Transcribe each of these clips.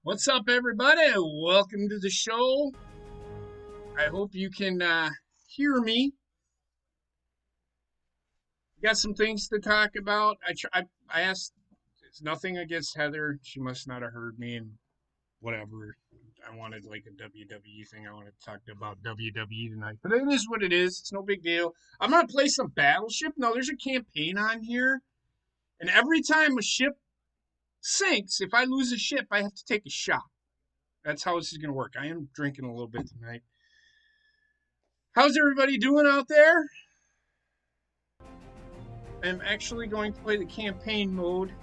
What's up, everybody? Welcome to the show. I hope you can hear me. Got some things to talk about. I asked. It's nothing against Heather. She must not have heard me and whatever. I wanted like a WWE thing. I wanted to talk about WWE tonight, but it is what it is. It's no big deal. I'm gonna play some Battleship. Now there's a campaign on here, and every time a ship sinks, if I lose a ship, I have to take a shot. That's how this is gonna work. I am drinking a little bit tonight. How's everybody doing out there? I'm actually going to play the campaign mode.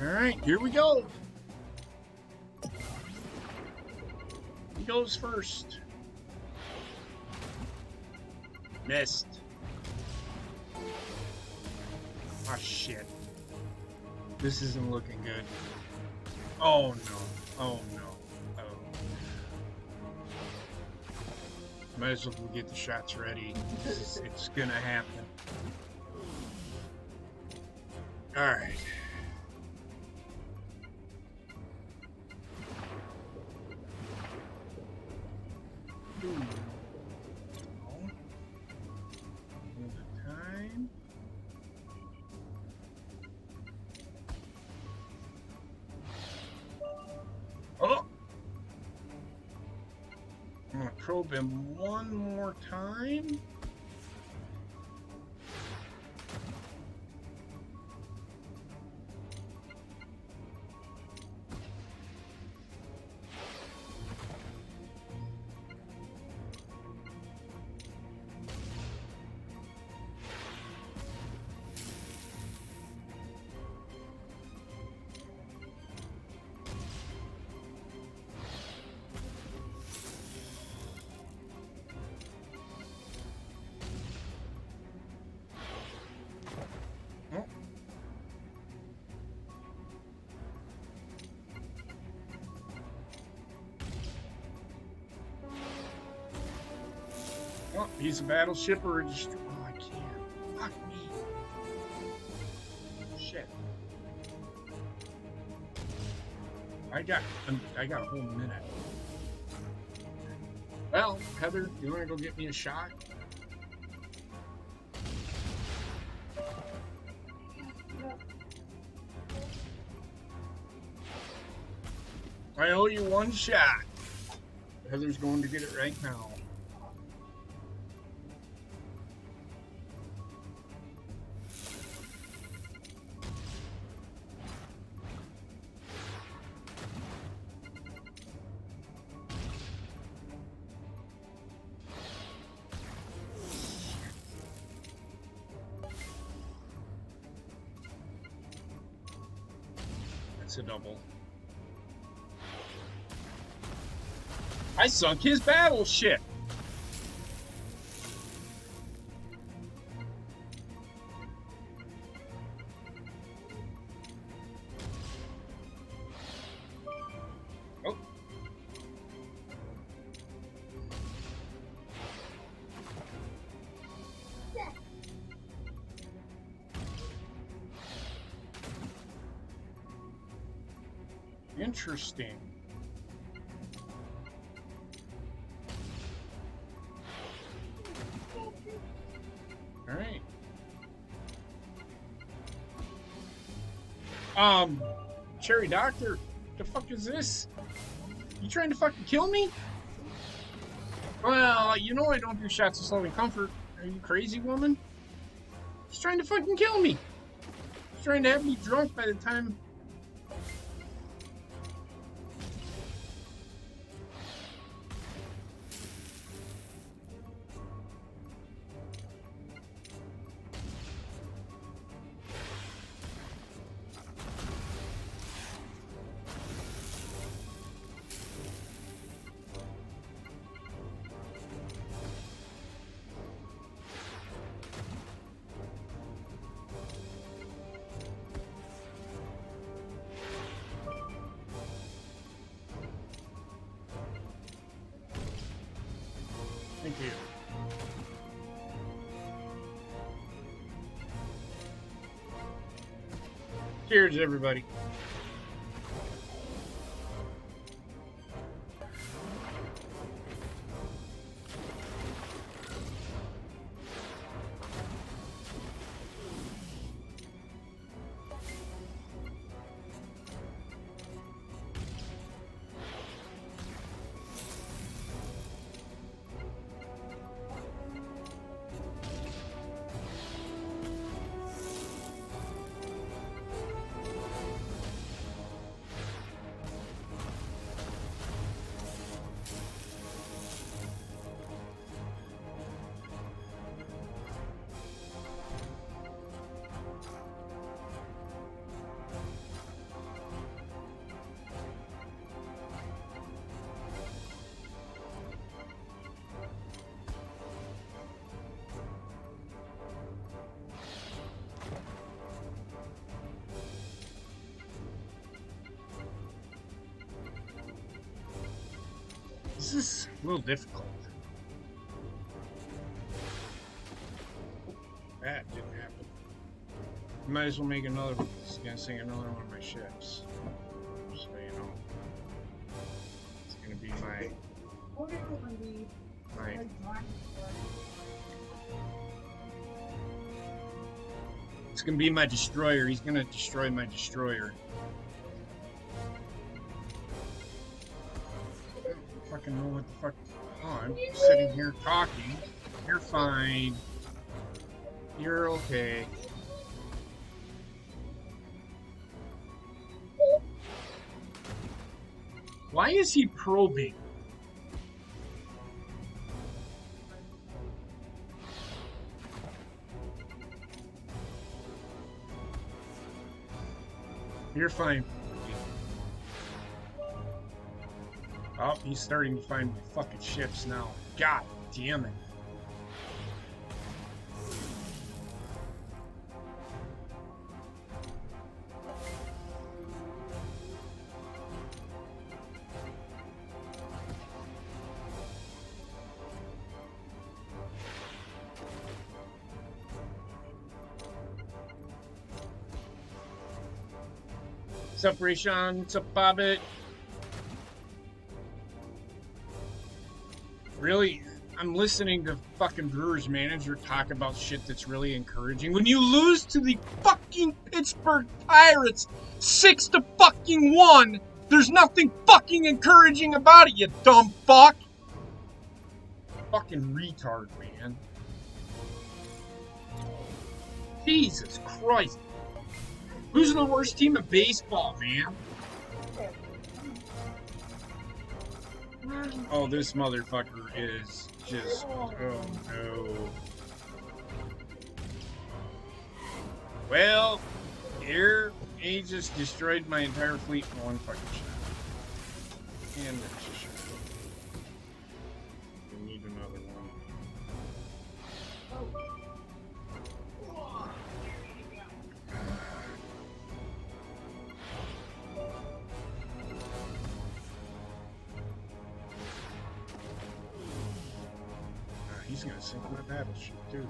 All right, here we go. He goes first. Missed. Oh, shit. This isn't looking good. Oh, no. Oh, no. Oh. Might as well get the shots ready. It's gonna happen. All right. Oh! I'm gonna probe him one more time. Oh, he's a battleship or just. Oh, I can't. Fuck me. Shit. I got a whole minute. Well, Heather, you want to go get me a shot? I owe you one shot. Heather's going to get it right now. That's a double. I sunk his battleship. Oh. Interesting. Um, Cherry Doctor, the fuck is this? You trying to fucking kill me? Well, you know I don't do shots of Southern Comfort. Are you crazy, woman? She's trying to fucking kill me. She's trying to have me drunk by the time... Thank you. Cheers, everybody. This is a little difficult. That didn't happen. Might as well make another one. It's gonna sing another one of my ships. So you know. It's gonna be my It's gonna be my destroyer. He's gonna destroy my destroyer. I don't fucking know what the fuck. Oh, I'm sitting here talking. You're fine. You're okay. Why is he probing? You're fine. Oh, he's starting to find my fucking ships now. God damn it. What's up, Rayshon? What's up, Bobbit? Really? I'm listening to fucking Brewers manager talk about shit that's really encouraging. When you lose to the fucking Pittsburgh Pirates 6-1, there's nothing fucking encouraging about it, you dumb fuck. Fucking retard, man. Jesus Christ. Who's the worst team in baseball, man? Oh, this motherfucker is just... Oh, no. Well, here, he just destroyed my entire fleet in one fucking shot. And there's a shot. We need another one. He's gonna sink my battleship, too.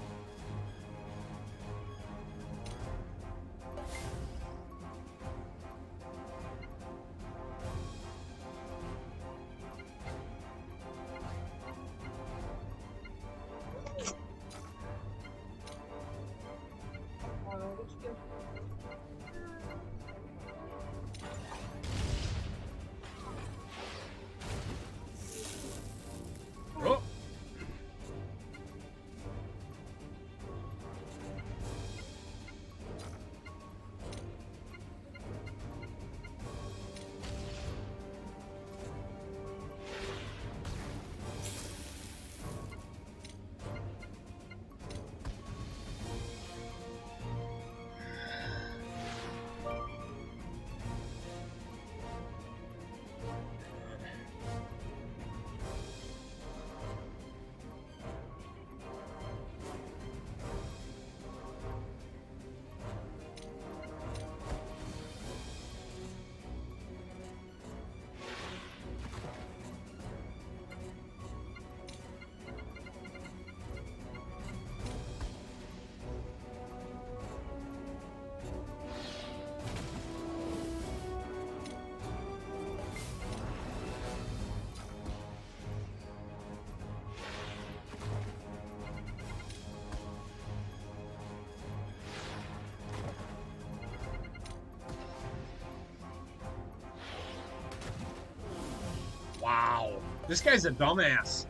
This guy's a dumbass.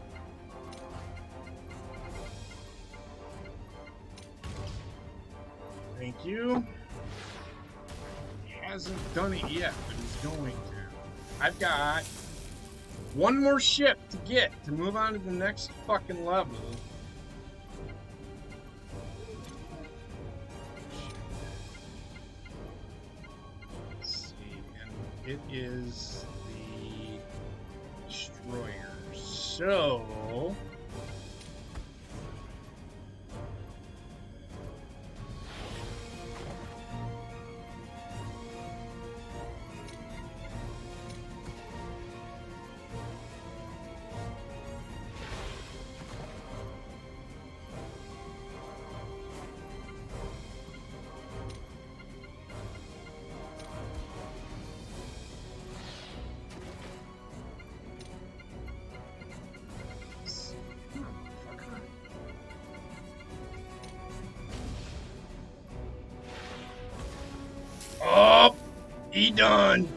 Thank you. He hasn't done it yet, but he's going to. I've got one more ship to get to move on to the next fucking level. Let's see, and it is the destroyer. So oh, he done.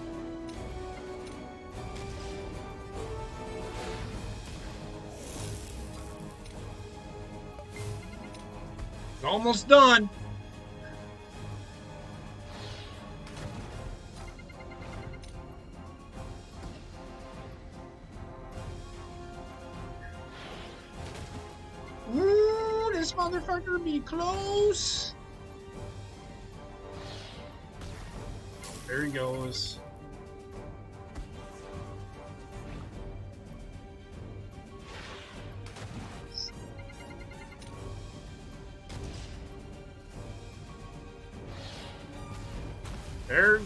It's almost done. Ooh, this motherfucker be close. There he goes. There.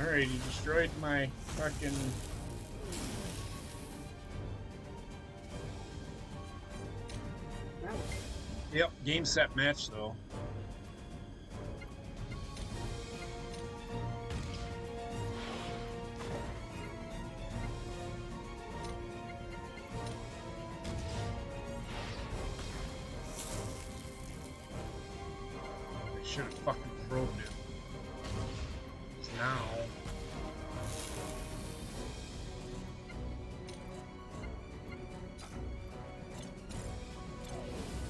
Alright, he destroyed my fucking... Yep, game, set, match though. I should have fucking thrown him. Now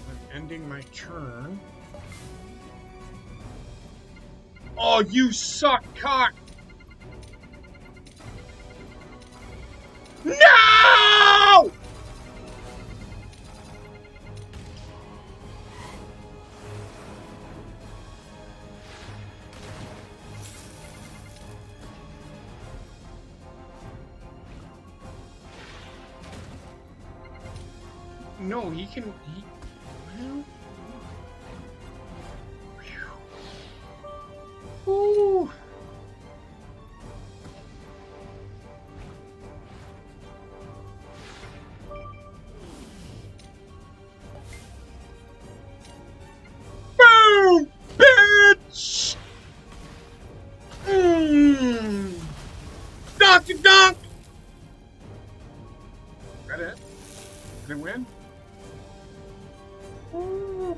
I'm ending my turn. Oh, you suck, cock! No! No, he can. Well. Whew. Boom, bitch. Donkey donk. Is that it? Did it win? Ooh.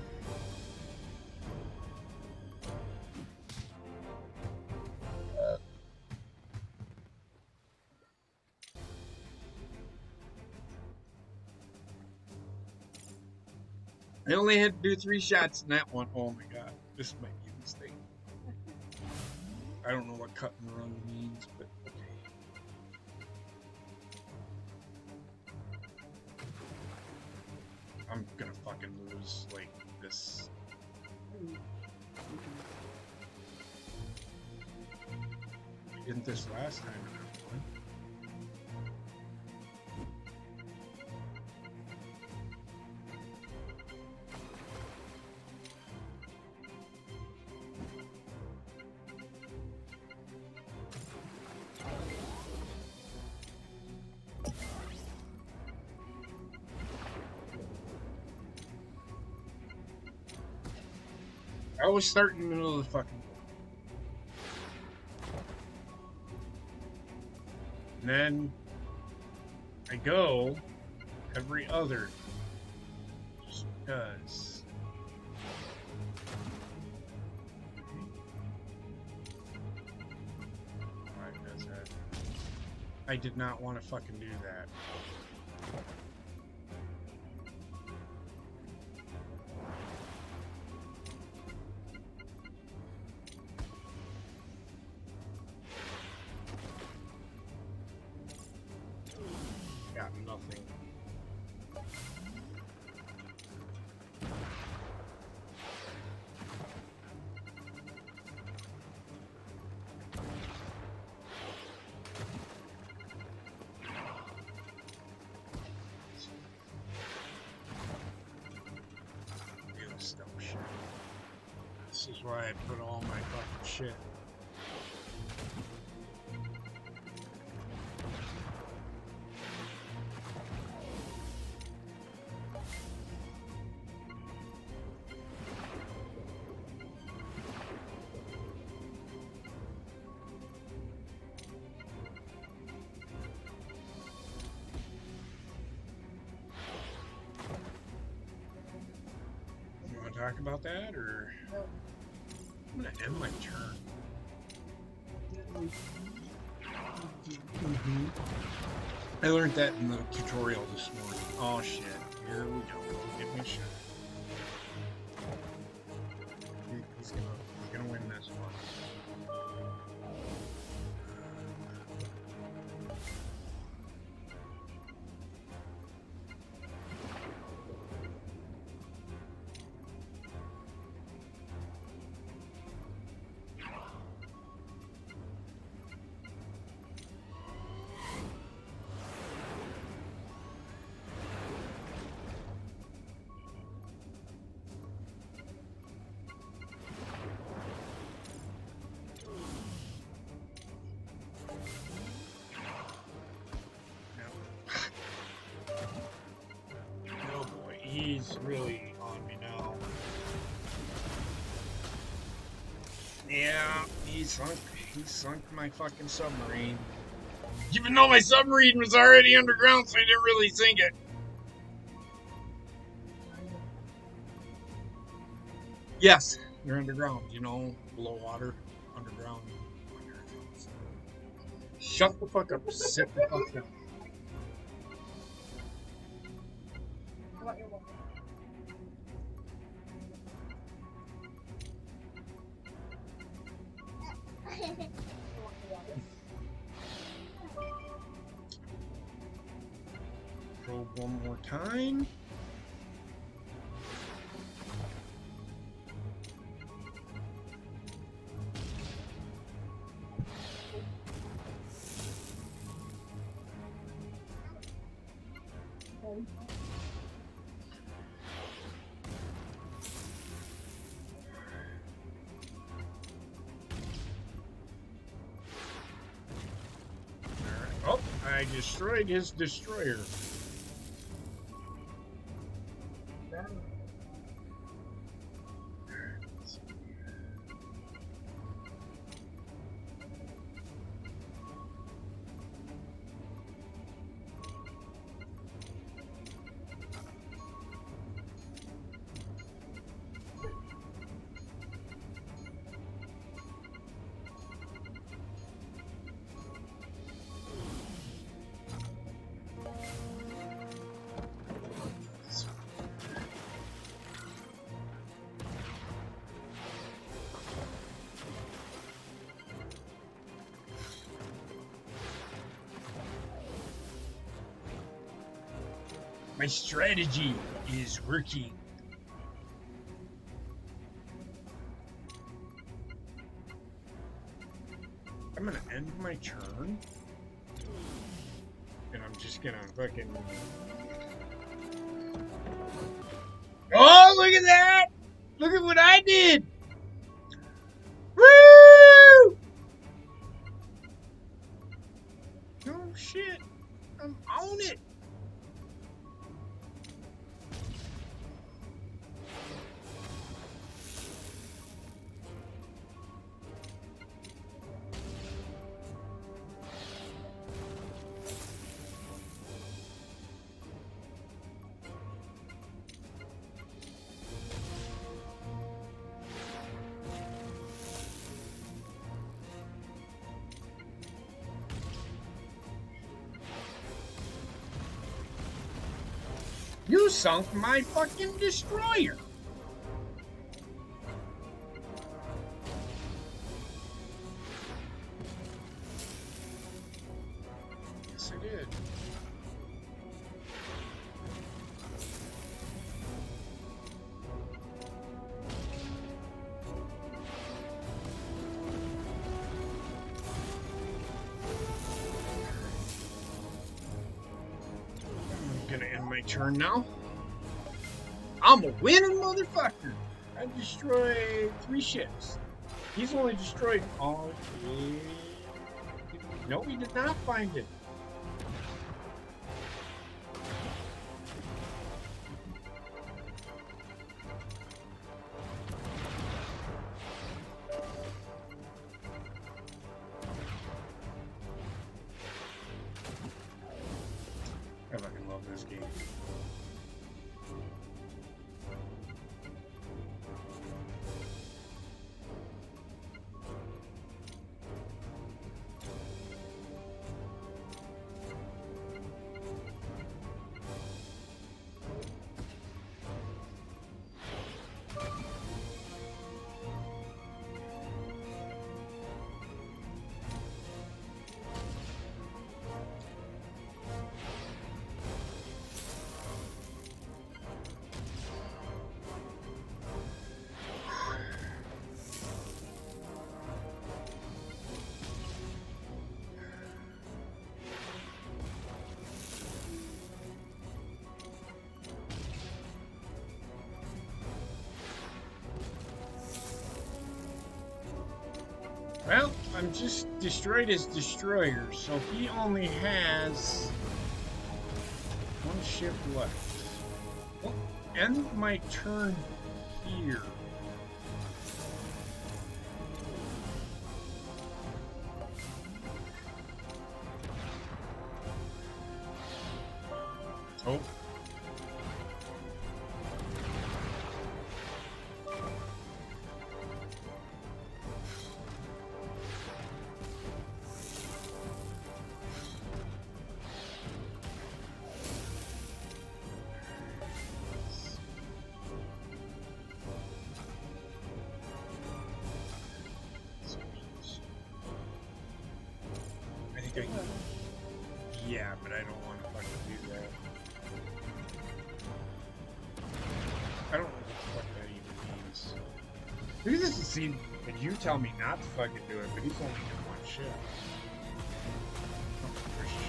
I only had to do 3 shots in that one. Oh my god, this might be a mistake. I don't know what cut and run means, but okay. I'm gonna fucking lose like this. I didn't this last time. I always start in the middle of the fucking board. And then I go every other. Just because. Alright, that's it. I did not want to fucking do that. Got nothing. This is why I put all my fucking shit. You want to talk about that, or? I'm gonna end my turn. I learned that in the tutorial this morning. Oh shit, here we go. Give me a shot. He's gonna win this one. He's really on me now. Yeah, he sunk my fucking submarine. Even though my submarine was already underground, so I didn't really sink it. Yes, you're underground, you know, below water, underground. Shut the fuck up, sit the fuck down. Probe one more time. Oh, I destroyed his destroyer. My strategy is working. I'm gonna end my turn. And I'm just gonna fucking... Oh, look at that! Look at what I did! Woo! Oh shit. I'm on it. You sunk my fucking destroyer. Yes, I did. I'm gonna end my turn now. I'm a winning motherfucker. I destroyed 3 ships. He's only destroyed all. No, he did not find it. I fucking love this game. Well, I'm just destroyed his destroyer, so he only has 1 ship left. Well, end my turn here. Oh. Yeah, but I don't want to fucking do that. I don't know what the fuck that even means. Maybe this is a scene that you tell me not to fucking do it, but he's only in 1 ship. Oh, for shit.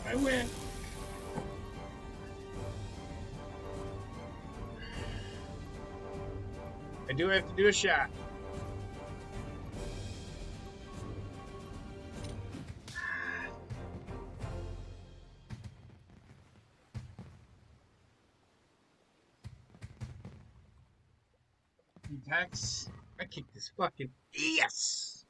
I win. I do have to do a shot. Attacks. I kicked this fucking. Yes!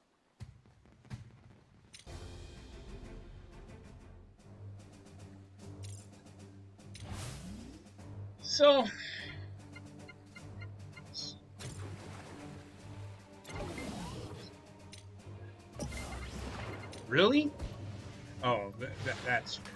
So. Really? Oh, that's fair.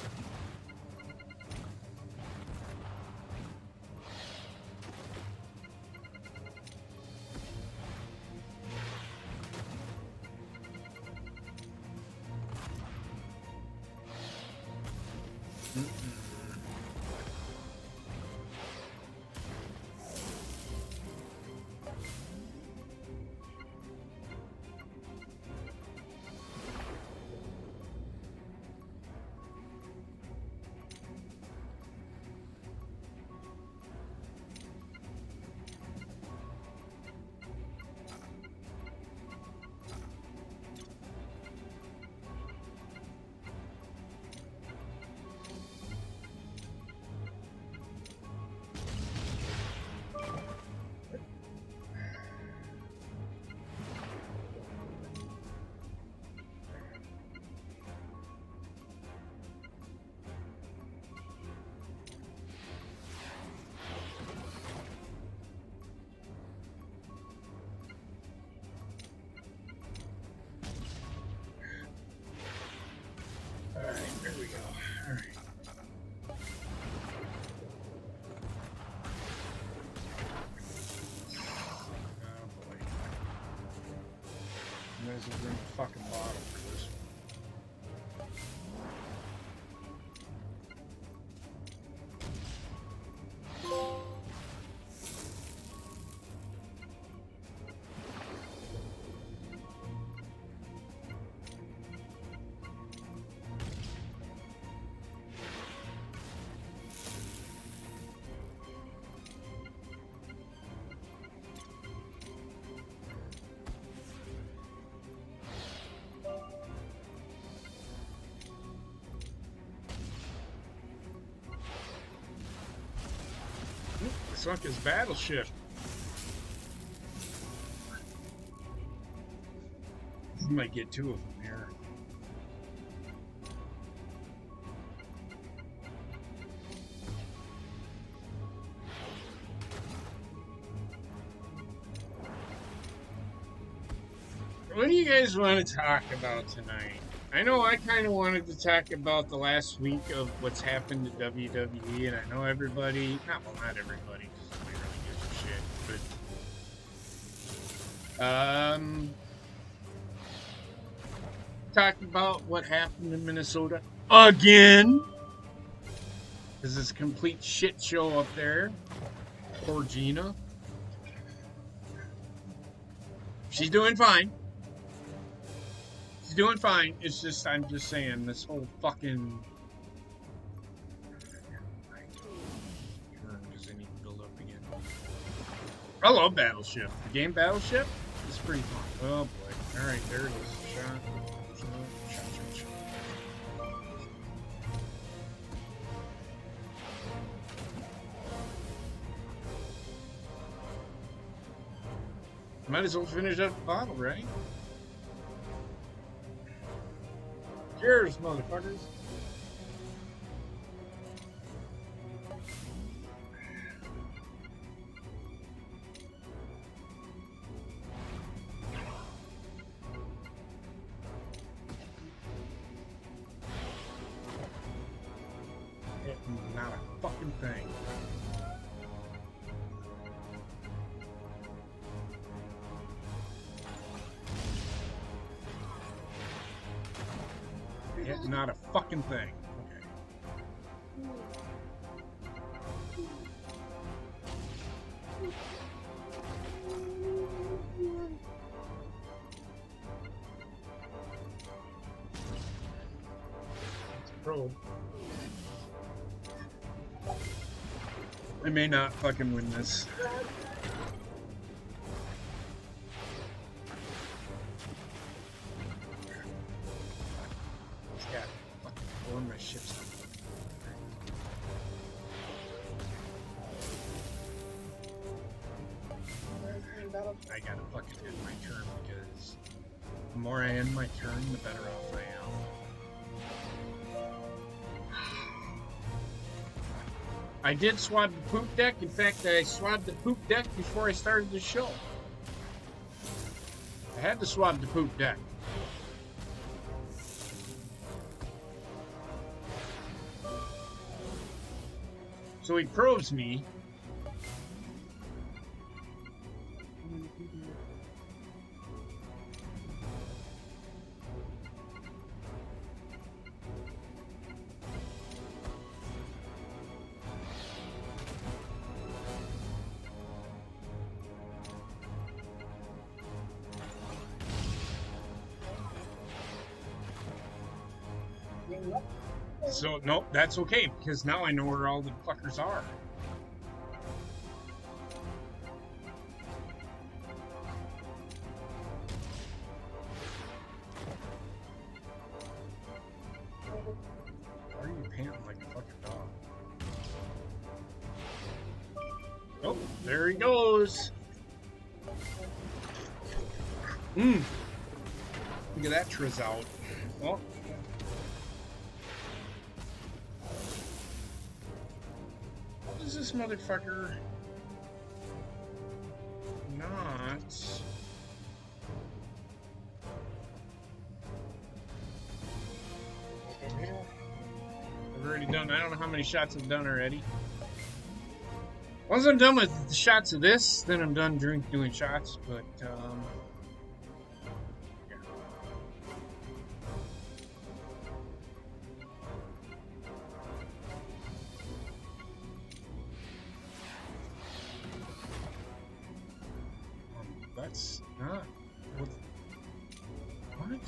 as well bring a fucking bottle for this one. Sunk his battleship. Might get two of them here. What do you guys want to talk about tonight? I know I kind of wanted to talk about the last week of what's happened to WWE, and I know everybody, not everybody, because nobody really gives a shit, but talk about what happened in Minnesota again, because it's a complete shit show up there. Poor Gina. She's doing fine. She's doing fine. It's just, I'm just saying, this whole fucking... Does it need to build up again? I love Battleship. The game Battleship is pretty fun. Oh boy. Alright, there it is. Shot. Might as well finish up the bottle, right? Cheers, motherfuckers. Not a fucking thing. It's not a fucking thing. Okay. It's a probe. I may not fucking win this. My ship's I gotta fucking end my turn because the more I end my turn, the better off I am. I did swab the poop deck. In fact, I swabbed the poop deck before I started the show. I had to swab the poop deck. So he probes me. So, nope, that's okay, because now I know where all the fuckers are. Why are you panting like a fucking dog? Oh, there he goes. Look at that Triz out. Oh. Is this motherfucker not? I've already done, I don't know how many shots I've done already. Once I'm done with the shots of this, then I'm done doing shots, but, yeah. that's not. What? What?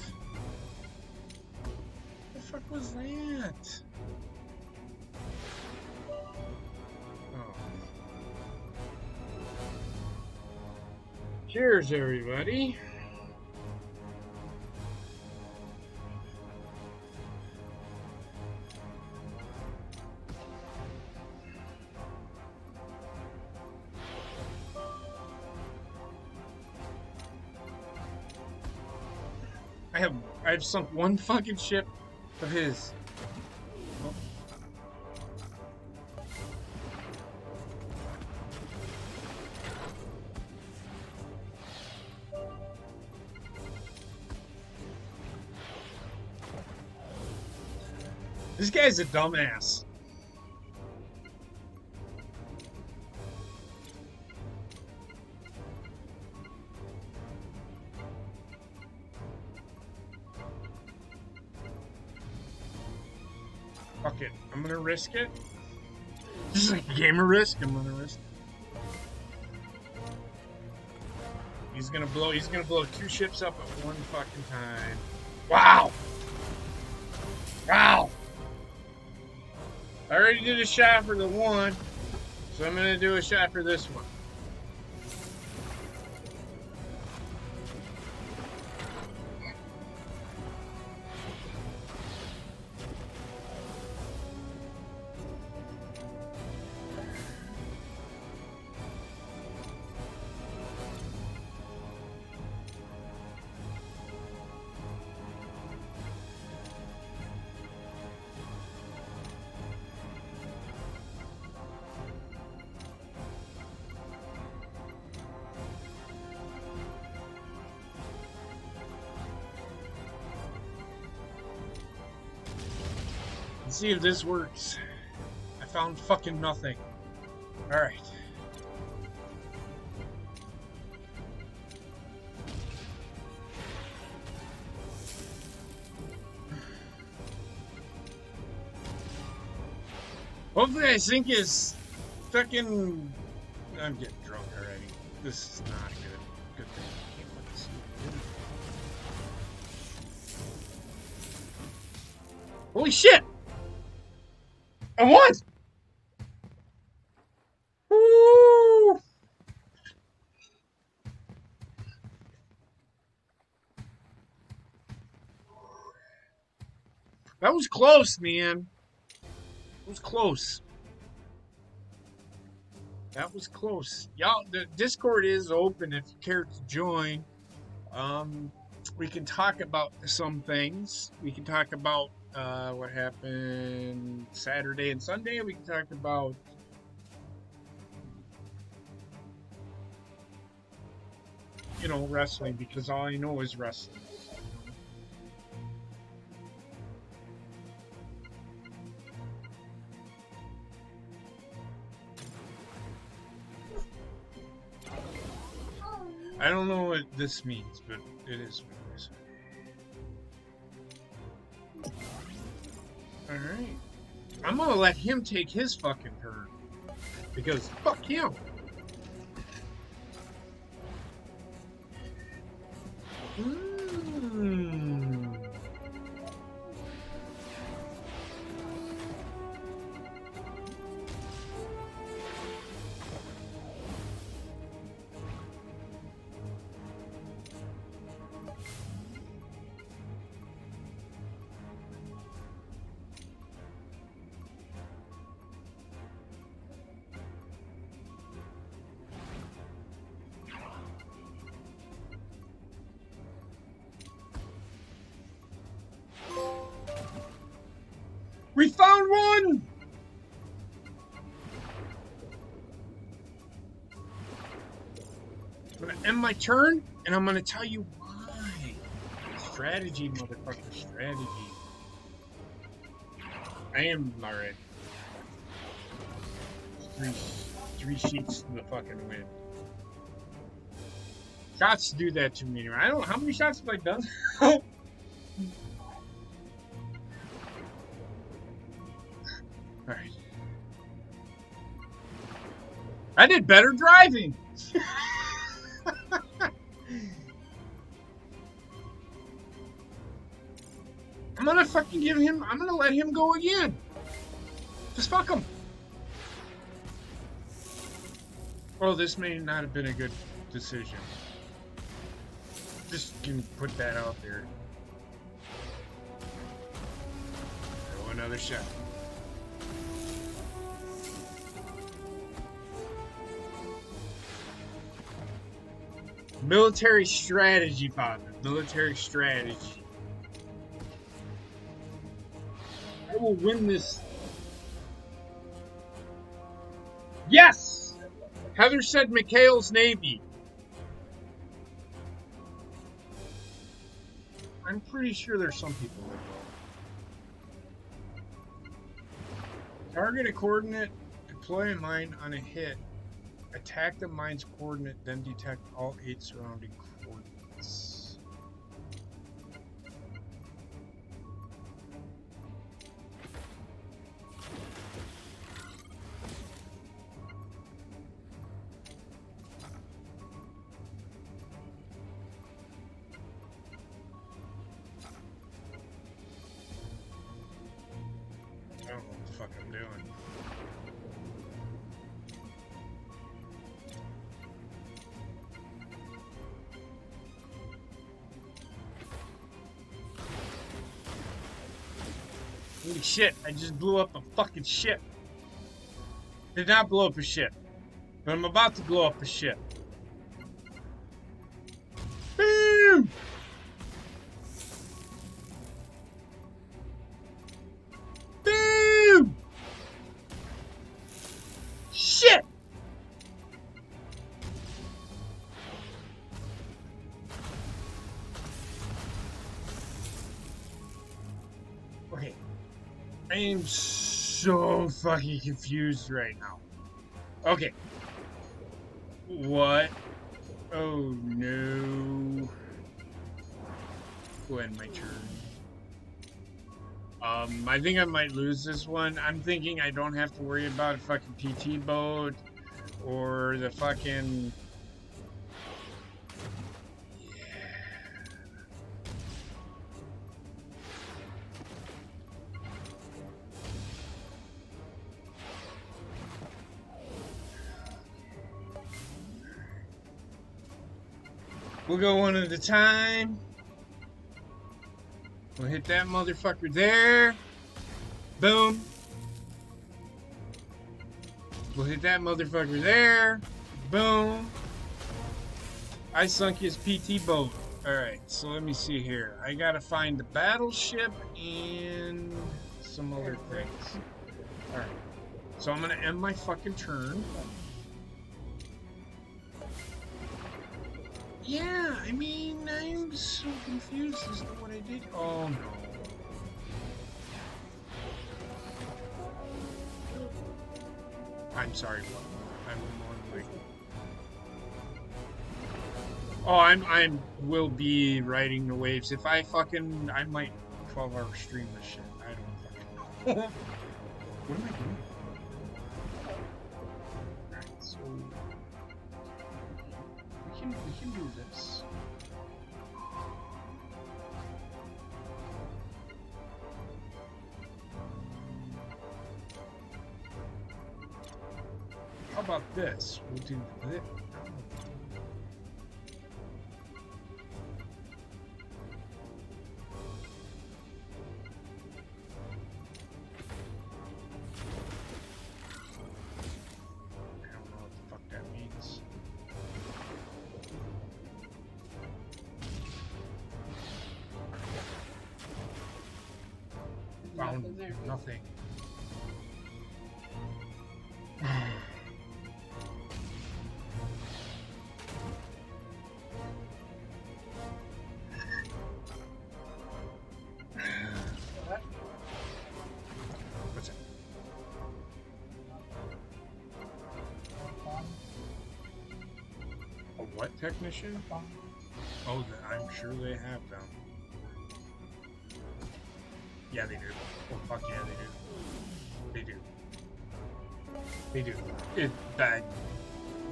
The fuck was that? Oh. Cheers, everybody. I've sunk one fucking ship of his. Oh. This guy's a dumbass. Fuck it. I'm gonna risk it. This is like a game of risk. I'm gonna risk it. He's gonna blow 2 ships up at one fucking time. Wow! Wow! I already did a shot for the one, so I'm gonna do a shot for this one. Let's see if this works. I found fucking nothing. Alright. Hopefully I sink his fucking... I'm getting drunk already. This is not a good thing. I can't let this happen. Holy shit! I won! Woo! That was close, man. It was close. That was close. Y'all, the Discord is open if you care to join. We can talk about some things. We can talk about what happened Saturday and Sunday. We can talk about wrestling, because all I know is wrestling. I don't know what this means, but it is what it is. Alright. I'm gonna let him take his fucking turn. Because fuck him. We found one! I'm gonna end my turn, and I'm gonna tell you why. Strategy, motherfucker, strategy. I am alright. Three sheets to the fucking win. Shots do that to me. I don't. How many shots have I done? Alright. I did better driving! I'm gonna fucking give him. I'm gonna let him go again. Just fuck him. Oh, this may not have been a good decision. Just can put that out there. Throw another shot. Military strategy, father. Military strategy. I will win this. Yes! Heather said McHale's Navy. I'm pretty sure there's some people that go. Target a coordinate, deploy a mine on a hit, attack the mine's coordinate, then detect all 8 surrounding coordinates. I don't know what the fuck I'm doing. Holy shit, I just blew up a fucking ship. Did not blow up a ship. But I'm about to blow up a ship. Boom! Boom! Shit! Okay. I am so fucking confused right now. Okay. What? Oh no. Go ahead, my turn. I think I might lose this one. I'm thinking I don't have to worry about a fucking PT boat or the fucking... We'll go one at a time. We'll hit that motherfucker there. Boom. We'll hit that motherfucker there. Boom. I sunk his PT boat. Alright, so let me see here. I gotta find the battleship and some other things. Alright. So I'm gonna end my fucking turn. Yeah, I mean, I'm so confused as to what I did. Oh no. I'm sorry, what? I'm like... Oh, I'm will be riding the waves. If I fucking... I might 12-hour stream this shit. I don't fucking know. What am I doing? Alright, so... We can do this. How about this? We'll do this. I don't know what the fuck that means. Found nothing. What's that? A what technician? Oh, I'm sure they have them. Yeah, they do. Oh, fuck yeah, they do. They do. They do.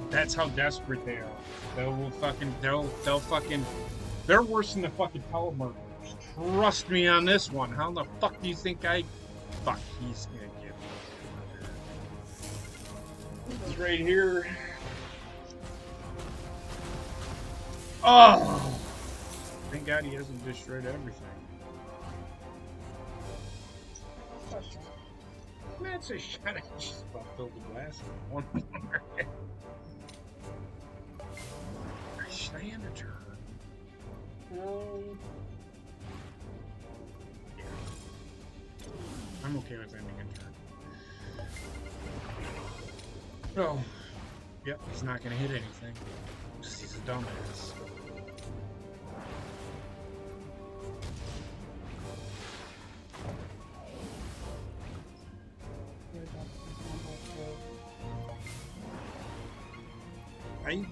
That's how desperate they are. They'll fucking, they're worse than the fucking telemarketer. Trust me on this one. How the fuck do you think I... Fuck, he's gonna get... He's right here. Oh! Thank God he hasn't destroyed everything. That's a shot. I just about filled the glass with one more. Should I end a turn? Yeah. I'm okay with ending a turn. Oh. Yep, he's not gonna hit anything. Because he's a dumbass.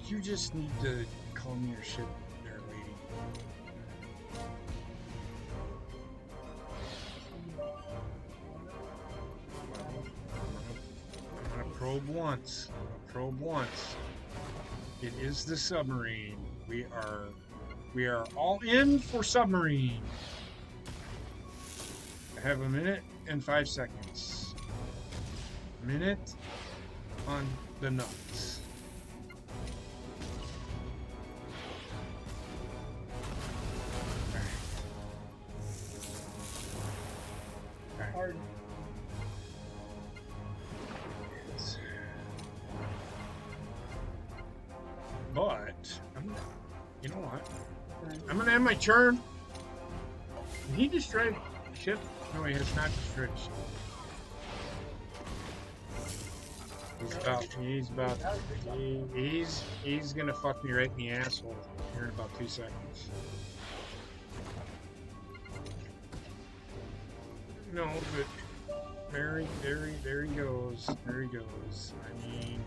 You just need to calm your shit there, lady. Well, I'm gonna probe once. Probe once. It is the submarine. We are all in for submarine. I have a minute and 5 seconds. Minute on the nuts. Hard. But you know what? I'm gonna end my turn. Did he destroy the ship? No, he has not destroyed the ship. He's gonna fuck me right in the asshole here in about 2 seconds. No, but there he goes. There he goes. I mean,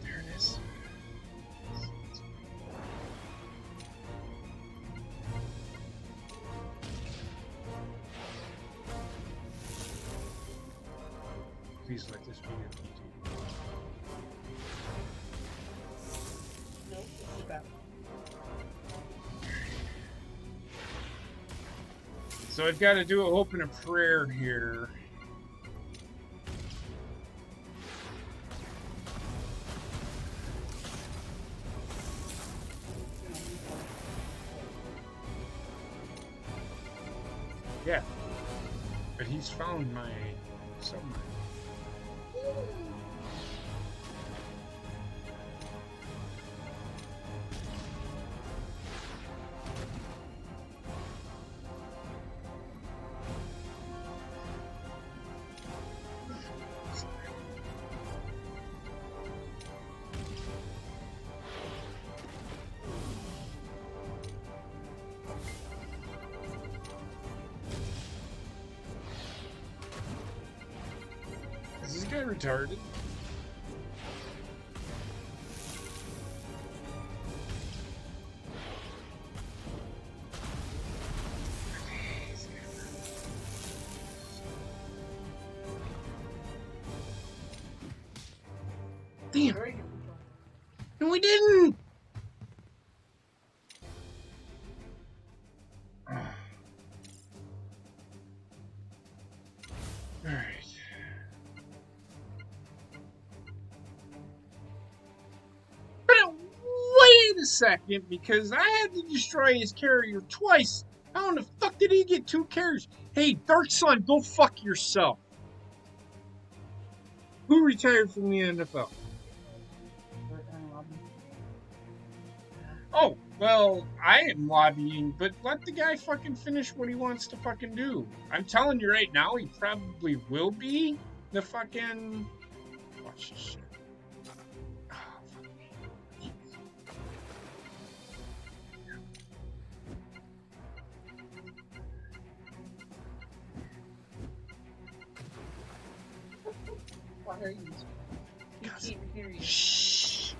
there it is. Please let this be your PT. Nope, it's back. So I've got to do a hope and a prayer here. Yeah, but he's found my submarine. Is this guy retarded? Damn! No, we didn't! Alright. Wait a second, because I had to destroy his carrier twice. How in the fuck did he get 2 carriers? Hey, Dark Sun, go fuck yourself. Who retired from the NFL? Oh, well, I am lobbying, but let the guy fucking finish what he wants to fucking do. I'm telling you right now, he probably will be the fucking... Watch this shit. Oh, fuck. Why are you? You can't hear you. Shh.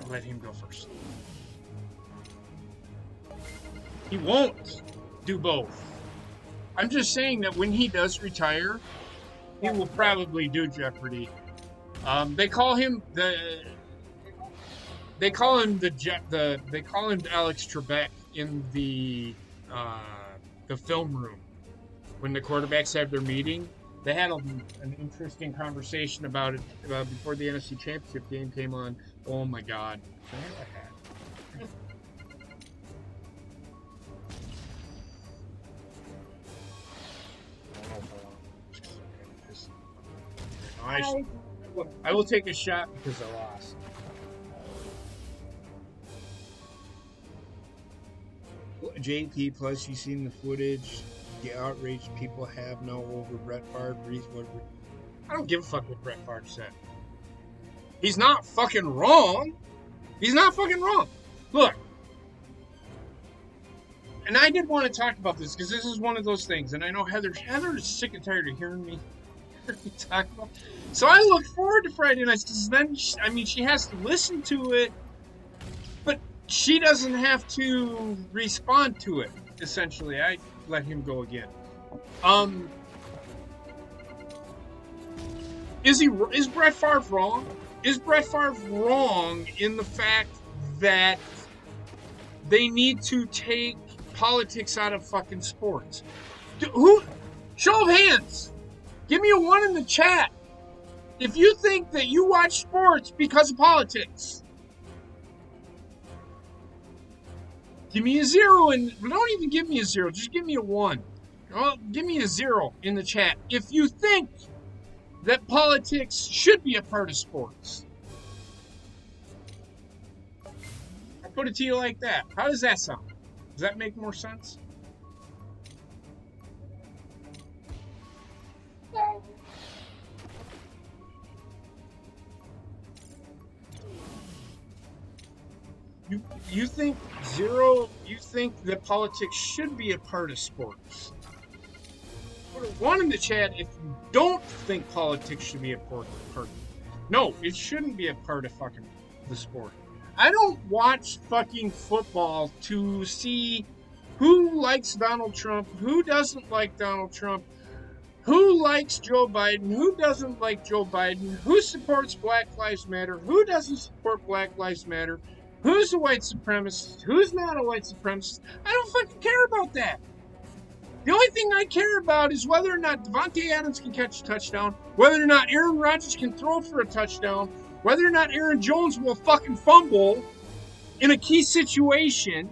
I'll let him go first. He won't do both. I'm just saying that when he does retire, he will probably do Jeopardy. They call him they call him Alex Trebek in the film room when the quarterbacks have their meeting. They had an interesting conversation about it before the NFC Championship game came on. Oh my God! I will take a shot because I lost. JP, plus you've seen the footage, the outrage people have now over Brett Favre. I don't give a fuck what Brett Favre said. He's not fucking wrong. He's not fucking wrong. Look, and I did want to talk about this because this is one of those things, and I know Heather is sick and tired of hearing me talk about. So I look forward to Friday nights because then, she has to listen to it, but she doesn't have to respond to it. Essentially, I let him go again. Is Brett Favre wrong? Is Brett Favre wrong in the fact that they need to take politics out of fucking sports? Show of hands. Give me a 1 in the chat if you think that you watch sports because of politics. Give me a 0, and don't even give me a 0. Just give me a 1. Well, give me a 0 in the chat if you think that politics should be a part of sports. I put it to you like that. How does that sound? Does that make more sense? You think 0? You think that politics should be a part of sports? Put a 1 in the chat if you don't think politics should be a part. No, it shouldn't be a part of fucking the sport. I don't watch fucking football to see who likes Donald Trump, who doesn't like Donald Trump, who likes Joe Biden, who doesn't like Joe Biden, who supports Black Lives Matter, who doesn't support Black Lives Matter, who's a white supremacist, who's not a white supremacist. I don't fucking care about that. The only thing I care about is whether or not Devontae Adams can catch a touchdown, whether or not Aaron Rodgers can throw for a touchdown, whether or not Aaron Jones will fucking fumble in a key situation.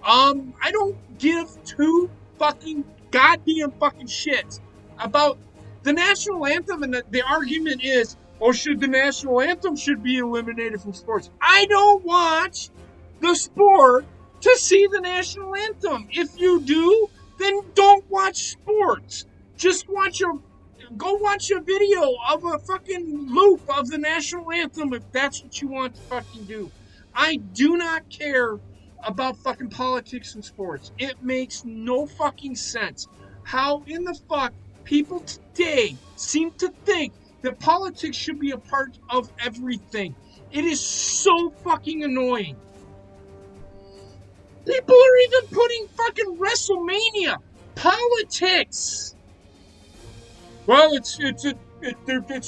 I don't give two fucking goddamn fucking shits about the national anthem, and the argument is, oh, the national anthem should be eliminated from sports. I don't watch the sport to see the national anthem. If you do, then don't watch sports. Just go watch a video of a fucking loop of the national anthem if that's what you want to fucking do. I do not care about fucking politics and sports. It makes no fucking sense. How in the fuck people today seem to think that politics should be a part of everything. It is so fucking annoying. People are even putting fucking WrestleMania politics. Well, it's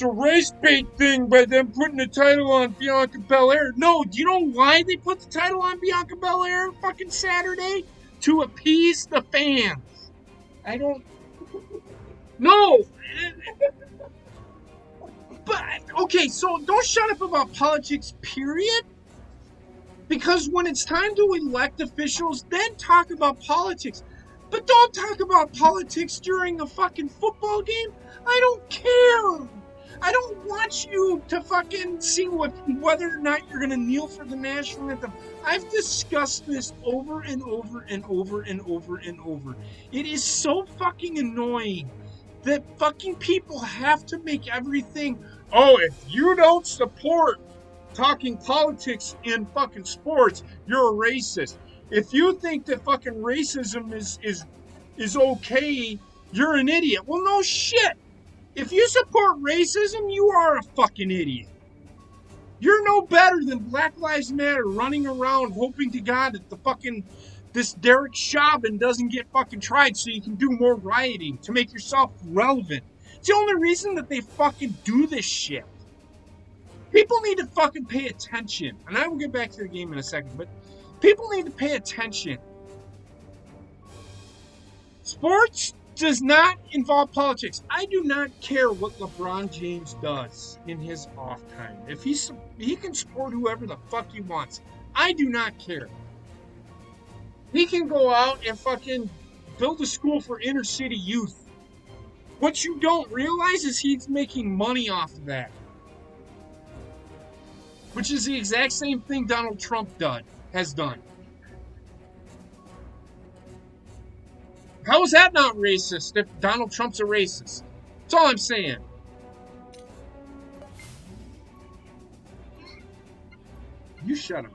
a race bait thing by them putting the title on Bianca Belair. No, do you know why they put the title on Bianca Belair fucking Saturday? To appease the fans. I don't. No. But okay, so don't shut up about politics. Period. Because when it's time to elect officials, then talk about politics. But don't talk about politics during a fucking football game. I don't care. I don't want you to fucking see whether or not you're going to kneel for the national anthem. I've discussed this over and over and over and over and over. It is so fucking annoying that fucking people have to make everything, oh, if you don't support talking politics in fucking sports, you're a racist. If you think that fucking racism is okay, you're an idiot. Well, no shit. If you support racism, you are a fucking idiot. You're no better than Black Lives Matter running around hoping to God that the fucking this Derek Chauvin doesn't get fucking tried so you can do more rioting to make yourself relevant. It's the only reason that they fucking do this shit. People need to fucking pay attention. And I will get back to the game in a second, but people need to pay attention. Sports does not involve politics. I do not care what LeBron James does in his off time. If he can support whoever the fuck he wants. I do not care. He can go out and fucking build a school for inner city youth. What you don't realize is he's making money off of that. Which is the exact same thing Donald Trump has done. How is that not racist if Donald Trump's a racist? That's all I'm saying. You shut up.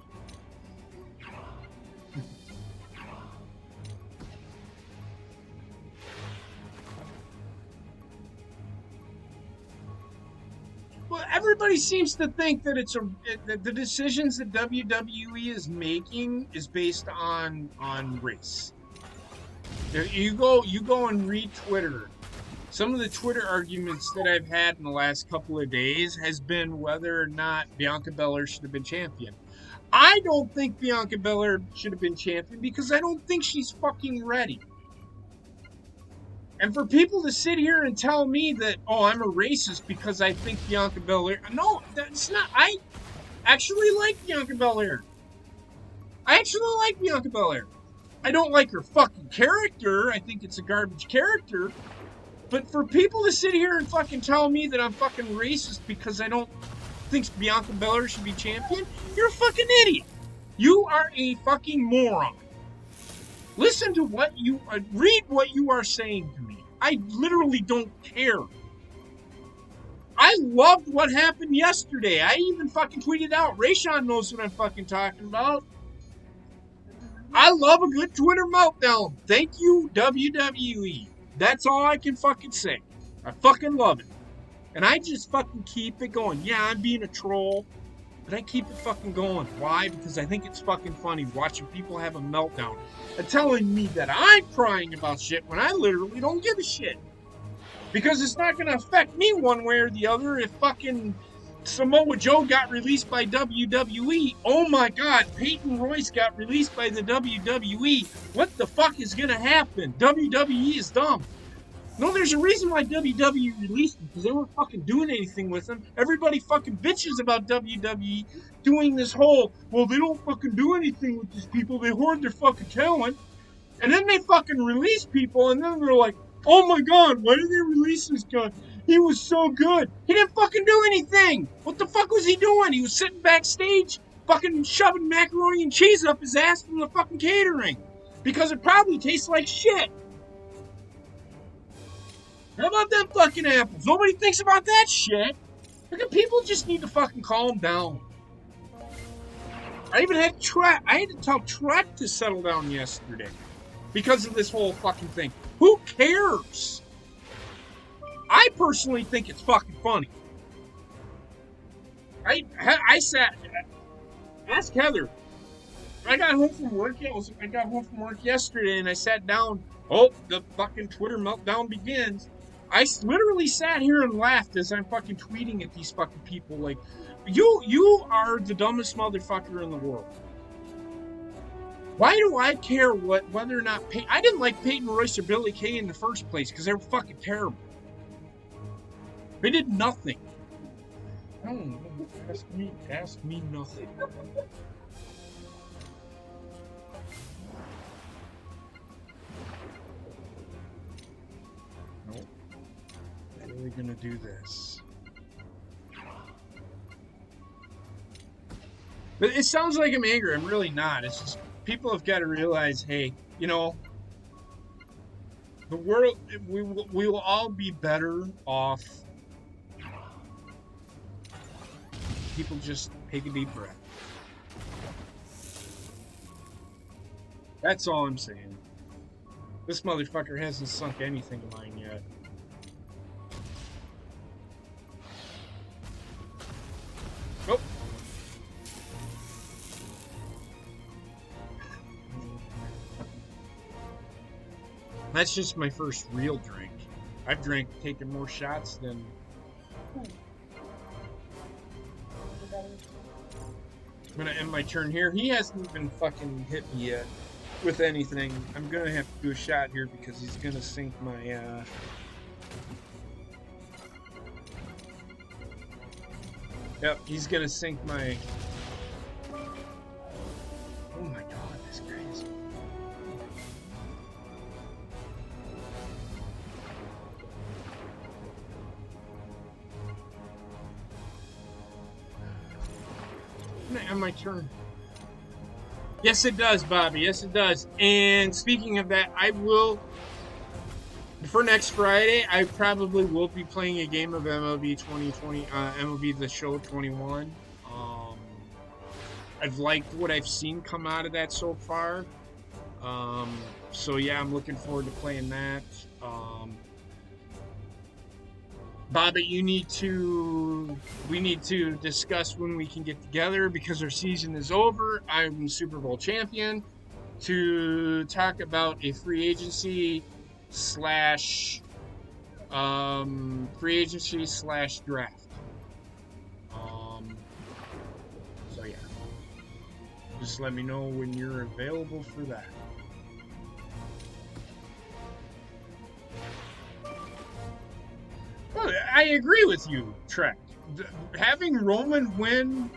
Well, everybody seems to think that that the decisions that WWE is making is based on race. You go and read Twitter. Some of the Twitter arguments that I've had in the last couple of days has been whether or not Bianca Belair should have been champion. I don't think Bianca Belair should have been champion because I don't think she's fucking ready. And for people to sit here and tell me that, oh, I'm a racist because I think Bianca Belair... No, that's not... I actually like Bianca Belair. I don't like her fucking character. I think it's a garbage character. But for people to sit here and fucking tell me that I'm fucking racist because I don't think Bianca Belair should be champion, you're a fucking idiot. You are a fucking moron. Listen to what you... read what you are saying to me. I literally don't care. I loved what happened yesterday. I even fucking tweeted out. Rayshawn knows what I'm fucking talking about. I love a good Twitter meltdown. Thank you, WWE. That's all I can fucking say. I fucking love it. And I just fucking keep it going. Yeah, I'm being a troll, but I keep it fucking going. Why? Because I think it's fucking funny watching people have a meltdown and telling me that I'm crying about shit when I literally don't give a shit. Because it's not going to affect me one way or the other if fucking Samoa Joe got released by WWE. Oh my god, Peyton Royce got released by the WWE. What the fuck is going to happen? WWE is dumb. No, there's a reason why WWE released them, because they weren't fucking doing anything with them. Everybody fucking bitches about WWE doing this whole, well, they don't fucking do anything with these people, they hoard their fucking talent. And then they fucking release people, and then they're like, oh my god, why did they release this guy? He was so good. He didn't fucking do anything. What the fuck was he doing? He was sitting backstage, fucking shoving macaroni and cheese up his ass from the fucking catering. Because it probably tastes like shit. How about them fucking apples? Nobody thinks about that shit. Look, people just need to fucking calm down. I even had to tell Trek to settle down yesterday because of this whole fucking thing. Who cares? I personally think it's fucking funny. I sat. Ask Heather. I got home from work yesterday, and I sat down. Oh, the fucking Twitter meltdown begins. I literally sat here and laughed as I'm fucking tweeting at these fucking people like, you are the dumbest motherfucker in the world. Why do I care whether or not I didn't like Peyton Royce or Billy Kay in the first place because they were fucking terrible. They did nothing. Oh, ask me nothing. Nope. How are we gonna do this? But it sounds like I'm angry. I'm really not. It's just people have got to realize, hey, you know, the world, we will all be better off. People just take a deep breath. That's all I'm saying. This motherfucker hasn't sunk anything of mine yet. Nope. That's just my first real drink. I've taken more shots than. I'm gonna end my turn here. He hasn't even fucking hit me yet with anything. I'm gonna have to do a shot here because he's gonna sink my. Yep, he's gonna sink my. Oh my god, this guy is. I'm gonna end my turn. Yes, it does, Bobby. Yes, it does. And speaking of that, I will. For next Friday, I probably will be playing a game of MLB 2020, MLB The Show 21. I've liked what I've seen come out of that so far. So yeah, I'm looking forward to playing that. Bobby, we need to discuss when we can get together because our season is over. I'm Super Bowl champion to talk about a free agency slash draft. So yeah, just let me know when you're available for that. Well, I agree with you, Trek. Having Roman win,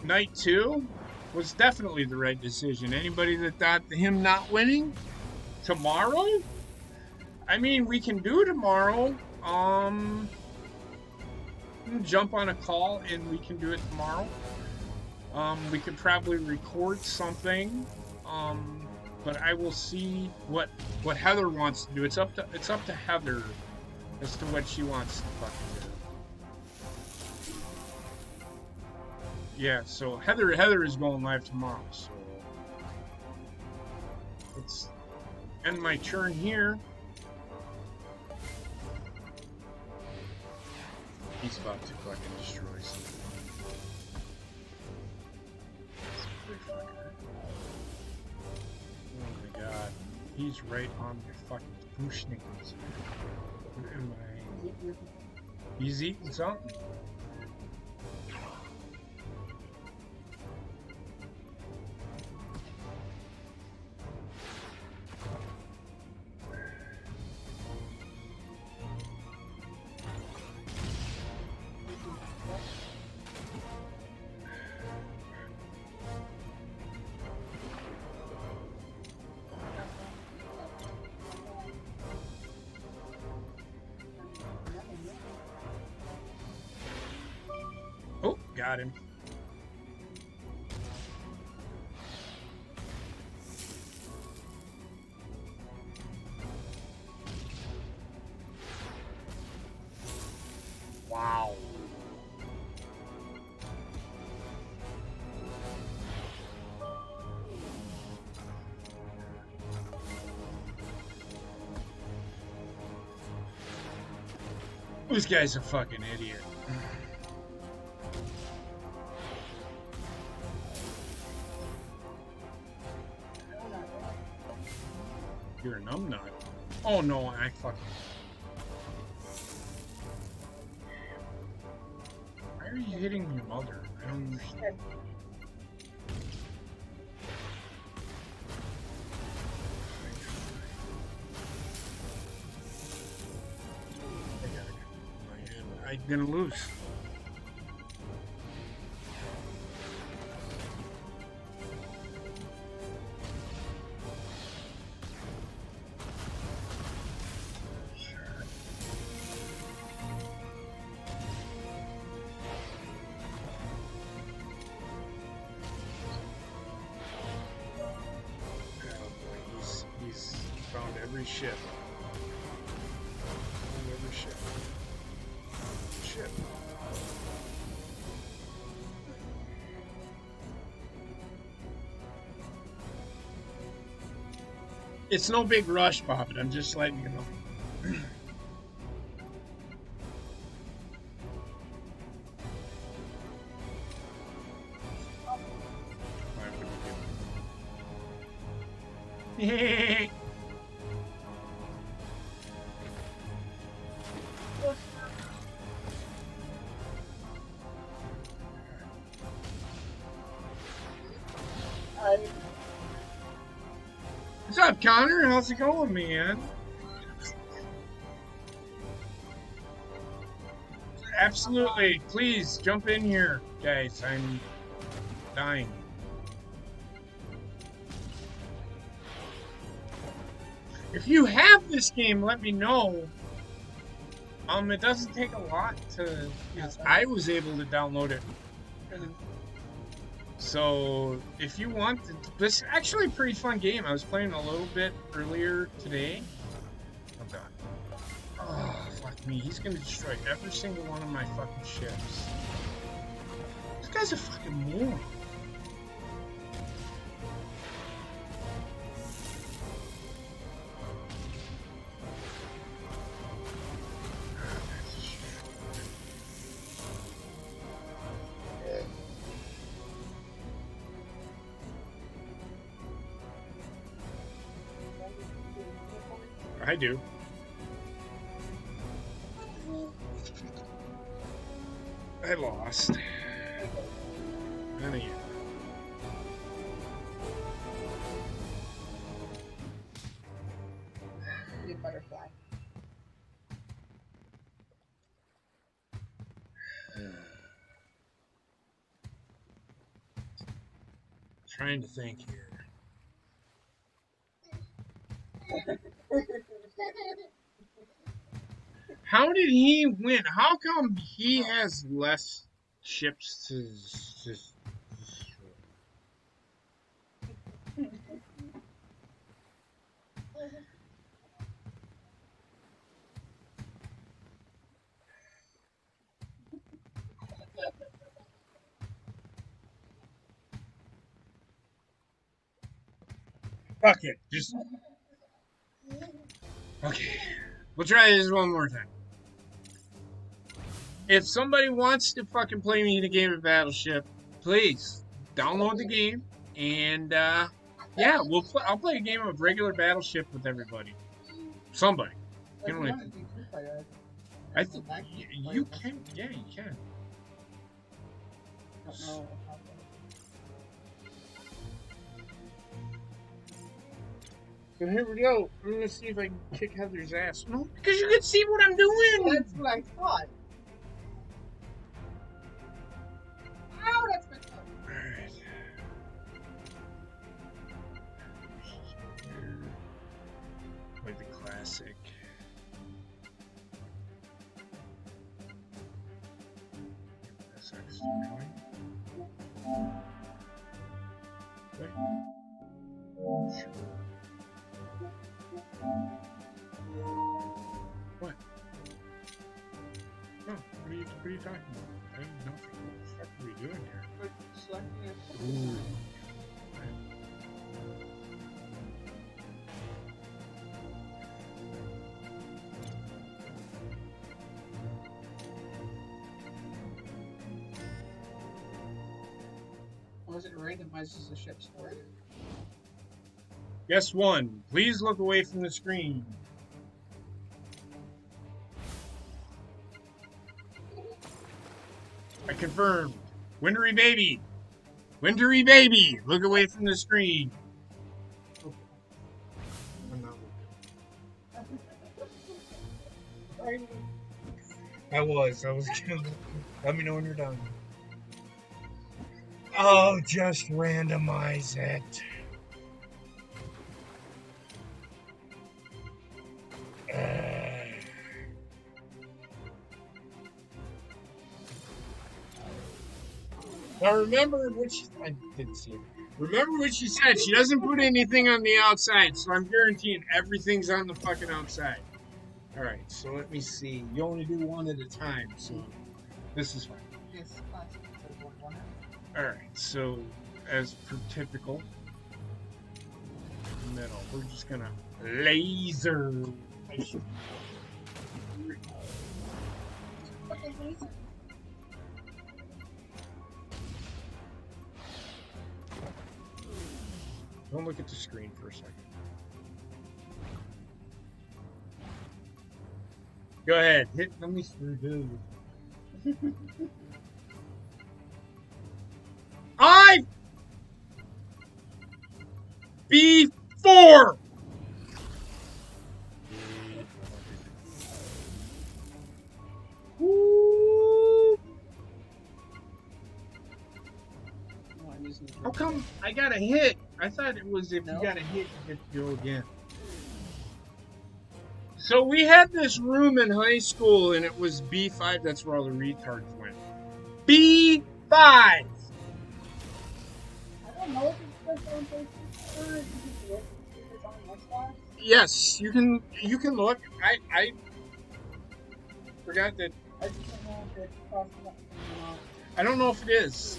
night 2 was definitely the right decision. Anybody that thought him not winning tomorrow? I mean, we can do tomorrow. Jump on a call and we can do it tomorrow. We could probably record something. But I will see what Heather wants to do. It's up to Heather as to what she wants to fucking do. Yeah, so Heather is going live tomorrow, so let's end my turn here. He's about to fucking destroy something. Oh my god. He's right on my fucking bushnickers. Where am I? He's eating something. Oh, got him. Wow. This guy's a fucking idiot. You're a numbnut. Oh no, I fucking. Why are you hitting your mother? I don't understand. I'm gonna lose. He's found every ship. Every ship. Ship. It's no big rush, Bobbit. I'm just letting you know. I What's up, Connor? How's it going, man? Absolutely. Please jump in here, guys. I'm dying. If you have this game, let me know. It doesn't take a lot to. Because I was able to download it. So if you want, this is actually a pretty fun game. I was playing a little bit earlier today. Oh god. Oh fuck me. He's gonna destroy every single one of my fucking ships. This guy's a fucking moron. I do. I lost. And again. need a butterfly. Trying to think here. How did he win? How come he has less ships to just destroy? Fuck it. Just. Okay. We'll try this one more time. If somebody wants to fucking play me in a game of Battleship, please download the game and yeah, I'll play a game of regular Battleship with everybody. Somebody. You know, I think you can. Yeah, you can. So here we go. I'm gonna see if I can kick Heather's ass. No, because you can see what I'm doing. That's what I thought. Ow, that's my toe. Alright. Play the classic. That's actually going. Okay. Sure. What? No, what are you talking about? I have nothing. What the fuck are we doing here? Ooh. Was it randomizes the ships for you? Guess one. Please look away from the screen. I confirmed. Wintery baby. Wintery baby. Look away from the screen. I'm not looking. I was gonna. Let me know when you're done. Oh, just randomize it. Now remember what I didn't see it. Remember what she said. She doesn't put anything on the outside, so I'm guaranteeing everything's on the fucking outside. All right, so let me see. You only do one at a time, so this is fine. Yes, All right, so as per typical, middle. We're just gonna laser. Don't look at the screen for a second. Go ahead. Hit. Let me see. I B4. Woo. Oh, I just need to How come I got a hit? I thought it was if No. you got a hit, you get to go again. So we had this room in high school, and it was B5. That's where all the retards went. B5. I don't know if it's special on PlayStation or if you just look if it's on Xbox. Yes, you can. You can look. I forgot that. I just don't know if it's crossing up or not. I don't know if it is.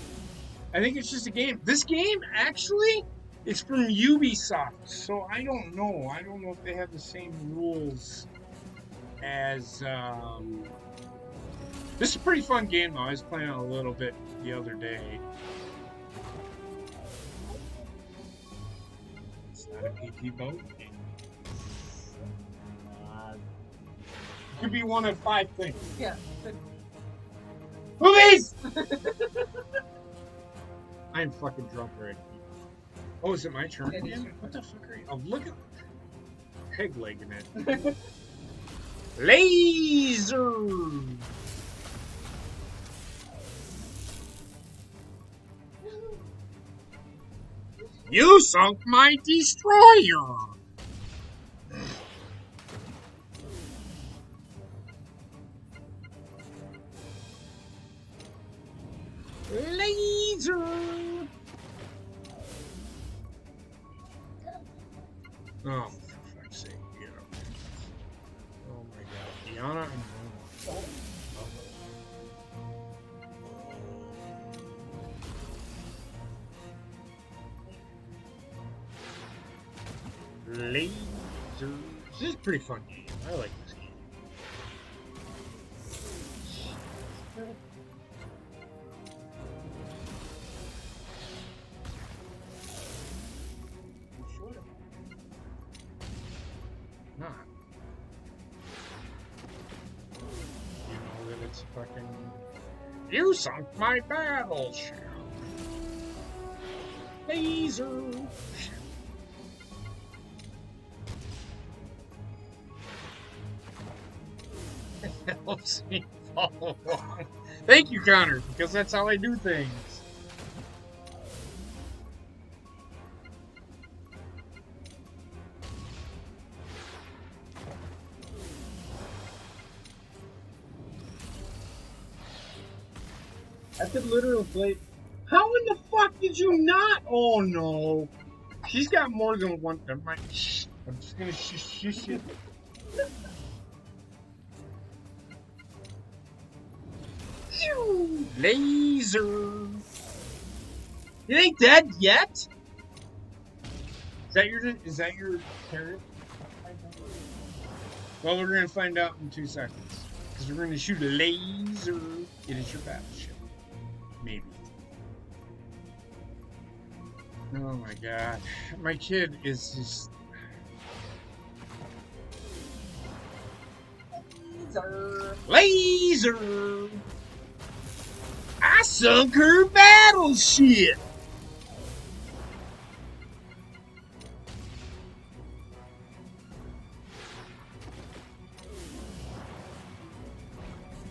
I think it's just a game. This game actually, it's from Ubisoft, so I don't know. I don't know if they have the same rules as. This is a pretty fun game though. I was playing it a little bit the other day. It's not a PT boat game. It could be one of 5 things. Yeah. But Movies! I'm fucking drunk already. Oh, is it my turn It is again? your turn. What the fuck are you? Oh, look at peg legging it. Laser! You sunk my destroyer! Laser! Oh, for fuck's sake, get up. Oh my god. Diana and Roma. Laser. This is a pretty fun game. I like this game. Not. You know that it's fucking. You sunk my battleship. Laser. Helps me follow along. Thank you, Connor, because that's how I do things. I could literally play. How in the fuck did you not? Oh no. She's got more than one. Never mind. Shh. I'm just gonna shush it. Laser. It ain't dead yet. Is that your carrot? I don't know. Well, we're gonna find out in 2 seconds. Because we're gonna shoot a laser. It is your battleship. Maybe. Oh my god. My kid is just. Laser. Laser! I sunk her battleship!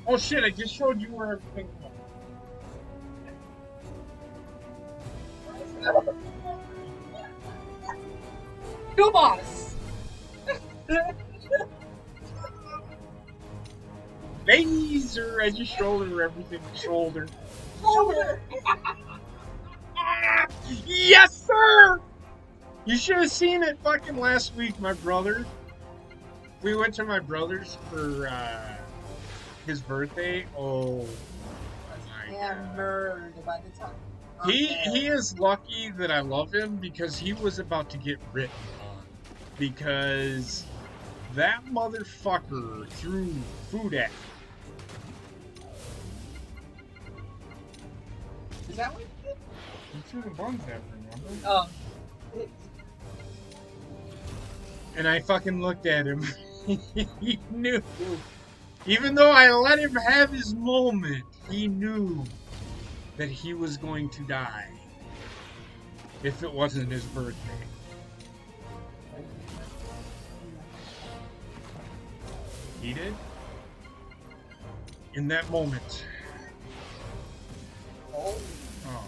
Oh shit, I just showed you where everything was. Go boss. Laser! I just showed her everything. Shoulder. Shoulder. Yes, sir! You should have seen it fucking last week, my brother. We went to my brother's for his birthday. Oh my god. Hammered by the time. He is lucky that I love him because he was about to get written on. Because that motherfucker threw food at me. Is that what you did? He threw the buns at me, remember? Oh. And I fucking looked at him. He knew. Even though I let him have his moment, he knew that he was going to die if it wasn't his birthday. He did? In that moment. Oh,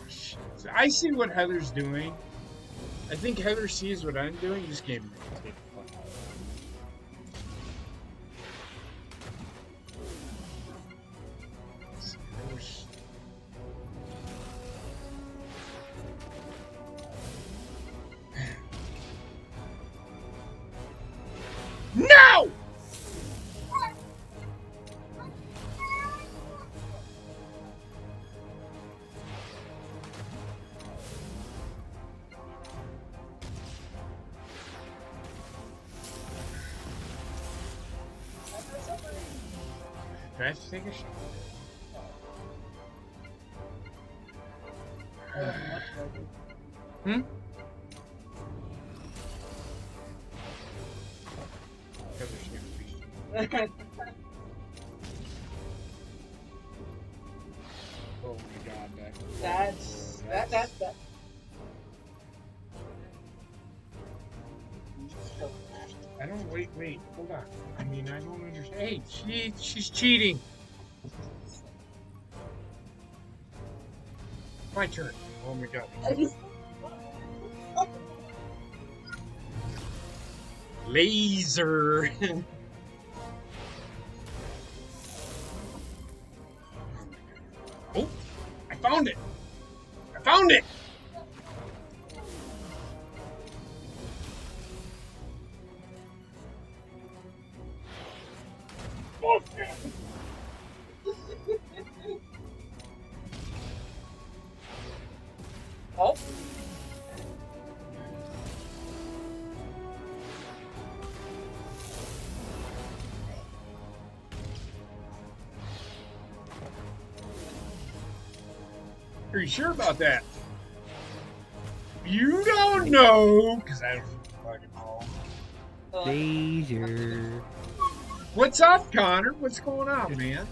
shit. I see what Heather's doing. I think Heather sees what I'm doing. Just gave me the fuck out. No! Do I have to take a shot? Hmm? Oh my god, That's. I don't wait, hold on. I mean, I don't understand. Hey, she's cheating. My turn. Oh my god. Laser. Oh, I found it. I found it. Oh, Oh. Are you sure about that? You don't know, because I don't fucking know. Danger. What's up, Connor? What's going on, man?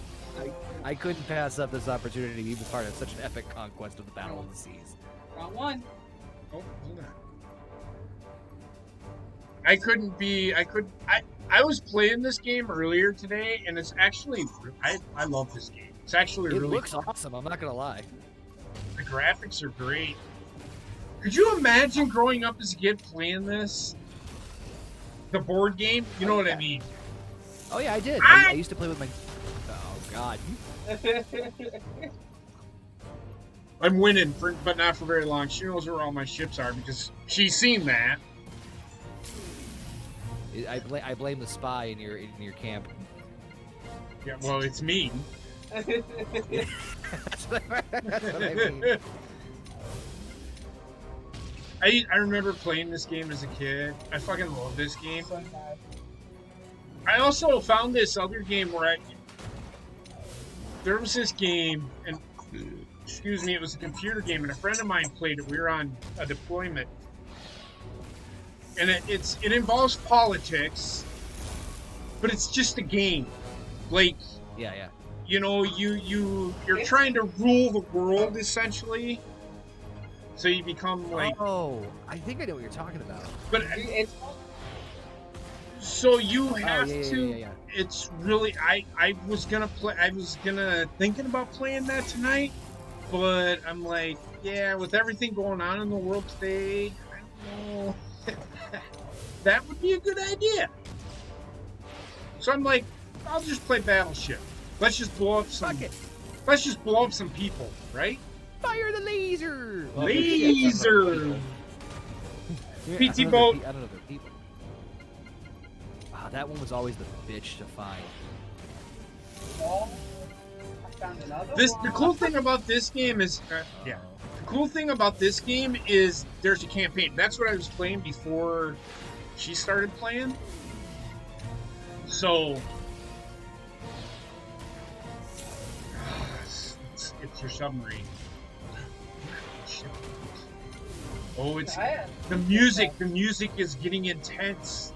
I couldn't pass up this opportunity to be part of such an epic conquest of the Battle of the Seas. Wrong one. Oh, hold on. I was playing this game earlier today, and it's actually, I love this game. It's actually It really looks fun. awesome, I'm not gonna lie. The graphics are great. Could you imagine growing up as a kid playing this? The board game? You know what I mean? Oh yeah, I did. I used to play with my... Oh god. I'm winning, but not for very long. She knows where all my ships are because she's seen that. I blame the spy in your camp. Yeah, well, it's me. That's what I mean. I remember playing this game as a kid. I fucking love this game. I also found this other game where there was this game, and excuse me, it was a computer game, and a friend of mine played it. We were on a deployment, and it involves politics, but it's just a game. Like, Yeah. you know, you're trying to rule the world essentially. So you become like. Oh, I think I know what you're talking about. But so you have to. Yeah. It's really. I was gonna play. I was thinking about playing that tonight, but I'm like, yeah, with everything going on in the world today, I don't know. That would be a good idea. So I'm like, I'll just play Battleship. Let's just blow up some. Let's just blow up some people, right? Fire the laser! Laser! PT boat. I don't know if they're people. Wow, that one was always the bitch to find. Oh, I found another The one. cool thing about this game is, The cool thing about this game is there's a campaign. That's what I was playing before she started playing. So it's your submarine. Oh, it's the music. The music is getting intense.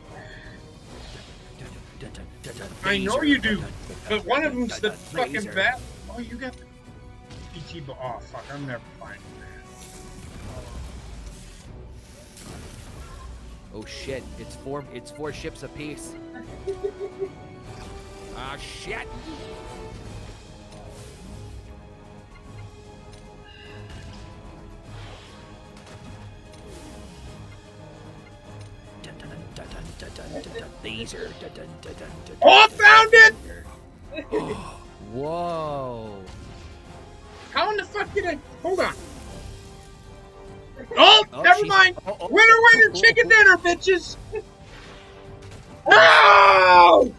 I know you do, but one of them's the fucking laser. bat. Oh, you got the PT. Oh fuck, I'm never finding Oh shit! It's four ships apiece. Ah shit! Laser. that. Oh, I found it! Whoa! How in the fuck did I? Hold on. Oh, Oh, never she- mind. oh. Winner, chicken dinner, bitches. No!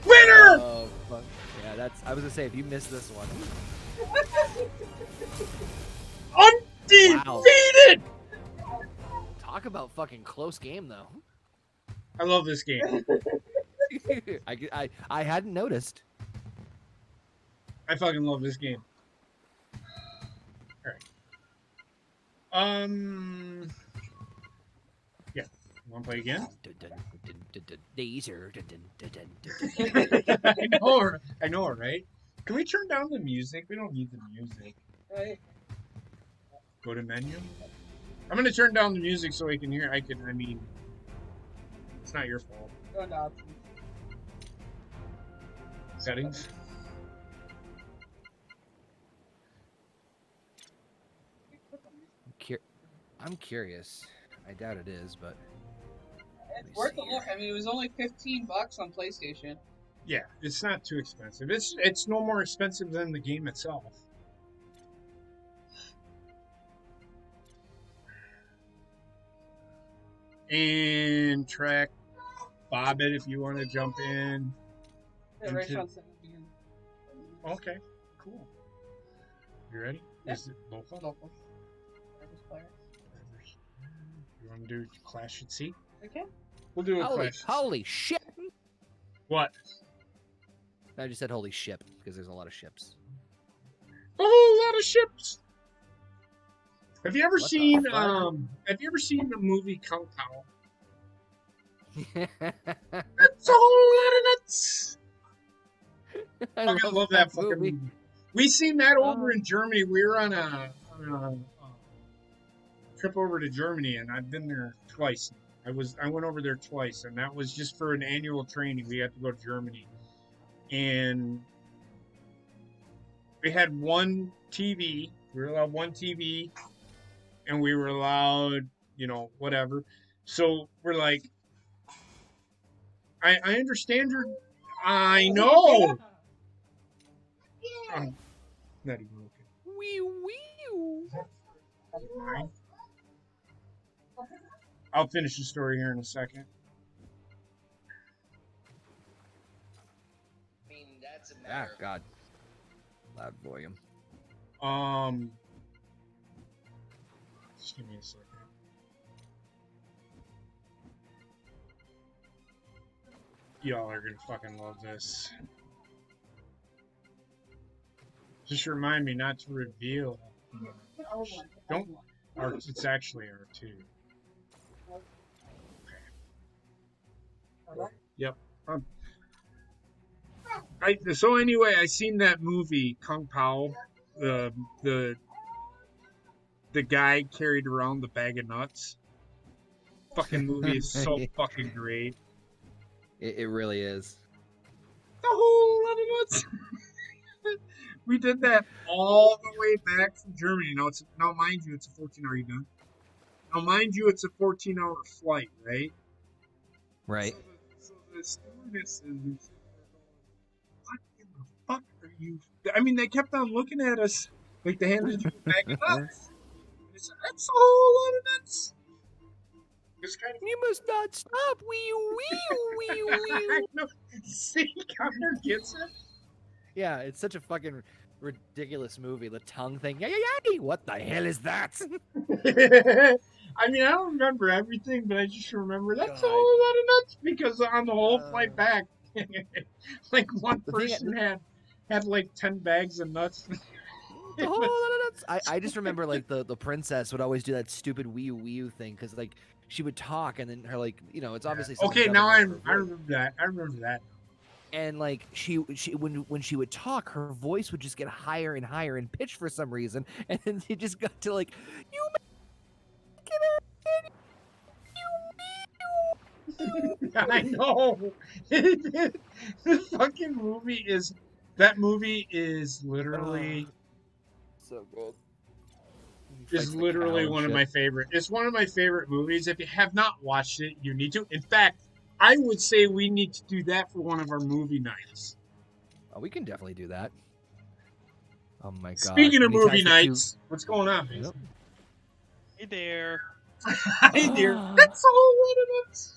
Winner! Oh fuck! Yeah, that's. I was gonna say if you missed this one. Undefeated! Talk about fucking close game though. I love this game. I hadn't noticed. I fucking love this game. Alright. Yeah. Wanna play again? Laser. I know, right? Can we turn down the music? We don't need the music. Right? Go to menu. I'm gonna turn down the music so I can hear. I mean, it's not your fault. Go to options. Settings. I'm curious. I doubt it is, but It's worth a look. I mean, it was only $15 on PlayStation. Yeah, it's not too expensive. It's no more expensive than the game itself. And track Bobbit if you want to jump in. Yeah, right on 17. Okay, cool. You ready? Yeah. Is it local? Local. Service player. You want to do Clash at Sea? Okay. We'll do a holy, Clash. holy shit! What? I just said holy ship because there's a lot of ships. A whole lot of ships. Have you ever What the seen fuck? Have you ever seen the movie Kung Pao? I That's a whole lot of nuts. I love that fucking movie. movie. We seen that over in Germany. We were on a trip over to Germany, and I've been there twice. I went over there twice, and that was just for an annual training. We had to go to Germany, and we had one TV. We were allowed one TV, and we were allowed, whatever. So we're like, I understand your. I know. I'm not even looking. Wee wee. Right. I'll finish the story here in a second. I mean, that's a Ah, matter. God. Loud volume. Just give me a second. Y'all are gonna fucking love this. Just remind me not to reveal. Don't. It's actually R2. Yep. So anyway, I seen that movie Kung Pao. The guy carried around the bag of nuts. Fucking movie is so fucking great. It really is. The whole lot of nuts. We did that all the way back from Germany. Now, mind you, it's a 14-hour. Are you done? Now, mind you, it's a 14-hour flight, right? Right. So the stewardess is, what in the fuck are you? I mean, they kept on looking at us like they handed you a bag of nuts. I said, that's a whole lot of nuts. It's kind of. You must not stop. Wee wee wee wee. No, see, Connor gets it. Yeah, it's such a fucking ridiculous movie. The tongue thing. Yeah, yeah, yeah. What the hell is that? I mean, I don't remember everything, but I just remember that's a God. whole lot of nuts because on the whole flight back, like one The thing- person had like 10 bags of nuts. The whole lot of nuts. I just remember like the princess would always do that stupid wee you thing because like she would talk and then her like it's obviously someone Okay, now dubbing over her I voice. remember that. I remember that. And like she when she would talk, her voice would just get higher and higher in pitch for some reason, and then it just got to like you I know. The fucking movie is. That movie is literally so good. is literally one of my favorite. It's one of my favorite movies. If you have not watched it, you need to. In fact, I would say we need to do that for one of our movie nights. Oh, we can definitely do that. Oh my god. Speaking of movie nights, what's going on, man? Yep. Hey there. Hi there. That's all one of us.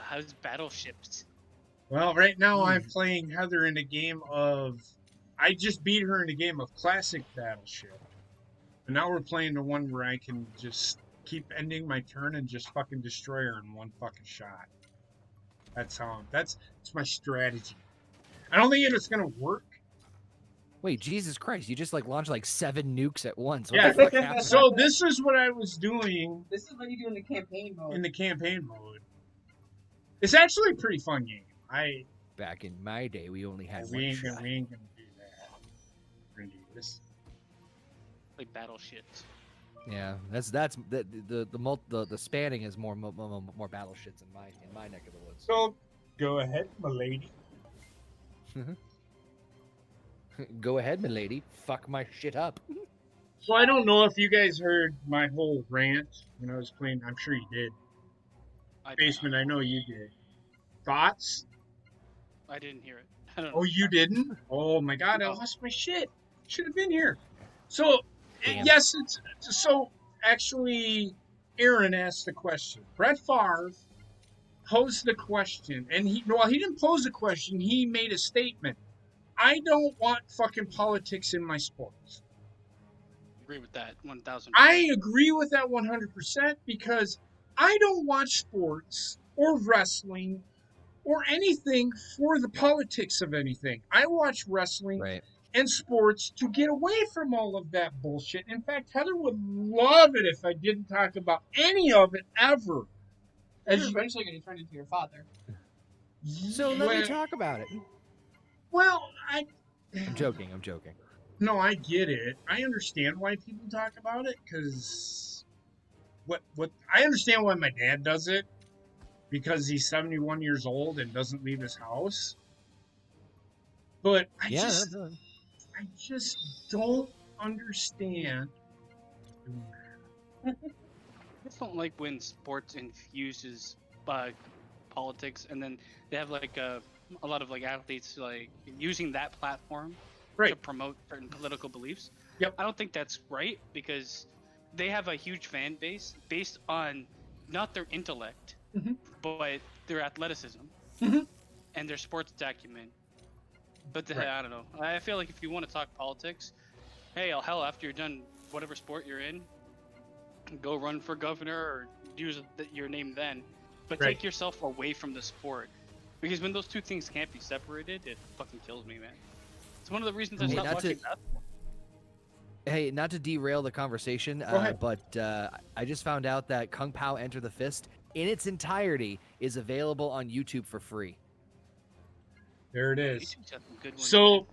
How's Battleships? Well, right now I'm playing Heather in a game of. I just beat her in a game of classic Battleship. And now we're playing the one where I can just keep ending my turn and just fucking destroy her in one fucking shot. That's my strategy. I don't think it's gonna work. Wait, Jesus Christ! You just like launched like 7 nukes at once. What Yeah. the fuck happened? So this is what I was doing This is what you do in the campaign mode. in the campaign mode. It's actually a pretty fun game. Back in my day, we only had we one ain't shot. gonna do that. We're gonna do this. Like Battleships. Yeah, that's the spanning is more battleships in my neck of the woods. So go ahead, my lady. Go ahead, milady. Fuck my shit up. So I don't know if you guys heard my whole rant when I was playing. I'm sure you did. Basement, I know you did. Thoughts? I didn't hear it. I don't know. Oh, you didn't? Oh my god, I lost my shit. Should have been here. So, Damn. yes, it's so actually Aaron asked the question. Brett Favre posed the question, and he didn't pose the question, he made a statement. I don't want fucking politics in my sports. Agree with that 1,000%. I agree with that 100% because I don't watch sports or wrestling or anything for the politics of anything. I watch wrestling and sports to get away from all of that bullshit. In fact, Heather would love it if I didn't talk about any of it ever. You're eventually going to turn into your father. So let me talk about it. Well, I'm joking. No, I get it. I understand why people talk about it because what I understand why my dad does it because he's 71 years old and doesn't leave his house. But I just don't understand. I just don't like when sports infuses politics, and then they have like a lot of like athletes like using that platform to promote certain political beliefs. Yep. I don't think that's right because they have a huge fan base based on not their intellect, but their athleticism and their sports acumen. But I don't know. I feel like if you want to talk politics, hey, hell, after you're done whatever sport you're in, go run for governor or use your name then. But take yourself away from the sport. Because when those two things can't be separated, it fucking kills me, man. It's one of the reasons I stopped watching basketball. Hey, not to derail the conversation, but I just found out that Kung Pao Enter the Fist in its entirety is available on YouTube for free. There it is. Good ones, so man.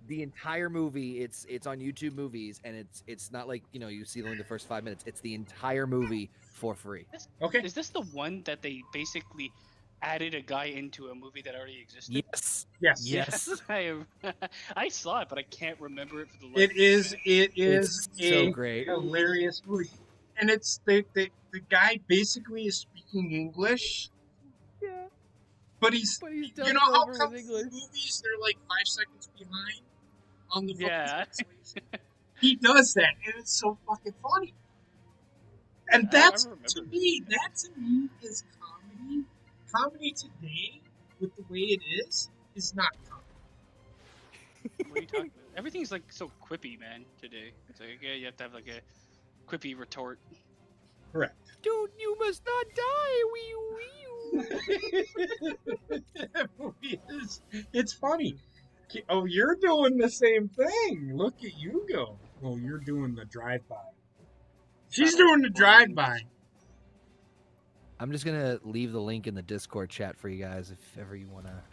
The entire movie, it's on YouTube Movies, and it's not like you see only the first 5 minutes. It's the entire movie for free. Okay. Is this the one that they basically added a guy into a movie that already existed? Yes. I saw it, but I can't remember it for the life It of me. is It's a so great. hilarious movie, and it's the guy basically is speaking English. Yeah. But he's done you know how over come with English. movies they're like 5 seconds behind on the fucking Yeah. translation? He does that, and it's so fucking funny. And I that to remember. me is comedy. Comedy today, with the way it is not comedy. What are you talking about? Everything's like so quippy, man. Today, it's like you have to have like a quippy retort. Correct. Dude, you must not die. Wee. That movie it's funny. Oh, you're doing the same thing. Look at you go. Oh, you're doing the drive-by. She's doing the drive-by. I'm just gonna leave the link in the Discord chat for you guys if ever you wanna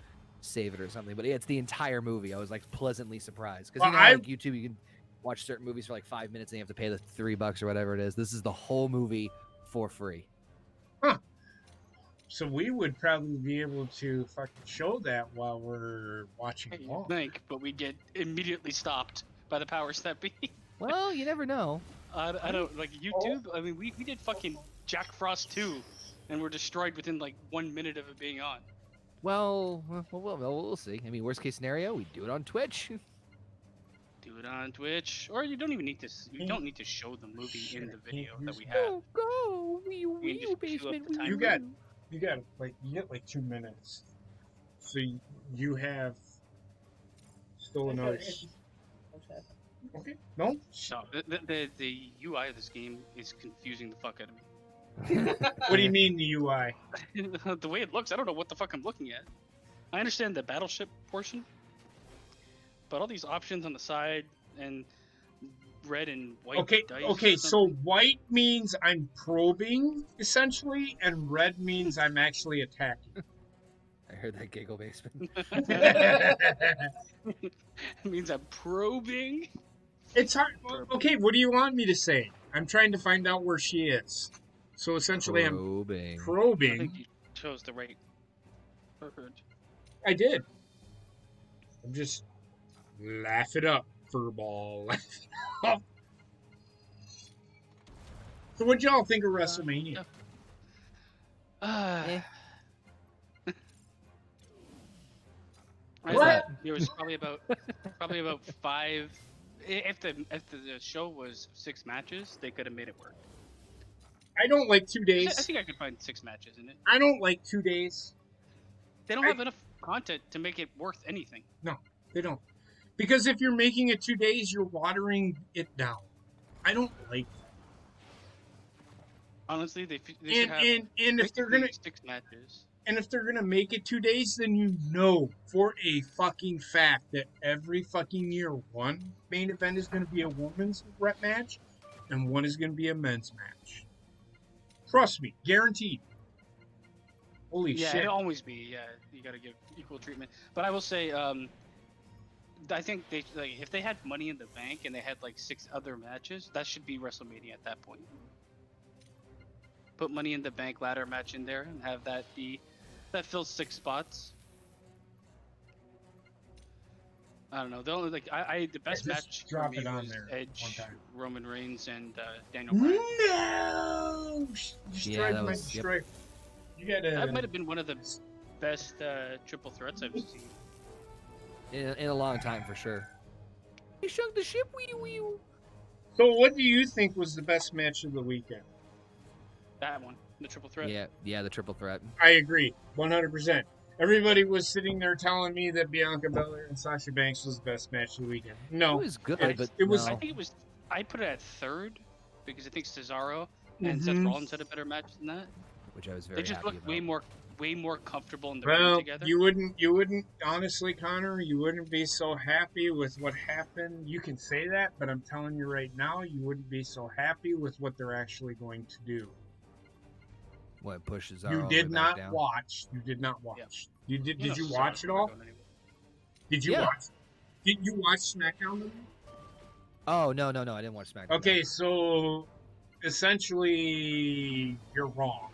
save it or something. But yeah, it's the entire movie. I was like pleasantly surprised because Well, like YouTube, you can watch certain movies for like 5 minutes and you have to pay the $3 or whatever it is. This is the whole movie for free. Huh. So we would probably be able to fucking show that while we're watching Hey, along. think, but we get immediately stopped by the powers that be. Well, you never know. I don't like YouTube. I mean, we did fucking Jack Frost 2, and we're destroyed within like 1 minute of it being on. Well, we'll see. I mean, worst case scenario, we do it on Twitch. Do it on Twitch, or you don't even need to. You don't need to show the movie in the video that we have. Oh, go! You can just queue up the You timer. got you get like 2 minutes. So you have still another. Okay. No. So the UI of this game is confusing the fuck out of me. What do you mean the UI? The way it looks, I don't know what the fuck I'm looking at. I understand the Battleship portion, but all these options on the side and red and white dice. Okay, so white means I'm probing, essentially, and red means I'm actually attacking. I heard that giggle basement. It means I'm probing. It's hard. Okay, what do you want me to say? I'm trying to find out where she is. So essentially, Probing. I'm I probing. think you chose the right word. I did. I'm just laugh it up, furball. Laugh it up. So what'd y'all think of WrestleMania? Eh. I What? thought there was probably about 5. If the show was 6 matches, they could have made it work. I don't like 2 I days. think I could find 6 matches in it. I don't like 2 days. They don't have enough content to make it worth anything. No, they don't. Because if you're making it 2 days, you're watering it down. I don't like that. Honestly, they should have And if they're gonna 6 matches. and if they're gonna make it 2 days, then you know for a fucking fact that every fucking year one main event is gonna be a women's rep match, and one is gonna be a men's match. Trust me, guaranteed. Holy Yeah, shit! it'll always be. Yeah, you gotta give equal treatment. But I will say, I think they like if they had Money in the Bank and they had like 6 other matches, that should be WrestleMania at that point. Put Money in the Bank ladder match in there and have that be that fills 6 spots. I don't know. The only the best Just match drop for me it on was there one Edge, time. Roman Reigns, and Daniel Bryan. No, destroyed my destroy. You gotta. That might have been one of the best triple threats I've seen. In a long time, for sure. He sunk the ship, wee. So, what do you think was the best match of the weekend? That one, the triple threat. Yeah, the triple threat. I agree, 100%. Everybody was sitting there telling me that Bianca Belair and Sasha Banks was the best match of the weekend. No, It was good, but it was. no. I think it was. I put it at 3rd because I think Cesaro and Seth Mhm. Rollins had a better match than that. Which I was very They just happy looked about. way more comfortable in the ring Well, together. you wouldn't honestly, Connor, you wouldn't be so happy with what happened. You can say that, but I'm telling you right now, you wouldn't be so happy with what they're actually going to do. What pushes You did not watch. You did not watch. You did. Did you watch it all? Did you Yeah. watch? Did you watch SmackDown? Oh no, I didn't watch SmackDown. Okay, so essentially, you're wrong.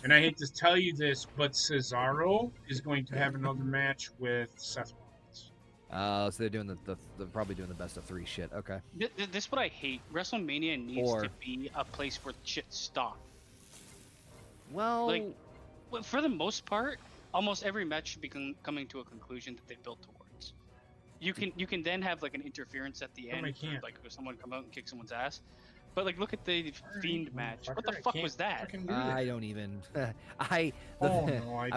And I hate to tell you this, but Cesaro is going to have another match with Seth Rollins. So they're doing they're probably doing the best of 3 shit. Okay. This is what I hate. WrestleMania needs to be a place where shit stop. Well, Like, for the most part, almost every match should be coming to a conclusion that they built towards. You can then have like an interference at the No, end, I can't. like if someone come out and kick someone's ass. But like, look at the Fiend match. What the fuck was that? I don't even. I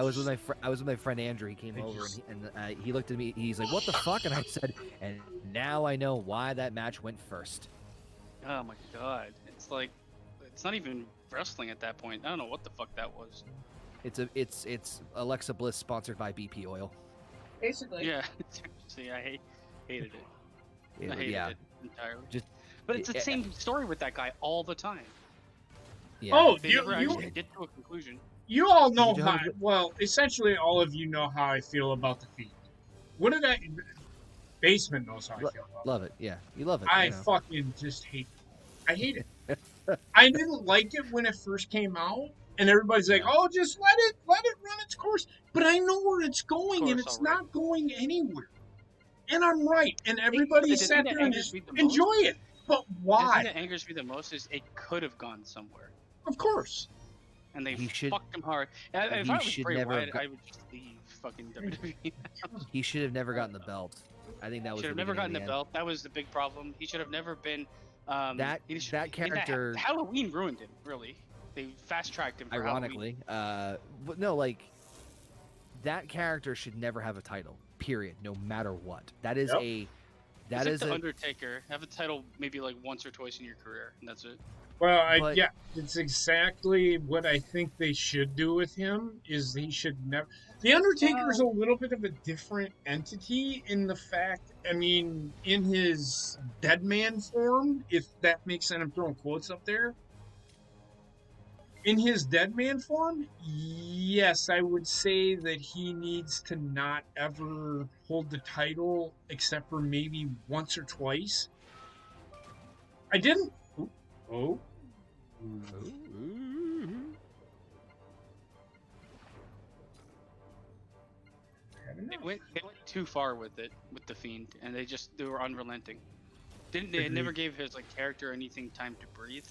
was with my friend Andrew. He came over and he looked at me. He's like, "What the fuck?" And I said, "And now I know why that match went first." Oh my god! It's like, it's not even wrestling at that point. I don't know what the fuck that was. It's Alexa Bliss sponsored by BP Oil. Basically. Yeah, seriously, I hated it. I hated it entirely. Just, But it's the same story with that guy all the time. yeah. Oh, They never actually get to a conclusion. you all know you how. Well, essentially, all of you know how I feel about the Fiend. What did I? Basement knows how I feel about. Love it. Yeah, you love it. I you know. fucking just hate it. I hate it. I didn't like it when it first came out, and everybody's like, Yeah. "Oh, just let it run its course." But I know where it's going, and it's already. not going anywhere. And I'm right, and The everybody thing sat that there and angers just me the enjoy most, it. But the thing why? that angers me the most is it could have gone somewhere, Of course. and they He should- fucked him hard. If he I was should Bray never have Wyatt, I would just leave fucking WWE. He should have never gotten the belt. I think that was Should have the never beginning gotten of the the end. belt. That was the big problem. He should have never been. That character, Halloween ruined him. Really, they fast tracked him. For ironically, but no, like that character should never have a title. Period. No matter what. That is Yep. that It's is like the a Undertaker. Have a title maybe like once or twice in your career, and that's it. Well, But- yeah, it's exactly what I think they should do with him. Is he should never. The Undertaker is a little bit of a different entity in the fact. I mean, in his dead man form, if that makes sense, I'm throwing quotes up there. In his dead man form, yes, I would say that he needs to not ever hold the title except for maybe once or twice. I didn't. Oh. They went too far with it with the Fiend, and they were unrelenting. They never gave his like character anything time to breathe.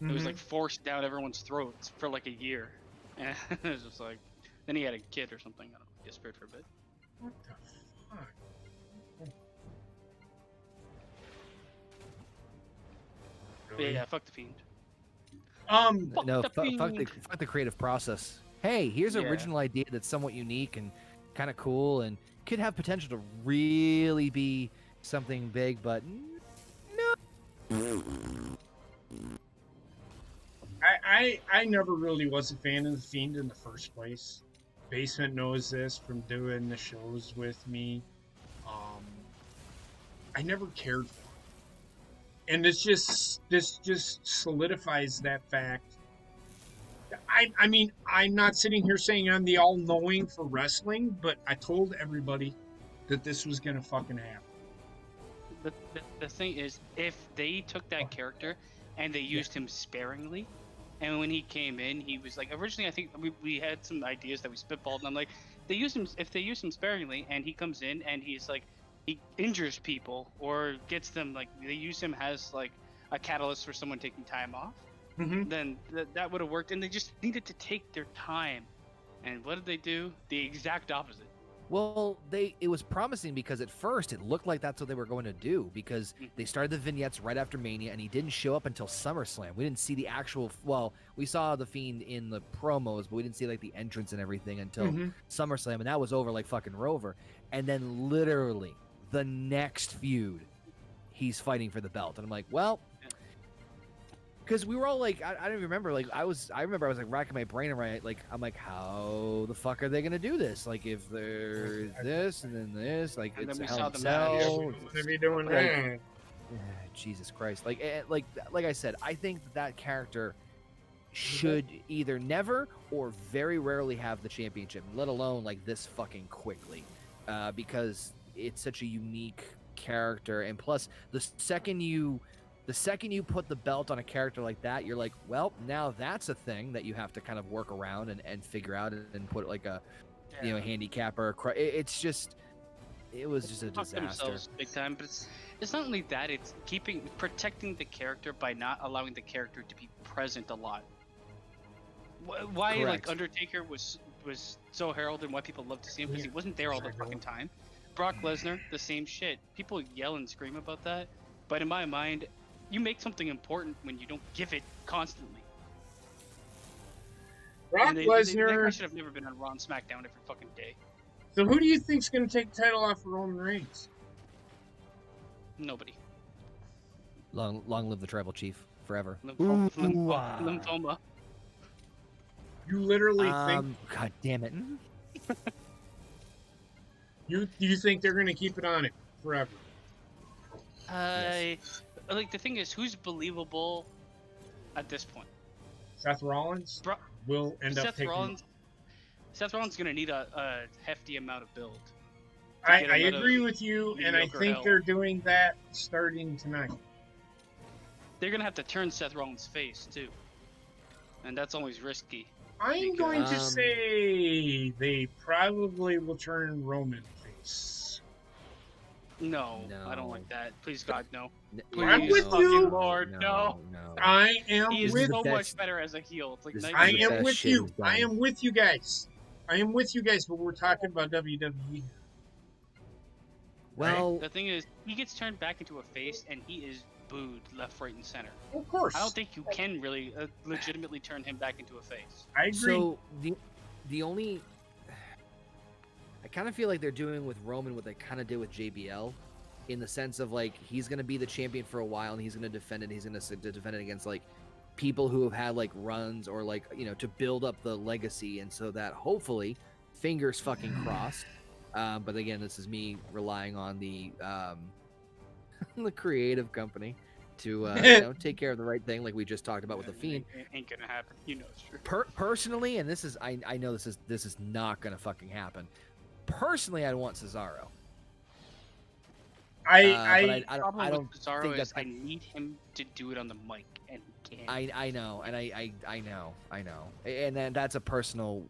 It was like forced down everyone's throats for like a year, and it was just like. Then he had a kid or something. I don't know. He disappeared for a bit. What the fuck? But yeah, fuck the Fiend. Um, no, the fuck the creative process. Hey, here's an Yeah. original idea that's somewhat unique and kind of cool and could have potential to really be something big, but no. I never really was a fan of the Fiend in the first place. Basement knows this from doing the shows with me. I never cared for it, and this just solidifies that fact. I mean, I'm not sitting here saying I'm the all-knowing for wrestling, but I told everybody that this was gonna fucking happen. The thing is, if they took that character and they used him sparingly, and when he came in, he was like originally I think we had some ideas that we spitballed, and I'm like, if they use him sparingly, and he comes in and he's like he injures people or gets them like they use him as like a catalyst for someone taking time off. Then that would have worked, and they just needed to take their time. And what did they do? The exact opposite. Well, it was promising because at first it looked like that's what they were going to do because they started the vignettes right after Mania and he didn't show up until SummerSlam. We didn't see the actual, well, we saw the Fiend in the promos, but we didn't see like the entrance and everything until SummerSlam, and that was over like fucking Rover. And then literally the next feud, he's fighting for the belt. And I'm like, well, because we were all like, I don't even remember. Like, I remember I was like racking my brain and I'm like, how the fuck are they gonna do this? Like, if there's this and then this, like, And it's then we Hell saw in a the Cell. match. What are you doing that? Jesus Christ! Like I said, I think that character should either never or very rarely have the championship, let alone like this fucking quickly, because it's such a unique character. And plus, the second you put the belt on a character like that, you're like, well, now that's a thing that you have to kind of work around and figure out and put like a handicap or it was just a Fuck disaster. themselves big time, but it's not only that, it's protecting the character by not allowing the character to be present a lot. Why Correct. like Undertaker was so heralded and why people love to see him because he wasn't there all the fucking time. Brock Lesnar, the same shit. People yell and scream about that, but in my mind, you make something important when you don't give it constantly. Brock That Lesnar. guy should have never been on Raw and SmackDown every fucking day. So who do you think's going to take the title off of Roman Reigns? Nobody. Long live the tribal chief forever. Lymphoma. You literally think God damn it. You think they're gonna keep it on it forever? Like the thing is, who's believable at this point? Seth Rollins Bro- will end up Seth taking. Rollins. Seth Rollins gonna need a hefty amount of build. I get him out agree of with you, and I mediocre think hell. they're doing that starting tonight. They're gonna have to turn Seth Rollins' face too, and that's always risky. I'm Because- going to say they probably will turn Roman face. No, I don't No. like that. Please God, no. I'm Please, with fucking you. Lord, no. I am He is with. so the much best- better as a heel. It's like this is night I and the day. am best with shit you. he's done. I am with you guys. I am with you guys, but we're talking about WWE. Well, The thing is, he gets turned back into a face, and he is booed left, right, and center. Of course. I don't think you can really legitimately turn him back into a face. I agree. so the only I kind of feel like they're doing with Roman what they kind of did with JBL, in the sense of like he's gonna be the champion for a while and he's gonna defend it. He's gonna defend it against like people who have had like runs or like to build up the legacy, and so that hopefully, fingers fucking crossed. But again, this is me relying on the the creative company to take care of the right thing, like we just talked about with the Fiend. Ain't gonna happen. You know it's true. Personally, and this is I know this is not gonna fucking happen. Personally, I'd want Cesaro. But I Problem don't with Cesaro think is that's I need him to do it on the mic, and he can't. I know, and I know, and then that's a personal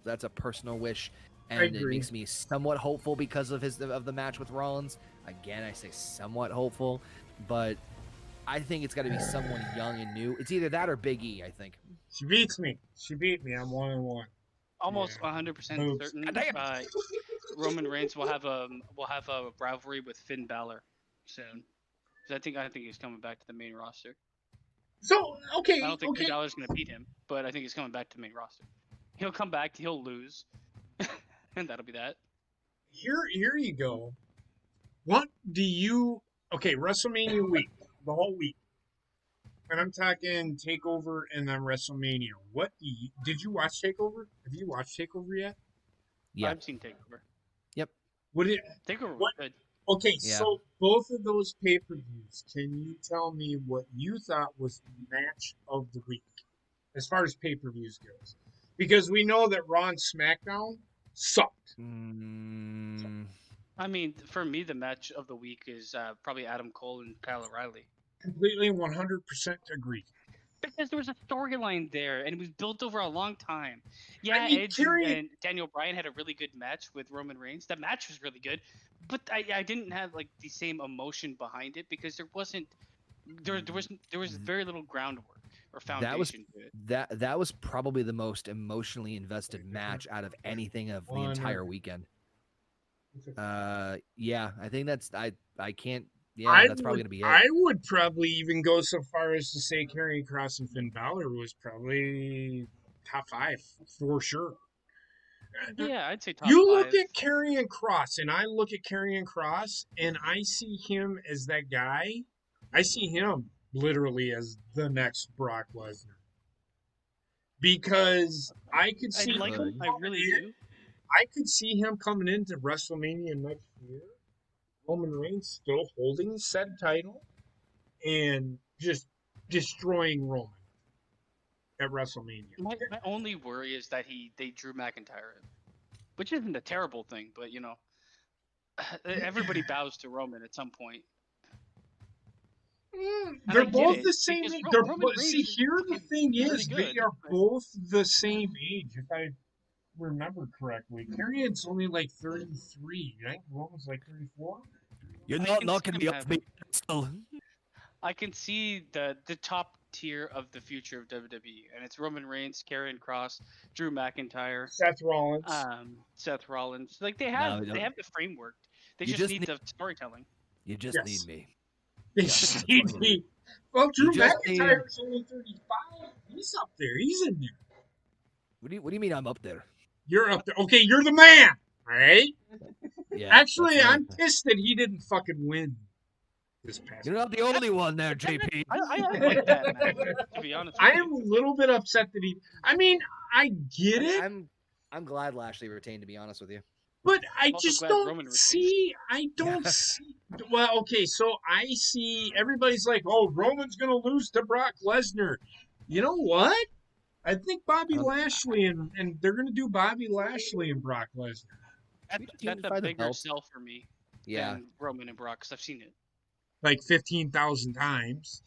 wish, and it agree. makes me somewhat hopeful because of the match with Rollins. Again, I say somewhat hopeful, but I think it's got to be someone young and new. It's either that or Big E. I think. She beats me. She beat me. I'm 1-1. Almost Yeah. 100% Moves. certain. Damn. Roman Reigns will have a rivalry with Finn Balor soon. 'Cause I think he's coming back to the main roster. So okay, I don't think okay. Finn Balor's gonna beat him, but I think he's coming back to the main roster. He'll come back, he'll lose, and that'll be that. Here you go. What do you? Okay, WrestleMania week, the whole week, and I'm talking Takeover and then WrestleMania. What did you watch Takeover? Have you watched Takeover yet? Yeah. I've seen Takeover. Would it? Takeover was What? good. Okay, Yeah. so both of those pay-per-views. Can you tell me what you thought was the match of the week, as far as pay-per-views goes? Because we know that Raw and SmackDown sucked. I mean, for me, the match of the week is probably Adam Cole and Kyle O'Reilly. Completely 100% agree. Because there was a storyline there, and it was built over a long time. Yeah, mean, Edge period. and Daniel Bryan had a really good match with Roman Reigns. That match was really good, but I didn't have like the same emotion behind it because there was very little groundwork or foundation to it. That was probably the most emotionally invested match out of anything of the entire weekend. Yeah, I think that's I can't. Yeah, that's probably gonna be it. I would probably even go so far as to say Karrion Kross and Finn Balor was probably top 5 for sure. Yeah, I'd say top You 5. look at Karrion Kross, and I look at Karrion Kross, and I see him as that guy. I see him literally as the next Brock Lesnar. Because I could see I like him. I really do. I could see him coming into WrestleMania next year. Roman Reigns still holding said title and just destroying Roman at WrestleMania. My only worry is that they Drew McIntyre in, which isn't a terrible thing, but everybody bows to Roman at some point. They're I get both it, the same because age. Roman Reigns See, is here the thing really is, they good, are but- both the same age, if I remember correctly. Karrion's only like 33, right? Roman's like 34. You're I not can knocking see me him off me. Still. I can see the top tier of the future of WWE, and it's Roman Reigns, Karrion Kross, Drew McIntyre, Seth Rollins. Seth Rollins. Like they have No, the framework. They You just just need need- the storytelling. You just Yes. need me. They yeah, just that's need what me. Well, Drew just need- McIntyre's only 35. He's up there. He's in there. What do you mean I'm up there? You're up there. Okay, you're the man. All right. Yeah. Actually, that's right. I'm pissed that he didn't fucking win this past. You're not the only one there, JP. I like that, man. To be honest, with I am a little bit upset that he. I mean, I get it, I'm glad Lashley retained, to be honest with you. But I I'm also just glad don't Roman retains. see. I don't see. Well, okay, so I see everybody's like, "Oh, Roman's gonna lose to Brock Lesnar." You know what? I think Bobby Lashley and they're gonna do Bobby Lashley and Brock Lesnar. That's a unify the bigger belts? sell for me Yeah. than Roman and Brock, because I've seen it. Like 15,000 times.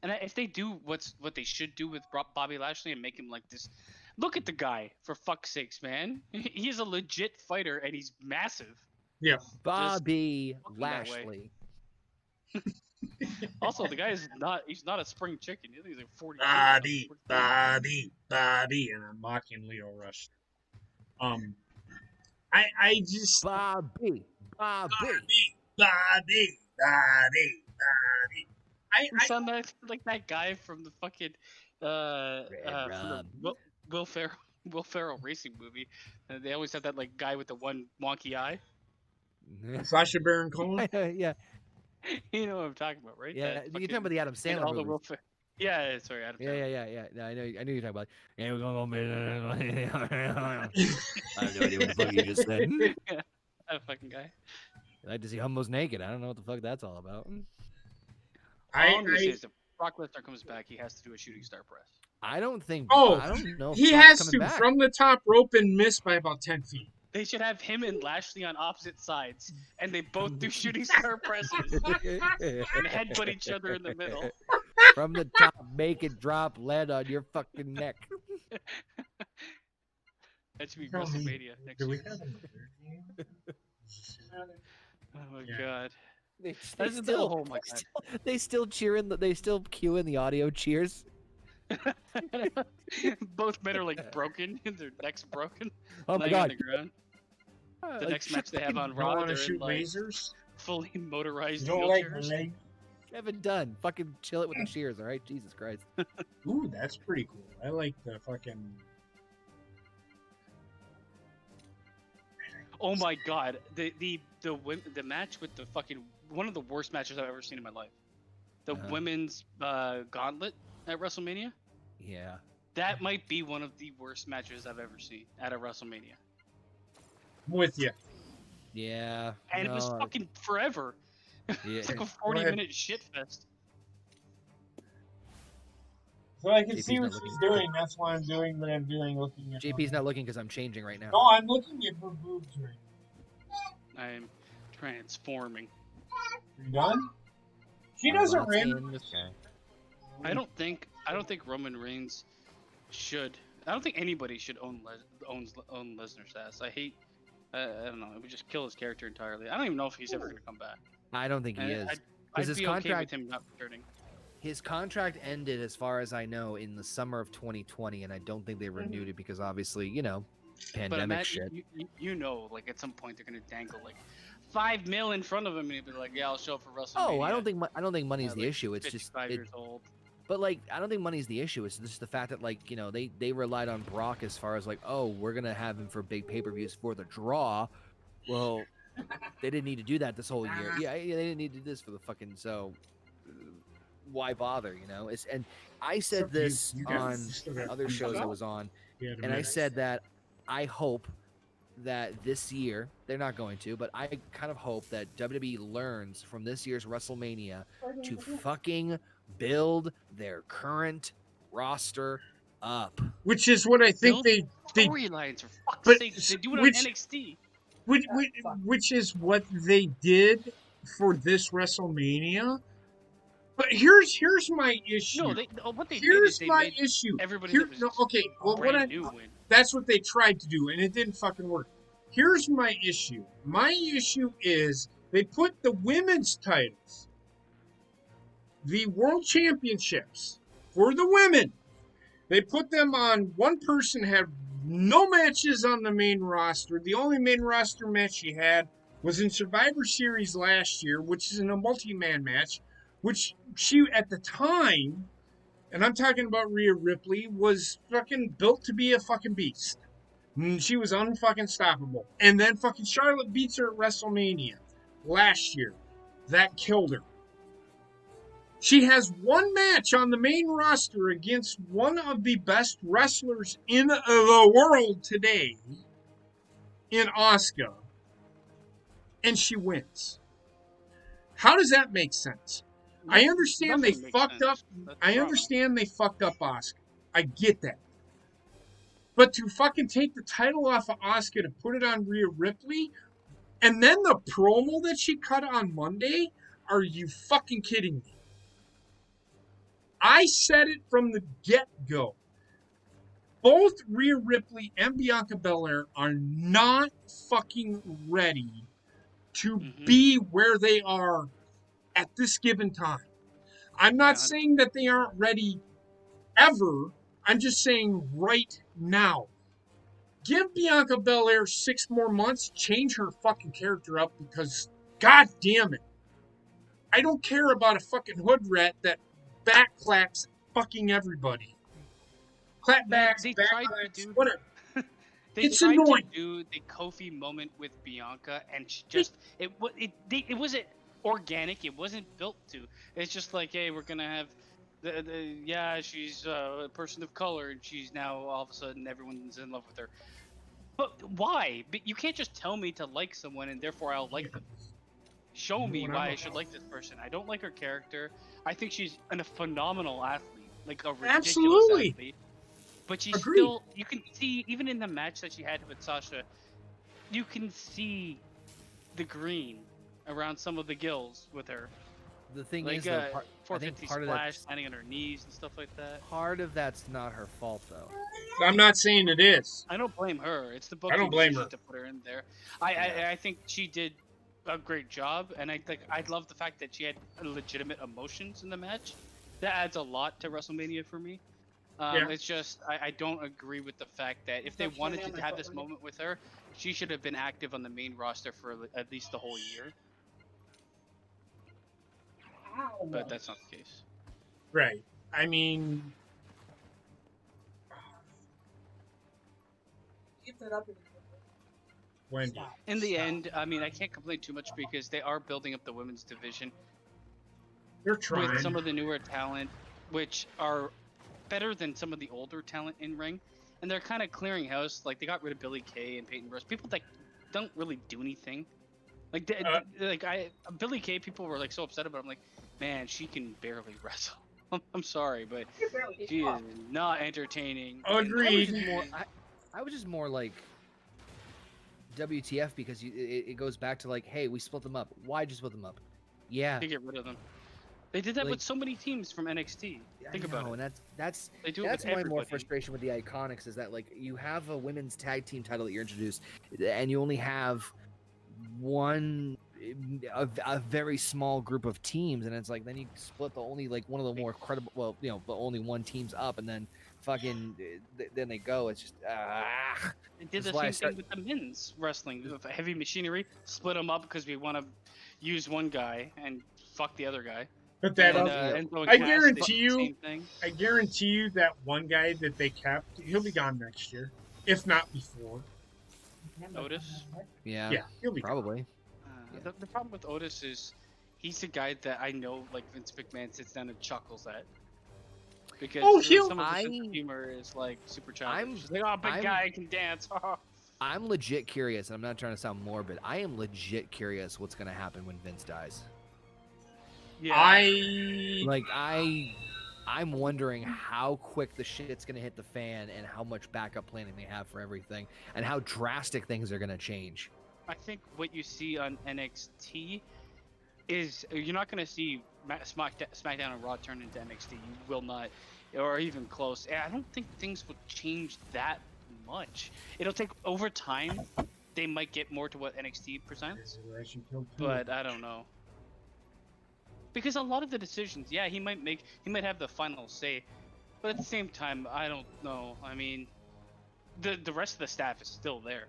And if they do what they should do with Bobby Lashley and make him like this, look at the guy, for fuck's sakes, man. He's a legit fighter and he's massive. Yeah. Bobby look that way. Lashley. Also, the guy he's not a spring chicken. He's like 40. Bobby, and I'm mocking Leo Rush. I just Bobby. You sound like that guy from the fucking from the Will Ferrell racing movie. They always have that like guy with the one wonky eye. Sasha Baron Cohen. Yeah. You know what I'm talking about, right? Yeah, you're talking about the Adam Sandler all the movies. Yeah, sorry, Adam Sandler. Yeah. No, I knew you're talking about. Yeah, we're gonna go. I have no idea what the fuck you just said. That fucking guy. I like to see Humbos naked. I don't know what the fuck that's all about. All I'm gonna say is if Brock Lesnar comes back, he has to do a shooting star press. I don't think. Oh, I don't know. If he Brock's has coming to back. from the top rope and miss by about 10 feet. They should have him and Lashley on opposite sides, and they both do shooting star presses and headbutt each other in the middle. From the top, make it drop lead on your fucking neck. That should be WrestleMania next year. Oh my god. They still cheer in. They still cue in the audio cheers. Both men are like broken, their necks broken. Oh my laying god! on the ground. The next match they have on Raw, they're in like lasers. fully motorized You don't like wheelchairs. lasers? Kevin Dunn, fucking chill it with the cheers, all right? Jesus Christ. Ooh, that's pretty cool. I like the fucking. Oh my god, the match with the fucking one of the worst matches I've ever seen in my life. The women's gauntlet at WrestleMania. Yeah. That might be one of the worst matches I've ever seen at a WrestleMania. I'm with you. Yeah. And it was fucking forever. Yeah. It's like a 40-minute shit fest. So I can JP's see not what looking. she's doing. That's why I'm doing what I'm doing. Looking at. JP's not looking because I'm changing right now. No, I'm looking at her boobs right now. I'm transforming. You done? She doesn't randomly. I don't think Roman Reigns should. I don't think anybody should own Lesnar's ass. I don't know. It would just kill his character entirely. I don't even know if he's ever going to come back. I don't think he is. I'd his be contract, okay with him not returning. His contract ended, as far as I know, in the summer of 2020, and I don't think they renewed it because obviously, pandemic shit. You know, like at some point they're going to dangle like $5 million in front of him, and he'd be like, "Yeah, I'll show up for WrestleMania." Oh, I don't think money's the issue. It's just 5 years old. But I don't think money's the issue. It's just the fact that they relied on Brock as far as we're gonna have him for big pay-per-views for the draw. Well, they didn't need to do that this whole year. Yeah, they didn't need to do this for the fucking why bother? And I said this on other shows I was on, and I said that I hope that this year, they're not going to, but I kind of hope that WWE learns from this year's WrestleMania to fucking build their current roster up. Which is what I think they storylines for fuck's sake. They do it on NXT. Which is what they did for this WrestleMania. But here's my issue. No, what they here's did is my made issue. Everybody okay. That's what they tried to do, and it didn't fucking work. Here's my issue. My issue is they put the women's titles, the world championships for the women. They put them on one person, had no matches on the main roster. The only main roster match she had was in Survivor Series last year, which is in a multi-man match, which she, at the time, and I'm talking about Rhea Ripley, was fucking built to be a fucking beast. She was unfucking stoppable. And then fucking Charlotte beats her at WrestleMania last year. That killed her. She has one match on the main roster against one of the best wrestlers in the world today. in Asuka and she wins. How does that make sense? I understand they Nothing makes fucked up. sense. That's the I problem. understand they fucked up Asuka. I get that. But to fucking take the title off of Asuka to put it on Rhea Ripley, and then the promo that she cut on Monday, are you fucking kidding me? I said it from the get-go. Both Rhea Ripley and Bianca Belair are not fucking ready to be where they are at this given time. I'm not saying that they aren't ready ever. I'm just saying right now. Give Bianca Belair 6 more months, change her fucking character up because, god damn it, I don't care about a fucking hood rat that backclacks fucking everybody. Clapbacks, They tried to backclacks, do. whatever. They It's tried annoying. to do the Kofi moment with Bianca, and she just it wasn't organic. It wasn't built to. It's just like, hey, we're gonna have yeah, she's a person of color, and she's now all of a sudden everyone's in love with her. But why? But you can't just tell me to like someone and therefore I'll like them. Show me why I should like this person. I don't like her character. I think she's a phenomenal athlete, like a ridiculous Absolutely. athlete. But she's Agreed. still, you can see, even in the match that she had with Sasha, you can see the green around some of the gills with her. The thing Like is, though, I think 450 part of splash, that's landing on her knees and stuff like that. part of that's not her fault, though. I'm not saying it is. I don't blame her. It's the I booking don't blame decision her. to put her in there. I think she did a great job, and I love the fact that she had legitimate emotions in the match. That adds a lot to WrestleMania for me. Yeah. It's just I don't agree with the fact that if they wanted to have this moment with her, she should have been active on the main roster for at least the whole year. But that's not the case. Right. I mean, Keep that up. Wendy. In the end, I mean, I can't complain too much because they are building up the women's division They're trying. with some of the newer talent, which are better than some of the older talent in ring, and they're kind of clearing house. Like they got rid of Billy Kay and Peyton Royce, people that don't really do anything. Like Billy Kay, people were like so upset about. I'm like, man, she can barely wrestle. I'm sorry, but she is not entertaining. Agreed. I was just more like WTF because it goes back to like, hey, we split them up. Why'd you split them up? Yeah, To get rid of them. They did that Like- with so many teams from NXT. Think about it. And that's They do it that's with my more everybody. frustration with the Iconics is that like you have a women's tag team title that you're introduced, and you only have a very small group of teams, and it's like then you split the only like one of the more credible, well, you know, the only one team's up, and then fucking then they go. It's just They did That's the why I same thing with the men's wrestling. With Heavy Machinery, split them up because we want to use one guy and fuck the other guy. But that And, other, Enzo and I Cass, they guarantee did the you- same thing. I guarantee you that one guy that they kept, he'll be gone next year, if not before. Otis. yeah, Yeah, he'll be gone. probably. The problem with Otis is he's the guy that I know, like Vince McMahon sits down and chuckles at. Because some of his sense of humor is like super childish. He's like, oh, big guy can dance. I'm legit curious, and I'm not trying to sound morbid. I am legit curious what's gonna happen when Vince dies. Yeah. I'm wondering how quick the shit's gonna hit the fan and how much backup planning they have for everything and how drastic things are gonna change. I think what you see on NXT is you're not going to see SmackDown and Raw turn into NXT. You will not, or even close. And I don't think things will change that much. It'll take over time. They might get more to what NXT presents, but I don't know. Because a lot of the decisions, yeah, he might have the final say, but at the same time, I don't know. I mean, the rest of the staff is still there.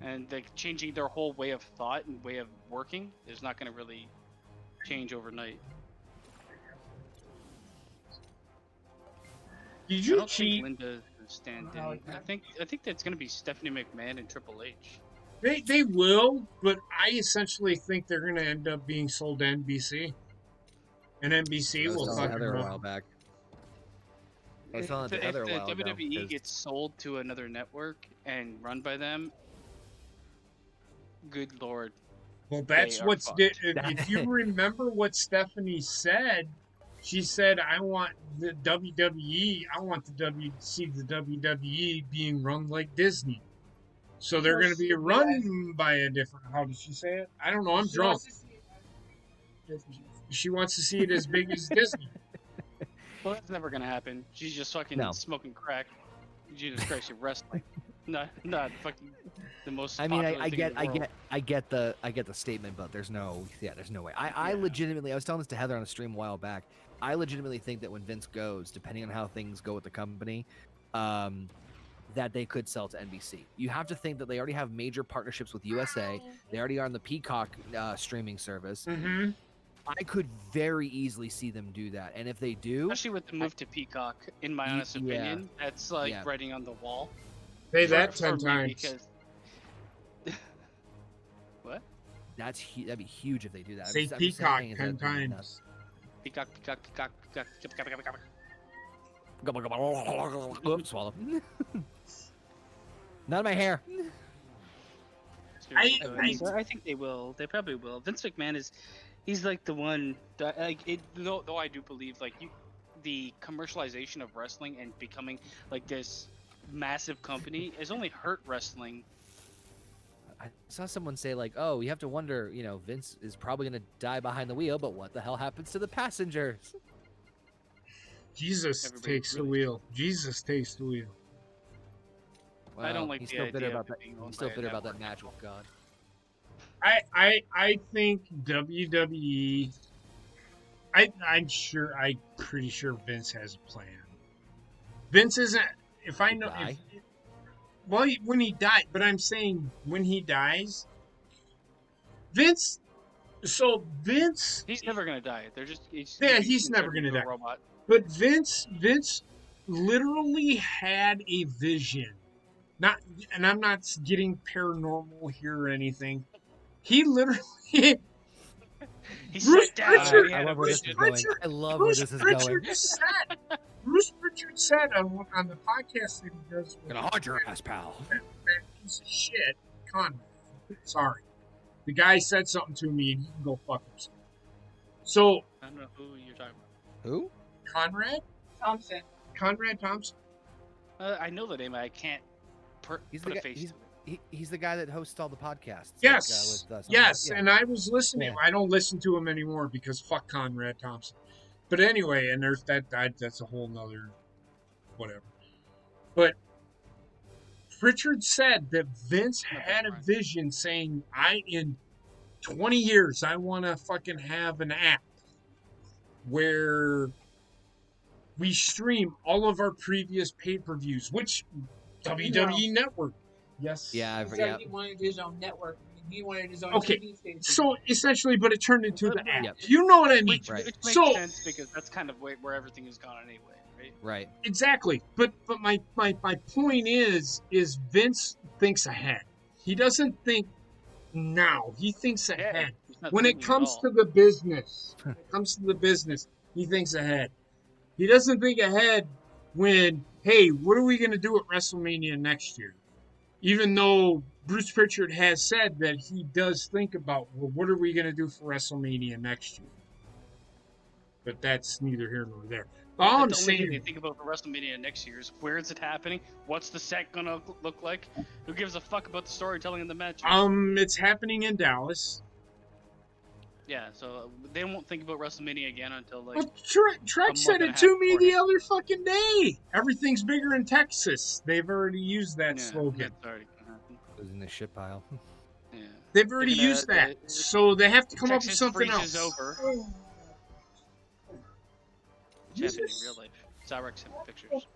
And changing their whole way of thought and way of working is not going to really change overnight. Did I you don't cheat? think Linda can stand in. I think that's going to be Stephanie McMahon and Triple H. They will, but I essentially think they're going to end up being sold to NBC. And NBC I was will telling fucking Heather a run. while back. I was telling If Heather a the while ago, WWE 'cause- gets sold to another network and run by them, good lord, Well, they that's are what's fucked. if you remember what Stephanie said, she said, "I want the WWE. I want see the WWE being run like Disney. So they're No, going to be she- run by a different. How did she say it? I don't know. I'm she drunk. wants to see it as Disney. She wants to see it as big as Disney. Well, that's never gonna happen. She's just fucking No. smoking crack. Jesus Christ, you're wrestling. Not fucking the most. I mean, popular I thing in get, the I get the statement, but there's no way. I Yeah. legitimately, I was telling this to Heather on a stream a while back. I legitimately think that when Vince goes, depending on how things go with the company, that they could sell to NBC. You have to think that they already have major partnerships with USA. They already are on the Peacock streaming service. Mm-hmm. I could very easily see them do that, and if they do, Especially with the move to Peacock, in my honest yeah. opinion, that's like Yeah. writing on the wall. Say for- that for 10 me, times. Because... What? that'd be huge if they do that. Say I'm just Peacock saying 10 that'd be nuts. times. Peacock, peacock, peacock, peacock, peacock, peacock, peacock. Oops, swallow. Not in my hair. I think they will. They probably will. Vince McMahon he's like the one that, like, though I do believe like the commercialization of wrestling and becoming like this massive company has only hurt wrestling. I saw someone say like, "Oh, you have to wonder, Vince is probably going to die behind the wheel, but what the hell happens to the passengers?" Jesus Everybody takes the really- wheel. Jesus takes the wheel. Well, I don't like he's the still idea bitter of about it that. being owned He's still by a bitter about that network. match with God. I think WWE. I'm pretty sure Vince has a plan. Vince isn't. If I know, Die? well, when he died, but I'm saying when he dies, Vince. So Vince, He's never gonna die. They're just he's never turned gonna into a die. robot. But Vince literally had a vision. Not, and I'm not getting paranormal here or anything. He literally. He Bruce sat down. Pritchard- He I had a love where this vision. is going. Pritchard- I love where this is going. Bruce Pritchard said on the podcast that he does with Gonna haunt your ass, pal. that piece of shit, Conrad. Sorry. The guy said something to me and he can go fuck himself. So, I don't know who you're talking Who? Thompson. Conrad Thompson. about. I know the name. I can't He's put the a guy. face to it. He's the guy that hosts all the podcasts. Yes. with us. Yes. Yeah. And I was listening. Yeah. I don't listen to him anymore because fuck Conrad Thompson. But anyway, and there's that's a whole nother whatever. But Pritchard said that Vince had a vision saying, in 20 years, I want to fucking have an app where we stream all of our previous pay-per-views, which WWE Network. Yes. Yeah, He said he wanted his own network. He wanted his own Okay, TV station. So essentially, but it turned into the app. Yep. You know what I mean? Which Right. makes So- sense because that's kind of where everything has gone anyway, right? Right. Exactly. But my point is Vince thinks ahead. He doesn't think now. He thinks ahead. He's not When it thinking at comes all. to the business, he thinks ahead. He doesn't think ahead when, hey, what are we going to do at WrestleMania next year? Even though Bruce Pritchard has said that he does think about, well, what are we going to do for WrestleMania next year? But that's neither here nor there. All I'm the only thing they saying, think about for WrestleMania next year is where is it happening? What's the set gonna look like? Who gives a fuck about the storytelling in the match? it's happening in Dallas. Yeah, so they won't think about WrestleMania again until like. Well, Trek a said month and it a half to me the beforehand. other fucking day. Everything's bigger in Texas. They've already used that slogan. That's already gonna happen. It was in the shit pile. Yeah. They've already They're gonna- used that. the- So they have to come up with Texas something freezes else. over. Which happened in real life. Zyrex sent me pictures.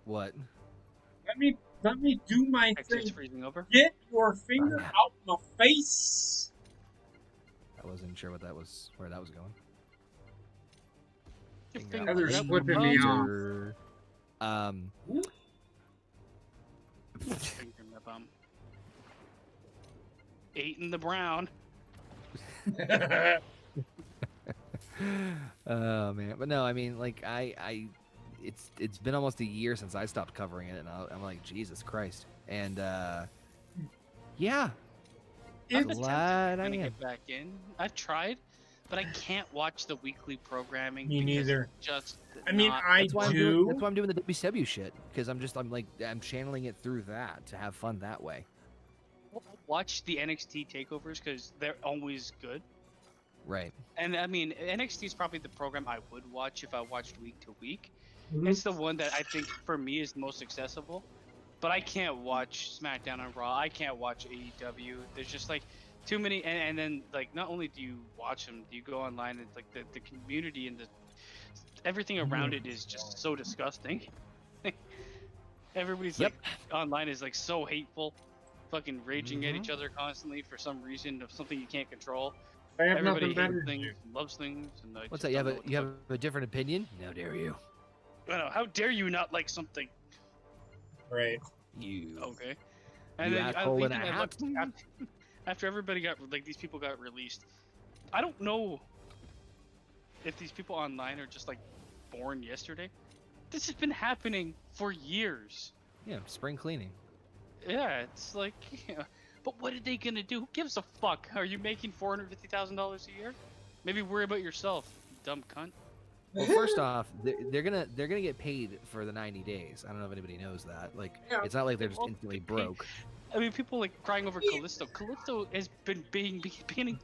What? Let me do my Texas thing. freezing over. Get your finger out my face. I wasn't sure what that was. Where that was going. Your Finger finger out Heather's my up. flipping me off. finger. Finger in the bum. 8 in the brown. Oh man, but no, I mean, like it's been almost a year since I stopped covering it, and I'm like, Jesus Christ, and yeah, I'm It's glad I trying to am. get back in. I've tried, but I can't watch the weekly programming. Me because neither. it's just I mean, not I That's why do. I'm doing the WCW shit because I'm channeling it through that to have fun that way. watch the NXT takeovers because they're always good. Right. And I mean, NXT is probably the program I would watch if I watched week to week. Mhm. It's the one that I think for me is most accessible. But I can't watch SmackDown and Raw. I can't watch AEW. There's just like too many. And then like not only do you watch them, you go online and like the community and the everything around it is just so disgusting. Everybody's Yep. like online is like so hateful, fucking raging at Mhm. each other constantly for some reason of something you can't control. I have Everybody nothing better hates to things, do. and loves things, and I What's just that? You have don't a know what you the have a different opinion? How dare you? fuck- I don't know, how dare you not like something? Right. You. Okay. And You then asshole in a I hat. looked after everybody got like these people got released. I don't know if these people online are just like born yesterday. This has been happening for years. Yeah, spring cleaning. Yeah, it's like, but what are they gonna do? Who gives a fuck? Are you making $450,000 a year? Maybe worry about yourself, you dumb cunt. Well, first off, they're gonna get paid for the 90 days. I don't know if anybody knows that. Like, Yeah. it's not like they're just Well, instantly they- broke. I mean, people like crying over Callisto. Callisto has been being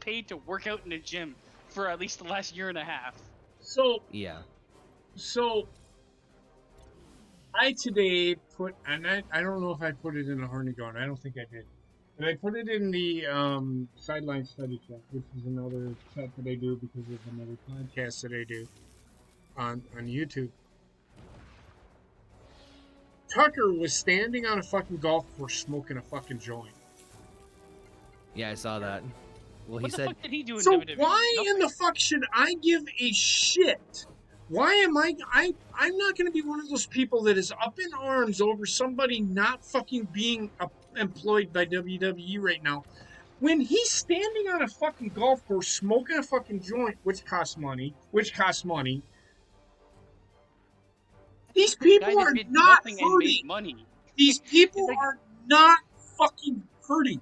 paid to work out in a gym for at least the last year and a half. So Yeah. I today put, and I don't know if I put it in a Horny Gun. I don't think I did. But I put it in the sideline study chat, which is another chat that I do because of another podcast that I do on YouTube. Tucker was standing on a fucking golf course smoking a fucking joint. Yeah, I saw that. Well, he What the said fuck did he do in So WWE? why in Nothing. the fuck should I give a shit? Why am I'm not going to be one of those people that is up in arms over somebody not fucking being employed by WWE right now. When he's standing on a fucking golf course smoking a fucking joint, which costs money, these Guy people that are did not nothing and made hurting. money. These people Like- are not fucking hurting.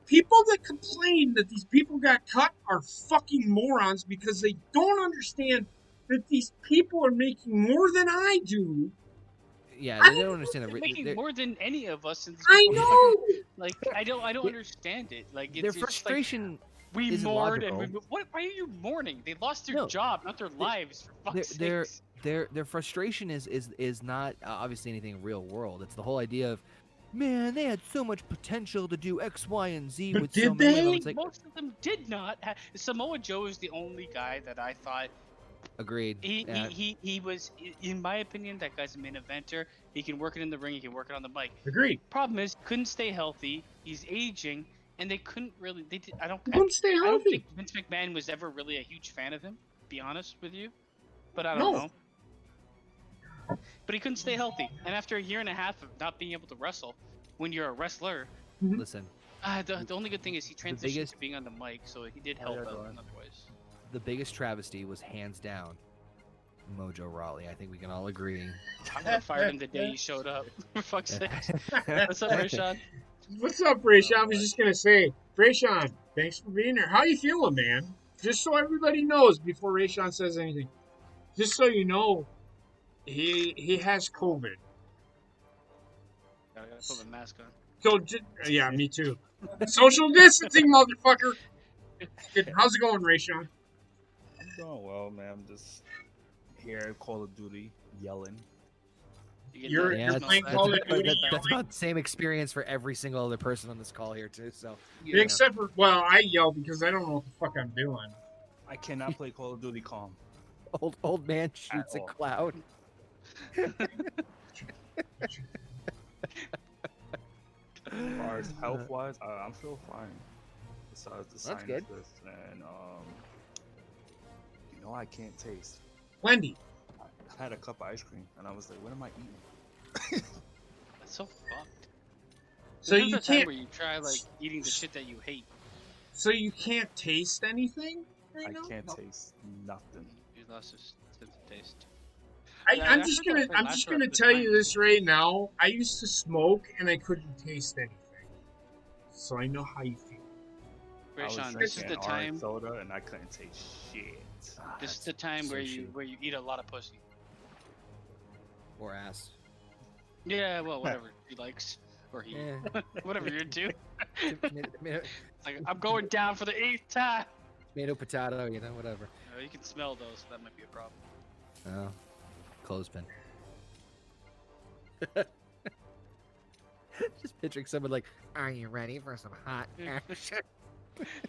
People that complain that these people got cut are fucking morons because they don't understand that these people are making more than I do. yeah, I they don't understand They're the making more than any of us. And these I people are fucking- know. Like I don't understand it. Like their it's just like frustration. we isn't mourned and logical. what? Why are you mourning? They lost their No. job, not their lives. For fuck's Their sakes. their frustration is not obviously anything real world. It's the whole idea of, man, they had so much potential to do X, Y, and Z But with did so many of them. they? It's like, Most of them did not. Samoa Joe is the only guy that I thought agreed. Yeah. he was, in my opinion, that guy's a main eventer. He can work it in the ring. He can work it on the mic. Agreed. Problem is, couldn't stay healthy. He's aging, and they couldn't really. They did. I don't Stay I don't healthy. think Vince McMahon was ever really a huge fan of him. To be honest with you, but I don't No. know. But he couldn't stay healthy, and after a year and a half of not being able to wrestle, when you're a wrestler, Listen, the only good thing is he transitioned biggest- to being on the mic, so he did help out in other ways. the biggest travesty was hands down Mojo Rawley. I think we can all agree. I would have fired him the day he showed up. For fuck's sake. What's up, Rashad? What's up, Rayshawn? I was just gonna say, Rayshawn, thanks for being here. How you feeling, man? Just so everybody knows before Rayshawn says anything. Just so you know, he has COVID. I gotta put my mask on. So yeah, me too. Social distancing, motherfucker. How's it going, Rayshawn? I'm doing well, man. I'm just here at Call of Duty yelling. You get You're- that you're personal playing side? Call of Duty That's about the same experience for every single other person on this call here too. So Yeah. Except for, well, I yell because I don't know what the fuck I'm doing. I cannot play Call of Duty calm. old man shoots a all. cloud. As far as health wise, I'm still fine. Besides the That's good. sinuses and I can't taste. Wendy, I had a cup of ice cream and I was like, what am I eating? That's so fucked. so There's you a time can't, where you try like eating the shit that you hate. taste anything right I now? can't taste nothing. You lost your sense of taste. I'm Yeah, I just heard that gonna last just rep gonna was tell you fine. this right now. I used to smoke and I couldn't taste anything, so I know how you feel. I was Rayshawn, this is drinking the orange time. soda and I couldn't taste shit. This is the time where you eat a lot of pussy. Or ass. Yeah, well, whatever he likes or he, Eh. whatever you're into. Tomato, It's like I'm going down for the 8th time. potato, you know, whatever. You can smell those, so that might be a problem. Oh, clothespin. Just picturing someone like, "Are you ready for some hot action?"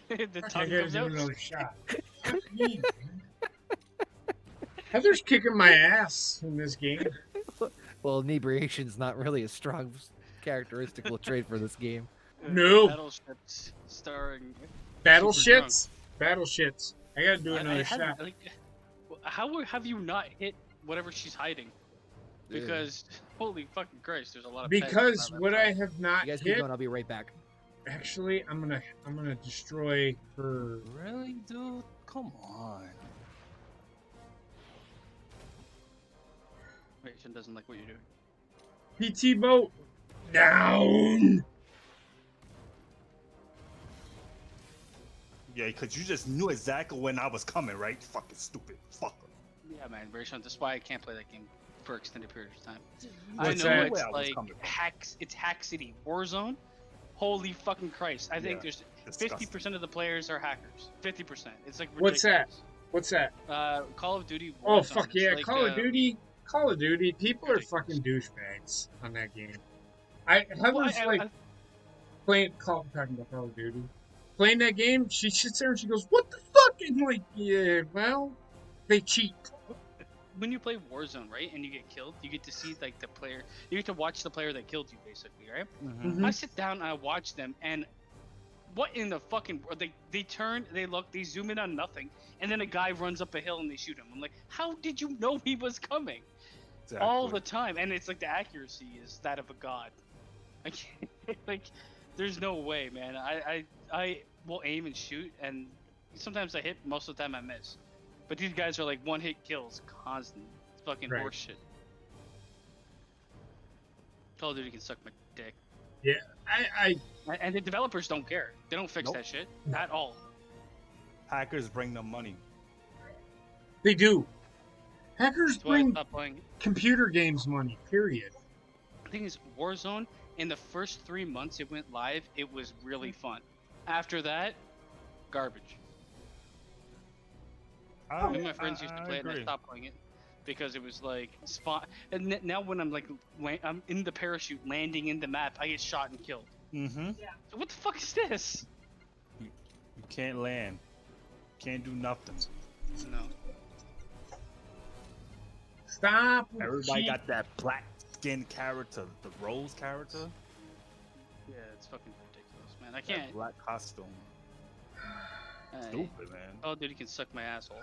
The I tongue gotta comes do out. another shot. Fuck me, man. Heather's kicking my ass in this game. Well, inebriation's not really a strong characteristical trait for this game. No. Battleships starring. Battleships? Battleships. I gotta do another have, shot. like, how have you not hit whatever she's hiding? Because holy fucking Christ, there's a lot of. Because what I have not You guys keep hit. going. I'll be right back. Actually, I'm gonna destroy her. Really, dude? Come on. Rachel doesn't like what you're doing. PT boat down. Yeah, because you just knew exactly when I was coming, right? Fucking stupid fucker. Yeah, man, Rachel. That's why I can't play that game for an extended period of time. What's I know that? Where it's I was like coming from. It's Hack City Warzone. Holy fucking Christ! I think Yeah, there's disgusting. 50% of the players are hackers. 50%. It's like ridiculous. What's that? What's that? Call of Duty. Oh Warzone. fuck It's yeah! like, Call of Duty. Call of Duty. People are ridiculous. fucking douchebags on that game. Heather's Well, like playing. Talking about Call of Duty. Playing that game, she sits there and she goes, "What the fuck?" And like, yeah, well, they cheat. when you play Warzone, right, and you get killed, you get to see like the player. You get to watch the player that killed you, basically, right? Mhm. I sit down and I watch them, and what in the fucking world? They turn, they look, they zoom in on nothing, and then a guy runs up a hill and they shoot him. I'm like, how did you know he was coming? Exactly. All the time, and it's like the accuracy is that of a god. I can't, like, there's no way, man. I will aim and shoot, and sometimes I hit, most of the time I miss. But these guys are like one-hit kills constant. It's fucking Right. horseshit. Call of Duty can suck my dick. Yeah, I And the developers don't care. They don't fix Nope. that shit at all. Hackers bring them money. they do. Hackers That's why I bring stopped playing. computer games money. Period. The thing is, Warzone, in the first 3 months it went live, it was really fun. After that, garbage. Me and my friends used to play it, and I stopped playing it because it was like spawn. And now when I'm like, I'm in the parachute landing in the map, I get shot and killed. Mm-hmm. So what the fuck is this? You can't land. Can't do nothing. No. Stop. Everybody cheat. got that black skin character, the Rose character. Yeah, it's fucking ridiculous, man. I That can't. black costume. Stupid, man. Call of Duty can suck my asshole.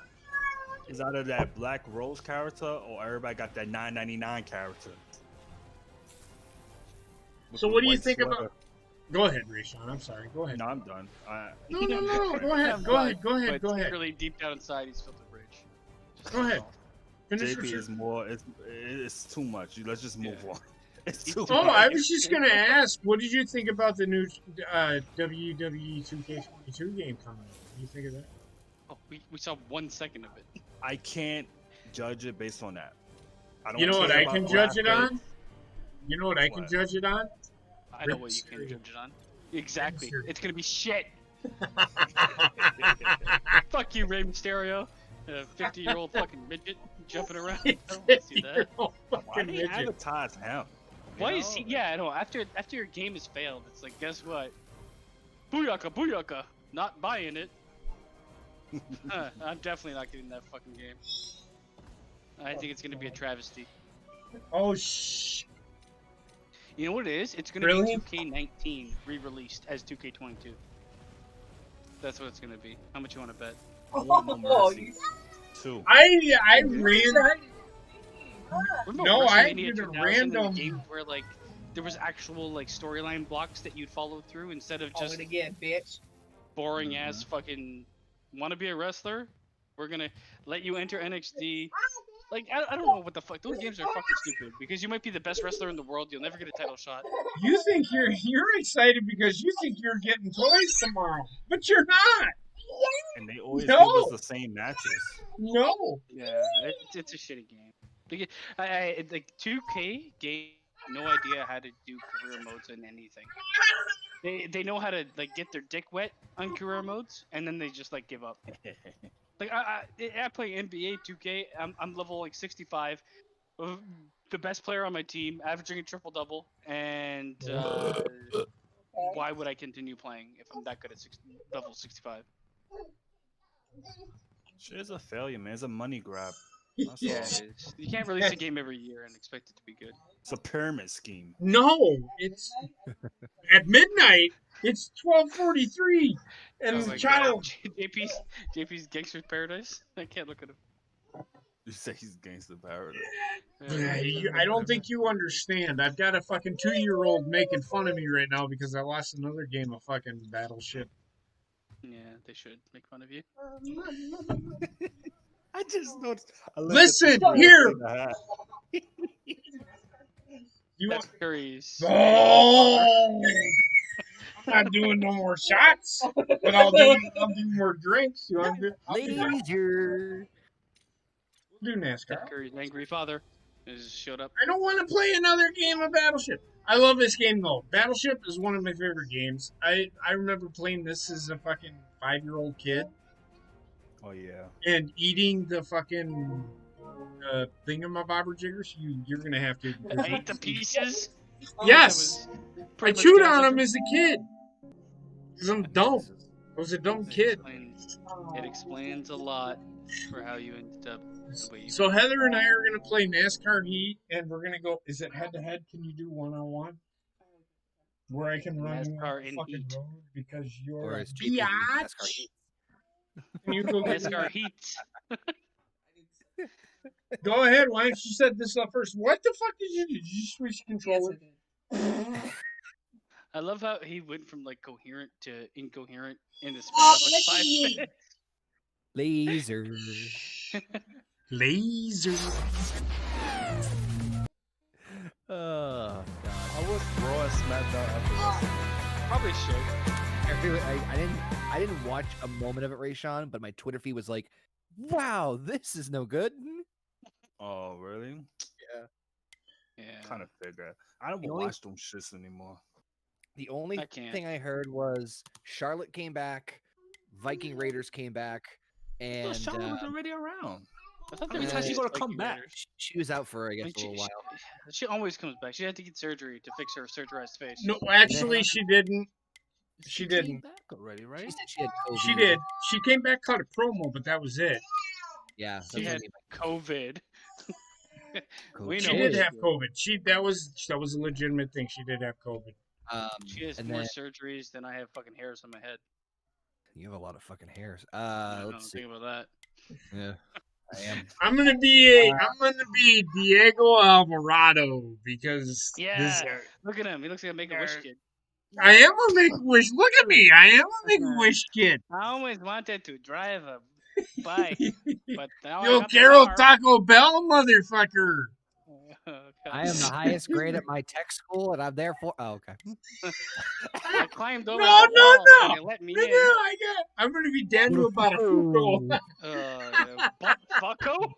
It's either that black Rose character or everybody got that $9.99 character. With So the what do you white think sweater. about? Go ahead, Rayshawn. I'm sorry. Go ahead. No, I'm done. No. Go ahead. I'm Go fine, ahead. Go ahead. But Go ahead. secretly, deep down inside, he's filthy rich. Just Go ahead. all. Finish JP your is more. It's too much. Let's just move on. It's too Oh, much. I was just gonna ask, what did you think about the new WWE 2K22 game coming out? What do you think of that? Oh, we saw 1 second of it. I can't judge it based on that. I don't You know what care I about can judge it graphics. on? You know what I can What? judge it on? I know what you can judge it on. Exactly. It's gonna be shit. Fuck you, Rey Mysterio. 50-year-old fucking midget jumping around. I don't want to see that. Why Fucking they midget. advertise him? Why is he? Yeah, I know. After your game has failed, it's like, guess what? Booyaka, booyaka. Not buying it. I'm definitely not getting that fucking game. I think it's gonna be a travesty. Oh, shh. You know what it is? It's gonna Really? be 2K19 re-released as 2K22. That's what it's gonna be. How much you want to bet? I want no Oh, mercy. Two. I ran. Remember No, I WrestleMania did a 2000 and random- the games where like there was actual like storyline blocks that you'd follow through instead of Call just it again, bitch. boring ass fucking want to be a wrestler. We're gonna let you enter NXT. Like I don't know what the fuck. Those games are fucking stupid because you might be the best wrestler in the world, you'll never get a title shot. You think you're excited because you think you're getting toys tomorrow, but you're not. And they always No. give us the same matches. No. Yeah, it's a shitty game. Like 2K gave no idea how to do career modes in anything. They know how to like get their dick wet on career modes, and then they just like give up. Like I play NBA 2K. I'm level like 65, the best player on my team, averaging a triple double, and why would I continue playing if I'm that good at level 65? Shit is a failure, man. It's a money grab. That's Yeah, all. it is. You can't release a game every year and expect it to be good. It's a pyramid scheme. No, it's at midnight. It's 12:43, and Oh the my child. god, JP's Gangster's Paradise. I can't look at him. You say he's gangster paradise. I don't think you understand. I've got a fucking 2-year-old making fun of me right now because I lost another game of fucking Battleship. Yeah, they should make fun of you. I just noticed. Listen, here. You That's Curry's. Oh, I'm not doing no more shots, but I'll do more drinks. You want to do? Laser. We'll do NASCAR. Steph Curry's angry father has showed up. I don't want to play another game of Battleship. I love this game though. Battleship is one of my favorite games. I remember playing this as a fucking 5-year-old kid Oh yeah. and eating the fucking thingamabobber-jiggers. You're gonna have to. I ate the pieces. Yes, That was I pretty much chewed the on opposite. them as a kid. Cause I'm dumb. I was a dumb kid. It explains a lot for how you ended up the way you. So Heather and I are gonna play NASCAR Heat, and we're gonna go. Is it head to head? Can you do 1-on-1? Where I can run you NASCAR off the in fucking Heat. road because you're Or a is JP doing NASCAR biatch. Heat? Can you go get NASCAR Heat. Go ahead. Why don't you set this up first? What the fuck did you do? Did you switch controller? I love how he went from like coherent to incoherent in the span of like 5 minutes. Laser. Laser. Oh god. I was Raw and SmackDown after this. Probably should. I didn't watch a moment of it, Rayshawn, but my Twitter feed was like, "Wow, this is no good." Oh really? Yeah. Kind of figure. I don't The only- watch them shits anymore. The only I can't. thing I heard was Charlotte came back, Viking Raiders came back, And and Charlotte was already around. I thought Every they time she released gonna Viking come back. Raiders. she was out for I guess And a little while. She always comes back. She had to get surgery to fix her surgerized face. No, actually, she didn't. She came didn't. back already, right? She said she had COVID. She did. She came back, cut a promo, but that was it. Yeah, She that's had what COVID. We She know did what have did. COVID. That was a legitimate thing. She did have COVID. She has and more then surgeries than I have fucking hairs on my head. you have a lot of fucking hairs. I don't Let's see. think about that. Yeah, I am. I'm gonna be Diego Alvarado because Yeah. Look at him. He looks like a Make-A-Wish kid. I am a Make-A-Wish. Look at me. I am a Make-A-Wish kid. I always wanted to drive a bike, but now I Yo, got Carol the car. Taco Bell, motherfucker. I am the highest grade at my tech school, and I'm there for. Oh, okay. I climbed over No, the no, wall no. and they let me No, in. I'm gonna be Daniel Batafuco. Butt fucko?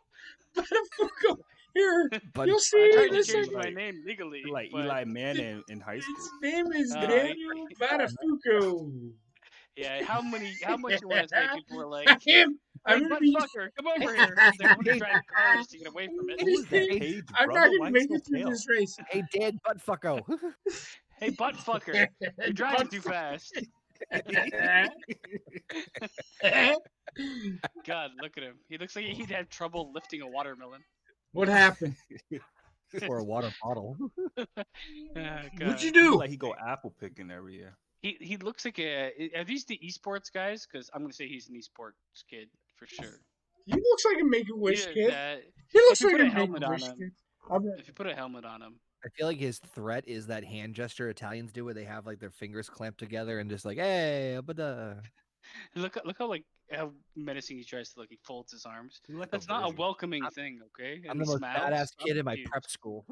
Batafuco. Here, But you'll I see. tried to Listen, change my name legally. Like but, Eli Manning in high school. his name is Uh, Daniel Batafuco. Yeah, how much you want to say people were like, I am. hey, I'm gonna butt be. fucker, come over here. They're going to drive cars to get away from it. Who's that Hey, page, I'm brother? not Why gonna you make it so through pale? this race. hey, Dan Buttfucko. Hey, butt fucker, you're driving too fast. God, look at him. He looks like he'd have trouble lifting a watermelon. What happened? Or a water bottle. What'd you He do? look like he go apple picking every year. He looks like are these the esports guys? Because I'm gonna say he's an esports kid for sure. He looks like a Make-A-Wish Yeah, kid. that- He looks if you like put a a helmet on Make-A-Wish him. kid. if you put a helmet on him, I feel like his threat is that hand gesture Italians do, where they have like their fingers clamped together and just like, hey, but Look how like how menacing he tries to look. He folds his arms. You're like That's not a virgin. welcoming thing, okay? I'm And the he most smiles. badass I'm kid in my confused. prep school.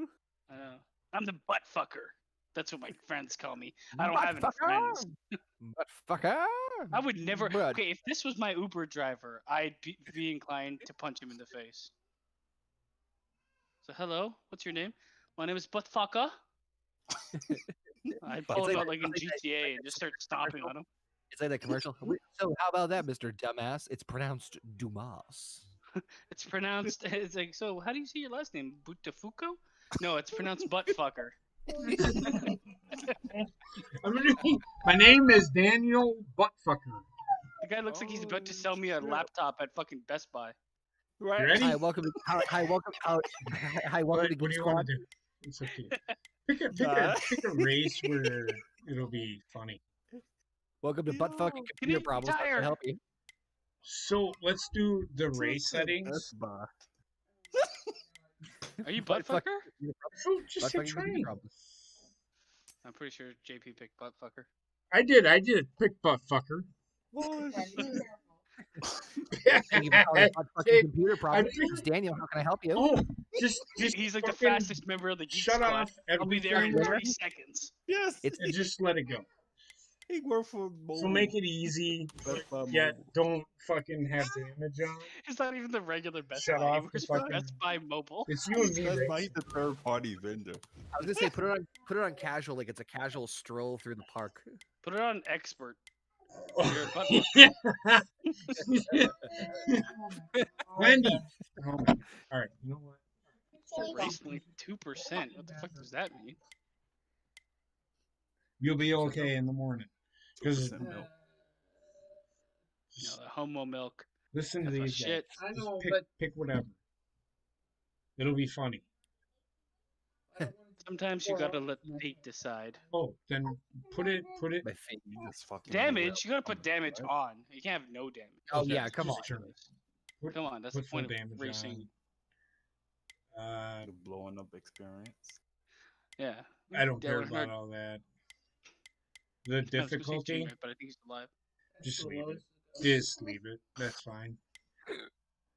I know. I'm the butt fucker. That's what my friends call me. I don't Butt have any fucker! friends. Butt fucker! I would never. Butt. Okay, if this was my Uber driver, I'd be inclined to punch him in the face. So hello, what's your name? My name is butt fucker. I'd pull him out like in GTA and just start stomping on him. It's like that commercial. So how about that, Mr. Dumbass? It's pronounced Dumas. It's pronounced. It's like, so how do you say your last name? Butafuko? No, it's pronounced butt fucker. My name is Daniel Buttfucker. The guy looks like he's about to sell me a laptop at fucking Best Buy. You Right. ready? Hi, welcome. Hi, welcome. Hi, welcome to What do Geek you Squad. want to do? It's okay. Pick a race where it'll be funny. Welcome to Butt Fucking Yo, Computer Canadian Problems. How can I Tire. help you? So let's do the race settings. Are you butt Butt fucker? So just Butt hit Fucking Computer train. Problems. I'm pretty sure JP picked butt fucker. I did pick Buttfucker. Thank you for calling Butt Fucking Computer Problems. picked- This is Daniel. How can I help you? Oh, just He's like the fucking fastest member of the Geek shut Squad. off I'll be there in everything 3 seconds. Yes. It's and just let it go. He worked for So make it easy, yet don't fucking have damage on. It's not even the regular Best Shut Buy. off He the works for fucking- Best Buy Mobile. It's you and me, That's why Rich. he's the third party vendor. I was gonna say put it on casual, like it's a casual stroll through the park. Put it on expert. You're a butt Wendy. Oh, all right, you know what? Race like 2%. What the fuck does that mean? You'll be okay in the morning. 2% milk. No, the homo milk. Listen to That's my these guys. shit. I Just know, pick whatever. It'll be funny. but Sometimes you gotta let fate decide. Oh, then put it. My face. You just fucking Damage, you gotta put damage on. You can't have no damage. Oh Okay, yeah, come on. just turn it. Put- Come on, that's put the full point of damage racing. on. The blowing up experience. Yeah. I don't care Darren about Hurd all that. The kind of switching difficulty, to it, but I think he's alive. just leave it. Just leave it. That's fine.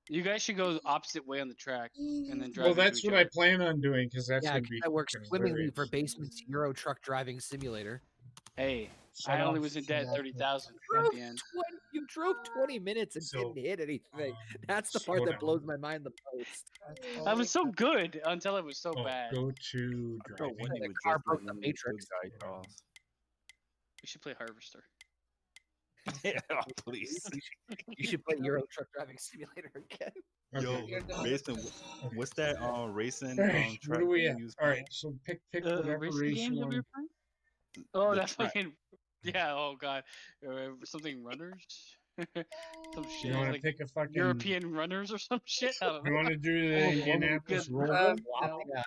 You guys should go the opposite way on the track and then drive. Well, into that's each what other. I plan on doing because that's Yeah, gonna be. that works fucking swimmingly for hilarious. Basement's Euro Truck Driving Simulator. Hey, Shut I only off, was in shut debt off. 30,000 at Drove the end. 20 you drove 20 minutes and So, didn't hit anything. um, That's the slow part that down. blows my mind the most. I was so good until it was so Oh, bad. go to Bro, driving. when The he would car just broke let the him Matrix. good guy cars. We should play Harvester. Yeah, please. You should play Euro Truck Driving Simulator again. Yo, Okay. Mason, what's that racing Alright, what track do we game have? you was All right, playing? so pick whatever racing race game you that we want. were playing? Oh, The that track. fucking yeah. Oh god, something runners, some shit You want to like pick a fucking European runners or some shit. I don't You know. want to do the Indianapolis good. roll? no. Yeah.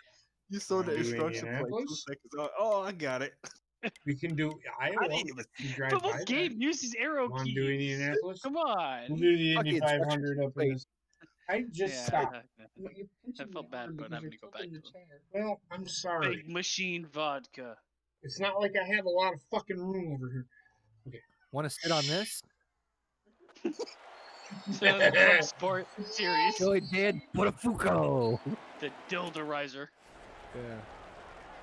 You saw Wanna the do instruction for like 2 Indianapolis? seconds. Oh, I got it. We can do I Iowa. didn't even You drive But by what game uses arrow Want keys? to do Indianapolis? Come We'll on. do the Fuck Indy the instructions. 500 up in Wait. this. I just Yeah, I felt bad, but I'm gonna go back to it. Well, I'm sorry. Big machine vodka. It's not like I have a lot of fucking room over here. Want to sit on this? So the Club Sport series, Joey did Botafuco. the Dilderizer. Yeah.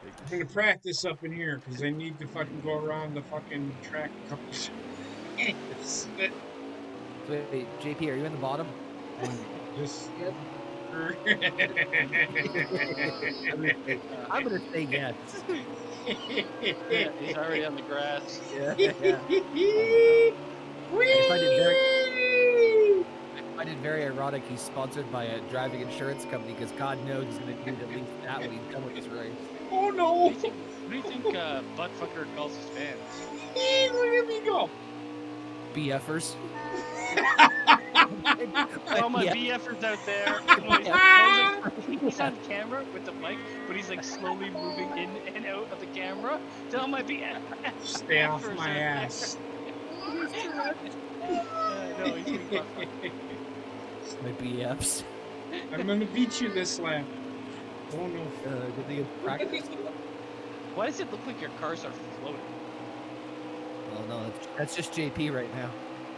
I'm gonna practice up in here because I need to fucking go around the fucking track a couple times. Wait, JP, are you in the bottom? Just. Yep. I'm gonna say yes. Yeah, he's already on the grass. Yeah. I find it very ironic he's sponsored by a driving insurance company because God knows he's gonna need at least that when he's done with this race. Oh no! What do you think Buttfucker calls his fans? Look at me go! BFers. All my Yeah. BFers out there. He's on camera with the mic, but he's like slowly moving in and out of the camera. Tell my BFers. Stay off out my there. ass. No, he's getting Buttfucker. My BFs. I'm gonna beat you this lap. Oh no. Good thing it's practice. Why does it look like your cars are floating? Well, no, that's just JP right now.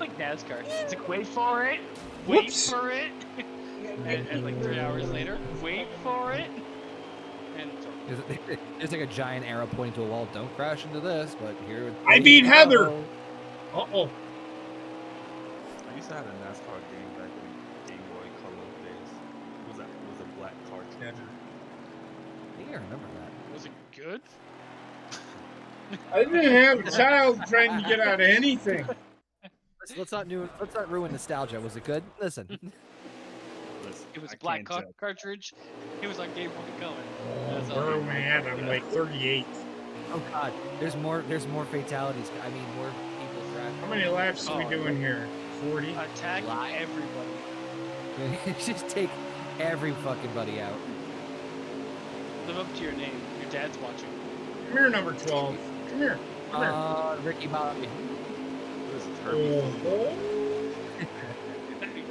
Like NASCAR. It's like, wait for it. Wait Whoops. for it. And like 3 hours later, wait for it. And it's over. There's like a giant arrow pointing to a wall. Don't crash into this, but here. I we beat go. Heather. Uh-oh. I used to have a NASCAR game back in Game Boy Color days. It was a black cartridge. I think I remember that. Was it good? I didn't have a child trying to get out of anything. Let's not ruin nostalgia. Was it good? Listen. Listen, It was I a black can't judge. cartridge. It was on Game Boy Color. That's all. Where am I at? I'm like 38. Oh God, there's more fatalities. I mean, more people crashing. How many laps are we doing here? 40? Attack everybody. Just take every fucking buddy out. Live up to your name. Your dad's watching. Come here, number 12. Come here. Come here. Ricky Bobby. This is Herbie. Oh.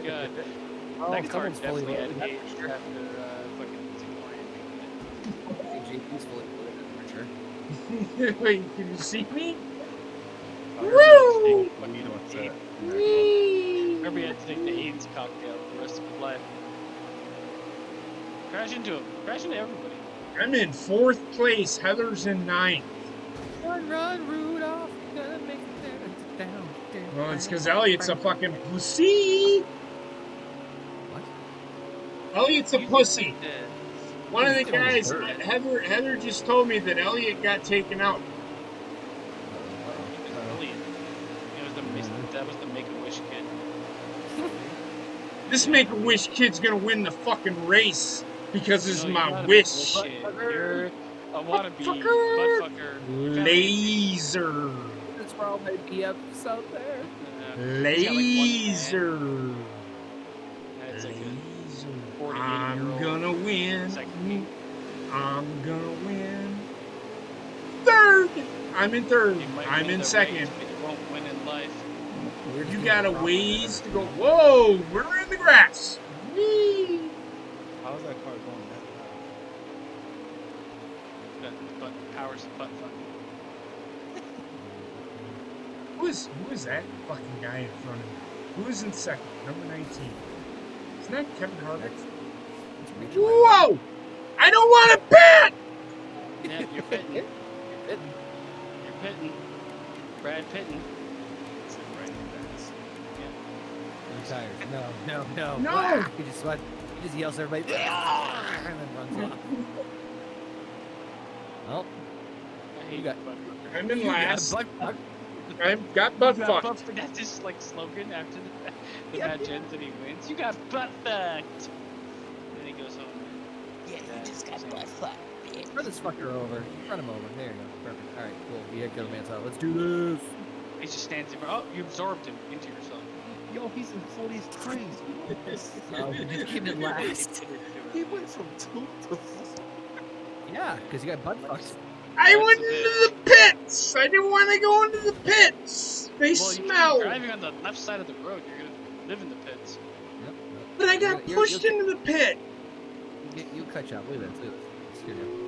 God. Oh, That car someone's fully definitely had loaded. aged after fucking JP's fully loaded for sure. Wait, can you see me? Woo! Let me know what's that. Herbie had to take the AIDS cocktail for the rest of his life. Crash into him. Crash into everybody. I'm in 4th place. Heather's in 9th. Run, Rudolph. Gonna make it down. Well, it's because Elliot's a fucking pussy. What? Elliot's a pussy. One of the He's guys, third. Heather just told me that Elliot got taken out. That was the Make-A-Wish kid. This Make-A-Wish kid's gonna win the fucking race because it's No, you're my not a wish. Make-A-Wish kid. You're a wannabe Fucker. butt fucker. Laser. That's where all my BFs out there. Laser. That's like Laser. a 48-year-old I'm gonna win. second. I'm gonna win. 3rd. I'm in 3rd. You might I'm win in the 2nd. race, but you won't win in life. You got a ways to go. Whoa, we're in the grass. Whee. How's that car going that But powers butt fuck. Who is that fucking guy in front of me? Who is in 2nd? Number 19. Isn't that Kevin Harvick? Whoa! I don't want to pit! Yeah, you're pitting. You're pitting. Brad pitting. It's like right in the ass. Tires. No. No. He just yells at everybody. And then runs off. Well, I hate You got- butt fucker. I'm in last. butt fuck. I've got butt You got fucked. butt- That's his like slogan after the match ends and he wins. You got butt fucked. And then he goes home. Yeah, you just got butt fucked. Run this fucker over. Run him over. There you go. Perfect. All right, cool. We had good man's out. Let's do this. He just stands there. Oh, you absorbed him into yourself. Yo, he's in 40th place. Oh, you just came in last. He went from 2 to 4. Yeah, because you got butt fucked. I went into the pits. I didn't want to go into the pits. They Well, smell. you're driving on the left side of the road. You're gonna live in the pits. Yep. But I got pushed into the pit. You'll catch up. Look at that, too. Here you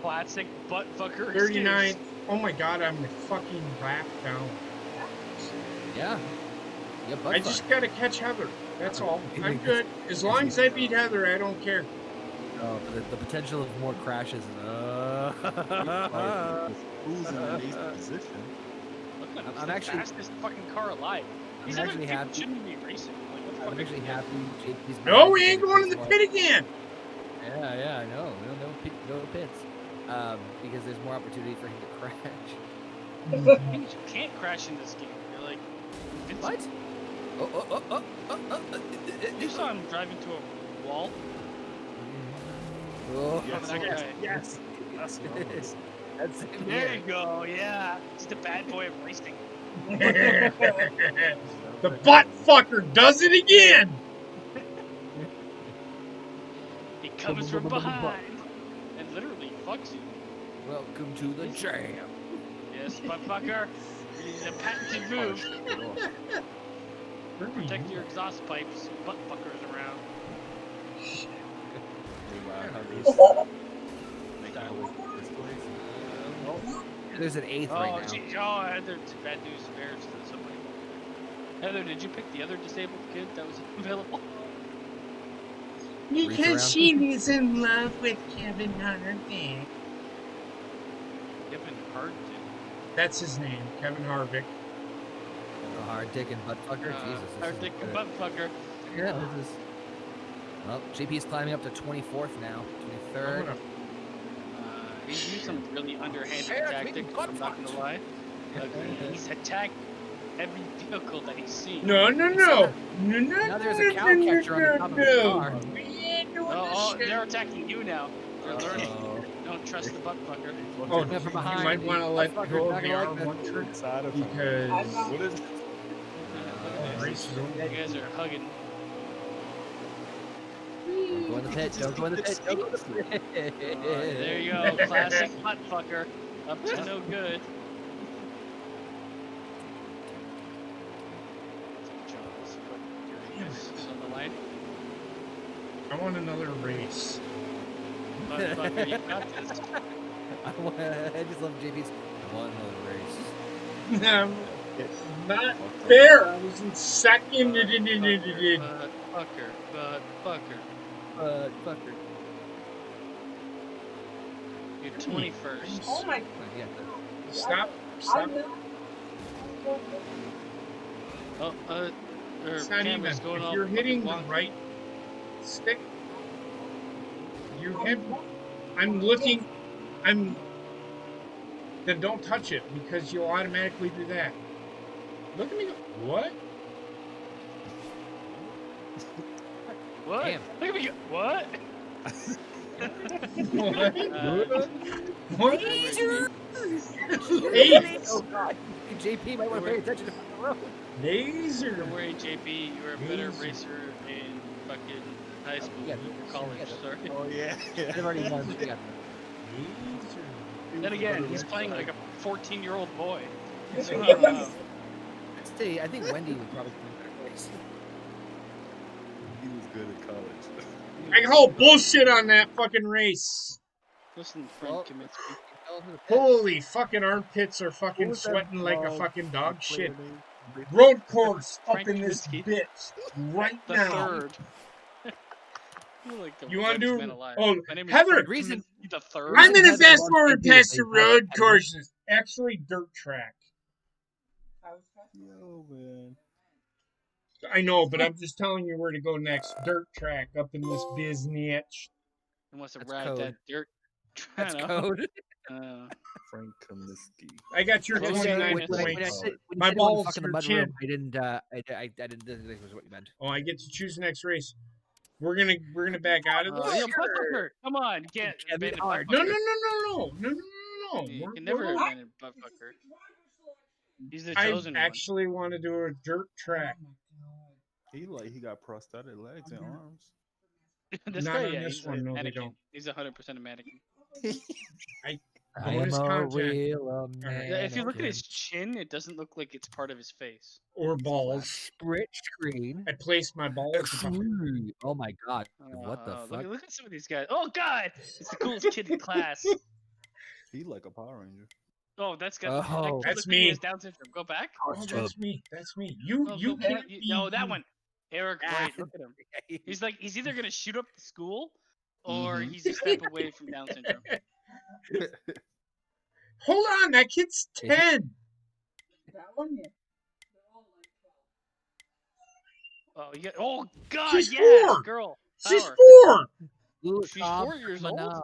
Classic butt fucker. 39. excuse. Oh my god, I'm a fucking lap down. go. Yeah. Yeah, butt I fucked. just gotta catch Heather. That's all. I'm good. As long as I beat Heather, I don't care. Oh, the potential of more crashes. Who's in an 8th position? Look at him. I'm He's the actually- fastest fucking car alive. He's I'm having actually people happy. shouldn't be racing. Like, what the I'm fuck actually is happy. JP's No, we ain't going to the pit again. Yeah, I know. No pits. Because there's more opportunity for him to crash. You can't crash in this game. You're like, What? You saw him drive into a wall. Oh, Yes, that yes, guy. yes. That's what it is. that's it. There you go. Yeah, he's the bad boy of racing. The butt fucker does it again. He comes from behind and literally fucks you. Welcome to the jam. Yes, butt fucker. It's a patented move. Protect your exhaust pipes. Butt fuckers around. There's an eighth right Oh, now. gee, oh, I had bad news bears to somebody. Heather, did you pick the other disabled kid that was available? Reach Because around. she was in love with Kevin Harvick. Kevin Hart. That's his name, Kevin Harvick. A hard dick and butt fucker. Jesus. This Hard is dick good. butt fucker. Yeah, this is. Well, JP's climbing up to 24th now. 23rd. He's used some really underhanded Eric, tactics. butt I'm not gonna lie. He's attacked every vehicle that he's seen. No. Now there's a cow catcher on the top of his car. We ain't doing Oh, this they're shit. attacking you now. They're learning. Oh. Don't trust the butt fucker. Oh, Coming from you behind. might want to let Butt go fucker's of the not gonna like R1 trick Inside of him. because What is? race is over. You guys are hugging. Don't go in the pit. Don't go in the pit. Don't go in the pit. There you go. Classic butt fucker. Up to no good. On the line. I want another race. Butt fucker, you got this. I just love JP's. I want another race. Not fair. I was in second. Butt fucker. Butt fucker. Fucker. You're 21st. Oh my Yeah. Stop. God. Oh, It's not even. camera's going If all you're hitting the fucking wonky. right stick, you hit. I'm looking. Then don't touch it because you'll automatically do that. Look at me. What? What? Damn. Look at me. What? What? What? Laser! Hey, Oh god. JP might want to pay attention to the road. laser. Don't worry, JP. You were a better Laser. racer in fucking high school, Yeah, or college. yeah, Sorry. Oh yeah. I've already won. We got Laser. Then again, he's playing like a 14-year-old boy. So, See, I think Wendy would probably win better race. He was good at college. I call bullshit on that fucking race. listen, Frank Well, Kaminsky. Holy fucking armpits are What fucking was that sweating like a dog fucking dog player shit. name? Road course up Frank in this Kaminsky. bitch right The now. third. You're like the You want to wettest do? man alive. Oh, My name is Heather, Frank reason- Kaminsky the third. I'm gonna Heather fast wants forward to past be the a road bad courses. Actually, dirt track. Yo man. I know, but I'm just telling you where to go next. Dirt track up in this biznitch. He wants to That's ride code. that dirt. That's I know. code. Frank Kaminsky. I got your Well, 29 when- When I points. said, when you My said you wanted to balls, fuck in the your mud chin. room, I didn't think was what you meant. Oh, I get to choose the next race. We're gonna back out of this. Yo, butt fucker. Come on, you can't Kevin abandon Hart. butt No, no, fucker. no. You We're- can never we're- abandon butt fucker. He's the I chosen actually want to do a dirt track. He got prosthetic legs and arms. one. This Not guy, on yeah, this he's one, a no, they mannequin. don't. He's 100% a mannequin. I am Bonus a content. real Alright. Yeah, if you look at his mannequin. chin, it doesn't look like it's part of his face. Or balls. Split screen. I placed my balls. Extreme. Oh my god. What the fuck? Look at some of these guys. Oh god, it's the coolest kid in class. He like a Power Ranger. Oh, that's got. Oh. that kid That's looks like me. He has Down syndrome. Go back. Oh, that's me. That's me. You Oh, you go back. can't be. No, that one. Eric Ah. White. Look at him. He's either gonna shoot up the school, or he's a step away from Down syndrome. Hold on, that kid's Is it- 10. That one, yeah. Oh, yeah. Oh god, She's yeah, 4. girl. She's Power. 4. Ooh, She's Cobb, 4 years I'm a old? knob.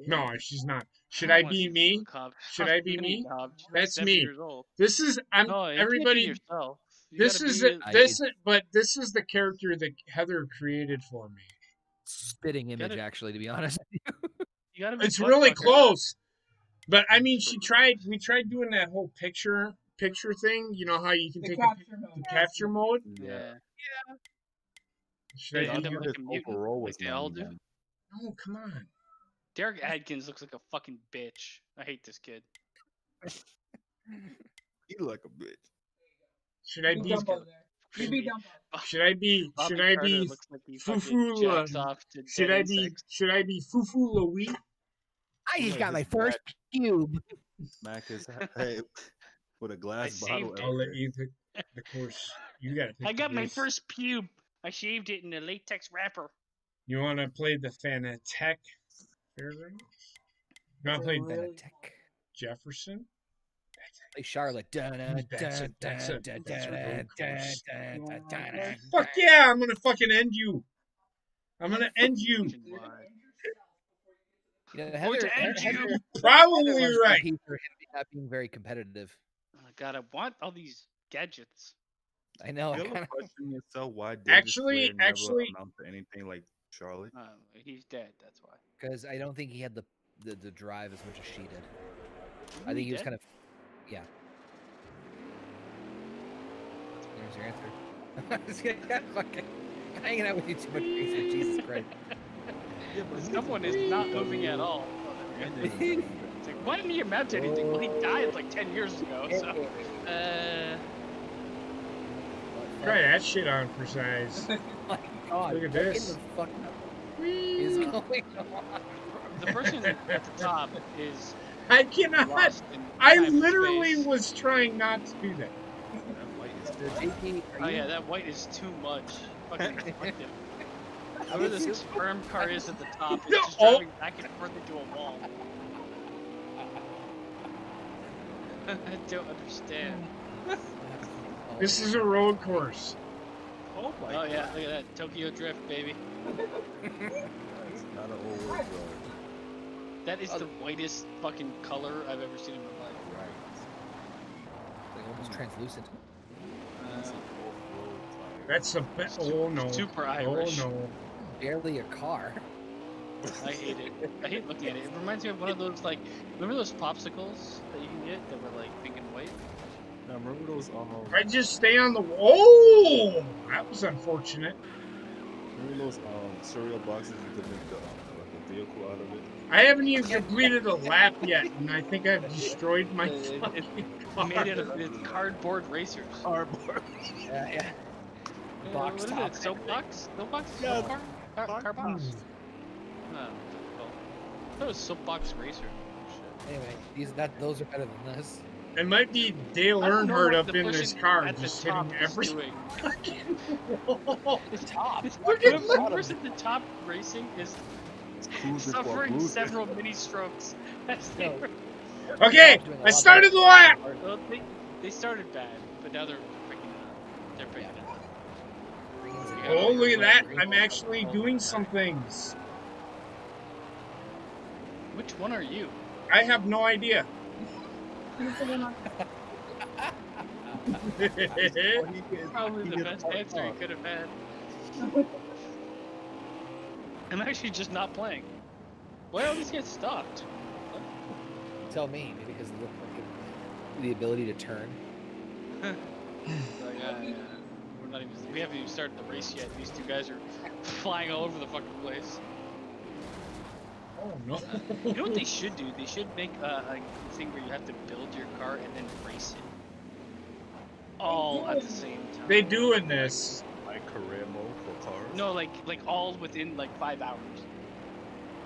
No, she's not. Should don't I wanna be see me? Cobb. Should I be Mini me? Cobb. She's like That's 7 me. Years old. This is I'm No, you everybody. Can't be yourself. You This gotta is be it. a- This is, but this is the character that Heather created for me. Spitting image, Gotta- actually, to be honest. You gotta be It's butt really fucker. close. But I mean, we tried doing that whole picture thing. You know how you can The take capture mode. the capture mode. Yeah. Should I Yeah, do them that? like His a mutant, overall like was they all do. 99. No, come on. Derek Adkins looks like a fucking bitch. I hate this kid. He like a bitch. Should I Be be? Dumbo there. You be Creepy. Dumbo. Should I be? Bobby Should I Carter be? looks like he fucking Fufula? jacks off to Should dead I be? insects. Should I be Fufu Louis? I just Yeah, got my his first cube. Mac is hey with a glass saved bottle. it. I'll let everywhere. you pick. The course. You gotta pick I got the my race. first pube. I shaved it in a latex wrapper. You want to play the Fanatec Fairgrounds? You want to play Fanatec. Jefferson? Play Charlotte. That's a road course. Yeah. Fuck yeah! I'm gonna fucking end you. I'm gonna end you. You know, Going to Heather, end you. Probably runs right. the for him not being very competitive. Oh God, I want all these gadgets. I know. I You ever kind of. question yourself why Davis Actually- Ware never actually- amount to anything like Charlotte? He's dead. That's why. Because I don't think he had the drive as much as she did. I Isn't think he was dead? kind of. Yeah. There's your answer. Just kidding. Fucking hanging out with you too much, Pacer. Jesus Christ. Yeah, but Someone is not moving at all. It's like, why didn't he amount to anything? Well, he died like 10 years ago. So, Try that shit on for size. Oh my God. Look at what this. in the fuck is going on? the person at the top is I cannot. lost in I time and literally space. was trying not to do that. that white is So, JP, Oh yeah, that white is too much. Fucking fuck him. Whoever this sperm car is at the top is No, just driving back and forth into a wall. I don't understand. This is a road course. Oh my Oh yeah, look at that Tokyo Drift, baby. It's not an old road. That is the whitest fucking color I've ever seen in my life. Right. Like almost translucent. It's an off-road tire. That's a bit. Oh no. Super Oh Irish. no. Barely a car. I hate it. I hate looking at it. It reminds me of one of those, like, remember those popsicles that you can get that were like pink and white? Now remember those I just stay on the. Oh, that was unfortunate. remember those cereal boxes you could make the like a vehicle out of it? I haven't even completed a lap yet, and I think I've destroyed my It- fucking Made car. out of it's cardboard racers. Cardboard. Yeah. What Box is top. it? Soapbox? Soapbox? Yeah. Car? Car box? Hmm. Oh, I thought it was soapbox racer. Shit. Anyway, those are better than this. It might be Dale I don't know Earnhardt what up the in this person car, at the just top hitting is every doing. fucking wall. The top. Look at The person at the top racing is It's cruising for a suffering cruiser. several mini strokes. As they, No. Okay, Doing a I lot started the better. lap. well, they started bad, but now they're picking it up. They're picking it up. Oh, look at that! I'm actually doing some things. Which one are you? I have no idea. Probably the best answer you could have had. I'm actually just not playing. Why all these get stopped? Tell me, maybe because of the ability to turn. Like, we're not even, we haven't even started the race yet. These two guys are flying all over the fucking place. Oh no! You know what they should do? They should make a thing where you have to build your car and then race it. All at the same time. They do in this. Like career mode for cars. No, like all within like 5 hours.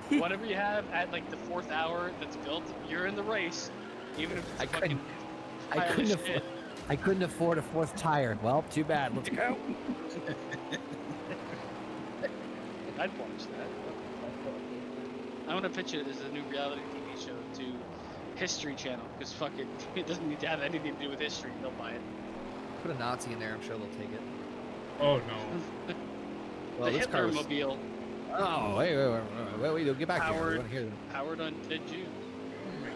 Whatever you have at like the 4th hour that's built, you're in the race. Even if it's I fucking I couldn't afford a fourth tire. Well, too bad. Let's go. I'd watch that. I want to pitch it as a new reality TV show to History Channel because fuck it, it doesn't need to have anything to do with history. They'll buy it. Put a Nazi in there. I'm sure they'll take it. Oh no! Well, the this car Hitler was... mobile Oh, wait, get back here. We Howard. want to hear them. powered on Ted June. Oh my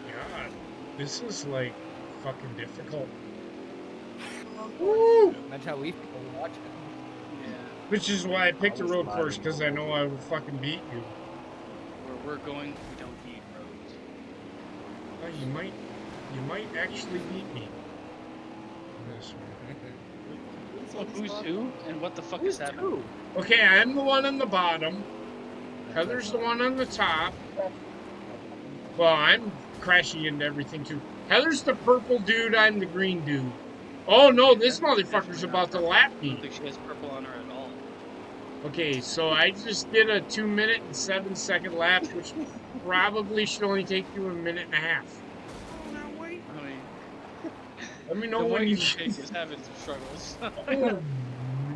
god! This is like fucking difficult. Woo! Imagine how we feel watching it. Yeah, Which is why I picked a was road not course in because the I know I would fucking beat you. where we're going, we don't need roads. Well, you might actually beat me. This one. Well, who's who and what the fuck is happening? Okay, I'm the one on the bottom. Heather's the one on the top. Well, I'm crashing into everything too. Heather's the purple dude, I'm the green dude. Oh no, this motherfucker's about to lap I don't me. think she has purple on her at all. Okay, so I just did a 2-minute and 7-second lap, which probably should only take you a minute and a half. I mean, Let me know The when way you. the pig is having some struggles. Oh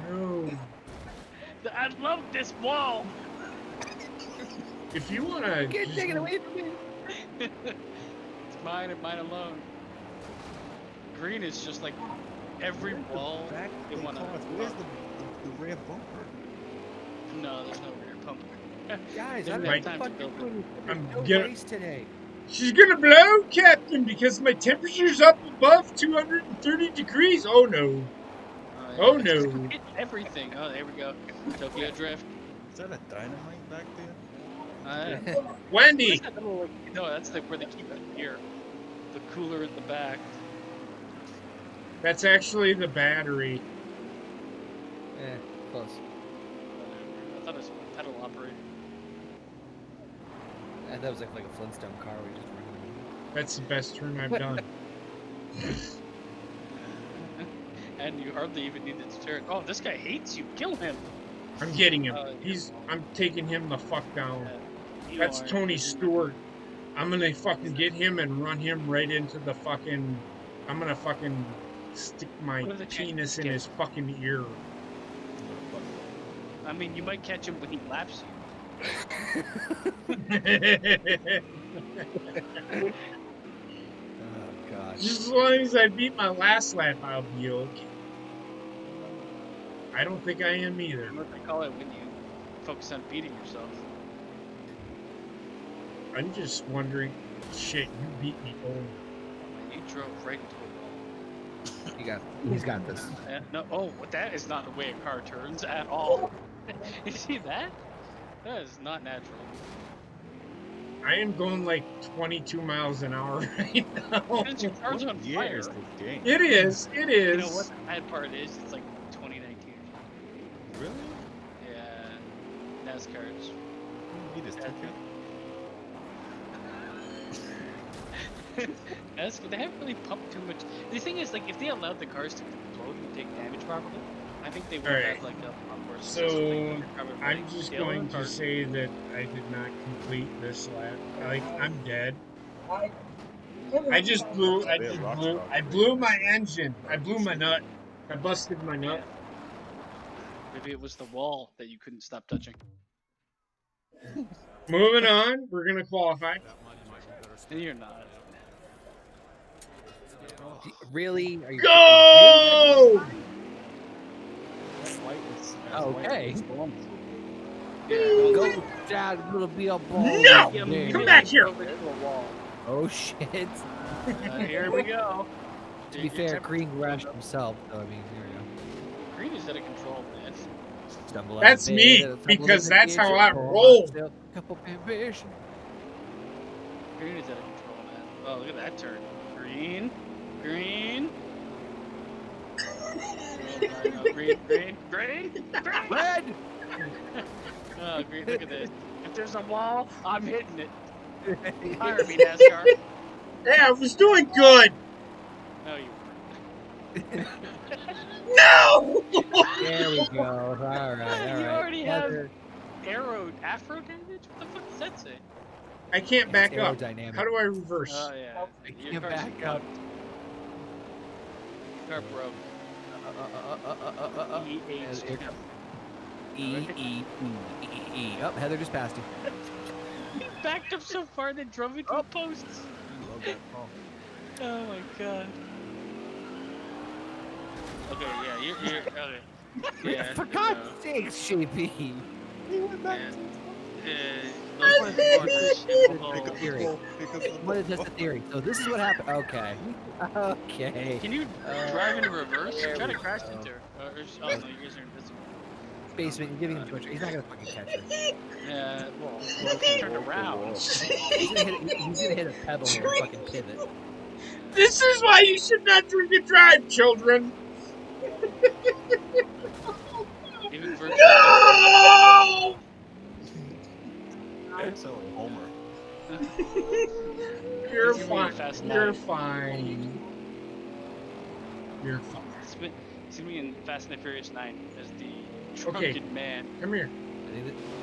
no! I love this wall. If you wanna, Get just, taken away from me. It's mine and mine alone. Green is just like every wall. Back They they wanna. cars. Where's the rear bumper? No, there's no rear pump. Guys, They I'm don't have Right. time to fucking build it. doing I'm no gonna- race today. she's gonna blow, Captain, because my temperature's up above 230 degrees. Oh no! Oh, It's just no. hit everything. Oh, there we go. Tokyo Drift. Is that a dynamite back there? Wendy, No, that's where they keep it here. The cooler in the back. that's actually the battery. Close. I thought it was pedal operated. And that was like a Flintstone car we just running. That's the best turn I've done. And you hardly even needed to turn. Oh, this guy hates you. Kill him. I'm getting him. Uh, I'm taking him the fuck down. You That's are- Tony Stewart. I'm gonna fucking get him and run him right into the fucking. I'm gonna fucking stick my What are the penis chances in get- his fucking ear. I mean, you might catch him when he laps you. Oh god. Just as long as I beat my last lap, I'll be okay. I don't think I am either. What they call it when you focus on beating yourself. I'm just wondering. Shit, you beat me. Oh. You drove right into a wall. He's got this. No, oh, that is not the way a car turns at all. You see that? That is not natural. I am going like 22 miles an hour right now. Because your car's on Yeah, fire. it's the game. It is. It is. You know what the bad part is? It's like 2019. Really? Yeah, NASCARs. You need this ticket? They haven't really pumped too much. The thing is, like, if they allowed the cars to explode and take damage properly, I think they would Alright. have like a lot more So, successful thing. Probably I'm just kill going the to cars. say that I did not complete this lap. Like, I'm dead. I blew my engine. I blew my nut. I busted my nut. Maybe it was the wall that you couldn't stop touching. Moving on, we're gonna qualify. And you're not. Really? Are you Go! Okay. Yeah. Go down, little be a ball. No! Yeah. Come back here! Over to the wall. Oh shit. Here we go. To be fair, Green crashed himself, so I mean, here we go. Green is out of control, man. Stumble That's out of me, bed, stumble because in the that's how kitchen, I pour roll. myself a cup of ambition. Green is out of control, man. Oh, look at that turn. Green. Green. Oh, green. Red! Oh, green, look at this. If there's a wall, I'm hitting it. Hire me, NASCAR. Hey, I was doing good! No, you No! There we go. Alright. You already have afro damage? What the fuck does that say? I can't back up. Aerodynamic. How do I reverse? Oh, yeah. I Your can't car's back up. Car broke. As here comes. E. Oh, Heather just passed you. You backed up so far they drove into a post. I love that car. Oh my god. Okay, yeah, you're okay. Yeah, For God's sakes, JP. He went back Yeah. to Theory. What is this a theory? So this is what happened. Okay. Okay. Can you drive in reverse? Try to crash into her. Oh no, you guys are invisible. Basement, you're giving him too much. He's not gonna fucking catch her. Yeah, well, turn around. He's gonna hit a pebble or a fucking pivot. This is why you should not drink and drive, children! Even virtual. No! I'm selling Homer. You're He's gonna be fine. Fast You're 9. fine. You're fine. He's gonna be in Fast and the Furious 9 as the drunken man. Come here.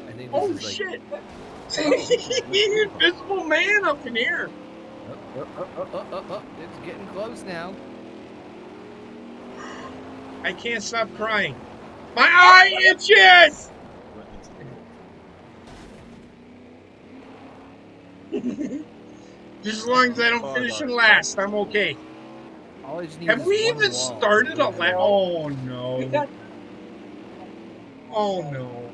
I think Oh this is like, shit! Invisible man up in here. It's getting close now. I can't stop crying. My eye itches! Went into the Just as long as I don't finish in last, I'm okay. All I just need Have is we one even wall. started a lap? Oh We no. got Oh no.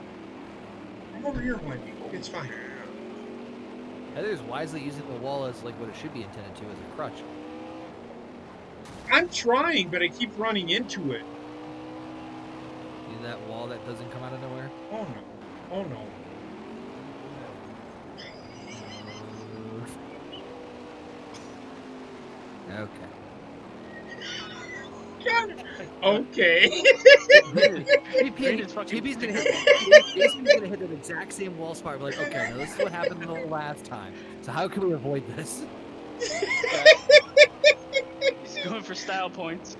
I'm over here, Wendy. It's fine. Heather's wisely using the wall as like what it should be intended to, as a crutch. I'm trying, but I keep running into it. In that wall that doesn't come out of nowhere. Oh no. Oh no. Okay. God. Okay. JP's gonna hit. Jason's gonna hit the exact same wall spot. We're like, okay, now this is what happened the last time. So how can we avoid this? He's going for style points.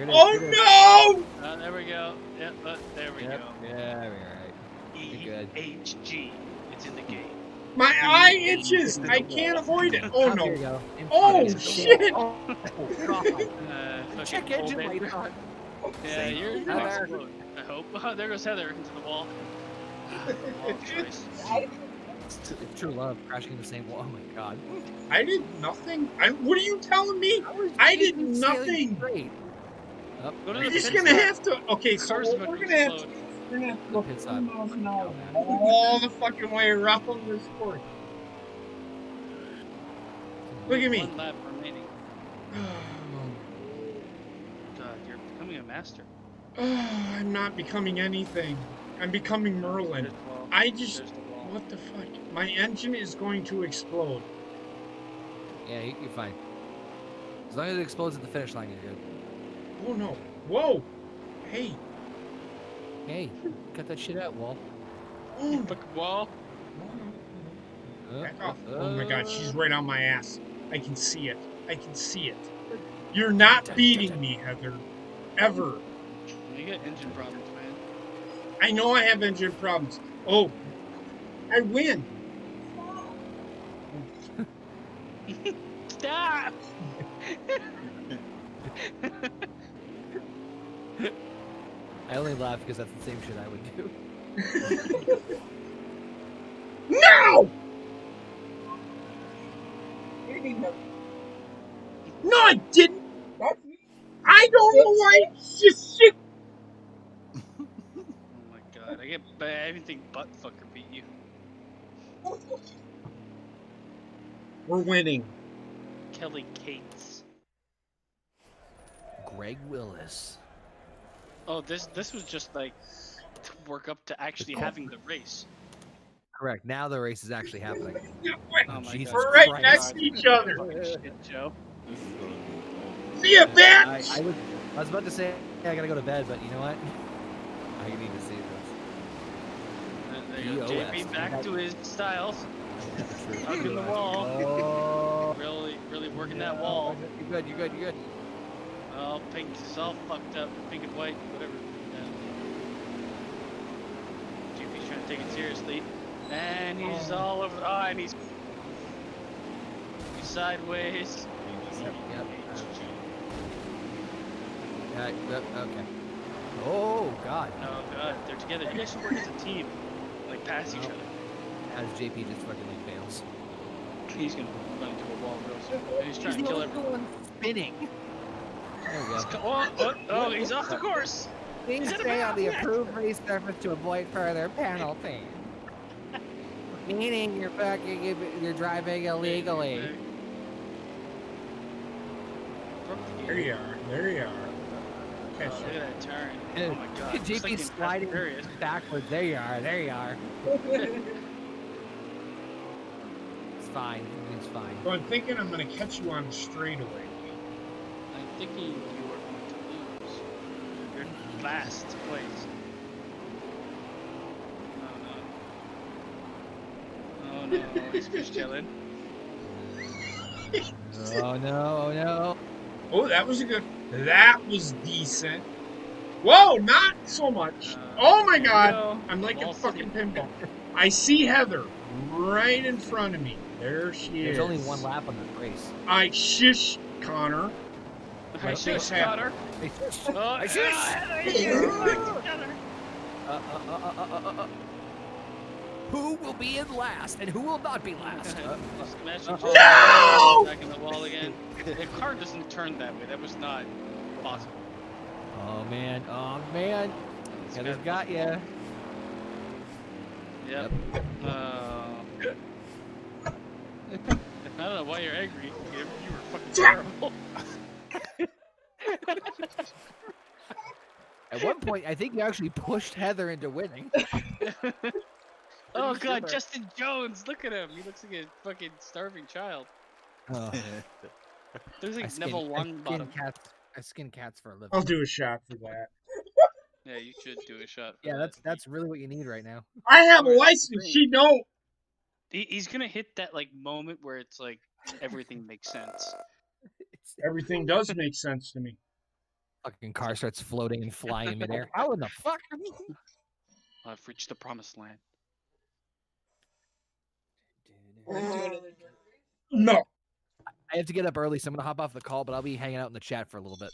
Oh no! There we go. Yep, there we go. Yeah, we're right. You're good. EHG. It's in the game. My eye itches. I can't avoid it. Oh Here we no. go. Oh shit! Oh god. Fucking Check engine hold it. light on. Yeah, you're Heather. gonna explode. I hope. Oh, there goes Heather into the wall. Wrong choice. True love crashing in the same wall. Oh my god. I did nothing. What are you telling me? I did nothing. Great. Oh, Go to You're the just pit gonna stop. have to. Okay, so Car's we're about gonna have to. explode. We're gonna have to go Pit 3 stop. miles an hour. All the fucking way around this course. Look at me. One lap remaining. God, you're becoming a master. I'm not becoming anything. I'm becoming Merlin. There's the wall. I just. There's the wall. What the fuck? My engine is going to explode. Yeah, you're fine. As long as it explodes at the finish line, you're good. Oh no. Whoa. Hey. Hey, cut that shit out, Wall. Oh, Fucking wall. back off. Oh my god, she's right on my ass. I can see it. I can see it. You're not beating me, Heather. Ever. You got engine problems, man. I know I have engine problems. Oh. I win. Stop! I only laugh because that's the same shit I would do. No! You need help. No, I didn't. That's me. I don't know why. Just shit. Oh my god, I get everything but fucker beat you. We're winning. Kelly Cates. Greg Willis. Oh, this was just like to work up to actually having the race. Correct. Now the race is actually happening. Oh my Jesus god. We're right Christ. next to each other. Shit, Joe. This is gonna be See ya, I bitch. was about to say I gotta go to bed, but you know what? I need to see There you go. POS. JP back to his styles. this. Hugging the wall. Oh. Really working that wall. You're good. You're good. You're good. Oh, pink is all fucked up. Pink and white, whatever. JP's trying to take it seriously. And he's all over. Oh, and he's sideways. Yep. Okay. Oh God. Oh god, they're together. You guys should work as a team. Like pass each other. As JP just fucking like fails. He's gonna run into a wall real soon. He's trying to the kill only everyone. one spinning. There we go. Oh, he's off the course. Please stay on the approved race surface to avoid further penalty. Meaning you're driving illegally. There you are. There you are. Oh, Catch look it. at that turn. Oh my god. It's like JP in Fast and sliding Furious. backwards. There you are. There you are. It's fine. It's fine. So I'm thinking I'm going to catch you on a straightaway. I'm thinking you are going to lose. You're in last place. Oh no. Oh no, he's just chilling. Oh no! Oh no! Oh, that was a good. That was decent. Whoa, not so much. Oh my god. go. I'm like a Ball fucking City. pinball. I see Heather right in front of me. There she There's is. only one lap on that race. I shish, Connor. I What shoot, just got happened? her. Hey, Oh, I shoot. Who will be in last and who will not be last? Smash No! back in the wall again. The car doesn't turn that way. That was not possible. Oh man! Oh man! Heather's got ya. Yep. I don't know why you're angry. You were fucking terrible. At one point, I think you actually pushed Heather into winning. Oh god, Justin Jones! Look at him. He looks like a fucking starving child. Oh, Looks I like skin, Neville I Longbottom. skin cats. I skin cats for a living. I'll do a shot for that. Yeah, you should do a shot. For Yeah, that. that's really what you need right now. I have a Alright, license. She don't. He's gonna hit that like moment where it's like everything makes sense. Everything does make sense to me. Fucking car starts floating and flying in midair. How in the fuck? I've reached the promised land. No. I have to get up early, so I'm gonna hop off the call, but I'll be hanging out in the chat for a little bit.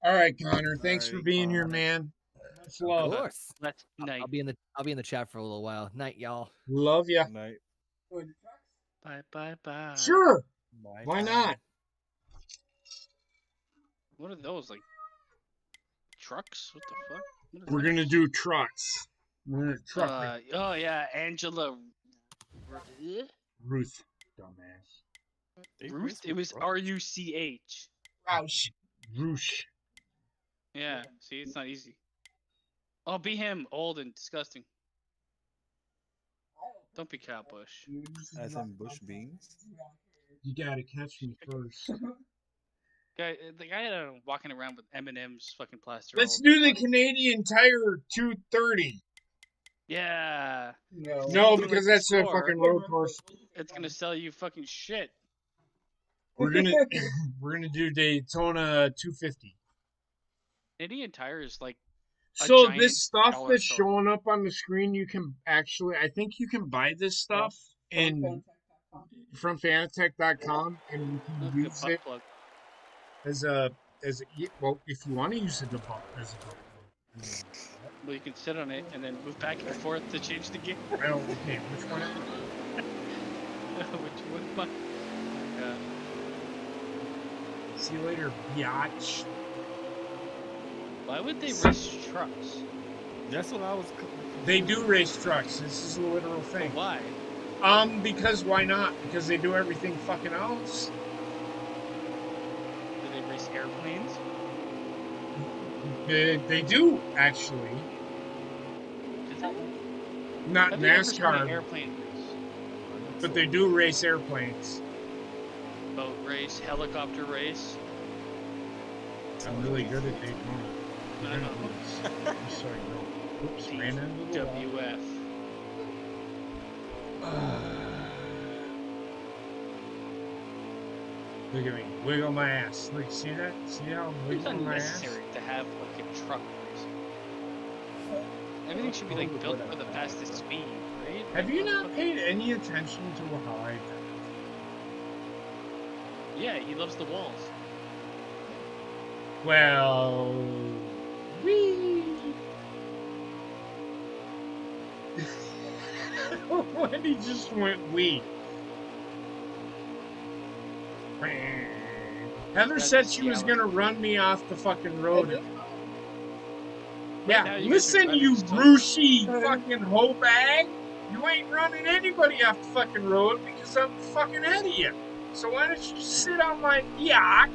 All right, Connor. Thanks for Alright, being here, Connor. man. Much Of love. course. That's night. I'll be in the chat for a little while. Night, y'all. Love ya. Good night. Bye bye bye. Sure. Bye. Why not? What are those like? Trucks? What the fuck? What is We're that? gonna do trucks. We're gonna truck Oh yeah, Angela. Ruth, dumbass. They Ruth? race It with was trucks? Ruch. Roush. Roosh. Yeah. See, it's not easy. Oh, be him, old and disgusting. Don't be Cowbush. As in bush beans? You gotta catch me first. The guy walking around with M&M's fucking plaster. Let's all do the over. Canadian Tire 230. Yeah. No, Do because like the that's a store. fucking road course. It's gonna sell you fucking shit. We're gonna do Daytona 250. Canadian Tire is like a So giant this stuff dollar that's store. showing up on the screen, you can actually, I think you can buy this stuff from Fanatec.com, and you can Look, a use butt it plug. as a well, if you want to use it as a butt plug. Well, you can sit on it and then move back and forth to change the gear. I don't. Okay, which one? Which one? See you later, biatch. Why would they race trucks? That's what I was. They do race trucks. This is a literal But thing. why? Because why not? Because they do everything fucking else. Do they race airplanes? They do actually. Do they? Not Have you ever seen an NASCAR, airplane race? but they do race airplanes. Boat race, helicopter race. I'm really good at Daytona. No. Just so you know. Oops, ran into the wall. WF. Look at me, wiggle my ass. Look, see that? See how I'm It's wiggling my ass? unnecessary to have like a truck race. Everything should be like built for the fastest speed, right? Have you not paid any attention to how I? Yeah, he loves the walls. Well, wee. When he just went wee. Heather That's said just she was Seattle. gonna run me off the fucking road. Right Yeah, now you guys are listen, driving you slow. Brucey fucking hoe bag. You ain't running anybody off the fucking road because I'm fucking ahead of you. So why don't you just sit on my yacht?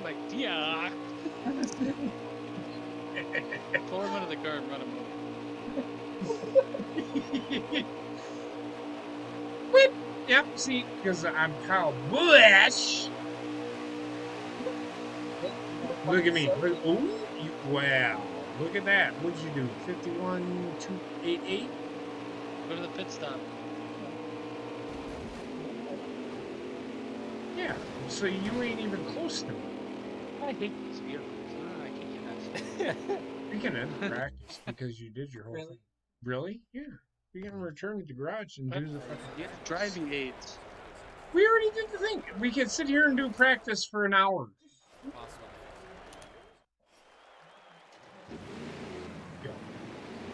Like, yeah. Pull him out of the car and run him over. Whip. Yep, see, because I'm Kyle Busch. Look at me. Look, ooh, wow. Look at that. What'd you do? 51.288? Go to the pit stop. Yeah. So you ain't even close to me. I hate these vehicles. I can't get that. You can end the practice because you did your whole thing. Really? Yeah. You can return to the garage and do the fucking. You have driving aids. We already did the thing. We could sit here and do practice for an hour. possible. Go.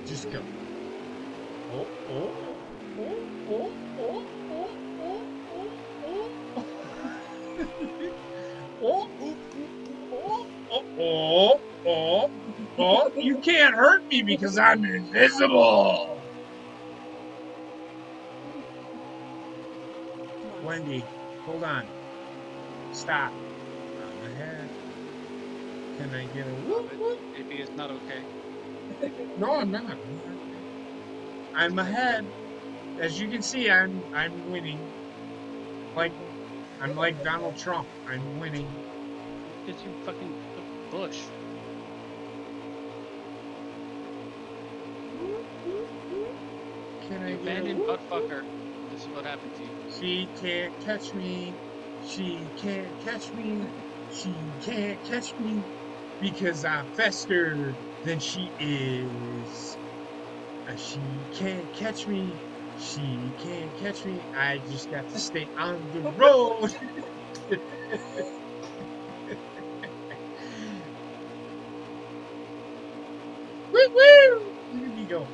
Just go. Oh, oh, oh, oh, oh, oh, oh, oh, oh, oh, oh, you can't hurt me because I'm invisible. Wendy, hold on. Stop. I'm ahead. Can I get a whoop whoop? Maybe it's not okay. No, I'm not. I'm ahead. As you can see, I'm winning. Like I'm like Donald Trump. I'm winning. Because you fucking Bush. Can I You get a abandoned whoop? buttfucker. This is what happened to you. She can't catch me. She can't catch me. She can't catch me because I'm faster than she is. She can't catch me. She can't catch me. I just got to stay on the road. Woo woo! Look at me go.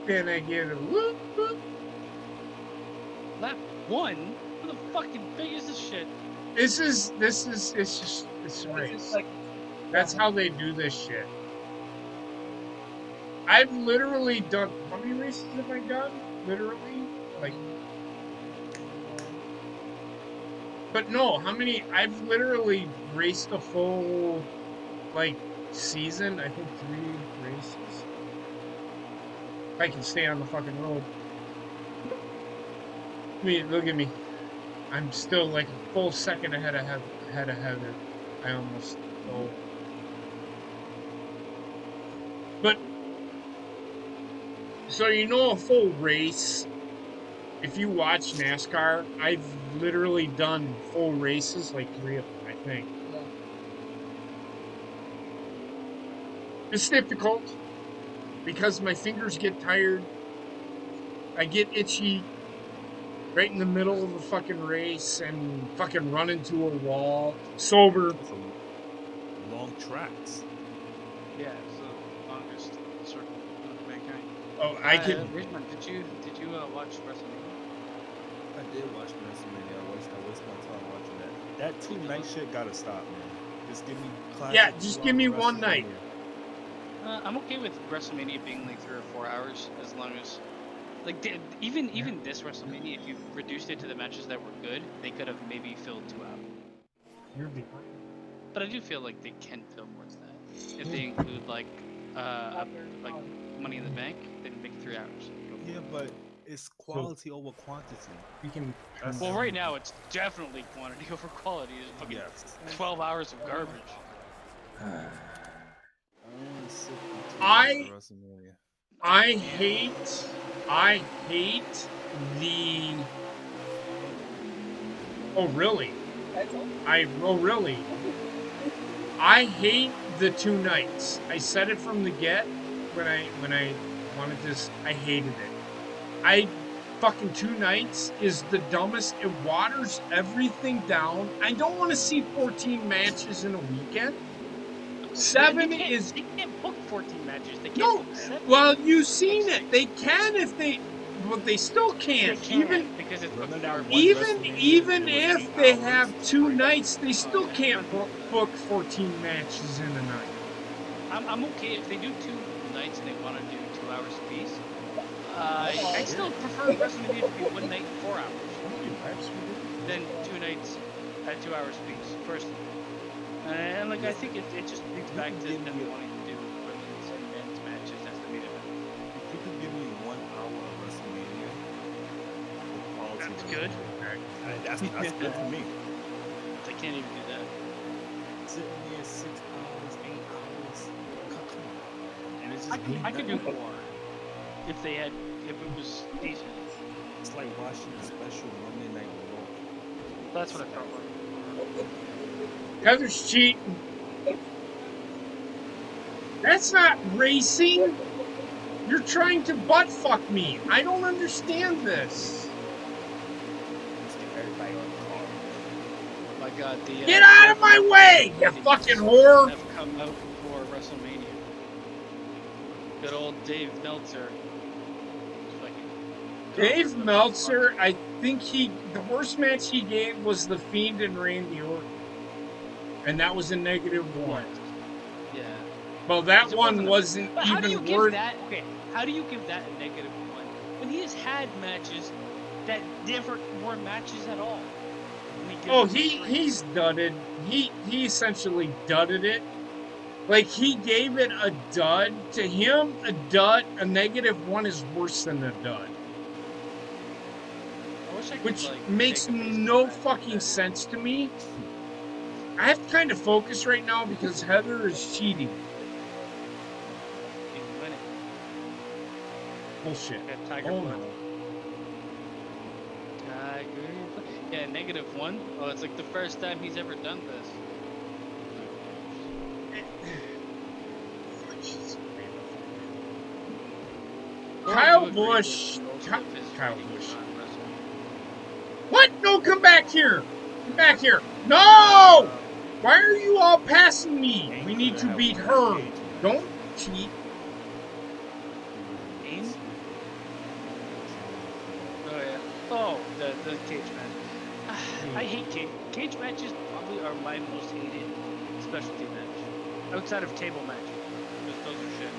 Can I get a whoop whoop? Lap 1? What the fucking thing is this shit? It's race. That's how they do this shit. I've literally done, how many races have I done? Literally? Like, but no, how many, I've literally raced a full, like, season, I think 3 races. If I can stay on the fucking road. I mean, look at me. I'm still like a full second ahead of Heather. I almost go. But so you know, a full race. If you watch NASCAR, I've literally done full races, like 3 of them, I think. Yeah. It's difficult because my fingers get tired. I get itchy right in the middle of the fucking race and fucking run into a wall. Sober. It's a long tracks. Yeah, it's the longest circle of mankind. Oh, I can. Richmond, did you watch WrestleMania? I did watch WrestleMania. I waste my time watching that. That 2-night shit gotta stop, man. Just give me classic. Yeah, just give me one night. I'm okay with WrestleMania being like 3 or 4 hours, as long as, like, even this WrestleMania, if you reduced it to the matches that were good, they could have maybe filled 2 hours. You're behind. But I do feel like they can fill more than that if they include like Money in the Bank. Then make it 3 hours. Yeah, but it's quality over quantity. We can. Well, right now it's definitely quantity over quality. It's fucking Yes. 12 hours of garbage. I hate the. Oh really? Really? I hate the 2 nights. I said it from the get when I wanted this. I hated it. Fucking 2 nights is the dumbest. It waters everything down. I don't want to see 14 matches in a weekend. 7 is. They can't book 14 matches. They can't No. book 7. Well, you've seen it. They can if they. But they still can't. Because it's booked Even if they have 2 nights, they still can't book 14 matches in a night. I'm okay if they do 2 nights and they want to do 2 hours apiece. I still prefer WrestleMania to be 1 night and 4 hours than 2 nights at 2 hours apiece. Personally, and like I think it just leads back to them wanting to do women's and men's matches as the main event. If you could give me 1 hour of WrestleMania, the quality. That's good. That's good for me. They can't even do that. Sitting there 6 hours, 8 hours. Come on. And it's just I could do more if it was decent. It's like watching a special Monday Night Raw. That's what I felt like. Heather's cheating. That's not racing. You're trying to butt fuck me. I don't understand this. Let's get everybody on the car. my God, the Get out of my way, you fucking whore! have come out for WrestleMania. Good old Dave Meltzer. Dave Meltzer, I think the worst match he gave was The Fiend and Randy Orton. And that was a -1. Yeah. Well, that It one wasn't But how do you even give worth. that? Okay, how do you give that a -1 when he has had matches that never were matches at all? Oh, he's dudded. He essentially dudded it. Like he gave it a dud. To him, a -1 is worse than a dud. I wish I could, Which like, makes take a baseball no bat fucking and sense to me. I have to kind of focus right now because Heather is cheating. win it. Bullshit. Like a Tiger Oh Blood. no. Tiger Blood. Yeah, -1. Oh, it's like the first time he's ever done this. Kyle Busch. Kyle Busch. What? No, come back here. Come back here. No! Why are you all passing me? We need to beat her. Don't cheat. Aim? Oh yeah. Oh, the cage match. I hate cage matches. Probably are my most hated specialty match outside of table matches. Those are shit.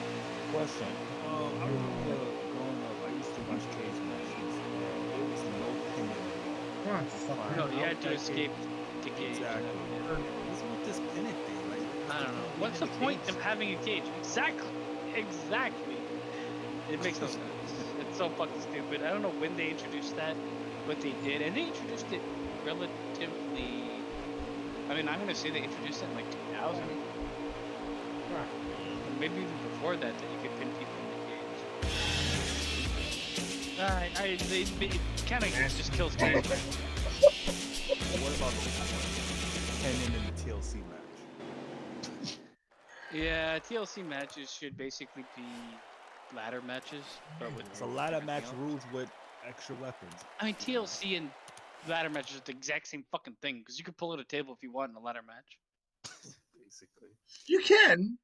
Question. I remember growing up, I used to watch cage matches. There was no pinning. No, you had to escape the cage. Exactly. What's with this pinning thing? Like, I don't know. What's the point of having a cage? Exactly. It makes no sense. It's so fucking stupid. I don't know when they introduced that, but they did, and they introduced it relatively. I mean, I'm gonna say they introduced it in like 2000, maybe even before that you could pin people in the cage. It kind of just kills cage. What about this one? Pinning in the TLC match. Yeah, TLC matches should basically be ladder matches, but with It's a ladder match else. rules with extra weapons. I mean, TLC and ladder matches are the exact same fucking thing because you can pull out a table if you want in a ladder match. Basically. You can.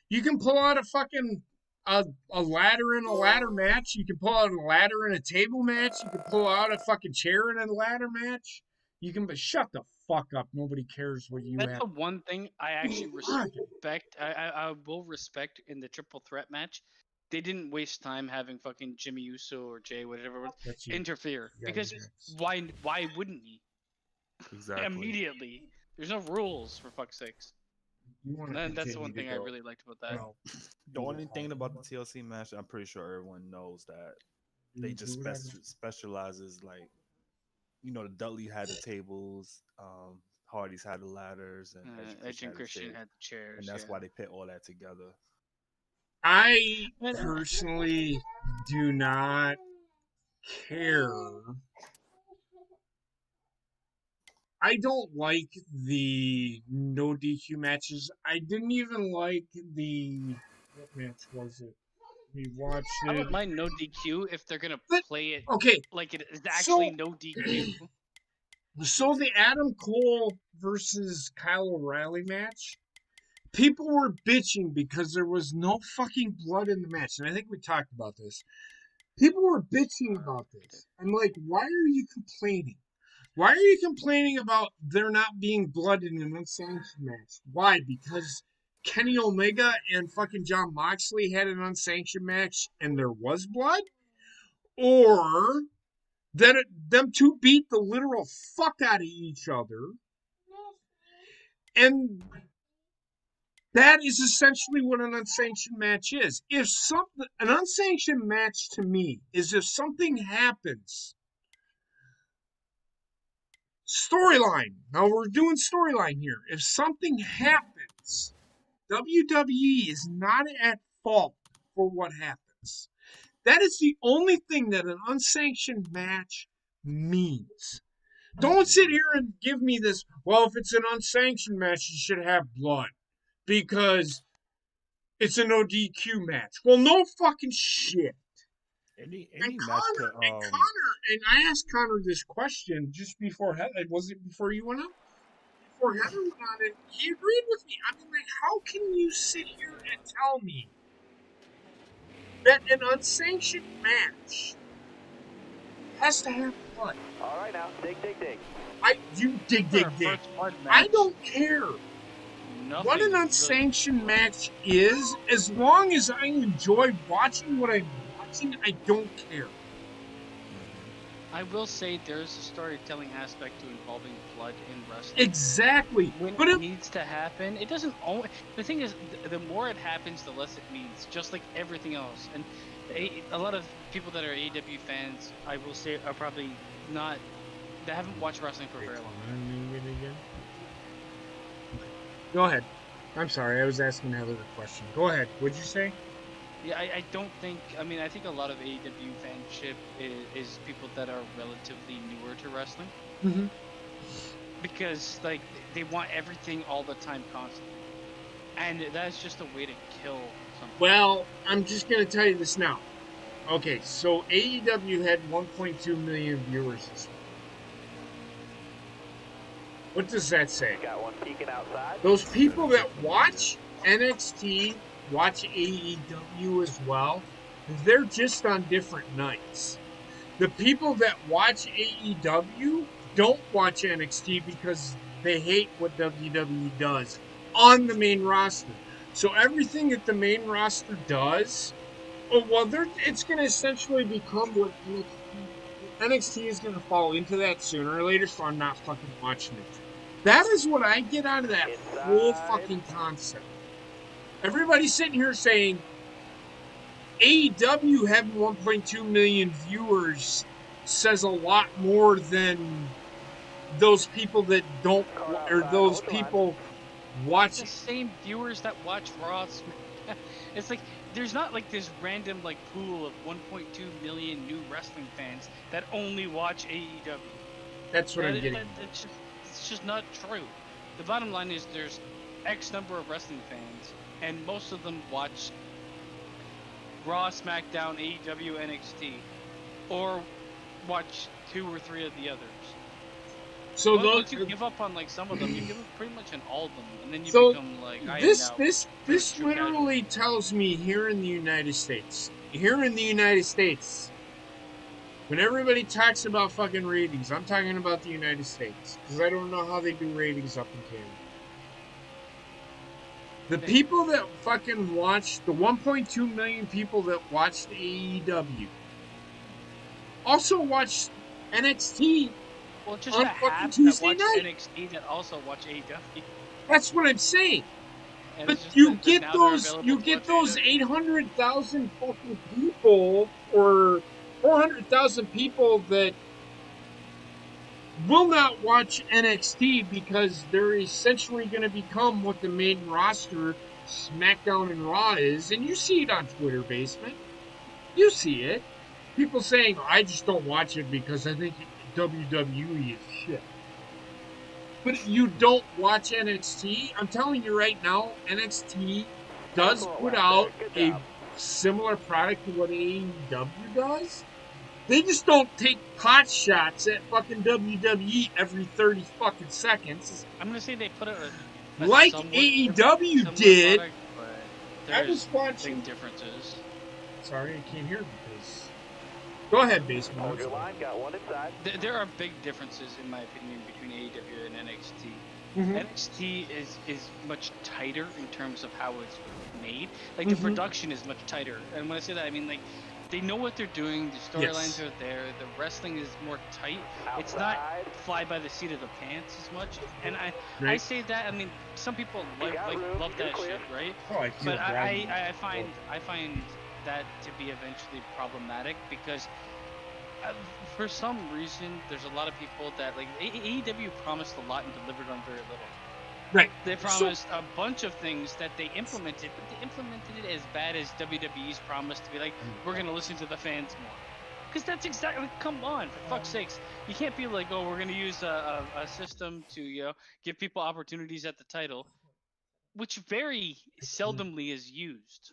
You can pull out a fucking a ladder in a ladder match. You can pull out a ladder in a table match. You can pull out a fucking chair in a ladder match. You can, but shut the fuck up. Nobody cares what you That's have. the one thing I actually respect. I will respect in the triple threat match. They didn't waste time having fucking Jimmy Uso or Jay, whatever, interfere. Because why wouldn't he? Exactly. Immediately. There's no rules, for fuck's sakes. And that's the one thing I really liked about that. Well, The only thing about the TLC match, I'm pretty sure everyone knows that they just specializes, like, you know, the Dudley had the tables, Hardy's had the ladders, and Edge and Christian had the chairs, and that's why they put all that together. I personally do not care. I don't like the no DQ matches. I didn't even like what match was it? We watched it. I don't mind no DQ if they're gonna play it like it is actually no DQ. So the Adam Cole versus Kyle O'Reilly match, people were bitching because there was no fucking blood in the match, and I think we talked about this. People were bitching about this. I'm like, why are you complaining? Why are you complaining about there not being blood in an unsanctioned match? Why? Because Kenny Omega and fucking John Moxley had an unsanctioned match and there was blood? Or that them two beat the literal fuck out of each other? And that is essentially what an unsanctioned match is. An unsanctioned match to me is if something happens. Storyline. Now we're doing storyline here. If something happens, WWE is not at fault for what happens. That is the only thing that an unsanctioned match means. Don't sit here and give me this, well, if it's an unsanctioned match, it should have blood because it's a no DQ match. Well, no fucking shit. Any And match Connor, and I asked Connor this question just before. Was it before you went up? before Heather went on it, he agreed with me. I mean, like, how can you sit here and tell me that an unsanctioned match has to have blood? All right, now dig. You dig, For a dig, dig. first blood I match, don't care nothing what an really unsanctioned match is, as long as I enjoy watching what I'm watching. I don't care. I will say there's a storytelling aspect to involving blood in wrestling. Exactly, When but it needs to happen, it doesn't always. The thing is, the more it happens, the less it means. Just like everything else, and a lot of people that are AEW fans, I will say, are probably not. They haven't watched wrestling for very long. Go ahead. I'm sorry, I was asking Heather a question. Go ahead. What'd you say? Yeah, I don't think. I mean, I think a lot of AEW fanship is people that are relatively newer to wrestling Mm-hmm. because like they want everything all the time, constantly, and that's just a way to kill something. Well, I'm just gonna tell you this now. Okay, so AEW had 1.2 million viewers this week. What does that say? Got one peeking outside. Those people that 17 million. watch NXT watch AEW as well. They're just on different nights. The people that watch AEW don't watch NXT because they hate what WWE does on the main roster. So everything that the main roster does, oh well, it's going to essentially become what NXT is going to fall into that sooner or later. So I'm not fucking watching it. That is what I get out of that whole fucking concept. Everybody's sitting here saying AEW having 1.2 million viewers says a lot more than those people that don't, or those people watch. The same viewers that watch Raw. It's like there's not like this random like pool of 1.2 million new wrestling fans that only watch AEW. That's what I'm getting. It's just not true. The bottom line is there's X number of wrestling fans, and most of them watch Raw, SmackDown, AEW, NXT, or watch 2 or 3 of the others. So Once you give up on like some of them, you give up pretty much on all of them, and then you so become like this true literally tells me here in the United States, when everybody talks about fucking ratings, I'm talking about the United States because I don't know how they do ratings up in Canada. The people that fucking watch, the 1.2 million people that watched AEW also watch NXT Well, just on the fucking half Tuesday that watch night. NXT that also watch AEW. That's what I'm saying. And But it's just you that now they're get available to watch those AEW. 800,000 fucking people or 400,000 people that will not watch NXT because they're essentially going to become what the main roster SmackDown and Raw is, and you see it on Twitter, Basement. You see it. People saying, I just don't watch it because I think WWE is shit. But you don't watch NXT? I'm telling you right now, NXT does put out a similar product to what AEW does. They just don't take pot shots at fucking WWE every 30 fucking seconds I'm gonna say they put out a like somewhat AEW similar did. product, but I was there's watching. big differences. Sorry, I can't hear because. Go ahead, Basement. Hold your line. Got one inside. There are big differences, in my opinion, between AEW and NXT. Mm-hmm. NXT is much tighter in terms of how it's made. Like the production is much tighter, and when I say that, I mean like they know what they're doing. The storylines are there. The wrestling is more tight. It's not fly by the seat of the pants as much. And I say that. I mean, some people love that shit, right? Oh, but I find that to be eventually problematic because for some reason there's a lot of people that like AEW promised a lot and delivered on very little. Right. They promised a bunch of things that they implemented, but they implemented it as bad as WWE's promise to be like, we're gonna listen to the fans more. Because that's exactly, come on, for fuck's sakes. You can't be like, oh, we're gonna use a system to give people opportunities at the title, which very seldomly is used.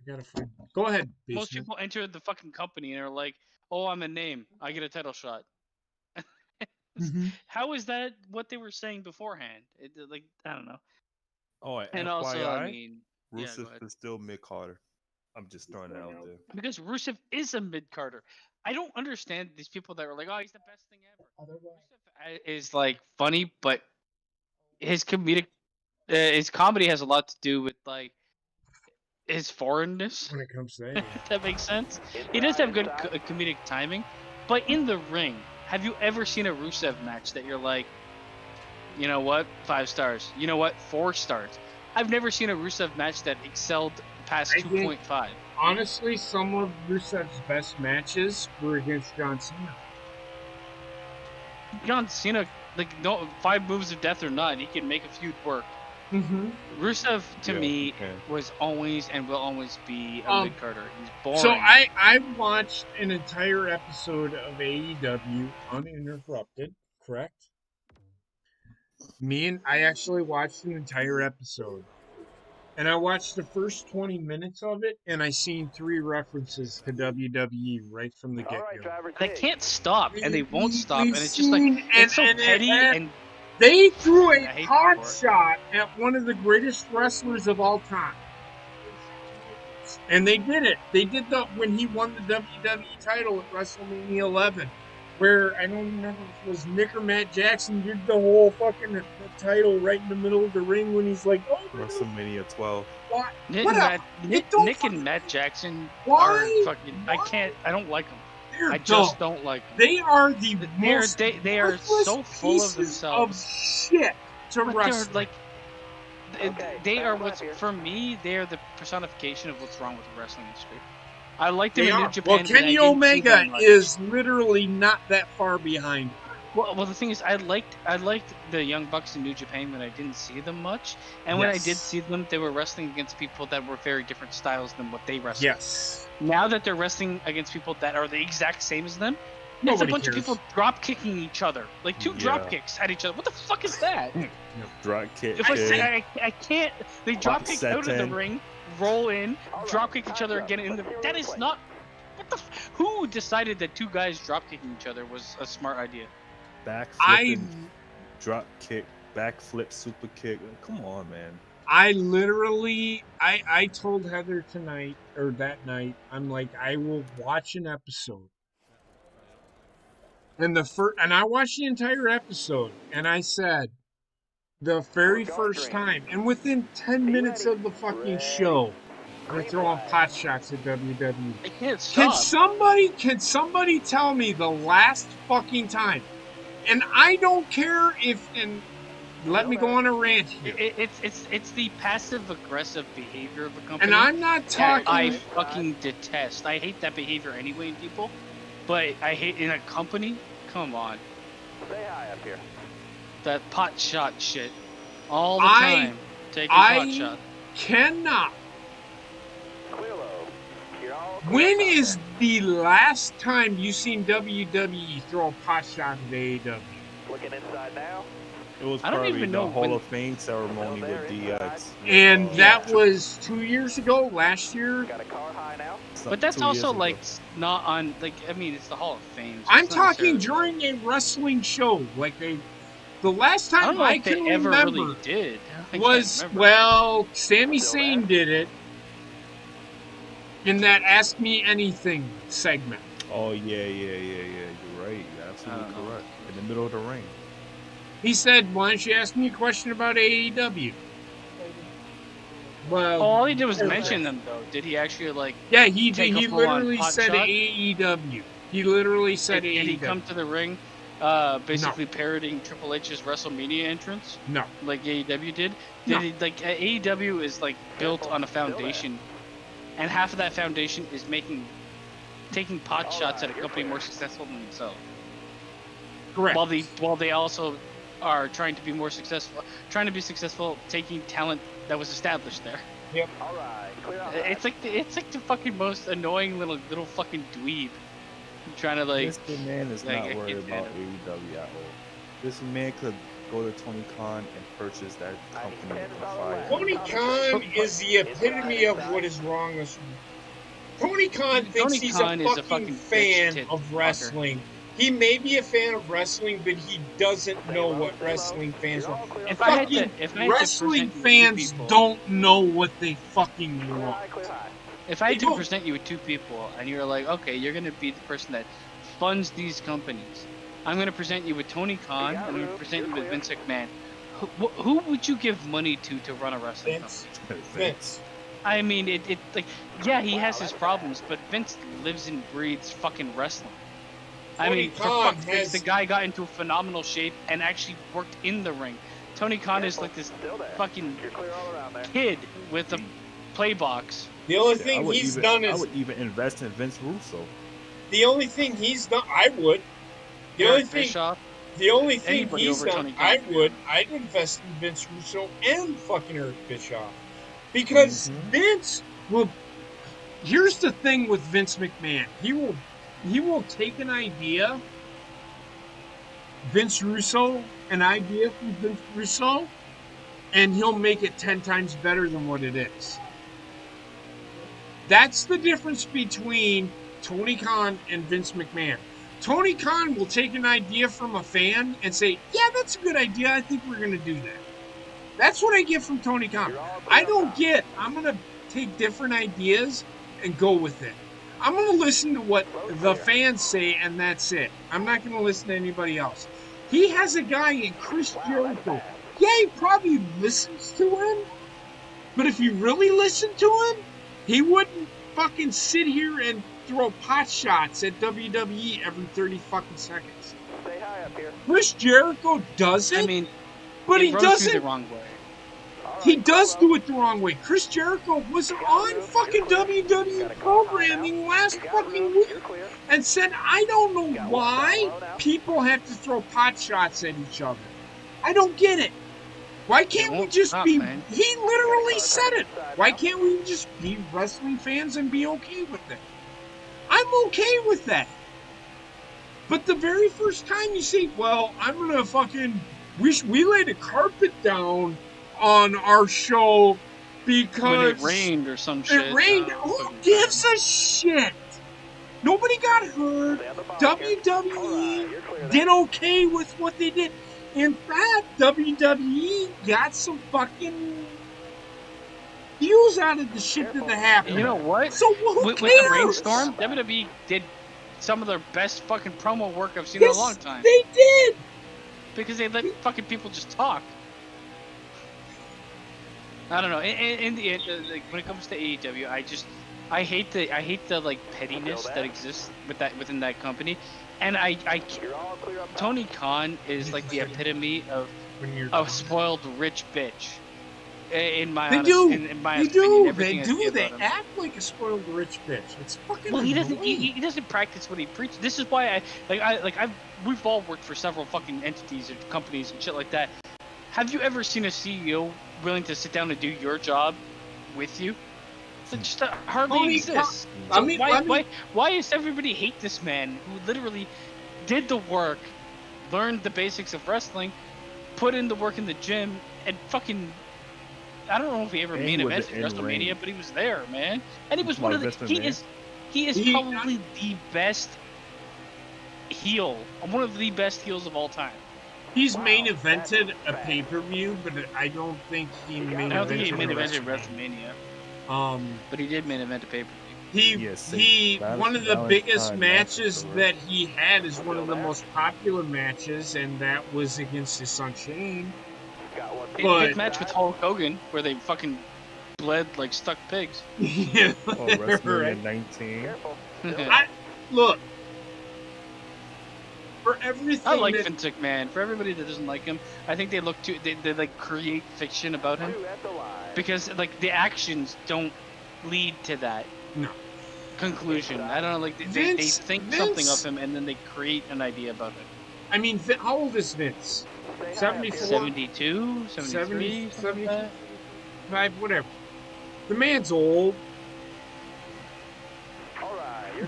I gotta find. Go ahead, Basement. Most people enter the fucking company and are like, oh, I'm a name, I get a title shot. How is that what they were saying beforehand? Like I don't know. Oh, and And also, I FYI, mean, yeah, go Rusev ahead. is still mid Carter. I'm just throwing that out there. Because Rusev is a mid Carter. I don't understand these people that were like, "Oh, he's the best thing ever." Rusev is like funny, but his comedy has a lot to do with like his foreignness. When it comes to If that. that makes sense. He does have good Inside. comedic timing, but in the ring, have you ever seen a Rusev match that you're like, you know what, 5 stars? You know what, 4 stars? I've never seen a Rusev match that excelled past I think 2.5. honestly, some of Rusev's best matches were against John Cena. John Cena, like no 5 moves of death or not, he can make a feud work. Rusev to Yeah, me okay. was always and will always be a mid Carter. He's boring. So I watched an entire episode of AEW uninterrupted. Correct. I actually watched an entire episode. And I watched the first 20 minutes of it, and I seen 3 references to WWE right from the All get right, go. driver. They can't stop, and they won't stop, We've and it's just like seen, it's so and petty and they threw a I hate pot for it. shot at one of the greatest wrestlers of all time. And they did it. They did when he won the WWE title at WrestleMania 11, where I don't remember if it was Nick or Matt Jackson did the whole fucking the title right in the middle of the ring when he's like, "Oh my God, WrestleMania 12. what? Nick, What and up? Nick and Matt Jackson Why? are fucking. I don't like them. They're I dumb. just don't like them. They are the They are most they are worthless so full of pieces themselves. shit to But wrestle. they're like Okay, they are back what's here. for me. They are the personification of what's wrong with the wrestling industry. I liked them They in New are. Japan. Well, but I Kenny didn't see Omega them much. is literally not that far behind. Well, the thing is, I liked the Young Bucks in New Japan when I didn't see them much, and when I did Yes. see them, they were wrestling against people that were very different styles than what they wrestled. Yes. Now that they're wrestling against people that are the exact same as them, it's a Nobody bunch cares. of people drop kicking each other, like two Yeah. drop kicks at each other. What the fuck is that? Drop kick. If I pin. say I can't, they drop kick out of the Satin. ring, roll in, All drop right, kick each other time's up. again in the. Let's That see is replay. not. What the? Who decided that 2 guys drop kicking each other was a smart idea? Back I flipping, drop kick, back flip, super kick. Come on, man. I literally I told Heather tonight or that night, I'm like, I will watch an episode. And I watched the entire episode, and I said the very first time, and within 10 minutes of the fucking show, they're throwing pot shots at WWE. They can't Can stop. somebody tell me the last fucking time? And I don't care if, and let me go on a rant here. It's the passive aggressive behavior of a company. And I'm not that I talking. fucking detest. I hate that behavior anyway in people, but I hate in a company. Come on, Stay high up here. that pot shot shit all the I- time. Taking pot shot. Cannot. Clear low. You're all clear When out is there. the last time you seen WWE throw a pot shot at AEW? Looking inside now. It was I don't probably even the know Hall when- of Fame ceremony Still with there, DX. And Yeah. that was 2 years ago, last year. Got a car high now. But that's 2 years also ago. like not on like I mean it's the Hall of Fame. so I'm it's not talking necessarily- during a wrestling show. Like the last I don't time know I if can they ever remember really did. I can't was, remember. well, Sami Still Zayn did it in that Ask Me Anything segment. Oh yeah. You're right. You're absolutely don't know. correct. In the middle of the ring. He said, why don't you ask me a question about AEW? Well, All he did was mention them though. Did he actually like? yeah, he take did. a He full-on literally pot said shot? AEW. He literally said Did he AEW. come to the ring, basically parodying Triple H's WrestleMania entrance, No. like AEW did? No. Did he like AEW is like built on a foundation, and half of that foundation is taking pot shots at a company more successful than themselves. Correct. While they also are trying to be successful, taking talent that was established there. All right. Clear out. It's like the fucking most annoying little fucking dweeb. Trying to like. This man is like, not I worried can't stand about AEW at all. This man could go to Tony Khan and purchase that company for $5. Tony Khan is the epitome of what is wrong with Tony Khan thinks Tony he's Khan a is a fucking fucking fan bitch tit of fucker. wrestling. He may be a fan of wrestling, but he doesn't know what wrestling fans want. If I had to, Fucking if I had to wrestling present you with two fans people, don't know what they fucking want. if I had they to don't. present you with two people, and you're like, okay, you're gonna be the person that funds these companies, I'm gonna present you with Tony Khan, and I'm gonna present you with Vince McMahon. Who would you give money to run a wrestling Vince. company? Vince. I mean, it like, yeah, he has his problems, but Vince lives and breathes fucking wrestling. I Tony mean, for Khan fuck's sakes, has- the guy got into phenomenal shape and actually worked in the ring. Tony Khan is like this fucking kid with a play box. The only Yeah, thing he's done I is would even invest in Vince Russo. the only thing he's done. I would. The Eric only thing. Bischoff. The only thing Anybody he's over done, Tony Khan, I to be would. honest. I'd invest in Vince Russo and fucking Eric Bischoff, because Vince will. Here's the thing with Vince McMahon. He will take an idea. Vince Russo, an idea from Vince Russo, and he'll make it 10 times better than what it is. That's the difference between Tony Khan and Vince McMahon. Tony Khan will take an idea from a fan and say, yeah, that's a good idea. I think we're going to do that. That's what I get from Tony Khan. I don't get, I'm going to take different ideas and go with it. I'm going to listen to what the fans say, and that's it. I'm not going to listen to anybody else. He has a guy in Chris Jericho. Yeah, he probably listens to him, but if he really listened to him, he wouldn't fucking sit here and throw pot shots at WWE every 30 fucking seconds. Chris Jericho does it, I mean, but it he runs through doesn't. the wrong way. He does do it the wrong way. Chris Jericho was on fucking WWE programming last fucking week and said, I don't know why people have to throw pot shots at each other. I don't get it. Why can't we won't just stop, be... man. He literally said it. Why can't we just be wrestling fans and be okay with it? I'm okay with that. But the very first time you say, well, I'm going to fucking... We laid a carpet down on our show because... When it rained or some shit. It rained. Who fucking gives a shit? Nobody got hurt. WWE did okay with what they did. In fact, WWE got some fucking views out of the shit that happened. You know what? So who With cares? the rainstorm, WWE did some of their best fucking promo work I've seen in a long time. They did. Because they let fucking people just talk. I don't know. In the end, like, when it comes to AEW, I hate the like pettiness that exists within that company, and Tony Khan is like the epitome of a spoiled rich bitch. In my They do. in my They opinion, do. everything They I do. see They about him. act like a spoiled rich bitch. It's fucking. Well, he doesn't. annoying. He doesn't practice what he preaches. This is why we've all worked for several fucking entities and companies and shit like that. Have you ever seen a CEO willing to sit down and do your job with you? It just hardly Tony exists. Khan- So why does everybody hate this man who literally did the work, learned the basics of wrestling, put in the work in the gym, and fucking. I don't know if he ever And main with evented the in-ring. WrestleMania, but he was there, man. And he was one of the. Vince He McMahon? is probably the best heel, one of the best heels of all time. He's main evented a pay per view, but I don't think he main I don't think he evented main a evented WrestleMania. WrestleMania, but he did main event a pay per view. He one of the biggest matches that he had is one of the most popular matches, and that was against his son Shane. Big match with Hulk Hogan where they fucking bled like stuck pigs. Yeah, Oh, WrestleMania right. 19. Look, for everything I like that, Vince McMahon. For everybody that doesn't like him, I think they look too. They like create fiction about him because like the actions don't lead to that No. conclusion. I don't know. Like they think something of him and then they create an idea about it. I mean, how old is Vince? 74? 72, 73, 70, something like that. whatever. The man's old.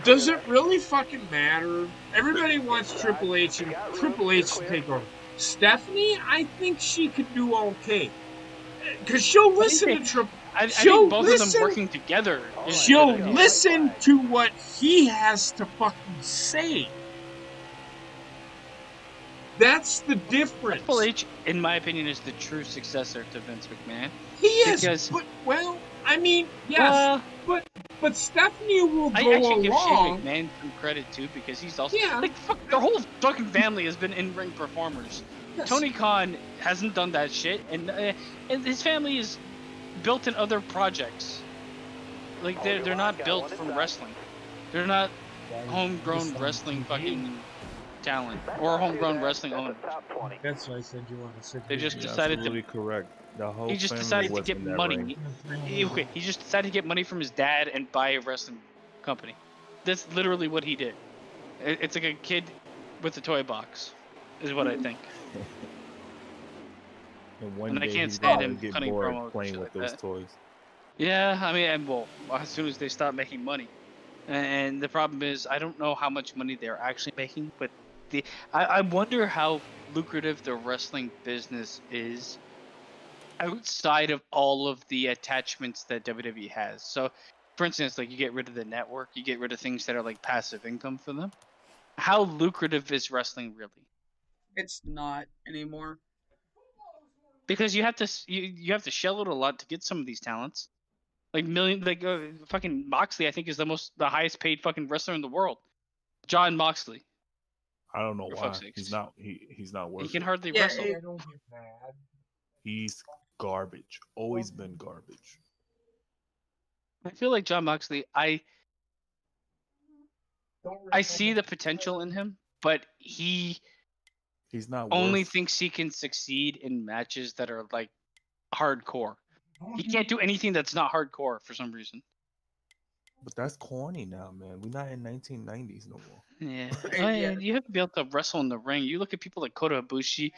Does it really fucking matter? Everybody wants Triple H and Triple H to take over. Stephanie, I think she could do okay. Because she'll listen to Triple I She'll think both of listen- them working together. is a She'll good idea. listen to what he has to fucking say. That's the difference. Triple H, in my opinion, is the true successor to Vince McMahon. He is, because, but well, I mean, yes, but Stephanie will I go actually give Shane along. McMahon some credit too, because he's also Yeah. like their whole fucking family has been in-ring performers. Yes. Tony Khan hasn't done that shit, and his family is built in other projects. Like they're not built from wrestling. They're not homegrown wrestling fucking talent or homegrown wrestling owners. That's why I said you want to sit. They just You're decided absolutely correct. The whole he just family decided to was get in that money. ring. Okay, he just decided to get money from his dad and buy a wrestling company. That's literally what he did. It's like a kid with a toy box, is what I think. And one And I day can't he's stand gonna him get cutting bored promos and playing shit with like those that. toys. Yeah, I mean, and well, as soon as they stop making money, and the problem is, I don't know how much money they're actually making, but I wonder how lucrative the wrestling business is outside of all of the attachments that WWE has. So, for instance, like you get rid of the network, you get rid of things that are like passive income for them. How lucrative is wrestling really? It's not anymore. Because you have to you have to shell out a lot to get some of these talents. Like fucking Moxley, I think is the highest paid fucking wrestler in the world. John Moxley. I don't know For why. fuck's sakes. He's not He worth can it. hardly Yeah, wrestle. I don't get mad. He's garbage. Always been garbage. I feel like John Moxley. I see the potential in him, but he He's not only worth. thinks he can succeed in matches that are like hardcore. He can't do anything that's not hardcore for some reason. But that's corny now, man. We're not in 1990s no more. Yeah, Yeah. you have to be able to wrestle in the ring. You look at people like Kota Ibushi,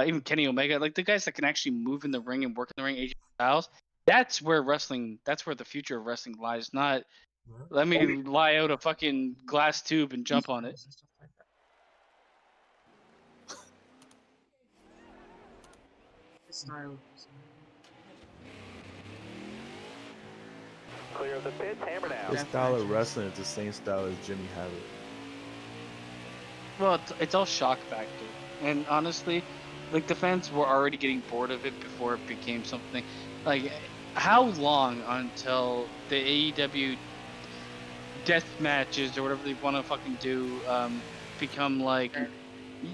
even Kenny Omega, like the guys that can actually move in the ring and work in the ring. AJ Styles. That's where wrestling. That's where the future of wrestling lies. Not let me lie out a fucking glass tube and jump on it. Style. Clear of the pits, hammer down. His style of wrestling is the same style as Jimmy Havoc. Well, it's all shock factor, and honestly, like the fans were already getting bored of it before it became something. Like, how long until the AEW death matches or whatever they want to fucking do become like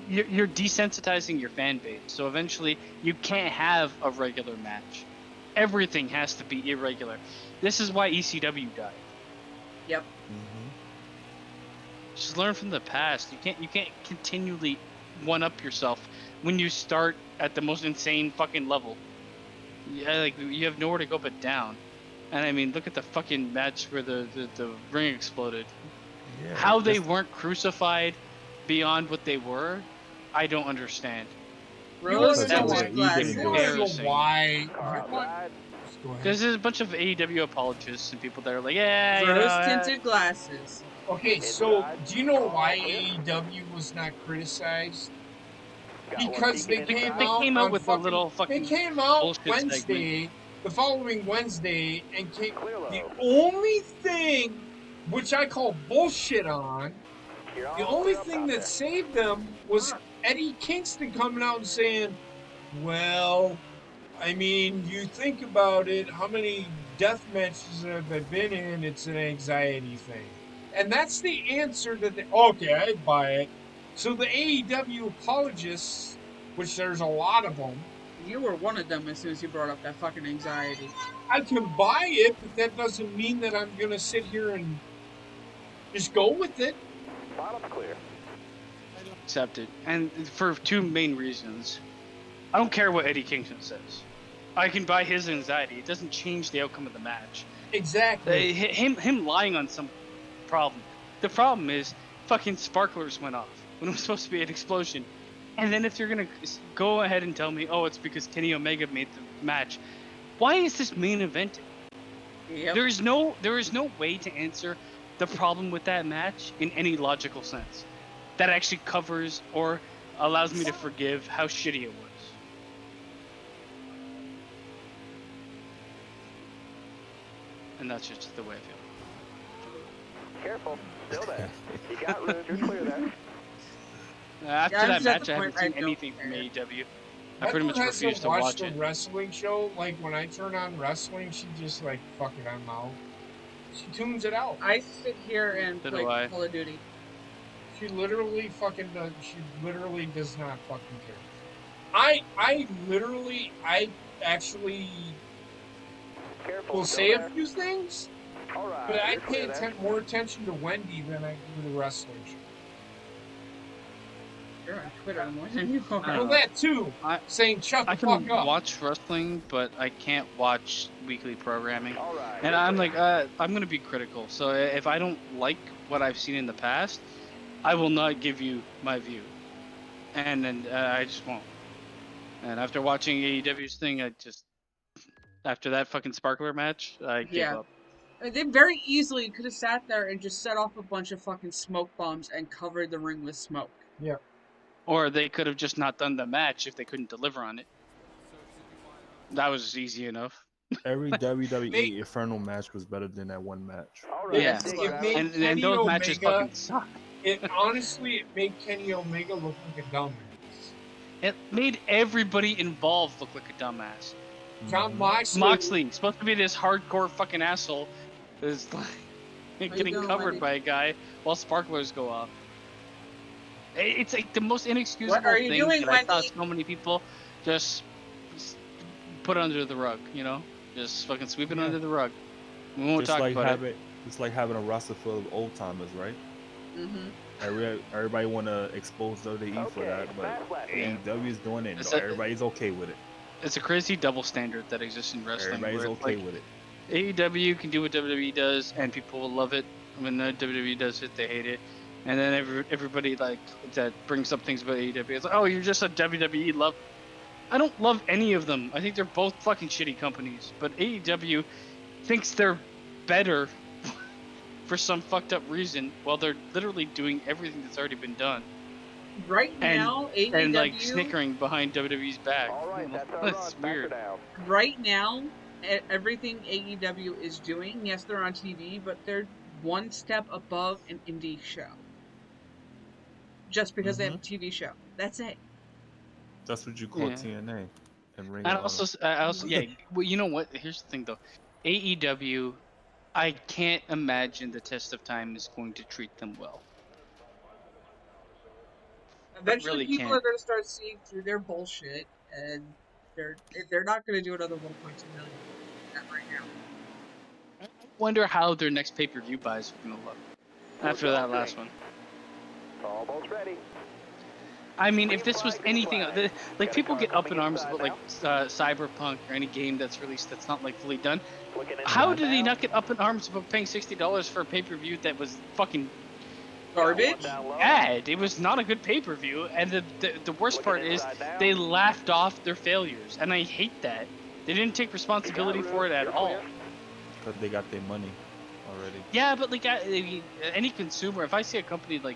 you're desensitizing your fan base, so eventually you can't have a regular match. Everything has to be irregular. This is why ECW died. Yep. Just learn from the past. You can't continually one up yourself when you start at the most insane fucking level. Yeah, like you have nowhere to go but down. And I mean, look at the fucking match where the ring exploded. Yeah, How they weren't crucified beyond what they were, I don't understand. Rose That tinted wasn't glasses. even You want to know Embarrassing. why? Car outside. Just go ahead. Because there's a bunch of AEW apologists and people that are like, yeah, you Rose know, tinted glasses. Okay, so do you know why AEW was not criticized? Got one Because they peeking came inside. they out came out on with a little fucking They came out bullshit segment. Wednesday, the following Wednesday, and came. Clear The low. only thing, which I call bullshit on, You're the all only clear up thing out that there. saved them was Eddie Kingston coming out and saying, well, I mean, you think about it, how many death matches have I been in? It's an anxiety thing. And that's the answer that okay, I buy it. So the AEW apologists, which there's a lot of them, You were one of them as soon as you brought up that fucking anxiety. I can buy it, but that doesn't mean that I'm going to sit here and just go with it. Bottom's clear. Accept it. And for two main reasons. I don't care what Eddie Kingston says. I can buy his anxiety. It doesn't change the outcome of the match. Exactly. Him lying on some problem. The problem is fucking sparklers went off when it was supposed to be an explosion. And then if you're gonna go ahead and tell me, oh, it's because Kenny Omega made the match, why is this main evented? Yep. There is no way to answer the problem with that match in any logical sense that actually covers or allows me to forgive how shitty it was. And that's just the way I feel. Careful. Still there. You got room. You're clear there. After I'm that just at match, the I point haven't seen I don't anything from care. AEW. I Heather pretty much has to refuse to watch watch the it. wrestling show. Like when I turn on wrestling, she just like, fuck it, I'm out. She tunes it out. I sit here and So play do I. Call of Duty. She literally fucking does. She literally does not fucking care. I actually Careful, will still say a there. few things, All but right, I you're pay clear there. more attention to Wendy than I do the wrestling show. You're on Twitter more than you are. I don't Well, know. that too. I- Saying shut I the fuck can up. watch wrestling, but I can't watch weekly programming. All right. And you're I'm clear. like, I'm gonna be critical. So if I don't like what I've seen in the past, I will not give you my view, and then I just won't. And after watching AEW's thing, after that fucking sparkler match, I gave Yeah. up. I mean, they very easily could have sat there and just set off a bunch of fucking smoke bombs and covered the ring with smoke. Yeah. Or they could have just not done the match if they couldn't deliver on it. That was easy enough. Every WWE They- Inferno match was better than that one match. All right. Yeah. dig It out. made And Kenny those matches Omega. fucking suck. It honestly, it made Kenny Omega look like a dumbass. It made everybody involved look like a dumbass. John Mhm. Moxley. Supposed to be this hardcore fucking asshole, is like getting doing, covered Wendy? by a guy while sparklers go off. It's like the most inexcusable What are you thing doing, that I saw Wendy? so many people just put under the rug, you know? Just fucking sweep it Yeah. under the rug. We won't Just talk like about it. having, it's like having a roster full of old timers, right? Mm-hmm. Everybody want to expose WWE for Okay, that, but fast lap. AEW is doing it. It's No, a- everybody's okay with it. It's a crazy double standard that exists in wrestling. Everybody's where it's okay like, with it. AEW can do what WWE does, and people will love it. When the WWE does it, they hate it. And then everybody like that brings up things about AEW. It's like, oh, you're just a WWE love. I don't love any of them. I think they're both fucking shitty companies. But AEW thinks they're better for some fucked up reason, while they're literally doing everything that's already been done Right And- now, AEW. and like snickering behind WWE's back. All right, that's our That's run. Back her weird. down. Right now, everything AEW is doing. Yes, they're on TV, but they're one step above an indie show. Just because they have a TV show. That's it. That's what you call Yeah. TNA and Ring And of also, yeah. Well, you know what? Here's the thing, though. AEW, I can't imagine the test of time is going to treat them well. Eventually, really people can't. are going to start seeing through their bullshit, and they're not going to do another 1.2 million right now. I wonder how their next pay-per-view buys are going to look after that last one. Almost ready. I mean, if this was anything, like people get up in arms about like Cyberpunk or any game that's released that's not like fully done. How did they not get up in arms about paying $60 for a pay-per-view that was fucking Garbage? bad? It was not a good pay-per-view, and the worst part is they laughed off their failures, and I hate that. They didn't take responsibility for it at all. because they got their money already. Yeah, but like any consumer, if I see a company like,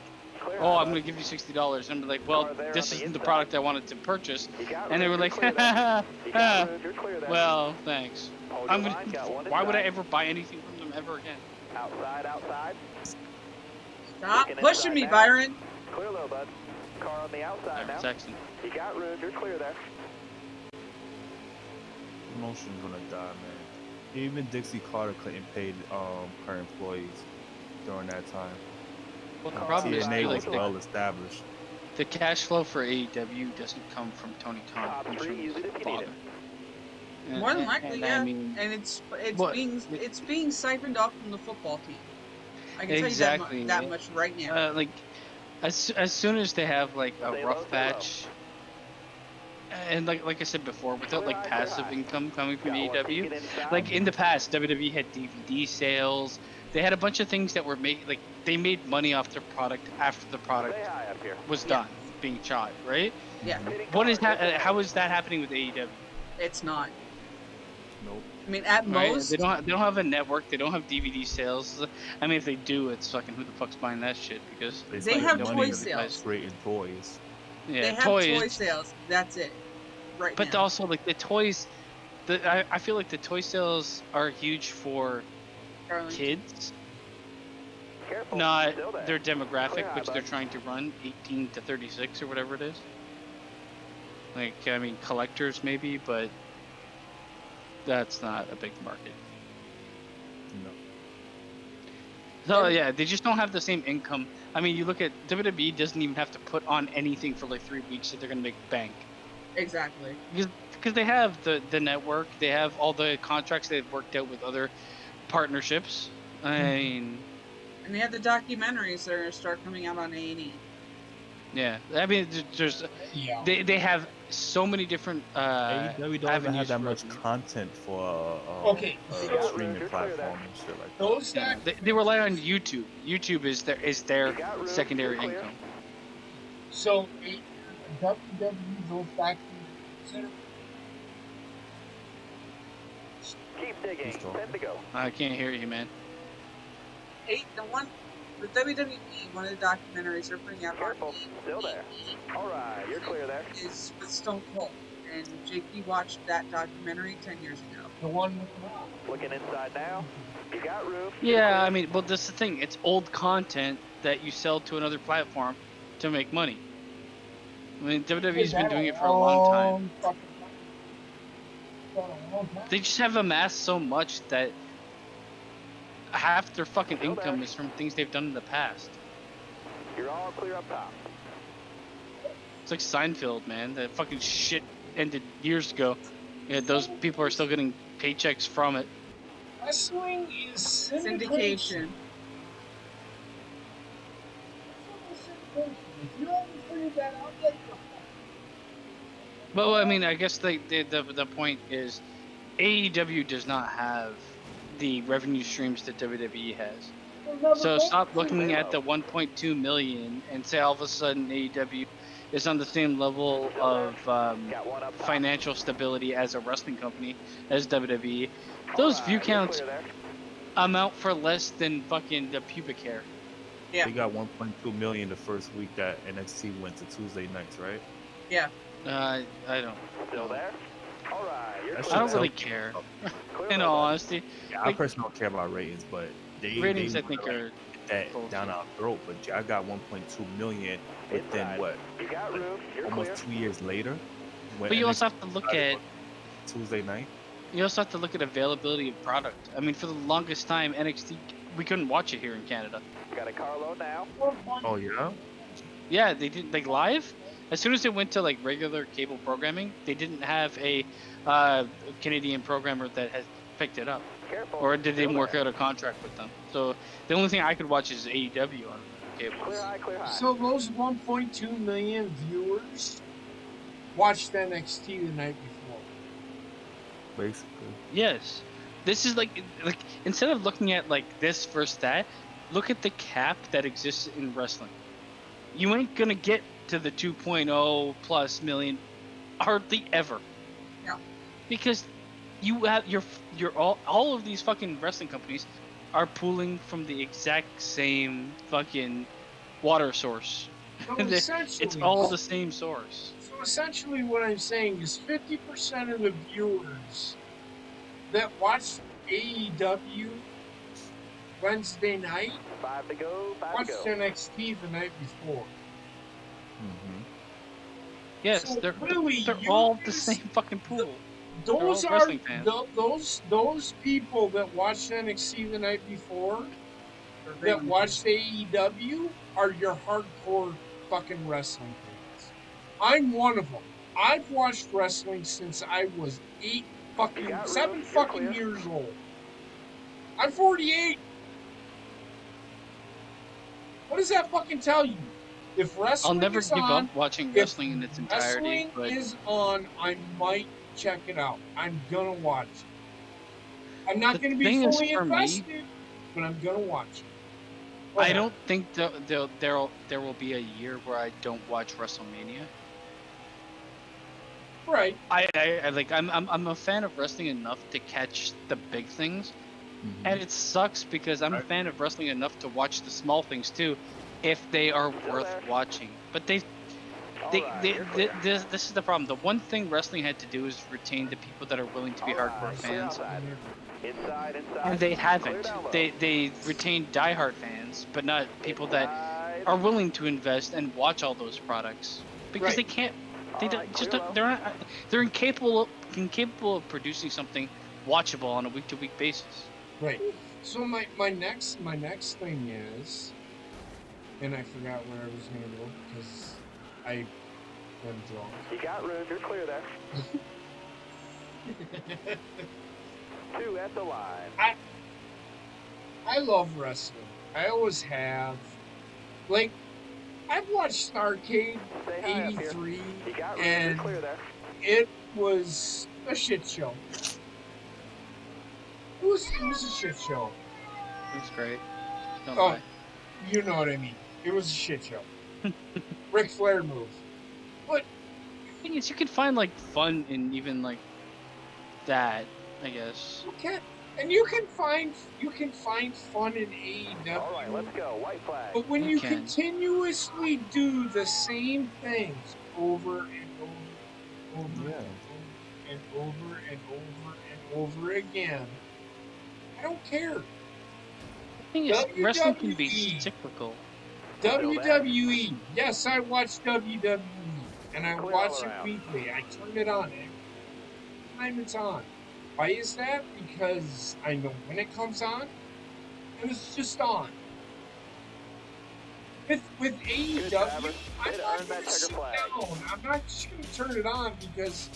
oh, I'm gonna give you $60, and I'm like, well, this isn't the product I wanted to purchase, and they were like, well, thanks. Why would I ever buy anything from them ever again? Outside. Stop Looking pushing inside me, now. Byron. Clear low, bud. Car on the outside now. Sexton. You got room. You're clear there. Promotion's gonna die, man. Even Dixie Carter couldn't pay her employees during that time. Well, the Oh, problem is TNA too, was like well established. the cash flow for AEW doesn't come from Tony Khan. It Top comes three, from use his it if you need father. it. More than likely, and yeah. I mean, And it's What? being siphoned off from the football team. I can Exactly. tell you that much right now. like as soon as they have like a Stay rough low, stay low. patch, and like I said before, without like passive income coming from AEW, like in the past, WWE had DVD sales. They had a bunch of things that were like they made money off their product after the product Stay high up here. was Yeah. done being shot, right? Yeah, What is how is that happening with AEW? it's not. Nope. I mean, at Right? most, They don't have a network. They don't have DVD sales. I mean, if they do, it's fucking who the fuck's buying that shit? Because They spend have money toy on sales. Straight in toys. yeah, they have toys. toy sales. That's it. Right But now. also, like the toys, I feel like the toy sales are huge for Darling. kids, Careful. not Still there. their Clear demographic, high, which they're bud. trying to run 18 to 36 or whatever it is. Like, I mean, collectors maybe, but that's not a big market. No. So yeah, they just don't have the same income. I mean, you look at WWE doesn't even have to put on anything for like 3 weeks that they're gonna make bank Exactly. because they have the network, they have all the contracts they've worked out with other partnerships. I mean, And they have the documentaries that are gonna start coming out on A&E. yeah, I mean, there's Yeah. they have so many different AEW don't even have avenues that for much revenue. content for Okay, a so streaming You're clear platform and shit like that. those Yeah, documentaries. they rely on YouTube. YouTube is their You got room. secondary You're clear. income. So WWE, those documentaries. Keep digging. He's talking. 10 to go. I can't hear you, man. The WWE, one of the documentaries they're putting out Careful. on Still there. All right. You're clear there. is with Stone Cold. And JP watched that documentary 10 years ago. The one with the rock. Looking inside now. You got room. Yeah, I mean, well, that's the thing. It's old content that you sell to another platform to make money. I mean, WWE's been doing it for a long time. They just have amassed so much that half their fucking Still income there. is from things they've done in the past. You're all clear up top. It's like Seinfeld, man. That fucking shit ended years ago. Yeah, those people are still getting paychecks from it. Wrestling is Syndication. If you haven't figured that out yet, you're But I mean, I guess the point is, AEW does not have the revenue streams that WWE has. never So going stop to. looking at the 1.2 million and say all of a sudden AEW is on the same level of Got one up top. financial stability as a wrestling company as WWE. Those All view right, you're counts clear there. amount for less than fucking the pubic hair. Yeah. They got 1.2 million the first week that NXT went to Tuesday nights, right? Yeah. I don't. Still there? All right. You're That clear I don't shit's there. really healthy. care. Clear In up, all bud. honesty, Yeah, I Like- personally don't care about ratings, but ratings they I think are that bullshit. down our throat. But I got 1.2 million within Inside. what You got room. You're almost clear. 2 years later. When But you also NXT have to look started at on Tuesday night. availability of product. I mean, for the longest time, NXT we couldn't watch it here in Canada. Got a carload now. Oh yeah. Yeah, they didn't like live. As soon as it went to like regular cable programming, they didn't have a Canadian programmer that has picked it up, Careful. or did they Still work there. out a contract with them? So the only thing I could watch is AEW on cable. Clear high, clear high. So those 1.2 million viewers watched NXT the night before. Basically. Yes, this is like instead of looking at like this versus that, look at the cap that exists in wrestling. You ain't gonna get to the 2.0 plus million hardly ever. Yeah. Because you have your all of these fucking wrestling companies are pooling from the exact same fucking water source. So It's essentially, all the same source. So essentially, what I'm saying is 50% of the viewers that watched AEW Wednesday night 5 to go. 5 to watched go. NXT the night before. Mm-hmm. Yes, So they're really, they're you all the just- same fucking pool. Those all are wrestling fans. those people that watched NXT the night before that watched AEW are your hardcore fucking wrestling fans. I'm one of them. I've watched wrestling since I was You got room. 7 You're fucking clear. years old. I'm 48. What does that fucking tell you? If wrestling I'll never is give on, up watching if wrestling in its entirety, wrestling but is on, I might check it out. I'm gonna watch it. I'm not The gonna be thing is, fully for me- invested, but I'm gonna watch it. Go I ahead. don't think there will be a year where I don't watch WrestleMania. Right. I like I'm a fan of wrestling enough to catch the big things, Mm-hmm. and it sucks because I'm a fan of wrestling enough to watch the small things too, if they are worth there. watching. But All right, you're clear. this is the problem. The one thing wrestling had to do is retain the people that are willing to be All right, hardcore clear fans. outside. Inside. And they Clear haven't. down low. They retain diehard fans, but not people that Inside. are willing to invest and watch all those products because Right. they can't. They All don't, right, just clear don't, they're not, they're incapable of producing something watchable on a week-to-week basis. Right. So my next thing is, and I forgot where I was gonna go because I am drunk. You got room. You're clear there. 2 at the line. I love wrestling. I always have. Like, I've watched Starcade Stay high up here. '83, You got room. and You're clear there. it was a shit show. It was a shit show. It was great. Don't Oh, lie. you know what I mean. It was a shit show. Ric Flair move. But The thing is, you can find like fun in even like that, I guess. okay, and you can find fun in AEW. All right, let's go. White flag. But when You you can. continuously do the same things over and over Yeah. and over and over and over again, I don't care. The thing is, wrestling can be WWE. cyclical. WWE. Yes, I watch WWE, and I Clear watch all it around. weekly. I turn it on every time it's on. Why is that? Because I know when it comes on, and it's just on. With AEW, driver. I'm Way to not earn gonna that sit checker flag. down. I'm not just gonna turn it on because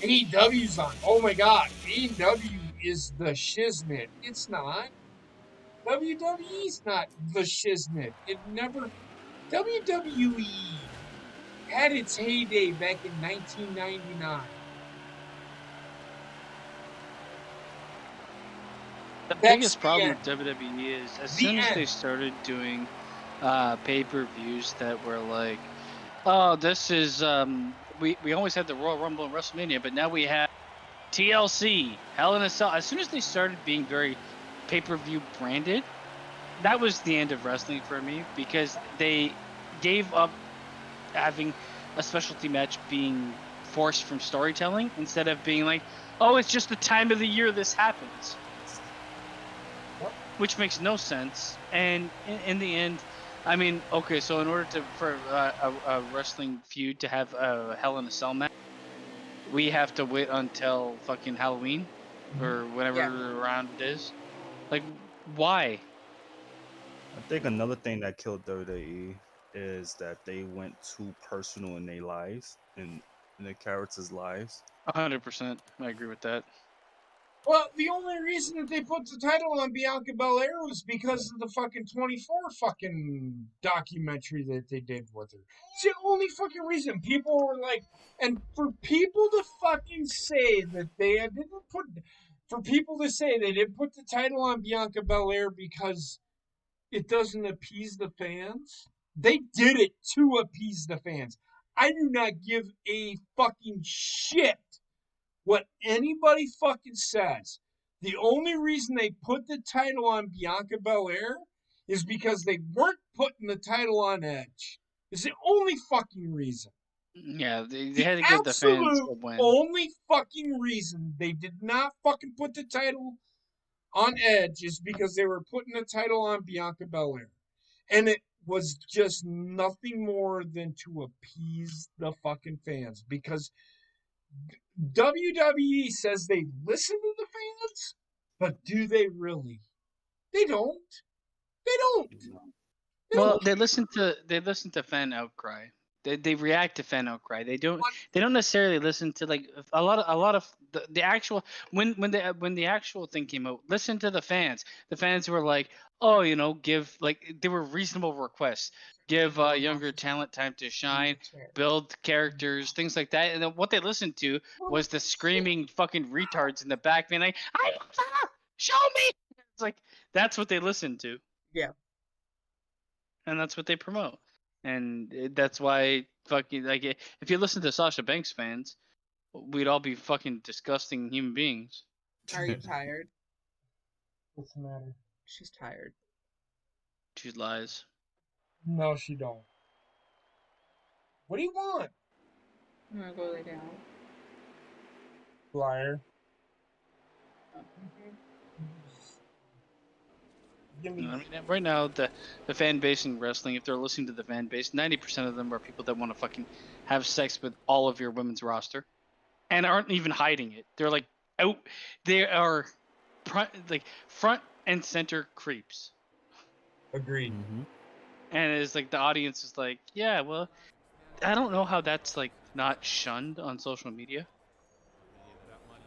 AEW's on. Oh my god, AEW is the shiznit. It's not. WWE's not the shiznit. It never. WWE had its heyday back in 1999. The That's biggest the problem end. with WWE is as The soon as they end. started doing pay-per-views that were like, oh, this is we always had the Royal Rumble and WrestleMania, but now we have TLC, Hell in a Cell. As soon as they started being very pay-per-view branded, that was the end of wrestling for me because they gave up having a specialty match being forced from storytelling instead of being like, oh, it's just the time of the year this happens, which makes no sense. And in the end, I mean, okay, so in order for a wrestling feud to have a Hell in a Cell match, we have to wait until fucking Halloween or whatever Yeah. around it is. Like, why? I think another thing that killed WWE is that they went too personal in their lives and in their characters' lives. 100%, I agree with that. Well, the only reason that they put the title on Bianca Belair was because of the fucking 24 fucking documentary that they did with her. It's the only fucking reason. People were like, and for people to fucking say that they didn't put, for people to say they didn't put the title on Bianca Belair because it doesn't appease the fans, they did it to appease the fans. I do not give a fucking shit what anybody fucking says. The only reason they put the title on Bianca Belair is because they weren't putting the title on Edge. It's the only fucking reason. Yeah, they The had to give the fans absolute a win. only fucking reason they did not fucking put the title on Edge is because they were putting the title on Bianca Belair. And it was just nothing more than to appease the fucking fans because WWE says they listen to the fans, but do they really? They don't. They don't. They Well, don't. they listen to fan outcry. They react to fan outcry. They don't necessarily listen to like a lot of the actual when the actual thing came out. Listen to the fans. The fans were like, oh, you know, give like they were reasonable requests. Give younger talent time to shine, build characters, things like that. And then what they listened to was the screaming fucking retards in the back being like, I want that! Show me. It's like that's what they listened to. Yeah. And that's what they promote. And that's why fucking like if you listen to Sasha Banks fans, we'd all be fucking disgusting human beings. Are you tired? What's the matter? She's tired. She lies. No, she don't. What do you want? I'm gonna go lay down. Liar. Give I me mean, right now, the fan base in wrestling, if they're listening to the fan base, 90% of them are people that want to fucking have sex with all of your women's roster, and aren't even hiding it. They're like out. They are, like front and center creeps, agreed. and it's like the audience is like, yeah, well, I don't know how that's like not shunned on social media.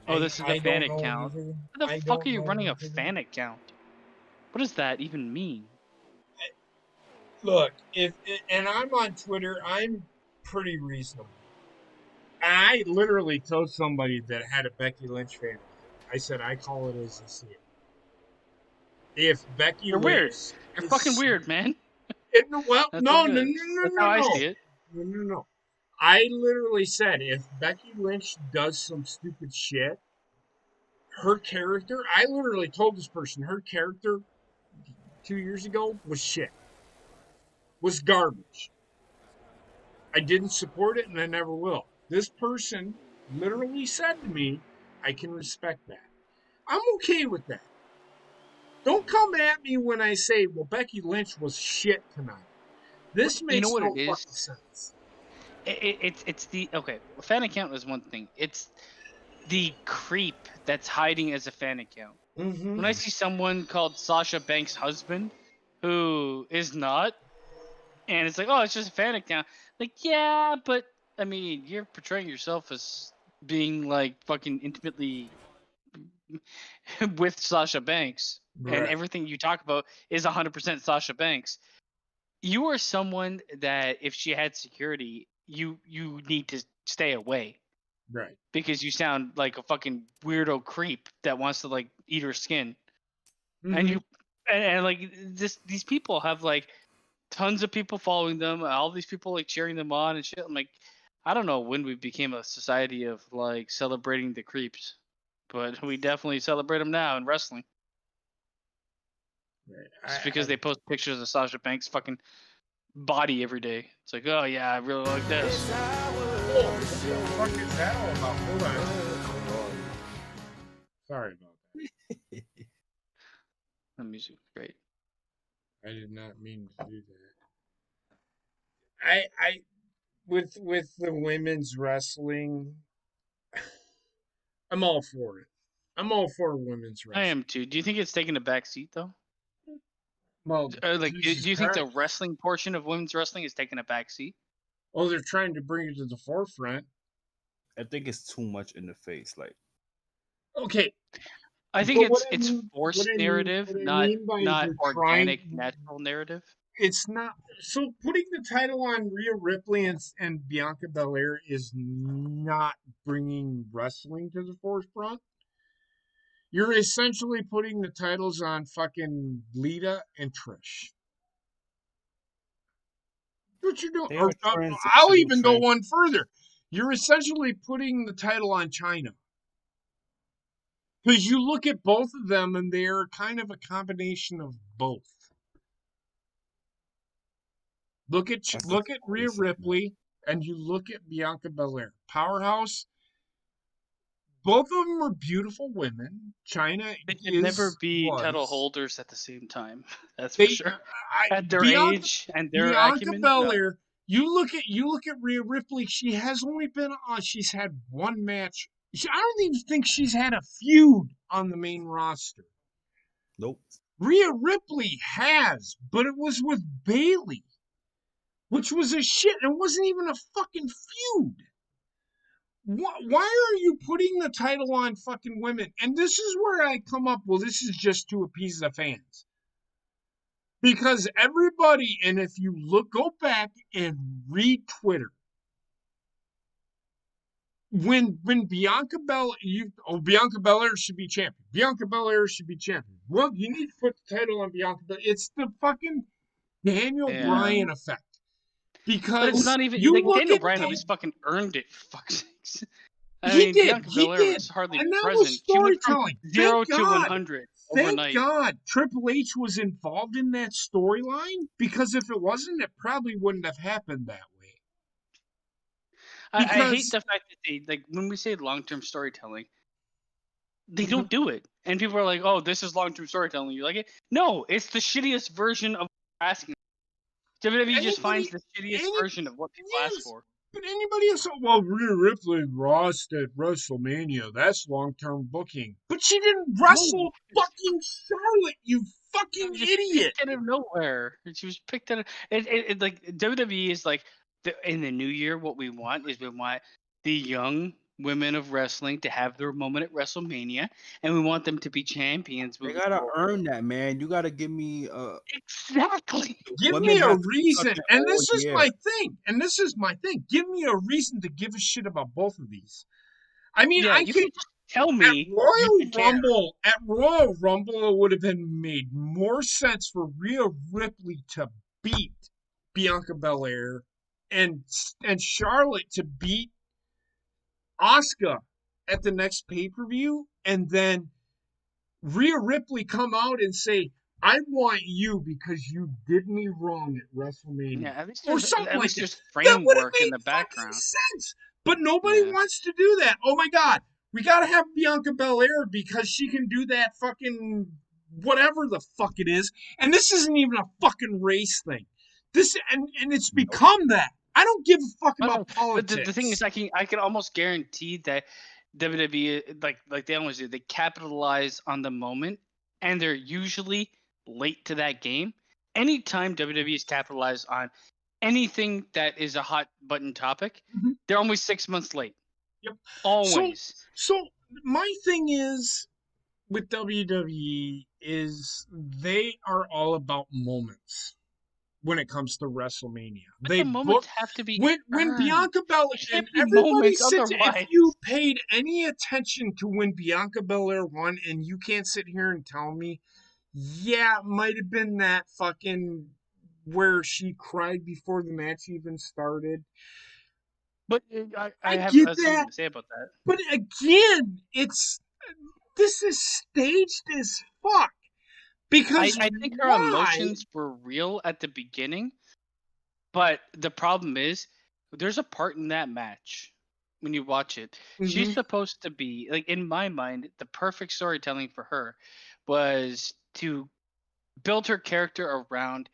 Oh, this is a I fan don't know account. either. How the I fuck are don't you know running a either. fan account? What does that even mean? Look, and I'm on Twitter, I'm pretty reasonable. I literally told somebody that had a Becky Lynch fan. I said I call it as I see it. If Becky You're weird. Lynch You're fucking is weird, man. well, That's what no, it no, no, is. no, That's no, how I no, see it. no, no, no. I literally said if Becky Lynch does some stupid shit, her character. I literally told this person her character 2 years ago was shit, was garbage. I didn't support it, and I never will. This person literally said to me, "I can respect that. I'm okay with that. Don't come at me when I say, well, Becky Lynch was shit tonight. This You know makes what no it is? fucking sense." It's the okay. A fan account is one thing. It's the creep that's hiding as a fan account. Mm-hmm. When I see someone called Sasha Banks' husband, who is not, and it's like, oh, it's just a fan account. Like, yeah, but I mean, you're portraying yourself as being like fucking intimately with Sasha Banks, and Right. everything you talk about is 100% Sasha Banks. You are someone that if she had security, you need to stay away Right. because you sound like a fucking weirdo creep that wants to like eat her skin. And Mm-hmm. you and like these people have like tons of people following them, all these people like cheering them on and shit. I'm like, I don't know when we became a society of like celebrating the creeps, but we definitely celebrate them now in wrestling. Right. Just because they post pictures of Sasha Banks' fucking body every day. It's like, oh yeah, I really like this. Oh, what the fuck is that all about? Hold on. Sorry about that. The music's great. I did not mean to do that. I with the women's wrestling, I'm all for it. I'm all for women's I wrestling. am too. Do you think it's taking a back seat though? Well, Like, do Jesus you think the Christ. wrestling portion of women's wrestling is taking a back seat? Oh, they're trying to bring it to the forefront. I think it's too much in the face. Like Okay, I think but it's forced narrative, what I not mean by not they're trying, organic, natural narrative. it's not. So putting the title on Rhea Ripley and Bianca Belair is not bringing wrestling to the forefront. You're essentially putting the titles on fucking Lita and Trish. What you're doing? they Or are I'll transitional even go trans. one further. You're essentially putting the title on China. Because you look at both of them and they're kind of a combination of both. That's a Look at story Rhea segment. Ripley and you look at Bianca Belair. Powerhouse. Both of them are beautiful women. China They could never be title was. holders at the same time. That's for They sure. I At their Bianca age and their Bianca acumen, no. Belair. You look at Rhea Ripley. She has only been on. She's had one match. I don't even think she's had a feud on the main roster. Nope. Rhea Ripley has, but it was with Bailey, which was a shit. It wasn't even a fucking feud. Why are you putting the title on fucking women? And this is where I come up. Well, this is just to appease the fans. Because everybody, and if you go back and read Twitter, when Bianca Belair should be champion. Bianca Belair should be champion. Well, you need to put the title on Bianca Belair. It's the fucking Daniel Yeah. Bryan effect. But it's Because not even you like look Daniel at Bryan at least fucking earned it, for fuck's sakes. I he mean, did, Bianca he Belair did, was hardly and that was present. She went from storytelling. 0 to 100 Thank overnight. God Triple H was involved in that storyline, because if it wasn't, it probably wouldn't have happened that way. I hate Because the fact that they like when we say long term storytelling, they Mhm. don't do it. And people are like, "Oh, this is long-term storytelling. You like it?" No, it's the shittiest version of what you're asking. WWE just finds the shittiest version of what people ask yes, for. but anybody else, well, Rhea Ripley lost at WrestleMania. That's long-term booking. But she didn't wrestle fucking Charlotte, you fucking Just idiot. picked out of nowhere. She was picked out of it like WWE is like in the new year. What we want is we want the young women of wrestling to have their moment at WrestleMania, and we want them to be champions. They moving gotta forward. earn that, man. You gotta give me Exactly. Give women me a have to be reason. fucking And all this is year. my thing. And this is my thing. Give me a reason to give a shit about both of these. I mean, Yeah, I you can can just tell at me you Royal could care. Rumble, it would have been made more sense for Rhea Ripley to beat Bianca Belair and Charlotte to beat Asuka at the next pay-per-view, and then Rhea Ripley come out and say, "I want you because you did me wrong at WrestleMania," Yeah, or something at like least that. there's That would have framework in made the fucking background. sense. But nobody Yeah. wants to do that. Oh my god, we gotta have Bianca Belair because she can do that fucking whatever the fuck it is. And this isn't even a fucking race thing. This and it's become that. I don't give a fuck about But the thing is, politics. I can almost guarantee that WWE, like they always do, they capitalize on the moment, and they're usually late to that game. Anytime WWE is capitalized on anything that is a hot button topic, Mhm. they're always 6 months late. Yep. Always. So my thing is with WWE is they are all about moments when it comes to WrestleMania. But They the book moments have to be when earned. Bianca Belair It and can't be everybody moments sits. If otherwise. you paid any attention to when Bianca Belair won, and you can't sit here and tell me, yeah, it might have been that fucking where she cried before the match even started. But I I have get something that, to say about that. but again, this is staged as fuck. Because I think her why? emotions were real at the beginning, but the problem is there's a part in that match when you watch it. She's Mm-hmm. supposed to be like in my mind, the perfect storytelling for her was to build her character around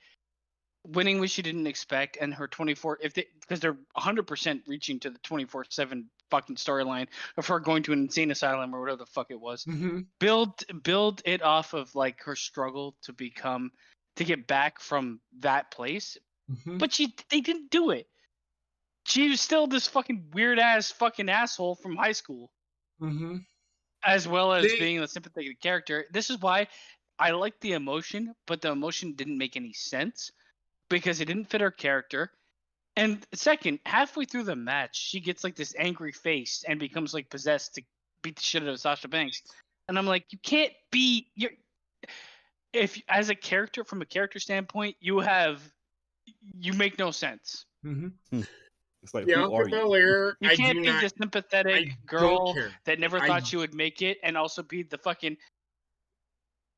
winning what she didn't expect and her 24 if they because they're 100% reaching to the 24/7 fucking storyline of her going to an insane asylum or whatever the fuck it was. Mm-hmm. Build it off of like her struggle to get back from that place, Mm-hmm. but they didn't do it. She was still this fucking weird ass fucking asshole from high school, Mm-hmm. as well as They being a sympathetic character. This is why I like the emotion, but the emotion didn't make any sense because it didn't fit her character. And second, halfway through the match, she gets like this angry face and becomes like possessed to beat the shit out of Sasha Banks. And I'm like, you can't be if as a character from a character standpoint, you make no sense. Mm-hmm. It's like, who Bianca are you? Belair, You can't be the sympathetic I don't girl care. that never I thought she would make it and also be the fucking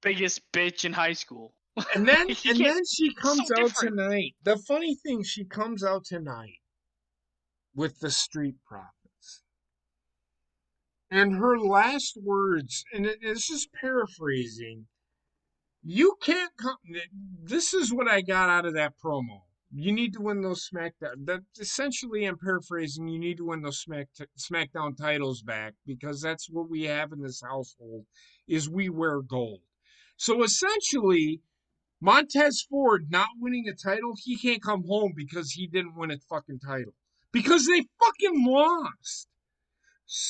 biggest bitch in high school. and then You and can't. then she It's so comes out different. tonight. The funny thing, she comes out tonight with the Street Profits. And her last words, and it's just paraphrasing, you can't come. This is what I got out of that promo. You need to win those SmackDown. That essentially, I'm paraphrasing. You need to win those SmackDown titles back because that's what we have in this household. Is we wear gold. So essentially, Montez Ford not winning a title, he can't come home because he didn't win a fucking title because they fucking lost.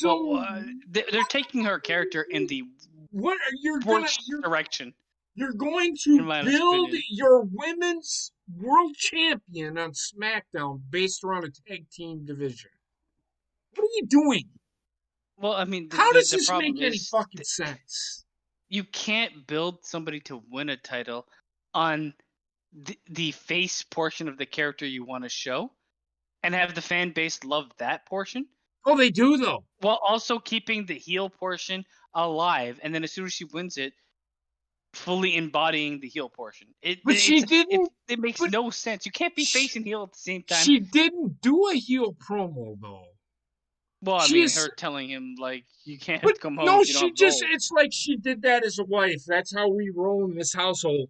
Well, So they're taking her character in the what worst direction, you're going in to my honest build opinion. your women's world champion on SmackDown based around a tag team division. What are you doing? Well, I mean, How does the this problem make any is fucking sense? you can't build somebody to win a title on the face portion of the character you want to show and have the fan base love that portion Oh, they do though. while also keeping the heel portion alive. And then as soon as she wins it, fully embodying the heel portion. But she didn't. It makes But no sense. You can't be face and heel at the same time. she didn't do a heel promo though. Well, I She mean, is, her telling him like you can't but come home no, if you don't she have just, gold. it's like she did that as a wife. That's how we roll in this household.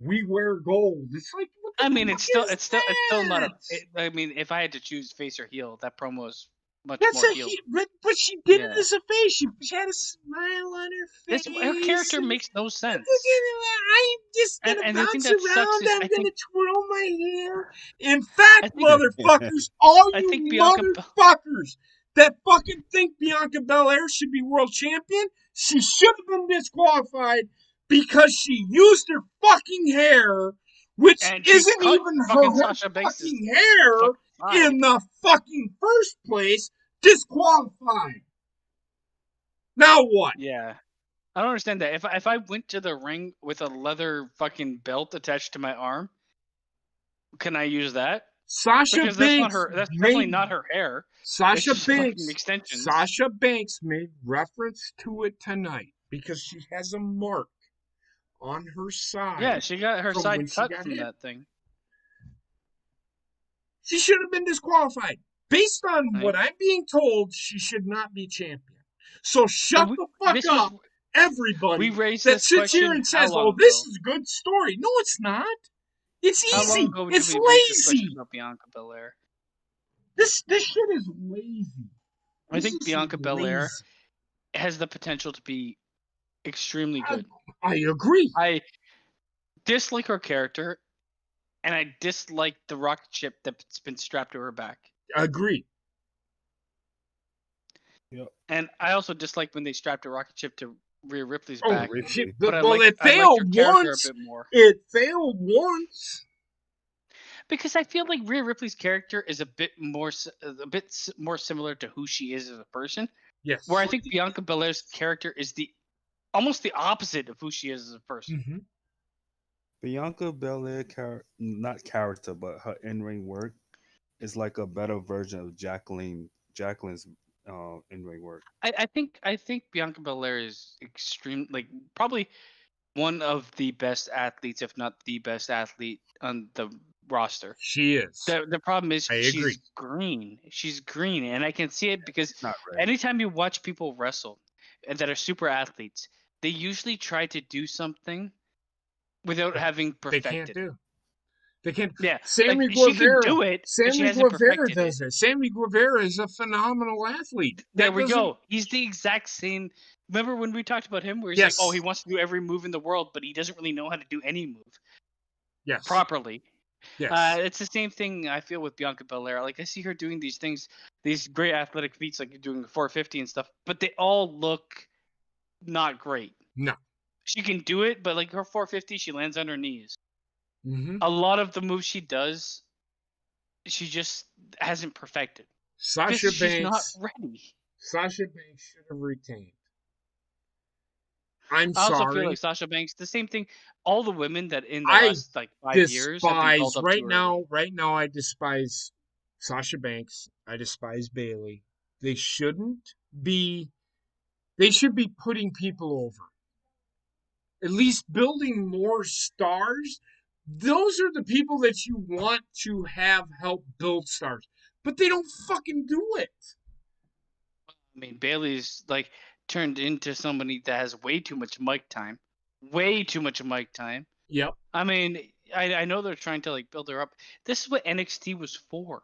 We wear gold. It's like, what the I mean, fuck is it's still not a. that? I mean, if I had to choose face or heel, that promo is much That's more a heel. but she did it Yeah, as a face. She had a smile on her this her face, character and makes no sense, I'm just gonna and the thing bounce that sucks around. is I'm gonna twirl my hair. In fact, I think motherfuckers, all I think you Bianca. motherfuckers that fucking think Bianca Belair should be world champion, she should have been disqualified because she used her fucking hair, which And she isn't cut even fucking her Sasha Banks' fucking hair fucking in side. the fucking first place, disqualified. Now what? Yeah. I don't understand that. If I went to the ring with a leather fucking belt attached to my arm, can I use that? Sasha Because that's not Banks her. That's definitely made not her hair. It's Sasha just fucking Banks extensions. Sasha Banks made reference to it tonight because she has a mark on her Yeah, side she got her from when side she cut got from hit. that thing. She should have been disqualified. Based on what Right? I'm being told, she should not be champion. So But shut the fuck this was up, we everybody raised that this sits here question and how says, long "Oh, this ago? is a good story." No, it's not. It's How long easy. ago did It's we raise this question lazy. about Bianca Belair? This shit is lazy. I This think is Bianca Belair lazy. has the potential to be extremely I, good. I agree. I dislike her character, and I dislike the rocket ship that's been strapped to her back. Agree. Yep. And I also dislike when they strapped a rocket ship to Rhea Ripley's Oh, back. Ripley. But well, it I liked her failed character a once. bit more It failed once. because I feel like Rhea Ripley's character is a bit more similar to who she is as a person. Yes. Where I think Bianca Belair's character is almost the opposite of who she is as a person. Mm-hmm. Bianca Belair, not character, but her in-ring work is like a better version of Jacqueline's in-ring work. I think Bianca Belair is probably one of the best athletes, if not the best athlete on the roster. She is. The problem is I agree. she's green. She's green, and I can see it because Not ready. anytime you watch people wrestle that are super athletes, they usually try to do something without having They can't perfected it. do. They can't. Yeah, Sammy like she can Guevara. do it, but she Sammy hasn't Guevara perfected it. does it. Sammy Guevara is a phenomenal athlete. There That we doesn't. go. He's the exact same. Remember when we talked about him, where he's like, Yes. "Oh, he wants to do every move in the world, but he doesn't really know how to do any move Yes. properly." Yes. It's the same thing I feel with Bianca Belair. Like I see her doing these things, these great athletic feats, like doing the 450 and stuff, but they all look not great. No. She can do it, but like her 450, she lands on her knees. Mm-hmm. A lot of the moves she does, she just hasn't perfected because Sasha she's not Banks. ready. Sasha Banks should have retained. I'm I also feel sorry. like Sasha Banks, the same thing. All the women that in the I last like 5 years have been called despise up too early. right now. I despise Sasha Banks. I despise Bailey. They shouldn't be. They should be putting people over. At least building more stars. Those are the people that you want to have help build stars, but they don't fucking do it. I mean, Bailey's like turned into somebody that has way too much mic time. Way too much mic time. Yep. I mean, I know they're trying to like build her up. This is what NXT was for.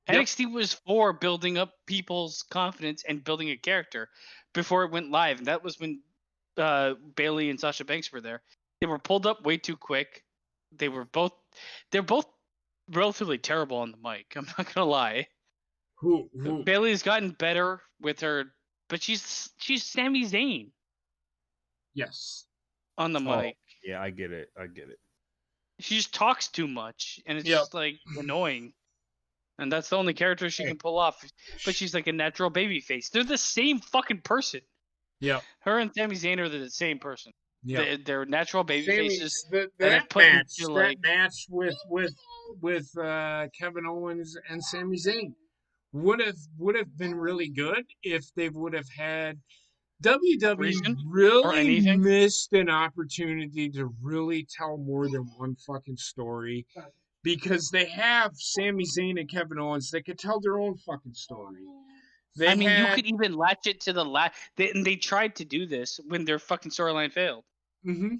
Yep. NXT was for building up people's confidence and building a character before it went live. And that was when Bailey and Sasha Banks were there. They were pulled up way too quick. They're both relatively terrible on the mic. I'm not gonna lie. Who? Bailey's gotten better with her, but she's Sami Zayn Yes. on the Oh, mic. yeah, I get it. I get it. She just talks too much, and it's Yep. just like annoying. And that's the only character she can pull off. But she's like a natural baby face. They're the same fucking person. Yep. Her and Sami Zayn are the same person. Yep. They're natural baby faces. That put match, into, like- that match with Kevin Owens and Sami Zayn would have been really good if they would have had WWE Reason or really anything. missed an opportunity to really tell more than one fucking story because they have Sami Zayn and Kevin Owens. They could tell their own fucking story. They I mean, you had, could even latch it to the last. And they tried to do this when their fucking storyline failed. mm-hmm.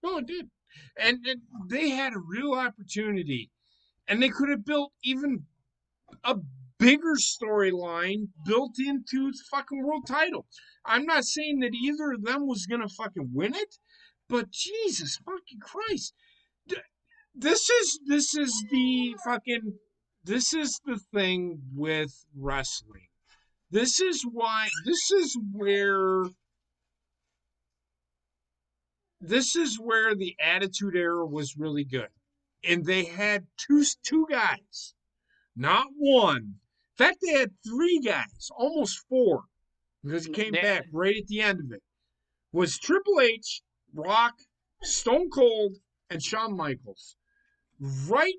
No, it did, and they had a real opportunity, and they could have built even a bigger storyline built into the fucking world title. I'm not saying that either of them was gonna fucking win it, but Jesus fucking Christ, this is the thing with wrestling. This is why this is where the Attitude Era was really good, and they had two guys, not one. In fact, they had three guys, almost four, because he came back right at the end of it. Was Triple H, Rock, Stone Cold, and Shawn Michaels. Right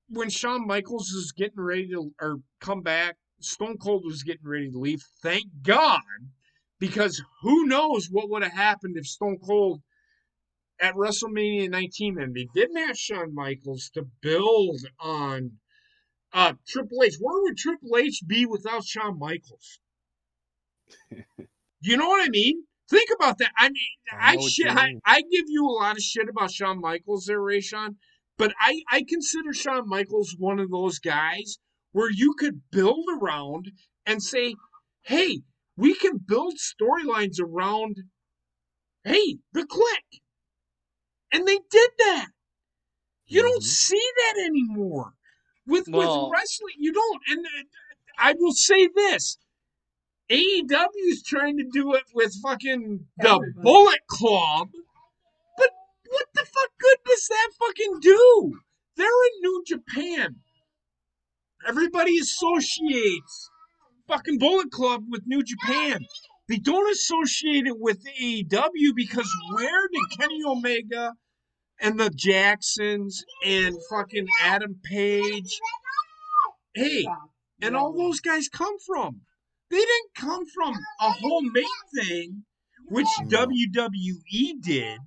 when Shawn Michaels was getting ready to or come back, Stone Cold was getting ready to leave. Thank God, because who knows what would have happened if Stone Cold at WrestleMania 19, and they didn't have Shawn Michaels to build on Triple H. Where would Triple H be without Shawn Michaels? You know what I mean? Think about that. I mean, I give you a lot of shit about Shawn Michaels there, Ray Sean, but I consider Shawn Michaels one of those guys where you could build around and say, hey, we can build storylines around, hey, the Click. And they did that. You don't see that anymore. With wrestling, you don't. And I will say this. AEW is trying to do it with fucking the Bullet Club. But what the fuck good does that fucking do? They're in New Japan. Everybody associates fucking Bullet Club with New Japan. They don't associate it with AEW because where did Kenny Omega and the Jacksons and fucking Adam Page, hey, and all those guys come from? They didn't come from a homemade thing, which WWE did.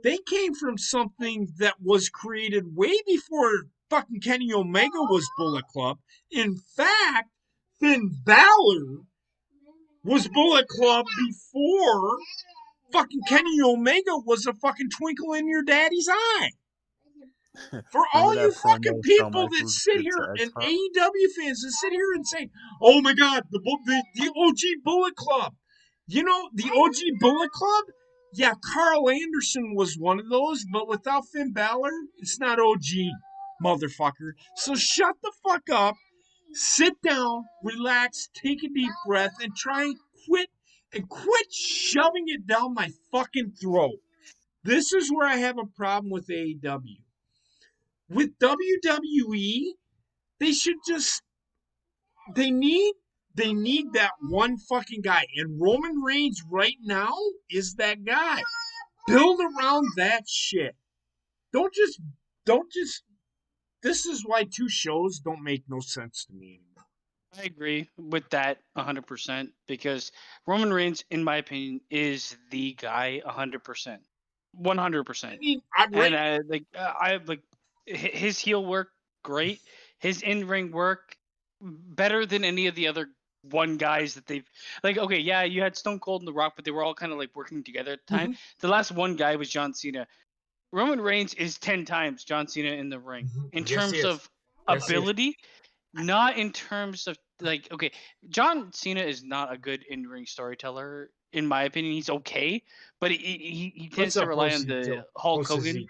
They came from something that was created way before fucking Kenny Omega was Bullet Club. In fact, Finn Balor was Bullet Club before fucking Kenny Omega was a fucking twinkle in your daddy's eye. For all you fucking people that sit here and AEW fans that sit here and say, "Oh my God, the OG Bullet Club," you know the OG Bullet Club. Yeah, Carl Anderson was one of those, but without Finn Balor, it's not OG, motherfucker. So shut the fuck up, sit down, relax, take a deep breath, and try and quit shoving it down my fucking throat. This is where I have a problem with AEW. With WWE, they should just they need that one fucking guy. And Roman Reigns right now is that guy. Build around that shit. Don't just this is why two shows don't make no sense to me anymore. I agree with that 100% because Roman Reigns, in my opinion, is the guy 100%. 100%. I mean, I like his heel work great. His in-ring work better than any of the other one guys that they've like. Okay, yeah, you had Stone Cold and The Rock, but they were all kind of like working together at the time. The last one guy was John Cena. Roman Reigns is 10 times John Cena in the ring in terms of ability, not in terms of like. Okay, John Cena is not a good in-ring storyteller. In my opinion, he's okay, but he tends to rely on the Hulk Hogan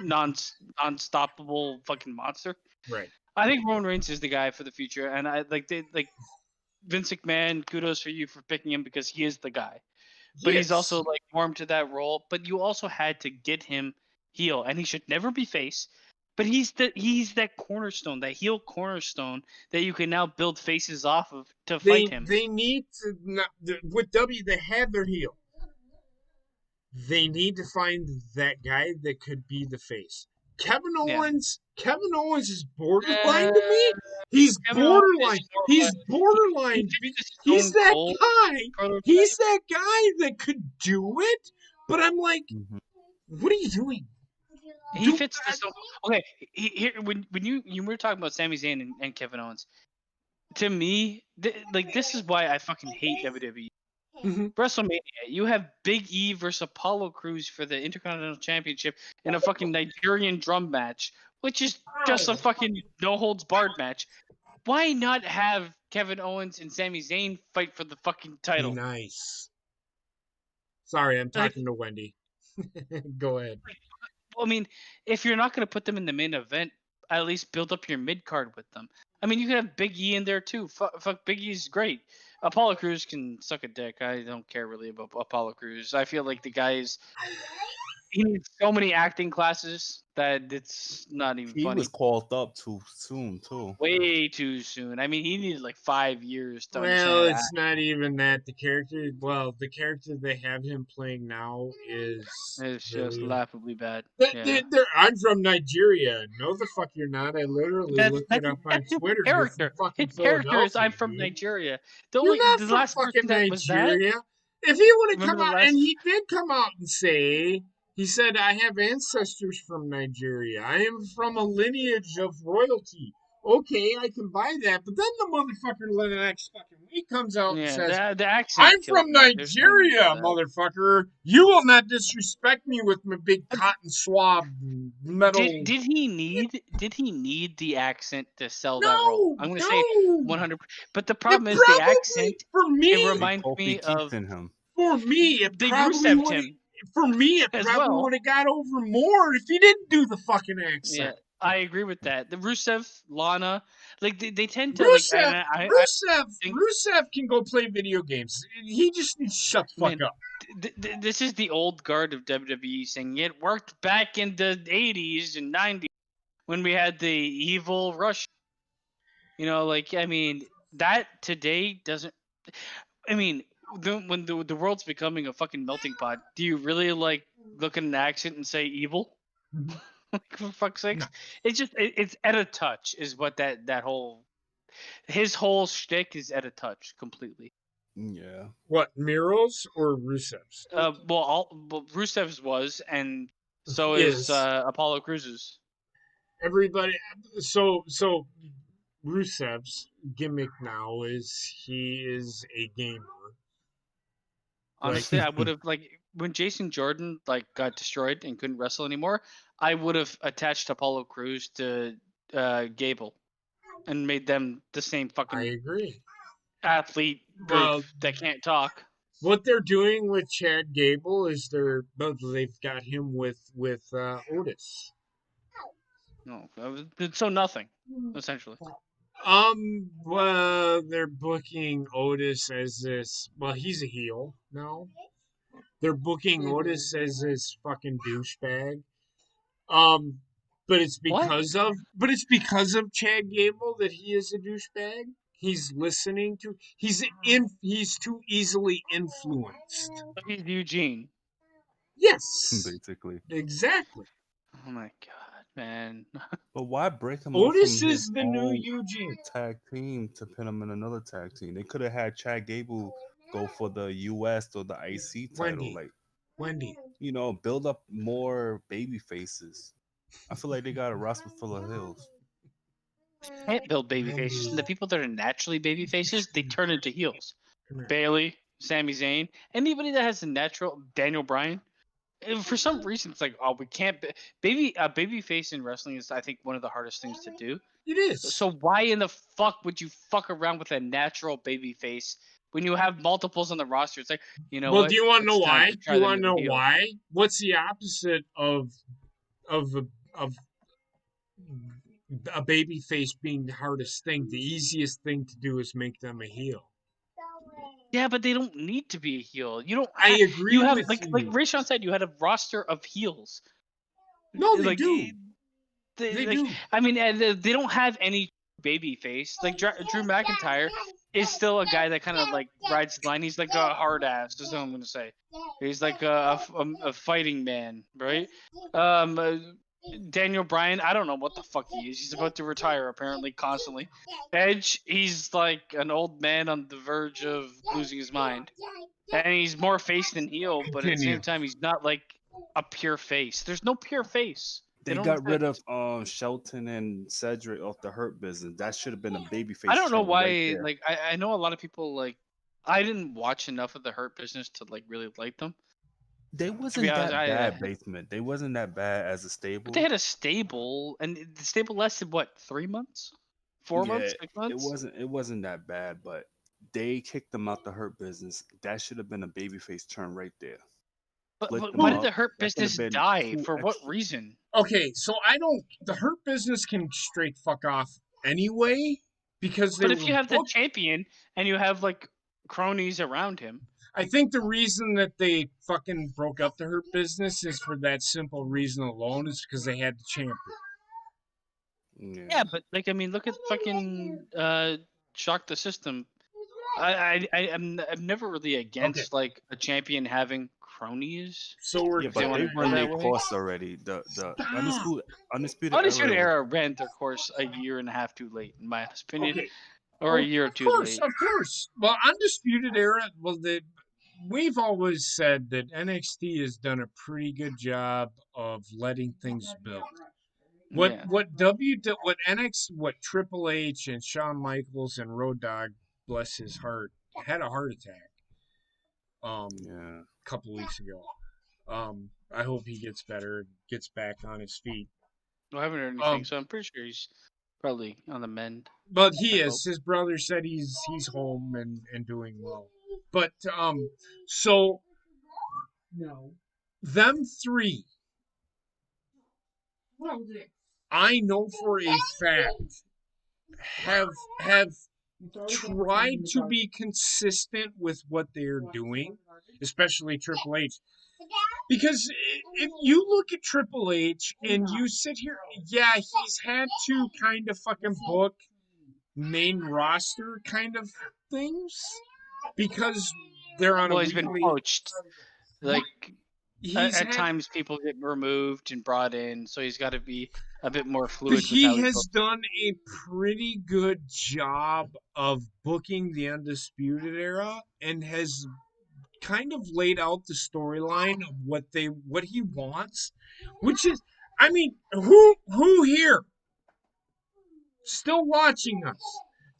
non-stoppable fucking monster. Right. I think Roman Reigns is the guy for the future, and I like Vince McMahon. Kudos for you for picking him because he is the guy. But he's also like warmed to that role. But you also had to get him heel, and he should never be face. But he's that cornerstone, that heel cornerstone that you can now build faces off of to fight him. They need to not with W. They have their heel. They need to find that guy that could be the face. Kevin Owens is borderline to me. He's borderline. He's borderline. He's that guy. He's that guy that could do it. But I'm like, what are you doing? He fits this. Okay, here when you were talking about Sami Zayn and Kevin Owens, to me, like this is why I fucking hate WWE. Mhm. WrestleMania, you have Big E versus Apollo Crews for the Intercontinental Championship in a fucking Nigerian drum match, which is just a fucking no holds barred match. Why not have Kevin Owens and Sami Zayn fight for the fucking Be title? nice. Sorry, I'm Like, talking to Wendy. Go ahead. I mean, if you're not going to put them in the main event, at least build up your mid card with them. I mean, you could have Big E in there too. Fuck Big E's great. Apollo Crews can suck a dick. I don't care really about Apollo Crews. I feel like the guy's he needs so many acting classes that it's not even He was funny. called up too soon too. Way too soon. I mean, he needed like 5 years to understand Well, how to it's act. not even that. The character they have him playing now is It's just really. laughably bad. They, Yeah. they, they're, I'm from Nigeria. No, the fuck you're not. I literally looked it up on That's his Twitter. You're from character. His fucking character is I'm Philadelphia, from dude. Nigeria. You're not The from last person fucking that was that. Nigeria. If he would have Remember come the out, and last? he did come out and say, he said, I have ancestors from Nigeria. I am from a lineage of royalty. Okay, I can buy that. But then the motherfucker the next fucking week comes out and Yeah, says, the accent I'm killed from me. There's no need for Nigeria, that. motherfucker. You will not disrespect me with my big cotton swab metal. Did he need the accent to sell that role? No, I'm gonna say no. 100. But the It problem is the accent. probably, for It me, They reminds Kofi me of Kingston him. it they probably Rusev'd would have. him For me, it as probably well. would have got over more if he didn't do the fucking Yeah, accent. I agree with that. The Rusev, Lana, like they tend to like. Rusev, I think, Rusev can go play video games. He just needs to shut the fuck man, up. this is the old guard of WWE saying it worked back in the 80s and 90s when we had the evil Rush. Like I mean that today doesn't. I mean, when the world's becoming a fucking melting pot, do you really like look at an accent and say evil? Mhm. Like, for fuck's No. sakes, it's at a touch is what that whole his whole shtick is at a touch completely. Yeah. What, Miro's or Rusev's? Well, Rusev's was, and so is Is Apollo Cruz's. everybody. So Rusev's gimmick now is he is a gamer. Like, Honestly, I would have like when Jason Jordan like got destroyed and couldn't wrestle anymore. I would have attached Apollo Cruz to Gable and made them the same I fucking agree. athlete group Well, that can't talk. what they're doing with Chad Gable is they've got him with Otis. No, so nothing essentially. Well, they're booking Otis as this. Well, he's a heel now. They're booking Otis as this fucking douchebag. Um, What? but it's because of Chad Gable that he is a douchebag. He's listening to. He's too easily influenced. He's Eugene. Yes, Basically. exactly. Oh my god, man. But why break him up Otis from is his the new own Eugene. tag team to pin him in another tag team? They could have had Chad Gable go for the US or the IC title. Wendy. Like, Wendy. build up more baby faces. I feel like they got a roster full of heels. Can't build baby faces. And the people that are naturally baby faces, they turn into heels. Bailey, Sami Zayn, anybody that has a natural Daniel Bryan. For some reason, it's like, oh, we can't. Baby face in wrestling is, I think, one of the hardest things to do. It is. So why in the fuck would you fuck around with a natural baby face when you have multiples on the roster? It's like, you know Well, what? do you want to know It's time why? to Do try you them want to as a know heel. why? What's the opposite of a baby face being the hardest thing? The easiest thing to do is make them a heel. Yeah, but they don't need to be a heel. You don't. I agree You have with like you. Ray Sean said, you had a roster of heels. No, they Like, do. They like, do. I mean, they don't have any baby face. Like Drew McIntyre is still a guy that kind of like rides the line. He's like a hard ass. Is what I'm gonna say. He's like a fighting man, right? Daniel Bryan, I don't know what the fuck he is. He's about to retire apparently constantly. Edge, he's like an old man on the verge of losing his mind. And he's more face than heel, but at the same Continue. time he's not like a pure face. There's no pure face. They don't got rid have- of Shelton and Cedric off the Hurt Business. That should have been a babyface I don't know turn right why. there. Like, I know a lot of people like. I didn't watch enough of the Hurt Business to like really like them. They To be wasn't honest, that bad, basement. They wasn't that bad as a but they stable. had a stable, and the stable lasted what, 3 months, 4 months, Yeah, 6 months. it wasn't that bad, but they kicked them out the Hurt Business. That should have been a babyface turn right there. Split But them why did up. the Hurt That could have Business been die? two For what extra. reason? Okay, so I don't. The Hurt Business can straight fuck off anyway because they But were if you have the booked. champion and you have like cronies around him, I think the reason that they fucking broke up the Hurt Business is for that simple reason alone, is because they had the champion. Yeah. yeah. But like, I mean, look at fucking Shock the System. I'm never really against like a champion having cronies. So we're Yeah, They but want they to go run their that way. course already. The Stop. undisputed Undisputed era. Era ran their course a year and a half too late, in my opinion, Okay. or a Well, year or of two course, late. of course. Well, Undisputed Era. Well, we've always said that NXT has done a pretty good job of letting things build. Yeah. What Triple H and Shawn Michaels and Road Dogg, bless his heart, had a heart attack. Yeah. A couple weeks ago. I hope he gets better, gets back on his feet. I haven't heard anything, so I'm pretty sure he's probably on the mend. But he I is. hope. His brother said he's home and doing well. But so them three, I know for a fact, have tried to be consistent with what they're doing, especially Triple H. Because if you look at Triple H and you sit here, yeah, he's had to kind of fucking book main roster kind of things because they're on Well, a he's been weekly. poached. Like at Had times, people get removed and brought in, so he's got to be a bit more but fluid with how he he has books. done a pretty good job of booking the Undisputed Era and has kind of laid out the storyline of what he wants, which is, I mean, who here still watching us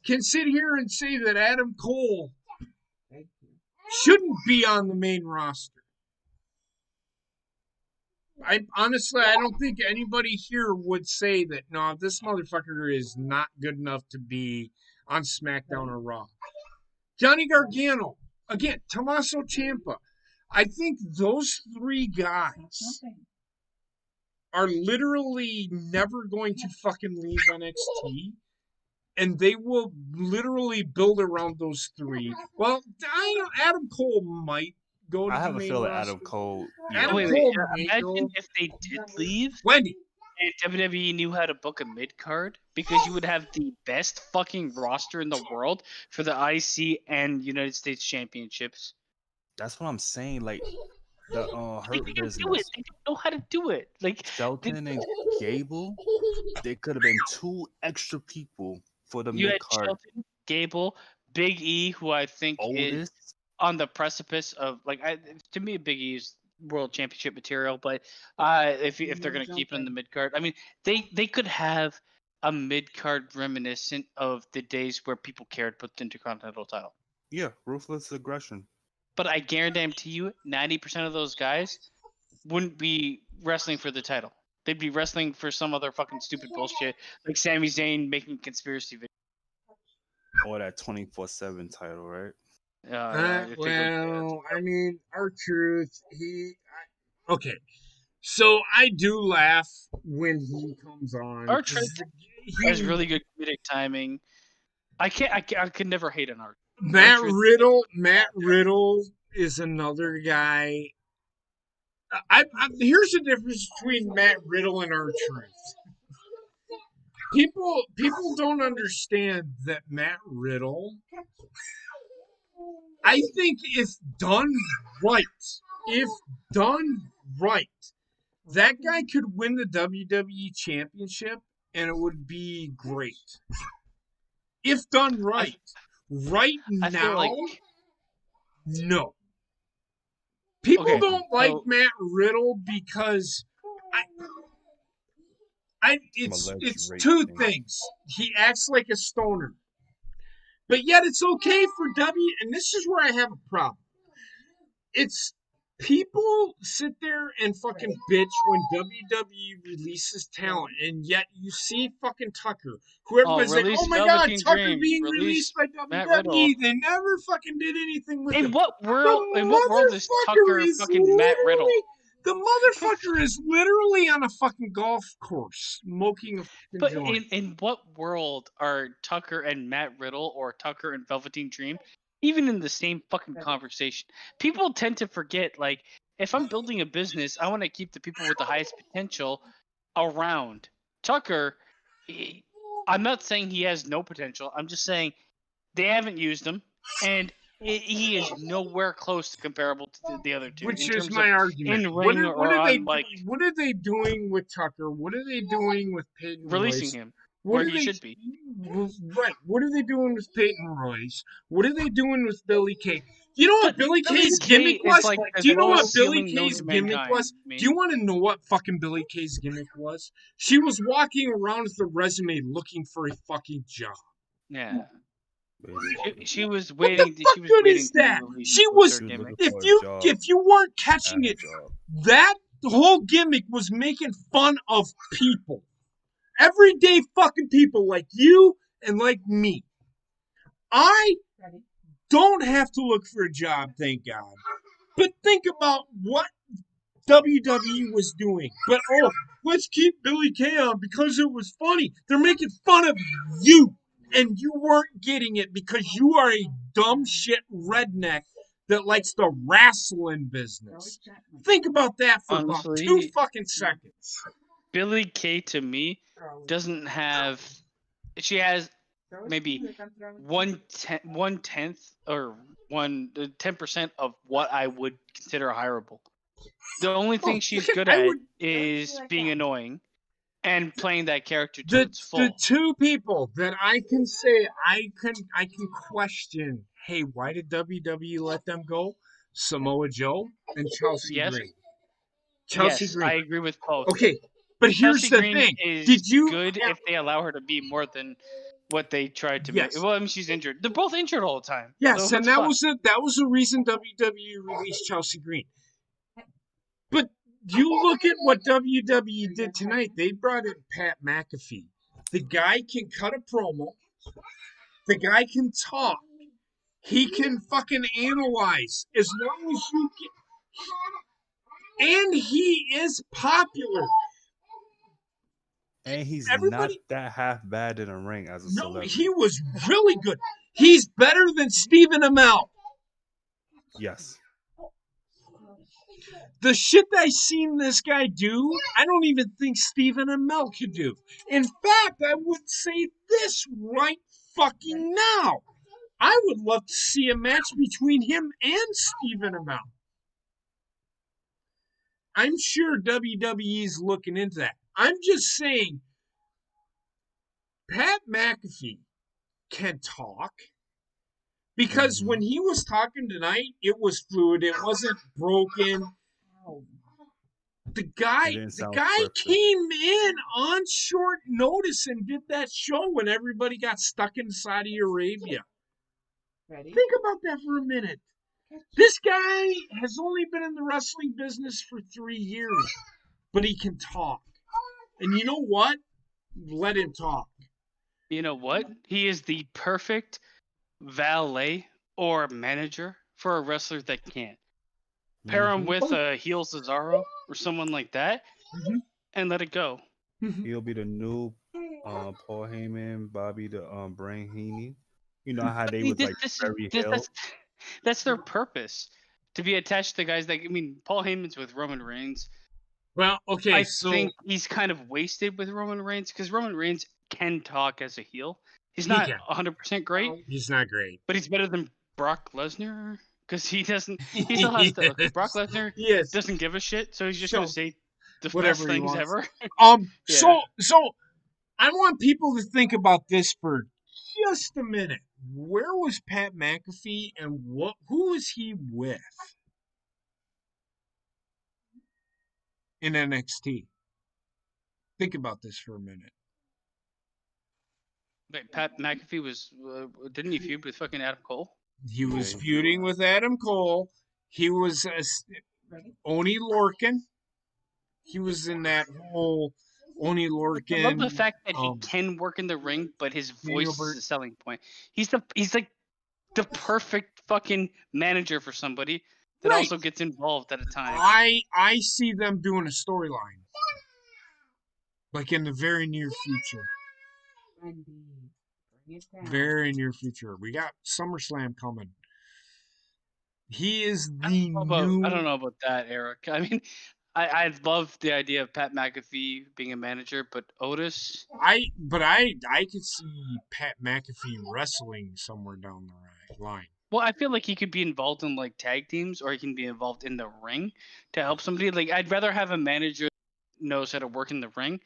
can sit here and say that Adam Cole shouldn't be on the main roster? I don't think anybody here would say that, no, this motherfucker is not good enough to be on SmackDown or Raw. Johnny Gargano, again, Tommaso Ciampa. I think those three guys are literally never going to fucking leave NXT, and they will literally build around those three. Well, Adam Cole might go to I have the a main feeling roster. Adam Cole. Adam Wait, Cole wait. may Imagine go. if they did leave Wendy. and WWE knew how to book a mid card, because you would have the best fucking roster in the world for the IC and United States Championships. That's what I'm saying. Like the They Hurt can do it. Business. They don't know how to do it. Like Shelton and Gable, they could have been two extra people for the you mid had card. Shelton, Gable, Big E, who I think is Oldest. on the precipice of to me, Big E is world championship material. But if they're gonna keep him in the mid card, I mean, they could have a mid card reminiscent of the days where people cared put the Intercontinental title. Yeah, ruthless aggression. But I guarantee you, 90% of those guys wouldn't be wrestling for the title. They'd be wrestling for some other fucking stupid bullshit, like Sami Zayn making conspiracy videos. Or that 24/7 title, right? I mean, R-Truth, okay. So I do laugh when he comes on. R-Truth has really good comedic timing. I could never hate an R-Truth. Matt Riddle is another guy. Here's the difference between Matt Riddle and R-Truth. People don't understand that Matt Riddle, I think if done right, that guy could win the WWE Championship and it would be great. If done right. Right now, no. People don't like Matt Riddle because Some alleged It's rape two thing. things. He acts like a stoner, but yet it's okay for W. And this is where I have a problem. It's people sit there and fucking bitch when WWE releases talent, and yet you see fucking Tucker, who Oh, everybody's like, "Oh release my god, Velveteen Tucker Dream. being released Release by Matt Riddle. WWE." They never fucking did anything with In him. what world? In what world is The motherfucker Tucker is fucking Matt Riddle? literally the motherfucker is literally on a fucking golf course smoking a fucking But joint. in what world are Tucker and Matt Riddle or Tucker and Velveteen Dream even in the same fucking conversation? People tend to forget, like, if I'm building a business, I want to keep the people with the highest potential around. Tucker, I'm not saying he has no potential. I'm just saying they haven't used him, and he is nowhere close to comparable to the other two Which in is terms of my argument. in ring or on like What are they doing with Tucker? What are they doing with Peyton releasing Royce? him What where are he they should be. right? What are they doing with Peyton Royce? What are they doing with Billy Kay? Do you know what But Billy Billy Kay's Kay gimmick is was? like Do the you know what lowest Billy ceiling known Kay's to gimmick mankind. was? Do you want to know what fucking Billy Kay's gimmick was? She was walking around with a resume looking for a fucking job. Yeah. Basically, She was What the waiting. fuck She was good waiting is to be that? released. She Was was her she was gimmick. looking for a job if you weren't at catching her it, job. that whole gimmick was making fun of people. Everyday fucking people like you and like me. I don't have to look for a job, thank God. But think about what WWE was doing. But let's keep Billy Kay on because it was funny. They're making fun of you. And you weren't getting it because you are a dumb shit redneck that likes the wrestling business. Think about that for about 2 Honestly, fucking seconds. Billy Kay to me doesn't have. She has maybe 1/10 or 10% of what I would consider hireable. The only thing she's good I at would is being annoying and playing that character to the its the full. two people that I can say I can question, hey, why did WWE let them go? Samoa Joe and Chelsea Yes, Green. Chelsea yes, Green. I agree with both. Okay, but here's Chelsea the Green thing. is Did you good if they allow her to be more than what they tried to make. yes. Well, I mean, she's injured. They're both injured all the time, Yes, so and it's fine. that was the reason WWE released Chelsea Green. But you look at what WWE did tonight. They brought in Pat McAfee. The guy can cut a promo. The guy can talk. He can fucking analyze as long as you get. And he is popular. And he's not Everybody, that half bad in a ring as a no, celebrity. he was really good. He's better than Stephen Amell. Yes. The shit that I seen this guy do, I don't even think Stephen Amell could do. In fact, I would say this right fucking now. I would love to see a match between him and Stephen Amell. I'm sure WWE's looking into that. I'm just saying, Pat McAfee can talk because when he was talking tonight, it was fluid. It wasn't broken. The It guy, didn't the sound guy scripted. came in on short notice and did that show when everybody got stuck in Saudi Arabia. Think about that for a minute. This guy has only been in the wrestling business for 3 years, but he can talk. And you know what? Let him talk. You know what? He is the perfect valet or manager for a wrestler that can't. Pair him with a heel Cesaro or someone like that, Mhm. and let it go. He'll be the new Paul Heyman, Bobby the Brain Heaney. You know how they was like very hill. That's their purpose, to be attached to guys that, I mean, Paul Heyman's with Roman Reigns. Well, okay, I so think he's kind of wasted with Roman Reigns because Roman Reigns can talk as a heel. He's he not can. 100% great, He's not great. but he's better than Brock Lesnar because he doesn't. He still has to. Because Brock Lesnar Yes. doesn't give a shit, so he's just So, gonna say the whatever best he things wants. ever. So Yeah. I want people to think about this for just a minute. Where was Pat McAfee and who was he with in NXT? Think about this for a minute. Wait, Pat McAfee was didn't he feud with fucking Adam Cole? He was Yeah, feuding with Adam Cole. He was Oni Lorcan. He was in that whole Oni I love the Lorcan. fact that he can work in the ring, but his voice is a selling point. He's like the perfect fucking manager for somebody that Right. also gets involved at a time. I see them doing a storyline, like in the very near future. Very near future. We got SummerSlam coming. He is the I don't new. know about that, Eric. I mean, I love the idea of Pat McAfee being a manager, but Otis, I could see Pat McAfee wrestling somewhere down the line. well, I feel like he could be involved in like tag teams, or he can be involved in the ring to help somebody. Like, I'd rather have a manager that knows how to work in the ring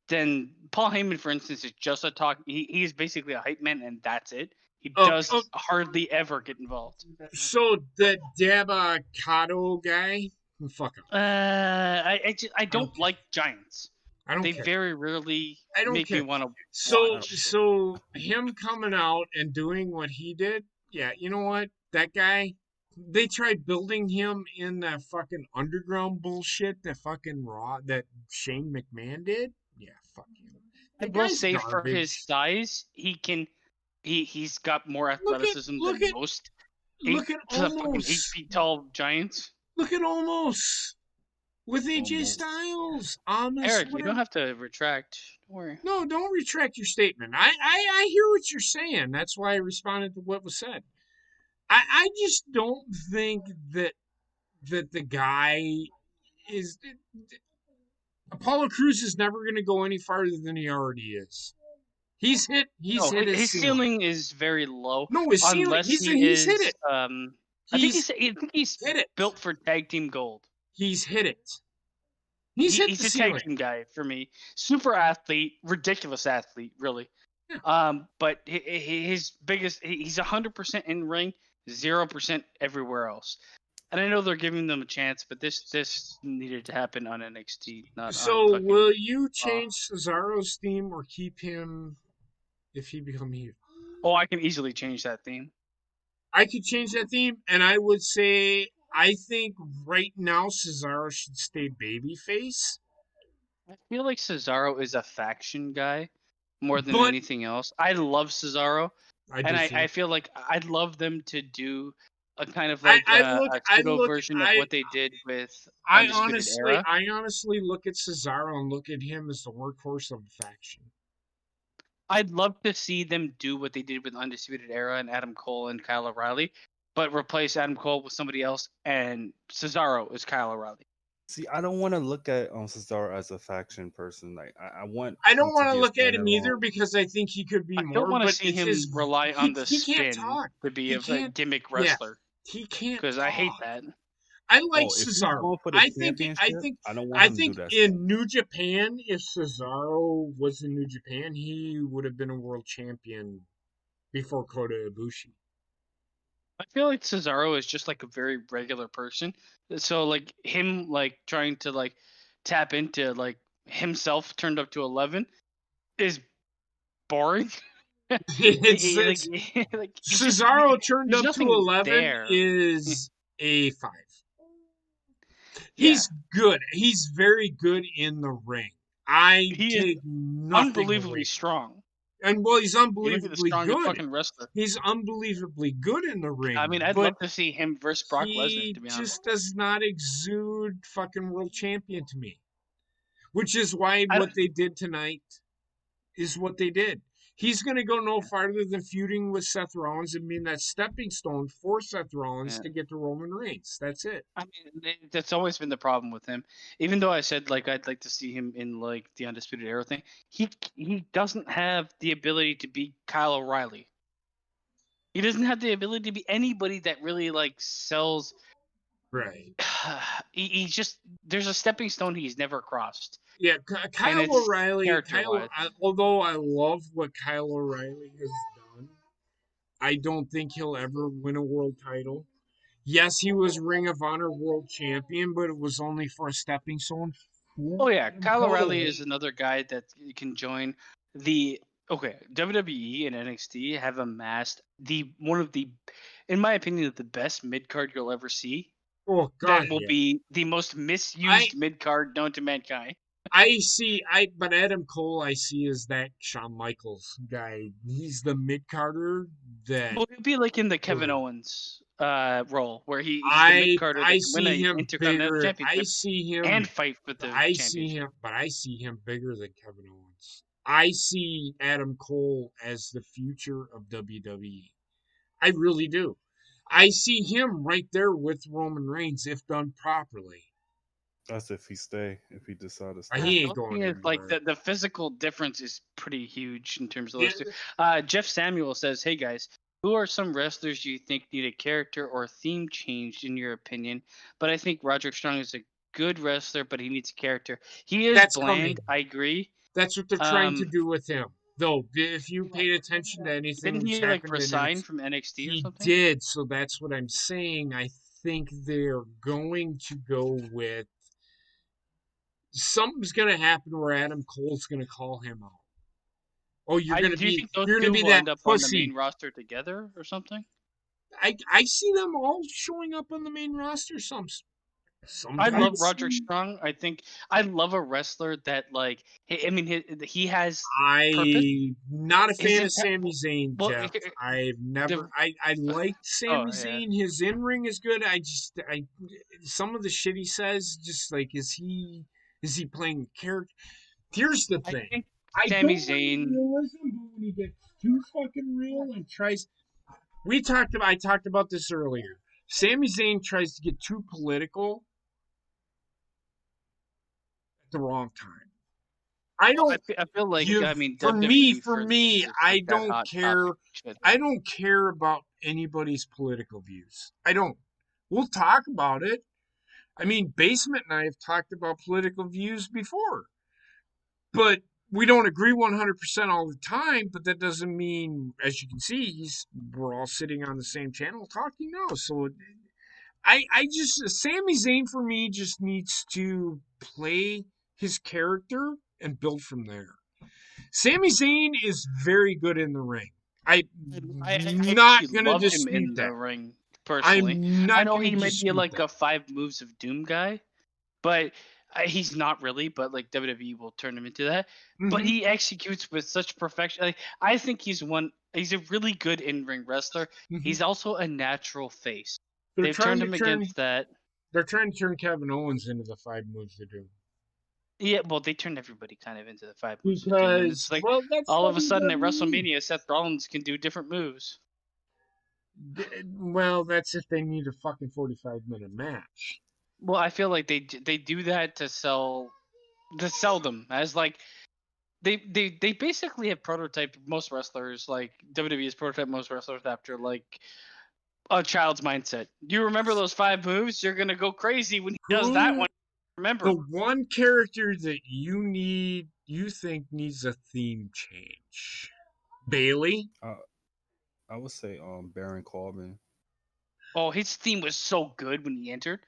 than Paul Heyman, for instance, is just a talk. He's basically a hype man, and that's it. He does hardly ever get involved. So the Dabakato guy, fuck him. I don't Okay. like Giants. I don't They care. very rarely I don't make care. me want to So watch. so him coming out and doing what he did, yeah, you know what? That guy, they tried building him in that fucking underground bullshit that fucking Raw that Shane McMahon did. Yeah, fuck him. I The will guy's say for his garbage. size, he's got more Look at athleticism look than at most look at fucking 8 almost. feet tall giants. Look at almost with AJ Almost. Styles. Almost Eric, you don't whatever. have to retract. Don't worry. No, don't retract your statement. I hear what you're saying. That's why I responded to what was said. I just don't think that the guy is Apollo Crews is never going to go any farther than he already is. He's hit No, his his ceiling. ceiling is very low No, his ceiling. unless he He's hit is. it. I think He's he's hit it. built for tag team gold. He's hit it. He's hit He's the a tag ceiling. team guy for me. Super athlete, ridiculous athlete, really. Yeah. But his biggest, he's 100% in ring, 0% everywhere else. And I know they're giving them a chance, but this needed to happen on NXT, not on So fucking. will you change Cesaro's theme or keep him if he become heel? Oh, I can easily change that theme. I could change that theme, and I would say I think right now Cesaro should stay babyface. I feel like Cesaro is a faction guy more than But anything else. I love Cesaro, I and do too. I feel like I'd love them to do a kind of I, like I a look I pseudo look version of what they did with I Undisputed honestly Era. I honestly look at Cesaro and look at him as the workhorse of the faction. I'd love to see them do what they did with Undisputed Era and Adam Cole and Kyle O'Reilly, but replace Adam Cole with somebody else and Cesaro is Kyle O'Reilly. See, I don't want to look at Cesaro as a faction person. Like, I want I don't him to want to be a look at him either standalone. because I think he could be I don't more. want to But see it's him rely on the he can't spin talk. to be He a can't. gimmick Yeah, wrestler he can't. because I hate talk. that. I like Oh, if he's Cesaro. going for the championship, I don't want I him to do think that stuff. in New Japan, if Cesaro was in New Japan, he would have been a world champion before Kota Ibushi. I feel like Cesaro is just like a very regular person. So like him like trying to like tap into like himself turned up to 11 is boring. It's like Cesaro turned there's up to nothing 11 there. is a 5. Yeah. He's good. He's very good in the ring. I He take is nothing unbelievably away. strong. And well, he's He might be the unbelievably strongest good. fucking wrestler. He's unbelievably good in the ring. I mean, I'd but love to see him versus Brock Lesnar, he to be honest. just does not exude fucking world champion to me. Which is why I what don't- they did tonight is what they did. He's going to go no farther than feuding with Seth Rollins and being that stepping stone for Seth Rollins Yeah. to get to Roman Reigns. That's it. I mean, that's always been the problem with him. Even though I said like I'd like to see him in like the Undisputed Era thing, he doesn't have the ability to be Kyle O'Reilly. He doesn't have the ability to be anybody that really like sells. Right. He's just there's a stepping stone he's never crossed. Yeah, And Kyle it's O'Reilly. character-wise. Although I love what Kyle O'Reilly has done, I don't think he'll ever win a world title. Yes, he was Ring of Honor world champion, but it was only for a stepping stone. Oh yeah, Adam Kyle O'Reilly Cole. is another guy that can join the. Okay, WWE and NXT have amassed the one of the, in my opinion, the best mid card you'll ever see. Oh God, That will yeah. be the most I misused mid card known to mankind. but Adam Cole I see as that Shawn Michaels guy. He's the mid Carter that Well, it'd be like in the Kevin Ugh. Owens role, where he's the mid carder that I can win see a him Intercontinental bigger. Championship and fight for the championship. I see him bigger than Kevin Owens. I see Adam Cole as the future of WWE. I really do. I see him right there with Roman Reigns if done properly. That's if he decide to The He stay. ain't only thing going is, like, anywhere. the physical difference is pretty huge in terms of Yeah, those two. Jeff Samuel says, "Hey guys, who are some wrestlers you think need a character or theme change in your opinion? But I think Roderick Strong is a good wrestler, but he needs a character. He is that's bland. coming. I agree. That's what they're trying to Um, do with him. Though, if you paid attention to anything didn't that's he like happened in resign NXT, from NXT or he something? did. So that's what I'm saying. I think they're going to go with something's going to happen where Adam Cole's going to call him out. Oh, Do you think those you're going two to be will that end up on the main pussy. roster together or something? I see them all showing up on the main roster. I love Sometimes. Roderick Strong. I think I love a wrestler that, like, I mean, he has purpose. I'm not a His fan of entire Sami Zayn, well, Jeff. I've never. the I liked Sami yeah. Zayn. His in ring is good. I some of the shit he says, just like is he playing character? Here's the I thing. think I Sami don't mind Zayn. realism, but when he gets too fucking real and tries, I talked about this earlier. Sami Zayn tries to get too political at the wrong time. I Well, don't I feel like, give I mean, for WWE for for them me is like that hot topic shit. I don't care about anybody's political views. I don't. We'll talk about it. I mean, Basement and I have talked about political views before, but we don't agree 100% all the time. But that doesn't mean, as you can see, we're all sitting on the same channel talking now. So I just Sami Zayn for me just needs to play his character and build from there. Sami Zayn is very good in the ring. I'm I not actually gonna love him dispute in the that. ring personally. I'm I not know gonna he might be dispute like that. a 5 moves of doom guy, but he's not really. But like WWE will turn him into that. But Hmm. he executes with such perfection. Like, I think he's one. He's a really good in-ring wrestler. Hmm. He's also a natural face. They're They've trying turned to him turn against that. they're trying to turn Kevin Owens into the 5 moves to do. Yeah, well, they turned everybody kind of into the 5 moves of doom, and Because it's like well, that's all of a sudden at WWE. WrestleMania, Seth Rollins can do different moves. Well, that's if they need a fucking 45-minute match. Well, I feel like they do that to sell them as like they basically have prototyped most wrestlers, like WWE has prototyped most wrestlers after like a child's mindset. You remember those 5 moves? You're gonna go crazy when he does that Who one. Remember? the one character that you think needs a theme change? Bailey? I would say Baron Corbin. Oh, his theme was so good when he entered.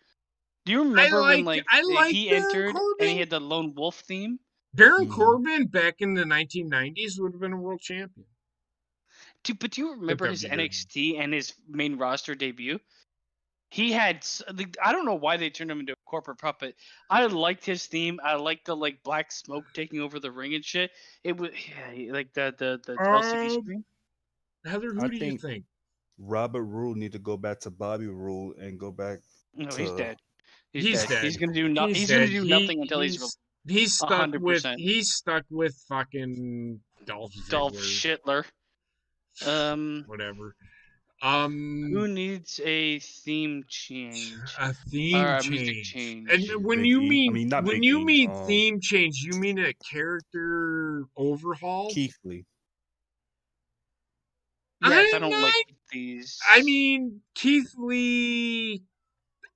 Do you remember when like I like he Baron entered and he Corbin. had the lone wolf theme? Baron Hmm. Corbin back in the 1990s would have been a world champion. But do you The remember his WWE. NXT and his main roster debut? He had I don't know why they turned him into a corporate puppet. I liked his theme. I liked the like black smoke taking over the ring and shit. It was like the LCD Um, screen. Heather, I who do you think think? Robert Roode need to go back to Bobby Roode and go back No, he's to dead. He's He's dead. dead. He's gonna do not. He's He's gonna dead. do nothing until he's Stuck 100%. he's stuck with fucking Dolph Dolph Ziggler, Shittler. whatever. Who needs a theme change A or theme a music change. And change? Big E. I mean, not when Big you E. mean theme change, you mean a character overhaul? Keith Lee. Yes, I I'm don't like not. these. I mean, Keith Lee.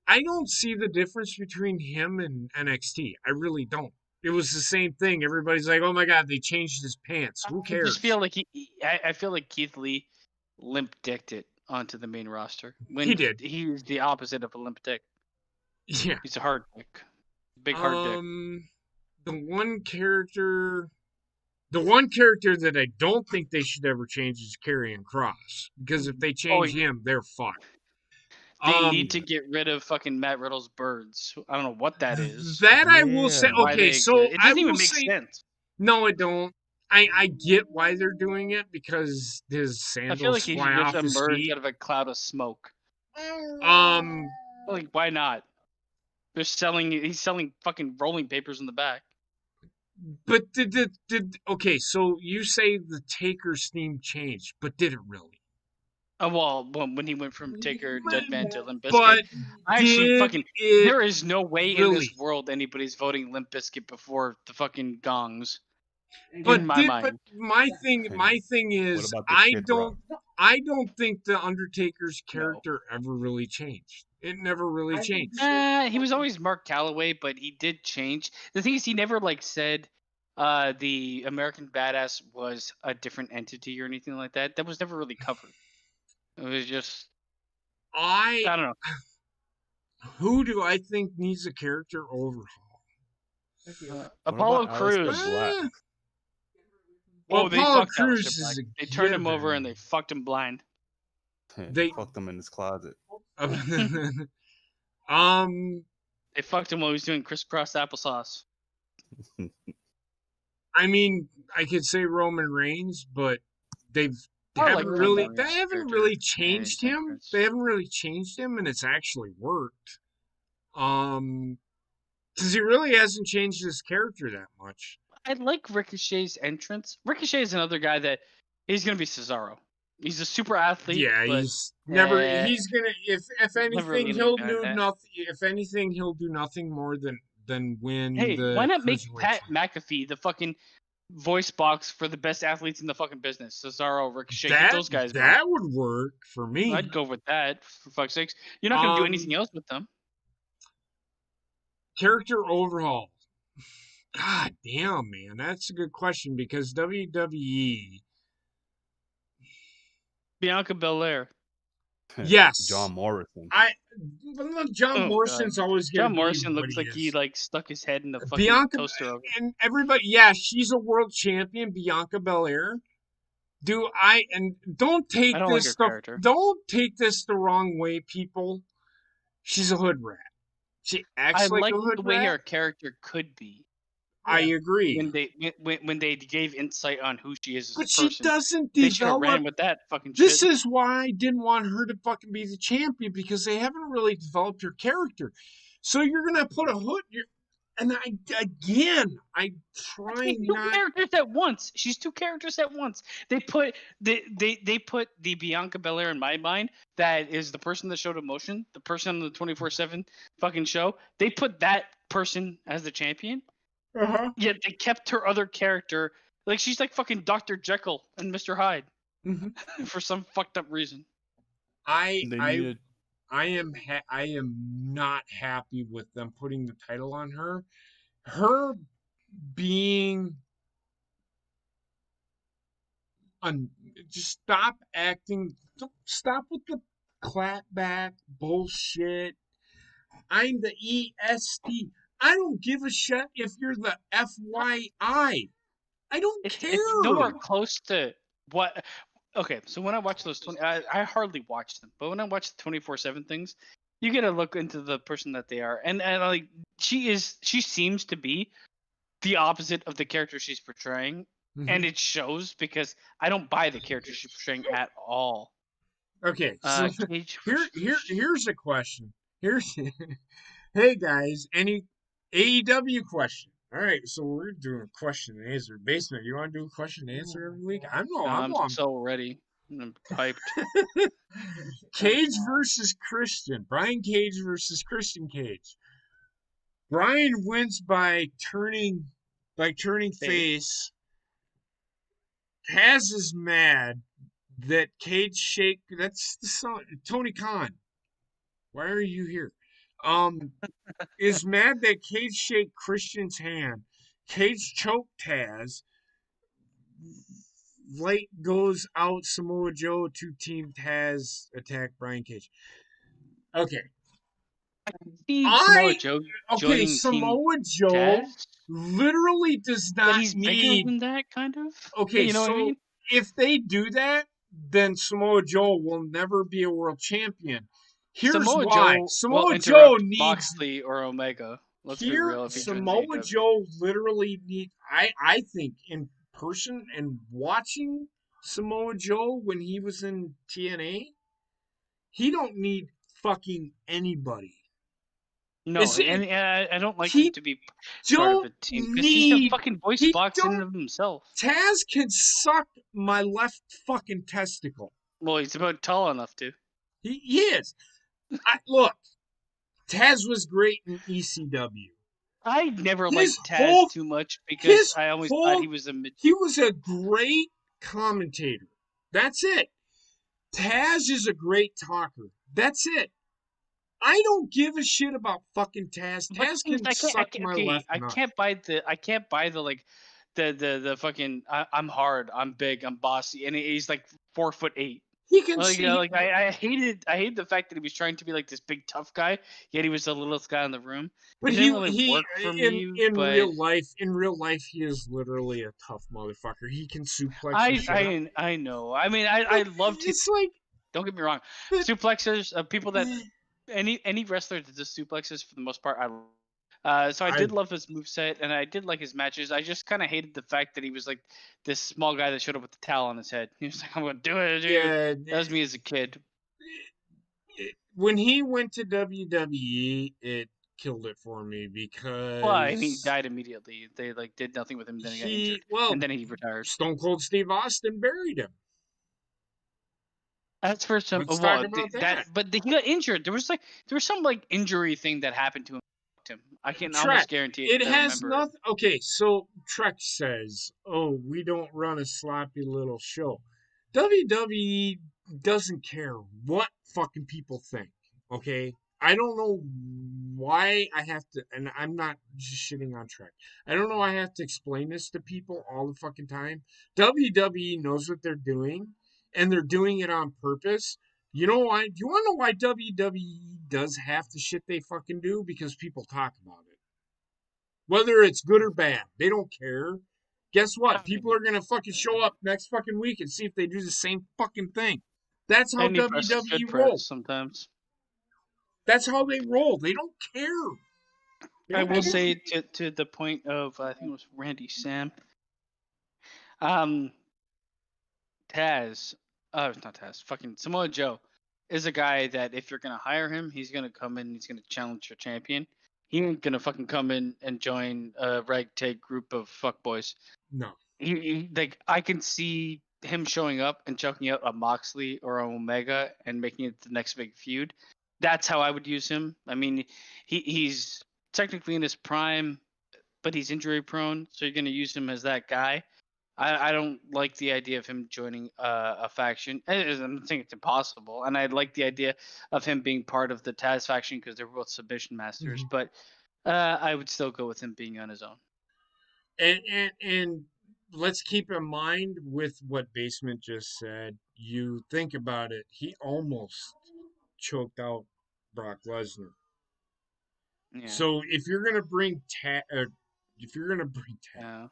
I don't see the difference between him and NXT. I really don't. It was the same thing. Everybody's like, "Oh my god, they changed his pants." Who I just cares? feel like I feel like Keith Lee limp dicked it onto the main roster He when did. he's the opposite of a limp dick. Yeah. He's a hard dick, big hard dick. Um. the one character that I don't think they should ever change is Karrion Kross, because if they change him, they're fucked. They need to get rid of fucking Matt Riddle's birds. I don't know what that is. That I will say. Yeah. Why Okay, they so exist. It I doesn't even will make say sense. no, it don't. I get why they're doing it because his I feel like sandals he fly should just off his emerge feet. out of a cloud of smoke. Um, Like, why not? They're selling. He's selling fucking rolling papers in the back. but did okay? So you say the Taker's theme changed, but did it really? Well, when he went from Taker Deadman to Limp Bizkit, But I actually did fucking. it There is no way in really? this world anybody's voting Limp Bizkit before the fucking gongs. But In my mind. my thing What is about the Kid Rock? I don't think the Undertaker's No. character ever really changed. It never really changed. He was always Mark Calloway, but he did change. The thing is, he never like said the American Badass was a different entity or anything like that. That was never really covered. It was just I I don't know. Who do I think needs a character overhaul? Apollo about Aleister Crews. Black? Well, They Apollo fucked Crews Aleister is Black. a They turned him over given. and they fucked him blind. They Fucked him in his closet. They fucked him while he was doing crisscross applesauce. I mean, I could say Roman Reigns, but they've they I haven't like really Roman they Reigns' haven't character really and changed his him. entrance. They haven't really changed him, and it's actually worked. Because he really hasn't changed his character that much. I like Ricochet's entrance. Ricochet is another guy that he's gonna be Cesaro. He's a super athlete, Yeah, but he's never. He's gonna. If never anything, really he'll done do that. nothing. If anything, he'll do nothing more than win Hey, the. why not make Cruiserweight Pat title. McAfee the fucking voice box for the best athletes in the fucking business? Cesaro, Ricochet, get those guys going. That would work for me. I'd go with that, for fuck's sakes. You're not gonna do anything else with them. Character overhaul. God damn, man, that's a good question because WWE. Bianca Belair. Yes, John Morrison. John Oh, Morrison's God. always gonna John be Morrison what looks he like he is. like stuck his head in the fucking Bianca toaster oven. and everybody. Yeah, she's a world champion, Bianca Belair. Don't take I don't like this her stuff. character. Don't take this the wrong way, people. She's a hood rat. She acts I like like a hood the way rat. her character could be I agree. when they gave insight on who she is as But a she person. doesn't They should have develop. ran with that fucking This shit. is why I didn't want her to fucking be the champion because they haven't really developed her character. So you're gonna put a hood. I'm trying She's two not. characters at once. She's two characters at once. They put the Bianca Belair in my mind that is the person that showed emotion, the person on the 24/7 fucking show. They put that person as the champion. Uh-huh. Yet they kept her other character like she's like fucking Dr. Jekyll and Mr. Hyde Mm-hmm. for some fucked up reason. They needed. I am not happy with them putting the title on her. Her being just stop acting. Stop with the clapback bullshit. I'm the EST. I don't give a shit if you're the FYI. I don't care. It's nowhere close to what. Okay, so when I watch those 20, I hardly watch them, but when I watch the 24/7 things, you get a look into the person that they are, and like she seems to be the opposite of the character she's portraying, and it shows because I don't buy the character she's portraying at all. Okay, so Cage here's a question. Hey guys, any AEW question? All right, so we're doing a question and answer. Basement, you want to do a question and answer every week? I'm so ready. I'm hyped. Cage versus Christian. Brian Cage versus Christian Cage. Brian wins by turning face. Taz is mad that Cage shake. That's the song. Tony Khan. Why are you here? Is mad that Cage shake Christian's hand. Cage choke Taz. Light goes out. Samoa Joe to Team Taz attack Brian Cage. Okay. See Samoa I Joe okay, joining Team Samoa Joe Taz, literally does but not he's bigger need. than that, kind of. Okay, You know what I so mean? if they do that, then Samoa Joe will never be a world champion. Here's Samoa why. Joe will Samoa Joe interrupt needs Moxley or Omega. Let's be here real. If he joins Samoa AEW, Joe literally need I think in person and watching Samoa Joe when he was in TNA, he don't need fucking anybody. no, Is it and I don't like him he to be part of a don't team because he's a need fucking voice he box in and don't of himself. Taz can suck my left fucking testicle. Well, he's about tall enough to. He is. Look, Taz was great in ECW. I never His liked Taz whole too much because his I always thought whole he was a mid. he was a great commentator. That's it. Taz is a great talker. That's it. I don't give a shit about fucking Taz. But Taz things can I suck can't. my Okay, left nut. I can't buy the like, the fucking. I'm hard. I'm big. I'm bossy, and he's like 4'8". He can Like, see, I hated the fact that he was trying to be like this big tough guy, yet he was the littlest guy in the room. but It didn't really work for me, but in real life he is literally a tough motherfucker. He can suplex your shit up. I know. I mean, I But loved him. it's like Don't get me wrong. Suplexers, people that any wrestler that does suplexes for the most part, so I I did love his moveset and I did like his matches. I just kind of hated the fact that he was like this small guy that showed up with the towel on his head. He was like, "I'm gonna do it, dude." yeah. That was me as a kid. When he went to WWE, it killed it for me Well, I mean, he because died immediately. They like did nothing with him. Then he got injured, well, and then he retired. Stone Cold Steve Austin buried him. That's for some. Let's talk Well, about that, that. but he got injured. There was some like injury thing that happened to him. I can Trek. almost guarantee it It 'cause I has remember it. nothing. Okay, so Trek says, "Oh, we don't run a sloppy little show." WWE doesn't care what fucking people think. Okay, I don't know why I have to, and I'm not just shitting on Trek. I don't know why I have to explain this to people all the fucking time. WWE knows what they're doing, and they're doing it on purpose. You know why? Do you want to know why WWE does half the shit they fucking do? Because people talk about it. Whether it's good or bad, they don't care. Guess what? I People mean, are gonna fucking show up next fucking week and see if they do the same fucking thing. That's how any press is WWE good press roll. sometimes. That's how they roll. They don't care. They I don't will care. say to the point of I think it was Randy Sam. Um, Taz, it's not Taz. Fucking Samoa Joe is a guy that if you're gonna hire him, he's gonna come in. He's gonna challenge your champion. He ain't gonna fucking come in and join a ragtag group of fuckboys. No. Like I can see him showing up and choking out a Moxley or a Omega and making it the next big feud. That's how I would use him. I mean, he's technically in his prime, but he's injury prone, so you're gonna use him as that guy. I don't like the idea of him joining a faction. I'm not saying it's impossible, and I like the idea of him being part of the Taz faction because they're both submission masters. Mhm. But I would still go with him being on his own. And let's keep in mind with what Basement just said. You think about it. He almost choked out Brock Lesnar. Yeah, So if you're gonna bring if you're gonna bring yeah.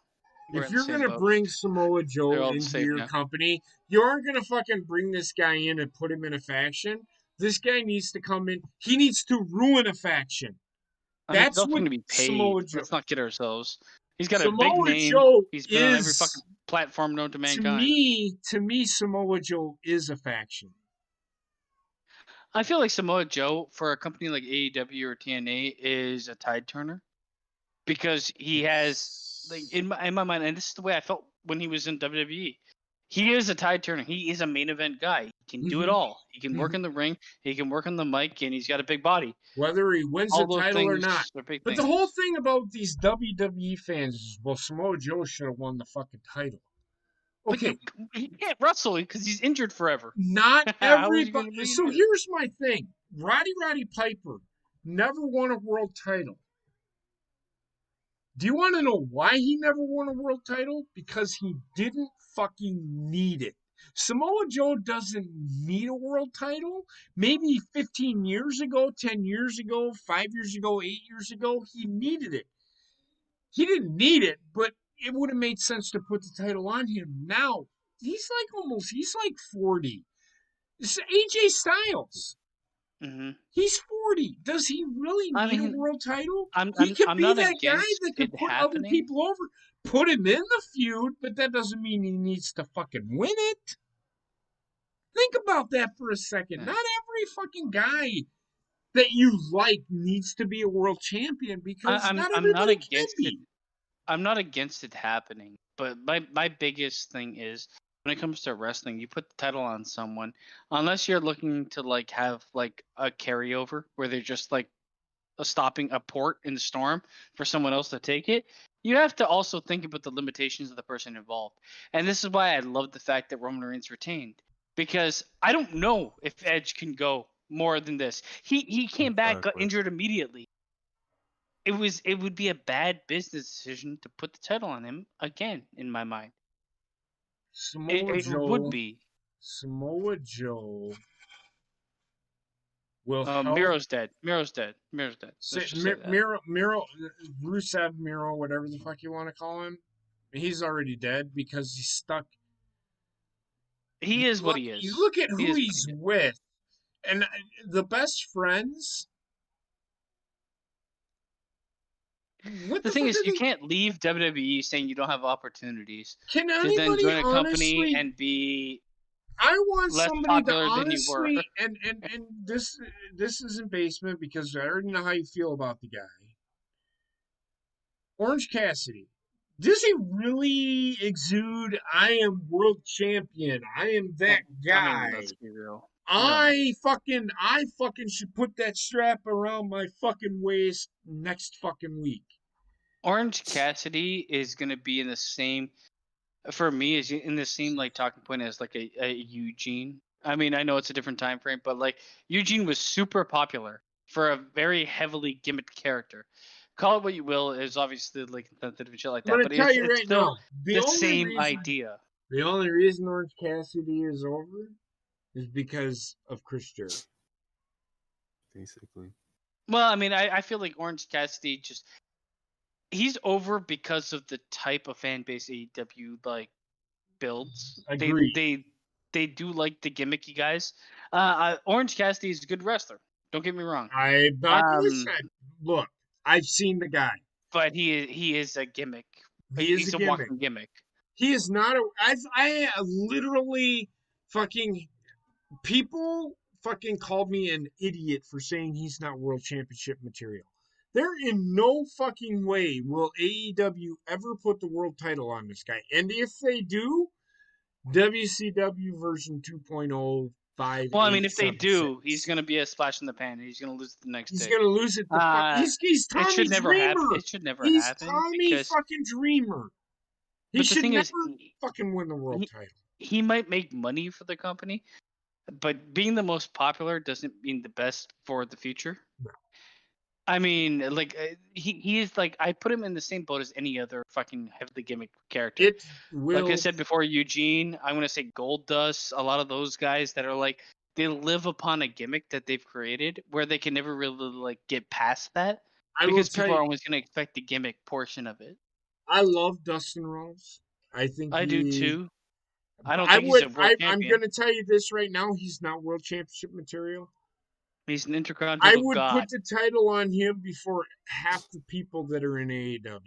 We're if in the you're same gonna boat. bring Samoa They're Joe all the into same your now. company, you aren't gonna fucking bring this guy in and put him in a faction. This guy needs to come in. He needs to ruin a faction. I mean, he's That's also what going to be paid. Samoa Joe. Let's not kid ourselves. He's got a big Samoa name. Joe He's been on every fucking is platform known to to mankind. me, Samoa Joe is a faction. I feel like Samoa Joe for a company like AEW or TNA is a tide turner because he has like in my mind, and this is the way I felt when he was in WWE. He is a tide turner. He is a main event guy. He can do it Mhm. all. He can work in the ring. He can work on the mic, and he's got a big body. Whether he wins All the those title or not. things are big But the things. whole thing about these WWE fans is, well, Samoa Joe should have won the fucking title. But Okay, he can't wrestle because he's injured forever. not How is he going to everybody. be So injured? here's my thing: Roddy Piper never won a world title. Do you want to know why he never won a world title? Because he didn't fucking need it. Samoa Joe doesn't need a world title. Maybe 15 years ago, 10 years ago, 5 years ago, 8 years ago, he needed it. He didn't need it, but it would have made sense to put the title on him. Now, he's like 40. It's AJ Styles. Mm-hmm. He's 40. Does he really I need a mean, world title? I'm He I'm could I'm be not that guy against that could it put other happening. people over. Put him in the feud, but that doesn't mean he needs to fucking win it. Think about that for a second. Yeah. Not every fucking guy that you like needs to be a world champion because I'm not I'm not everybody can against it. be. I'm not against it happening, but my biggest thing is when it comes to wrestling, you put the title on someone, unless you're looking to like have like a carryover where they're just like stopping a port in the storm for someone else to take it. You have to also think about the limitations of the person involved, and this is why I love the fact that Roman Reigns retained, because I don't know if Edge can go more than this. He came back, got Exactly. injured immediately. It would be a bad business decision to put the title on him again, in my mind. Samoa It would Joe, be. Samoa Joe will help. Miro's dead. Miro's dead. Miro's dead. Let's just say that. Miro, Rusev, Miro, whatever the fuck you want to call him, he's already dead because he's stuck. He is what he You is. look at He who is what he's he is. with, and the best friends. What The the thing fuck is, are you they? can't leave WWE saying you don't have opportunities Can to then anybody join a company honestly? and be I want less somebody to popular than you were. honestly, and this isn't basement because I already know how you feel about the guy. Orange Cassidy. Does he really exude? I am world champion. I am Well, that I mean, guy. let's be real. No. I fucking should put that strap around my fucking waist next fucking week. Orange Cassidy is gonna be in the same, for me, is in the same like talking point as like a Eugene. I mean, I know it's a different time frame, but like Eugene was super popular for a very heavily gimmicked character. Call it what you will, is obviously like insensitive and shit like I'm that, gonna but tell you it's right still now, the the only same reason idea. the only reason Orange Cassidy is over is because of Chris Jericho. Basically. Well, I mean, I feel like Orange Cassidy just, he's over because of the type of fan base AEW like builds. Agreed. They do like the gimmicky guys. Orange Cassidy is a good wrestler. Don't get me wrong. I'm not gonna Um, say. Look, I've seen the guy. but he is a gimmick. He is He's a a gimmick. walking gimmick. He is not a. I literally fucking people fucking called me an idiot for saying he's not world championship material. There in no fucking way will AEW ever put the world title on this guy. And if they do, WCW version 2.0, 5, Well, I 8, mean, if they 7, do, 6. he's gonna be a splash in the pan. He's gonna lose the next He's day. gonna lose it. He's It Tommy should never happen. Dreamer. It should never He's happen Tommy because. fucking Dreamer. He But the should thing never is, fucking win the world title. he might make money for the company, but being the most popular doesn't mean the best for the future. No. I mean, like he is like, I put him in the same boat as any other fucking heavily gimmick character. It will. Like I said before, Eugene, I'm gonna say Gold Dust, a lot of those guys that are like, they live upon a gimmick that they've created where they can never really like get past that I will because tell people are you, always gonna expect the gimmick portion of it. I love Dustin Rhodes. I think I do he. too. I don't I think he's a would. world I'm champion. going to tell you this right now. He's not world championship material. He's an I intercontinental would god. put the title on him before half the people that are in AEW.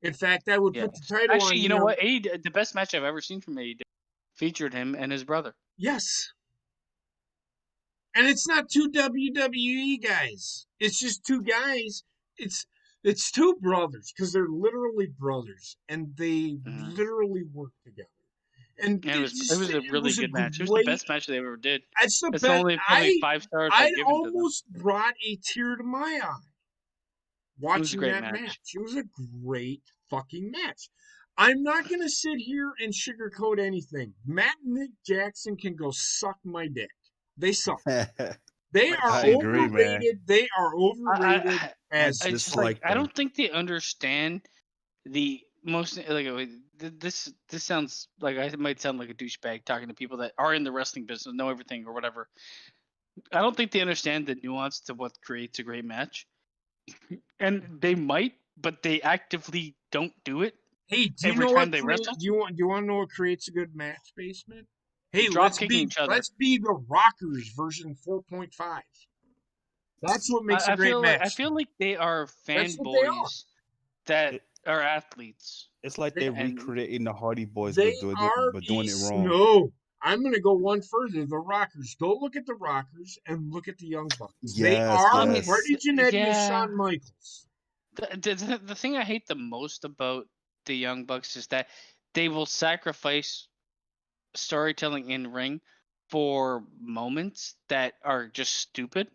In fact, I would put the title on Actually, you him. know what? The best match I've ever seen from AEW featured him and his brother. Yes. And it's not two WWE guys. It's just two guys. It's two brothers because they're literally brothers and they literally work together. And it was a really good match. It was the best match they ever did. It's the It's best. only probably 5 stars I've I given to them. almost brought a tear to my eye watching great that match. match. It was a great fucking match. I'm not going to sit here and sugarcoat anything. Matt and Nick Jackson can go suck my dick. They suck. They are I agree, man. overrated. They are overrated as just like, like I them. don't think they understand the most, like, this sounds like I might sound like a douchebag talking to people that are in the wrestling business, know everything or whatever. I don't think they understand the nuance to what creates a great match, and they might, but they actively don't do it Hey, do you every know time what they wrestle. do you want to know what creates a good match, Basement? Hey, Drop kicking each other. let's be the Rockers version 4.5. That's what makes a great I match. feel like they are That's what they are. fanboys that It, are athletes, it's like They, they're and recreating the Hardy Boys, they are but doing it wrong. no. I'm going to go one further. The Rockers. Don't look at the Rockers and look at the Young Bucks. They Yes, are I mean, yes. Marty Jannetty and yeah. Shawn Michaels. The thing I hate the most about the Young Bucks is that they will sacrifice storytelling in ring for moments that are just stupid.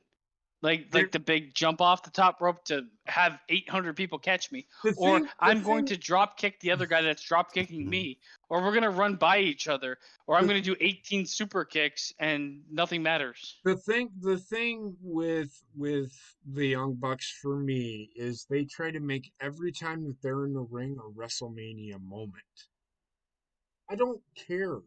They're- Like the big jump off the top rope to have 800 people catch me, The or thing, I'm going to drop kick the other guy that's drop kicking me, or we're gonna run by each other, or I'm the, gonna do 18 super kicks and nothing matters. the thing with the Young Bucks for me is they try to make every time that they're in the ring a WrestleMania moment. I don't care.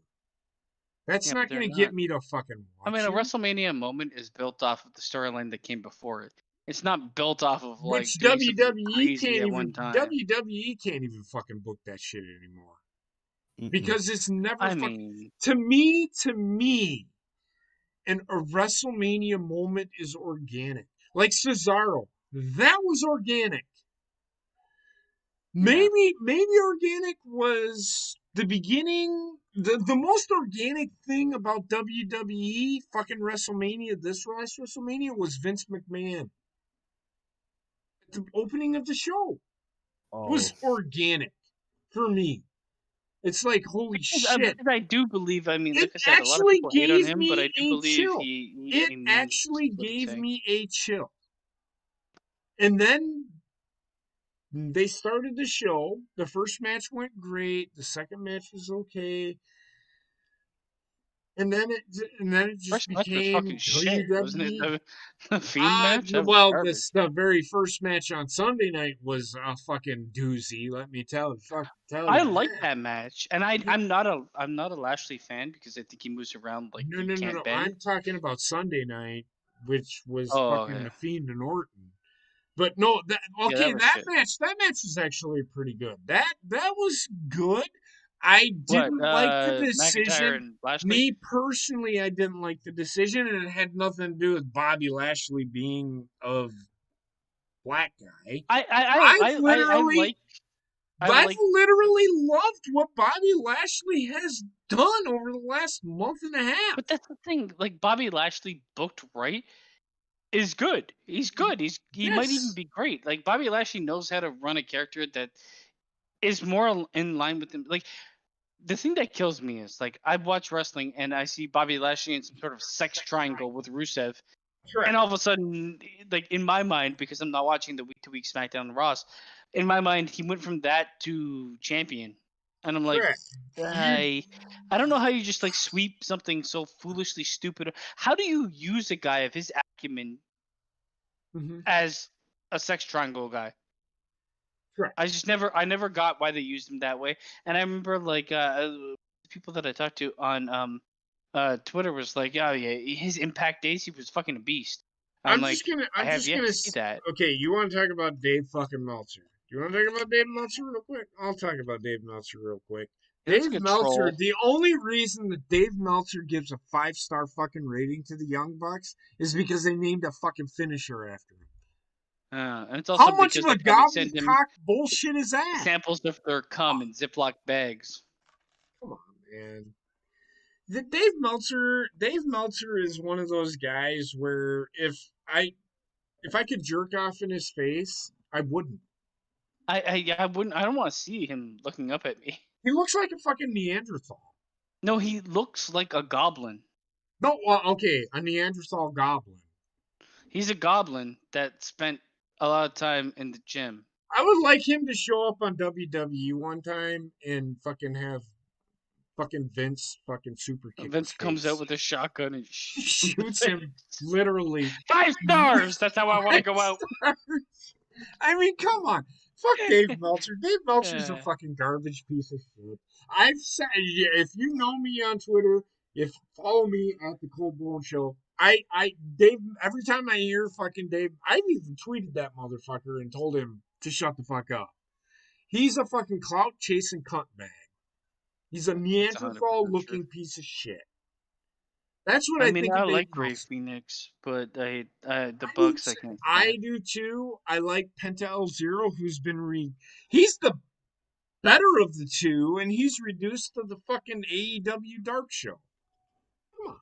That's Yeah, but not they're going to not. get me to fucking I mean, watch a it. WrestleMania moment is built off of the storyline that came before it. It's not built off of like Which doing something crazy at one time. WWE can't even fucking book that shit anymore Mm-mm. because it's never I fucking mean, to me, and a WrestleMania moment is organic. Like Cesaro, that was organic. yeah. Maybe organic was the beginning. The most organic thing about WWE fucking WrestleMania, this last WrestleMania, was Vince McMahon at the opening of the show. It Oh, was organic for me. It's like holy shit. Because I do believe. I mean, It like I said, a lot of actually people hate on gave him, but I me do a believe chill. It he means actually what he's gave saying. me a chill. And then they started the show. The first match went great. The second match was okay. And then it just First match was fucking became shit, wasn't it? WWE. The Fiend match that was Well, garbage. the very first match on Sunday night was a fucking doozy. Let me tell I you like that. that match, and I'm not a Lashley fan because I think he moves around like No, he no, no, can't no. bend. I'm talking about Sunday night, which was Oh, fucking okay. the Fiend and Orton. But no, that Yeah, that okay. was shit. That match was actually pretty good. That was good. I What? didn't like the McIntyre decision. and Lashley? Me personally, I didn't like the decision, and it had nothing to do with Bobby Lashley being of black guy. I've I literally, like I I've like literally loved what Bobby Lashley has done over the last month and a half. but that's the thing. Like Bobby Lashley booked right is good. He's good. He might even Yes, be great. Like Bobby Lashley knows how to run a character that is more in line with him. Like the thing that kills me is like I watch wrestling and I see Bobby Lashley in some sort of sex triangle with Rusev, and correct. all of a sudden, like in my mind, because I'm not watching the week to week SmackDown and Ross, in my mind he went from that to champion, and I'm like, Correct. You I don't know how you just like sweep something so foolishly stupid. How do you use a guy of his acumen mhm, as a sex triangle guy? correct. I never got why they used him that way. And I remember like people that I talked to on Twitter was like, oh yeah, his Impact days he was fucking a beast. I'm like, I I'm have just yet gonna. to see that. Okay, you want to talk about Dave fucking Meltzer? You want to talk about Dave Meltzer real quick? I'll talk about Dave Meltzer real quick. He looks like Dave a Meltzer. troll, The only reason that Dave Meltzer gives a 5-star fucking rating to the Young Bucks is because they named a fucking finisher after him. and it's How also much of because they a probably send him gobblecock bullshit is that? samples of their cum in Ziploc bags. Come on, man. The Dave Meltzer is one of those guys where if I could jerk off in his face, I wouldn't. I wouldn't. I don't want to see him looking up at me. He looks like a fucking Neanderthal. No, he looks like a goblin. No, well, okay, a Neanderthal goblin. He's a goblin that spent a lot of time in the gym. I would like him to show up on WWE one time and fucking have fucking Vince fucking super kick his Vince comes out face. with a shotgun and shoots him in the Shoots him face. literally 5 stars. That's how I want to go out. I mean, come on. Fuck Dave Meltzer. Dave Meltzer's a Uh, fucking garbage piece of shit. I've said, if you know me on Twitter, if follow me at the Cold Bone Show, Dave. Every time I hear fucking Dave, I've even tweeted that motherfucker and told him to shut the fuck up. He's a fucking clout chasing cunt bag. He's a That's 100% Neanderthal true. looking piece of shit. That's what I I mean, think I of Dave like Ray Meltzer. Phoenix, but the I, Bucks I can't I stand. do too. I like Penta El Zero, who's been he's the better of the two, and he's reduced to the fucking AEW Dark Show. Come on.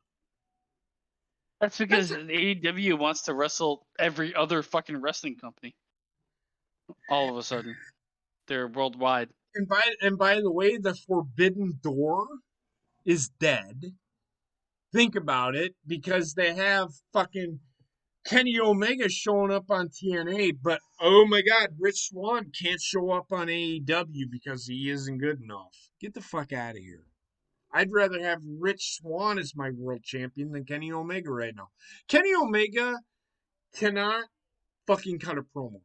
That's That's because AEW wants to wrestle every other fucking wrestling company. All of a sudden, they're worldwide. and by the way, the Forbidden Door is dead. Think about it, because they have fucking Kenny Omega showing up on TNA, but oh my god, Rich Swann can't show up on AEW because he isn't good enough. Get the fuck out of here. I'd rather have Rich Swann as my world champion than Kenny Omega right now. Kenny Omega cannot fucking cut a promo.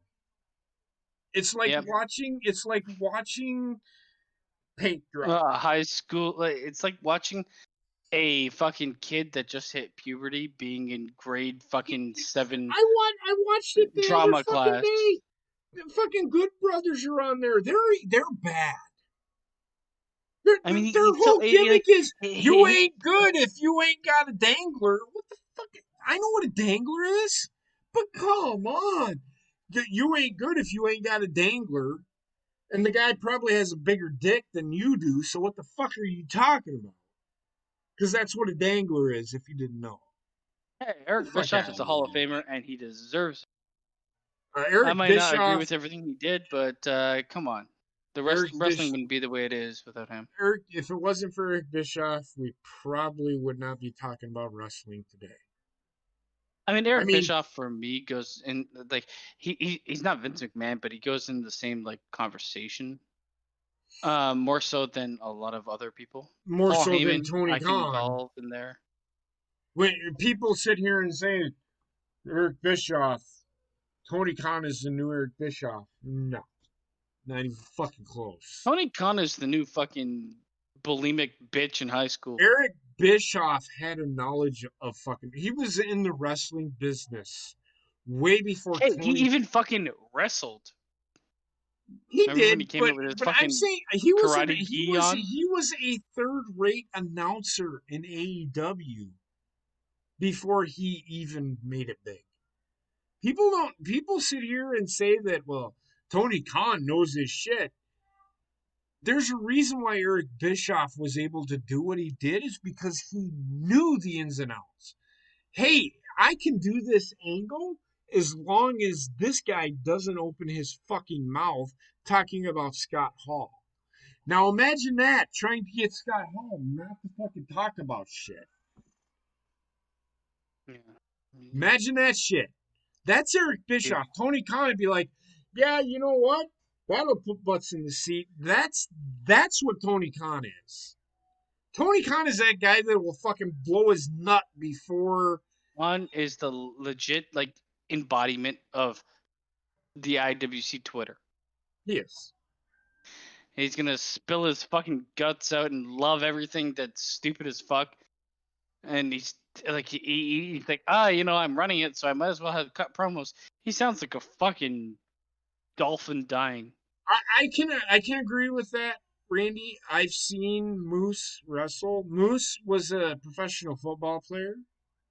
Yeah, It's like watching paint dry. high school. Like, it's like watching a fucking kid that just hit puberty being in grade fucking 7 I watched it the other drama fucking class. day. The fucking Good Brothers are on there. They're bad. I mean, Their so whole gimmick is you he- ain't good if you ain't got a dangler. What the fuck? I know what a dangler is, but come on. You ain't good if you ain't got a dangler. And the guy probably has a bigger dick than you do, so what the fuck are you talking about? Because that's what a dangler is, if you didn't know. hey, Get the Eric fuck Bischoff out is of a Hall of here. Famer, and he deserves. I Eric might not agree Bischoff, with everything he did, but come on, the Eric wrestling Bish, wouldn't be the way it is without him. Eric. If it wasn't for Eric Bischoff, we probably would not be talking about wrestling today. I mean, I Eric mean, Bischoff for me goes in like he's not Vince McMahon, but he goes in the same like conversation. More so than a lot of other people. more Paul so than Heyman, Tony I can Khan. involve in there. When people sit here and say Eric Bischoff, Tony Khan is the new Eric Bischoff. No, not even fucking close. Tony Khan is the new fucking bulimic bitch in high school. Eric Bischoff had a knowledge of fucking. He was in the wrestling business way before Hey, he Tony. even fucking wrestled. He Remember when he did, came in with his I'm fucking saying karate gi on? he was a third rate announcer in AEW before he even made it big. People sit here and say that, well, Tony Khan knows his shit. There's a reason why Eric Bischoff was able to do what he did, is because he knew the ins and outs. Hey, I can do this angle as long as this guy doesn't open his fucking mouth talking about Scott Hall. Now imagine that, trying to get Scott Hall not to fucking talk about shit. Yeah. Imagine that shit. That's Eric Bischoff. Tony Khan would be like, yeah, you know what? That'll put butts in the seat. That's what Tony Khan is. Tony Khan is that guy that will fucking blow his nut before. One is the legit like embodiment of the IWC Twitter. Yes. He's gonna spill his fucking guts out and love everything that's stupid as fuck. And he's like, he's like, I'm running it, so I might as well have cut promos. He sounds like a fucking dolphin dying. I can agree with that, Randy. I've seen Moose wrestle. Moose was a professional football player,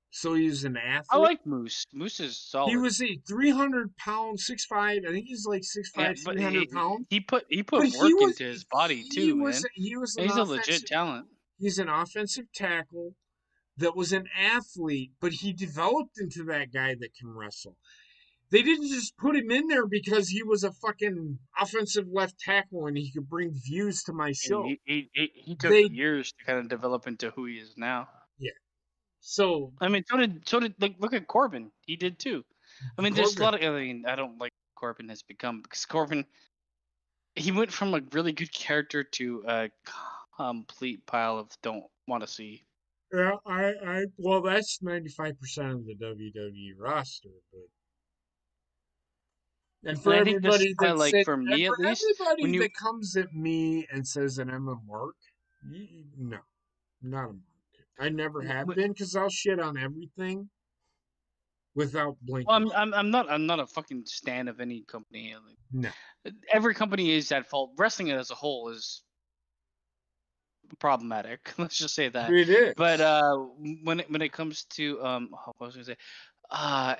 so he's an I athlete. like Moose. Moose is He solid. was a 300-pound, 6'5". I think he's like 6'5", Yeah, but 300 pounds. he put But work into his body too, man. he was an He's a legit offensive. talent. He's an offensive tackle that was an athlete, but he developed into that guy that can wrestle. They didn't just put him in there because he was a fucking offensive left tackle and he could bring views to my show. He took They years to kind of develop into who he is now. yeah. So I mean, so did like look at Corbin. He did too. I mean, there's a lot of. I mean, I don't like Corbin has become, because Corbin, he went from a really good character to a complete pile of don't want to see. yeah, well, that's 95% of the WWE roster, but And for And I think this is everybody why, that like said, for and me for at least, everybody when you that comes at me and says that I'm a mark, no, not a mark. I never have w- been because I'll shit on everything without well, blinking. I'm not a fucking stan of any company. No, Like, every company is at fault. Wrestling as a whole is problematic. Let's just say that. it But is. when it comes to what was I gonna say?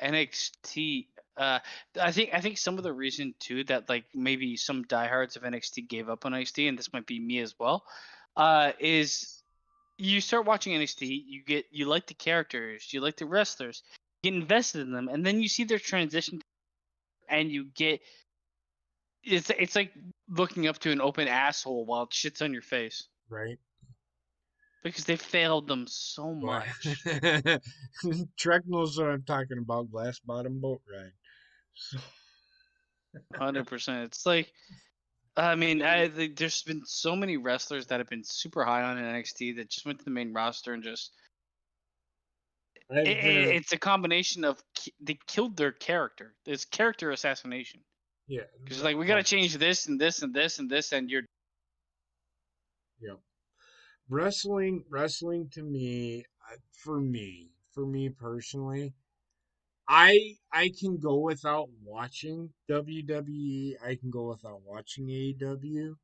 NXT. I think some of the reason too that like maybe some diehards of NXT gave up on NXT, and this might be me as well, is you start watching NXT, you like the characters, you like the wrestlers, you get invested in them, and then you see their transition, and you get it's like looking up to an open asshole while it shits on your face Right. because they failed them so Well, much. Trek knows what I'm talking about. Glass bottom boat ride. So, 100%. It's like I mean, there's been so many wrestlers that have been super high on NXT that just went to the main roster and just I've it's a combination of they killed their character. It's character assassination. yeah. Because like we gotta change this and this and this and this, and you're Yeah. Wrestling to me, for me personally, I can go without watching WWE. I can go without watching AEW.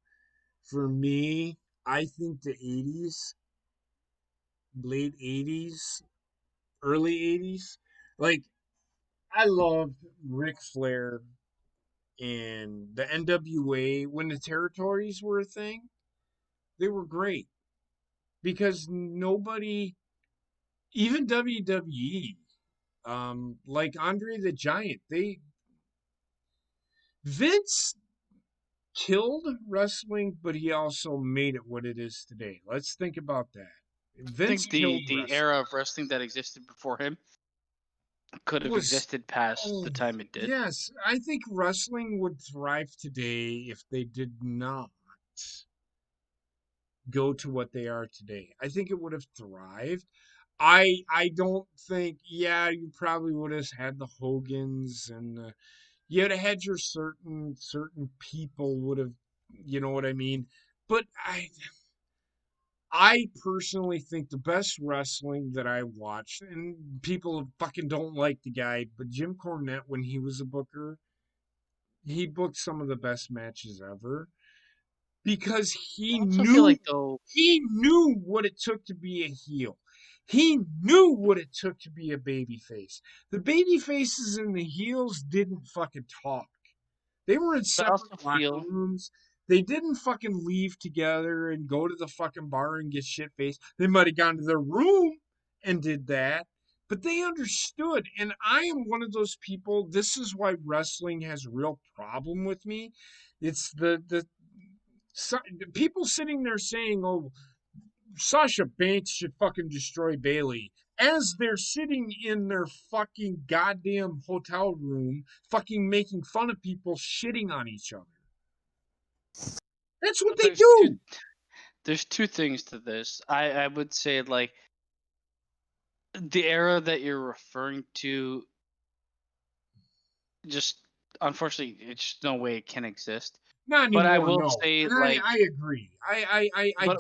For me, I think the 80s, late 80s, early 80s, like I loved Ric Flair and the NWA when the territories were a thing. They were great because nobody, even WWE, like Andre the Giant, they Vince killed wrestling, but he also made it what it is today. Let's think about that. I Vince think killed the wrestling. era of wrestling that existed before him could It have was, existed past oh, the time it did. yes, I think wrestling would thrive today if they did not go to what they are today. I think it would have thrived. I don't think, yeah, you probably would have had the Hogans and you'd have had your certain people would have, you know what I mean. But I personally think the best wrestling that I watched, and people fucking don't like the guy, but Jim Cornette when he was a booker, he booked some of the best matches ever because I also feel like though he knew what it took to be a heel. He knew what it took to be a baby face. The baby faces and the heels didn't fucking talk. They were in but I separate also locker feel rooms. They didn't fucking leave together and go to the fucking bar and get shit faced. They might have gone to their room and did that, but they understood. And I am one of those people. This is why wrestling has a real problem with me. It's the people sitting there saying, "Oh, Sasha Banks should fucking destroy Bailey," as they're sitting in their fucking goddamn hotel room, fucking making fun of people shitting on each other. That's what they there's two do. there's two things to this. I would say like the era that you're referring to just unfortunately it's just no way it can exist. Not But I anymore, will no. say And like I agree. I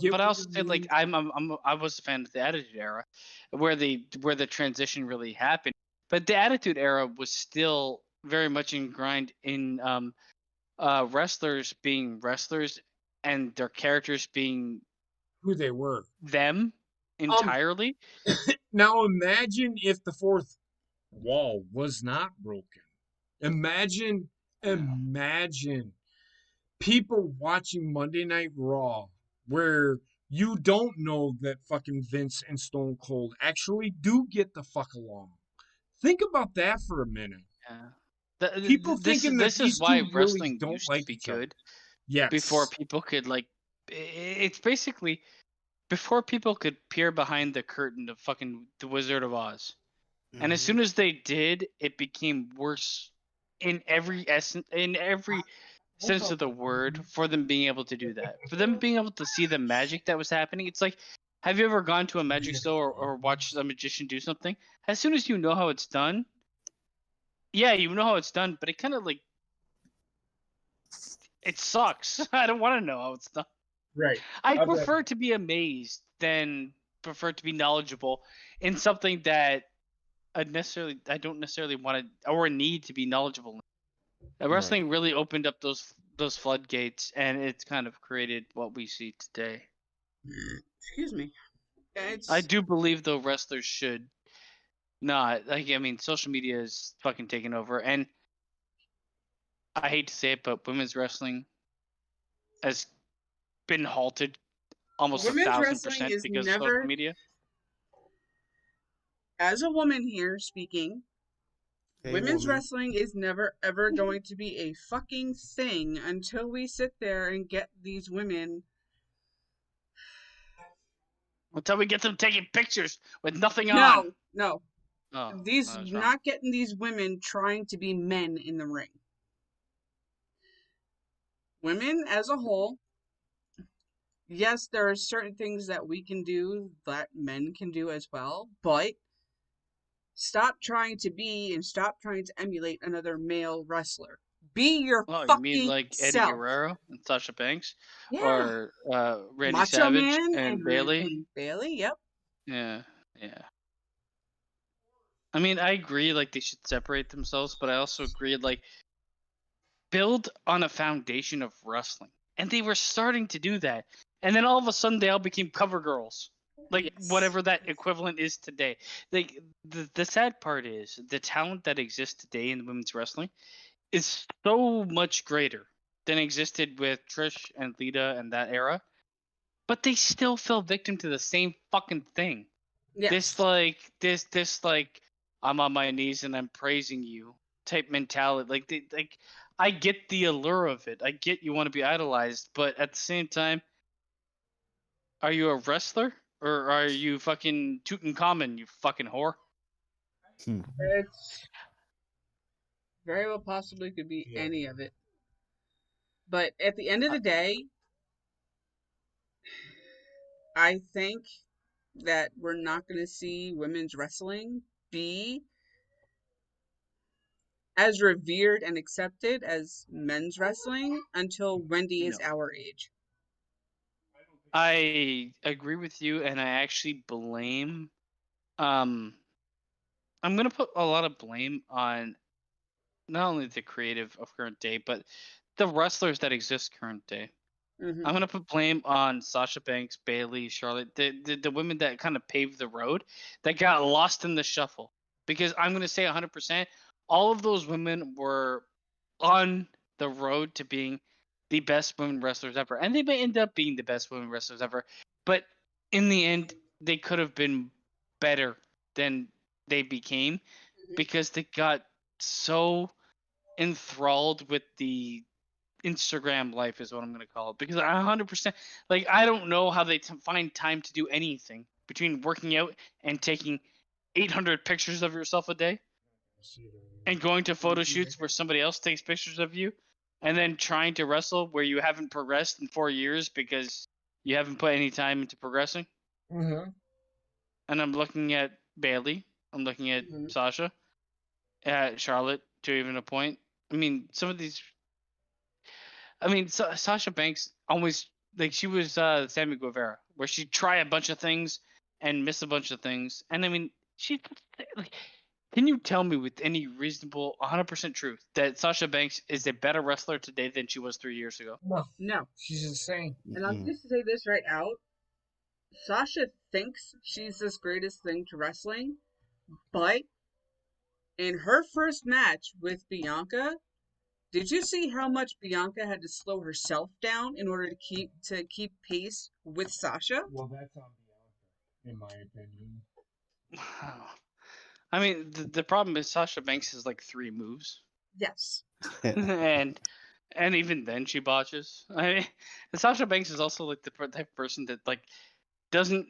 get but I what also you say like mean. I was a fan of the Attitude Era, where the transition really happened. But the Attitude Era was still very much ingrained in wrestlers being wrestlers and their characters being Who they were. them Um, entirely. Now imagine if the fourth wall was not broken. Imagine, Yeah. imagine people watching Monday Night Raw where you don't know that fucking Vince and Stone Cold actually do get the fuck along. Think about that for a minute. Yeah. People thinking that This is these why two really wrestling don't used to like be each other. good before Yes. people could like it's basically before people could peer behind the curtain of fucking the Wizard of Oz. And as soon as they did, it became worse in every essence, in every sense of the word, for them being able to do that. For them being able to see the magic that was happening. It's like, have you ever gone to a magic store or watched a magician do something? As soon as you know how it's done, yeah, you know how it's done, but it kind of like it sucks. I don't want to know how it's done. Right. I Okay. prefer to be amazed than prefer to be knowledgeable in something that I don't necessarily want to or need to be knowledgeable in. Wrestling really opened up those floodgates, and it's kind of created what we see today. Excuse me. I It's do believe though wrestlers should not like. I mean, social media is fucking taking over, and I hate to say it, but women's wrestling has been halted almost women's wrestling 1,000% is because of social never, media. as a woman here speaking, Hey, women's woman. wrestling is never ever going to be a fucking thing until we sit there and get these women. Until we get them taking pictures with nothing on. No. Oh, These I was wrong. not getting these women trying to be men in the ring. Women as a whole, yes, there are certain things that we can do that men can do as well, but stop trying to be and stop trying to emulate another male wrestler. Be your Oh, you mean fucking like Eddie self. Guerrero and Sasha Banks, Yeah. or Randy Macho Savage Man and Bailey? and Bailey, yep. Yeah, yeah. I mean, I agree. Like they should separate themselves, but I also agree like build on a foundation of wrestling, and they were starting to do that, and then all of a sudden they all became cover girls, like Yes. whatever that equivalent is today. Like the sad part is the talent that exists today in women's wrestling is so much greater than existed with Trish and Lita and that era, but they still fell victim to the same fucking thing. This Yes. like this like I'm on my knees and I'm praising you type mentality. Like I get the allure of it. I get you want to be idolized, but at the same time, are you a wrestler or are you fucking Tutankhamun? You fucking whore. It's very well possibly could be any of it. But at the end of the day, I think that we're not going to see women's wrestling be as revered and accepted as men's wrestling until Wendy is No. our age. I agree with you, and I actually blame. Um, I'm gonna put a lot of blame on not only the creative of current day, but the wrestlers that exist current day. Mm-hmm. I'm gonna put blame on Sasha Banks, Bailey, Charlotte, the women that kind of paved the road, that got lost in the shuffle. Because I'm gonna say 100%, all of those women were on the road to being the best women wrestlers ever, and they may end up being the best women wrestlers ever. But in the end, they could have been better than they became because they got so enthralled with the Instagram life is what I'm gonna call it, because 100% like I don't know how they find time to do anything between working out and taking 800 pictures of yourself a day and going to photo shoots where somebody else takes pictures of you and then trying to wrestle where you haven't progressed in 4 years because you haven't put any time into progressing. Mm-hmm. And I'm looking at Bailey, I'm looking at Mm-hmm. Sasha, at Charlotte to even a point. I mean, some of these Sasha Banks always like she was Sammy Guevara, where she'd try a bunch of things and miss a bunch of things. And I mean, she like, can you tell me with any reasonable 100% truth that Sasha Banks is a better wrestler today than she was 3 years ago? No. She's insane. And I'm just to say this right out. Sasha thinks she's this greatest thing to wrestling, but in her first match with Bianca, did you see how much Bianca had to slow herself down in order to keep pace with Sasha? Well, that's on Bianca, in my opinion. I mean, the problem is Sasha Banks has like 3 moves, Yes. and even then she botches. I mean, Sasha Banks is also like the type of person that like doesn't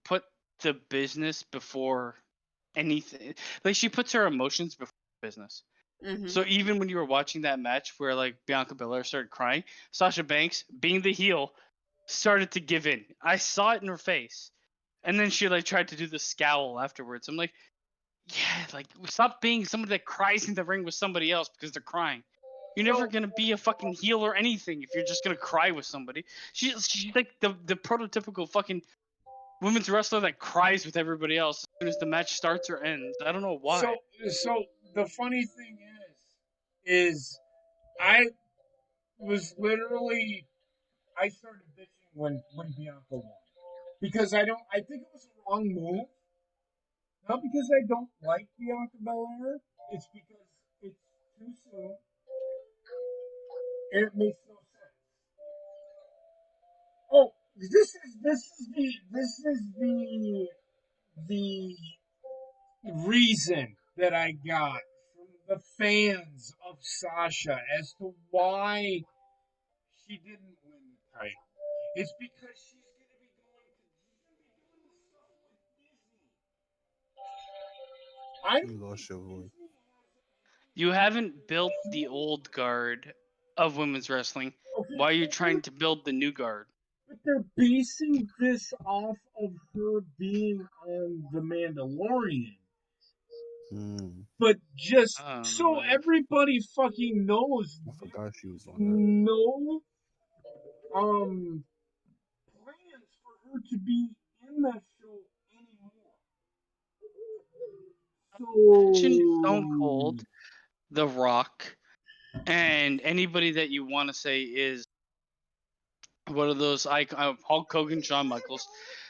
put the business before anything. Like she puts her emotions before business. Mm-hmm. So even when you were watching that match where like Bianca Belair started crying, Sasha Banks, being the heel, started to give in. I saw it in her face. And then she like tried to do the scowl afterwards. I'm like, yeah, like stop being somebody that cries in the ring with somebody else because they're crying. You're never gonna be a fucking heel or anything if you're just gonna cry with somebody. She's like the prototypical fucking women's wrestler that cries with everybody else as soon as the match starts or ends. I don't know why. So the funny thing is I was literally I started bitching when Bianca won because I think it was a wrong move. Not because I don't like Bianca Belair, it's because it's too soon and it makes no sense. Oh, this is the reason that I got from the fans of Sasha as to why she didn't win the title. It's because she's gonna be doing stuff with Disney. I You don't lost your think voice. Disney You haven't built the old guard of women's wrestling. okay, Why are you trying to build the new guard? but they're basing this off of her being on The Mandalorian. Hmm. But just so Man. everybody fucking knows, I forgot she was on that. no plans for her to be in that show anymore. Imagine Stone So Cold, The Rock, and anybody that you want to say is one of those Hulk Hogan, Shawn Michaels.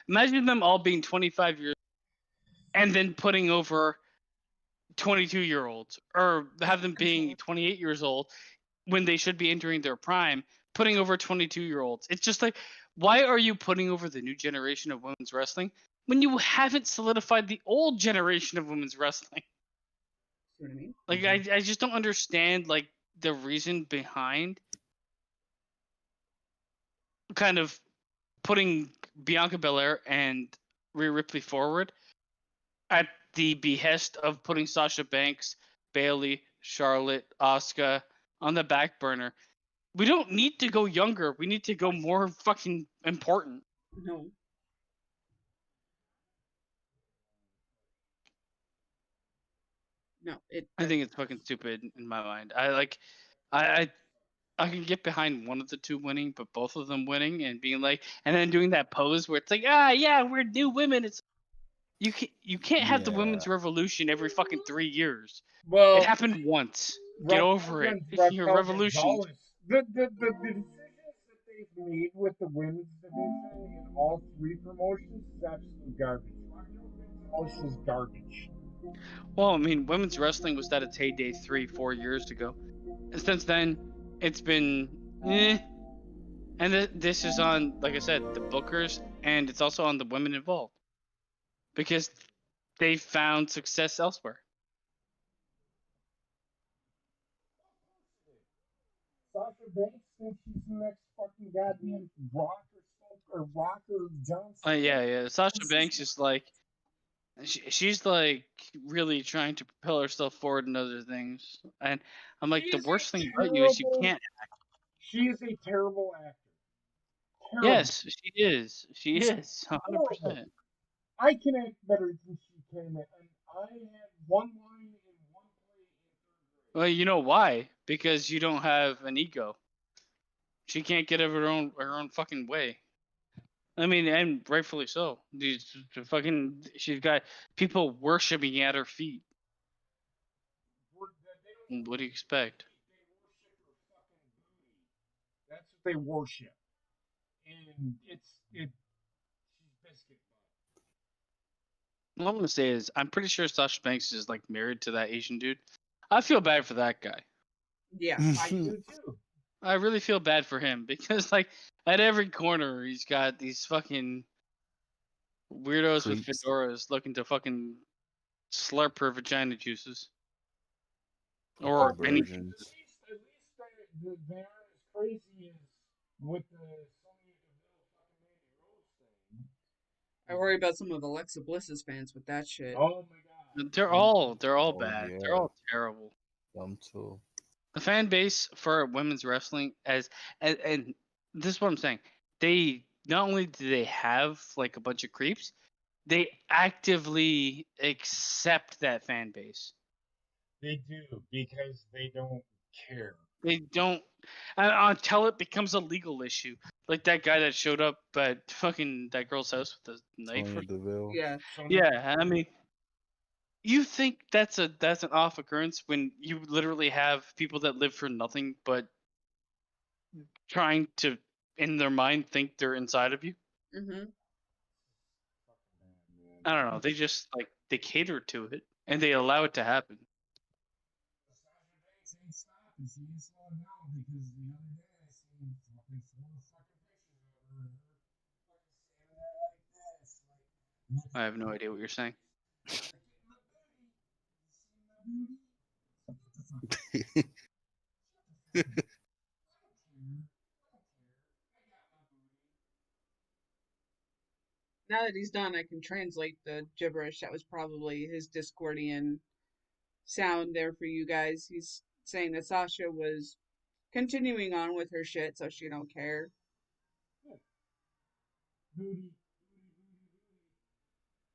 Imagine them all being 25 years and then putting over 22-year-olds, or have them being 28 years old when they should be entering their prime, putting over 22-year-olds. It's just like, why are you putting over the new generation of women's wrestling when you haven't solidified the old generation of women's wrestling? See what I mean? Like, I just don't understand, like, the reason behind kind of putting Bianca Belair and Rhea Ripley forward at the behest of putting Sasha Banks, Bailey, Charlotte, Asuka on the back burner. We don't need to go younger. We need to go more fucking important. No. No, I think it's fucking stupid in my mind. I I can get behind one of the two winning, but both of them winning and being like, and then doing that pose where it's like, yeah, we're new women. It's you can't have the Yeah. women's revolution every fucking 3 years. It well, happened once. Get Raquel, over it. Your Raquel revolution. Gonzalez, the decisions that they've made with the women's division in all three promotions is absolute garbage. Raquel Gonzalez is garbage. Well, I mean, women's wrestling was at its heyday 3-4 years ago, and since then, it's been eh. And this is on, like I said, the bookers, and it's also on the women involved because they found success elsewhere. Sasha Banks thinks she's the next fucking goddamn Rock or John Cena. Yeah. Sasha Banks is like, she's like really trying to propel herself forward in other things, and I'm She like, the is worst thing a about you is you terrible. can't. She is a terrible actor. Terrible. Yes, she is. She is Horrible. 100%. I can act better than she can, and I had one line in one play in third grade. Well, you know why? Because you don't have an ego. She can't get of her own fucking way. I mean, and rightfully so. She's got people worshiping at her feet. They don't What do you expect? That's what they worship, and she's biscuit What I'm gonna say is, I'm pretty sure Sasha Banks is like married to that Asian dude. I feel bad for that guy. Yeah. I do too. I really feel bad for him because, like, at every corner he's got these fucking weirdos with Creeps. fedoras looking to fucking slurp her vagina juices or anything. Perversions. At least they aren't as crazy as with the Sonya Deville fucking Mandy Rose thing. I worry about some of Alexa Bliss's fans with that shit. Oh my god. They're all Oh bad. yeah. They're all terrible. Them too. The fan base for women's wrestling and this is what I'm saying. They not only do they have like a bunch of creeps, they actively accept that fan base. They do because they don't care. They don't until it becomes a legal issue. Like that guy that showed up at fucking that girl's house with the knife. Sonya Deville. Yeah. Yeah, I mean, you think that's an off occurrence when you literally have people that live for nothing but trying to, in their mind, think they're inside of you. Mm-hmm. I don't know. They just like they cater to it and they allow it to happen. I have no idea what you're saying. Now that he's done, I can translate the gibberish. That was probably his Discordian sound there for you guys. He's saying that Sasha was continuing on with her shit, so she don't care.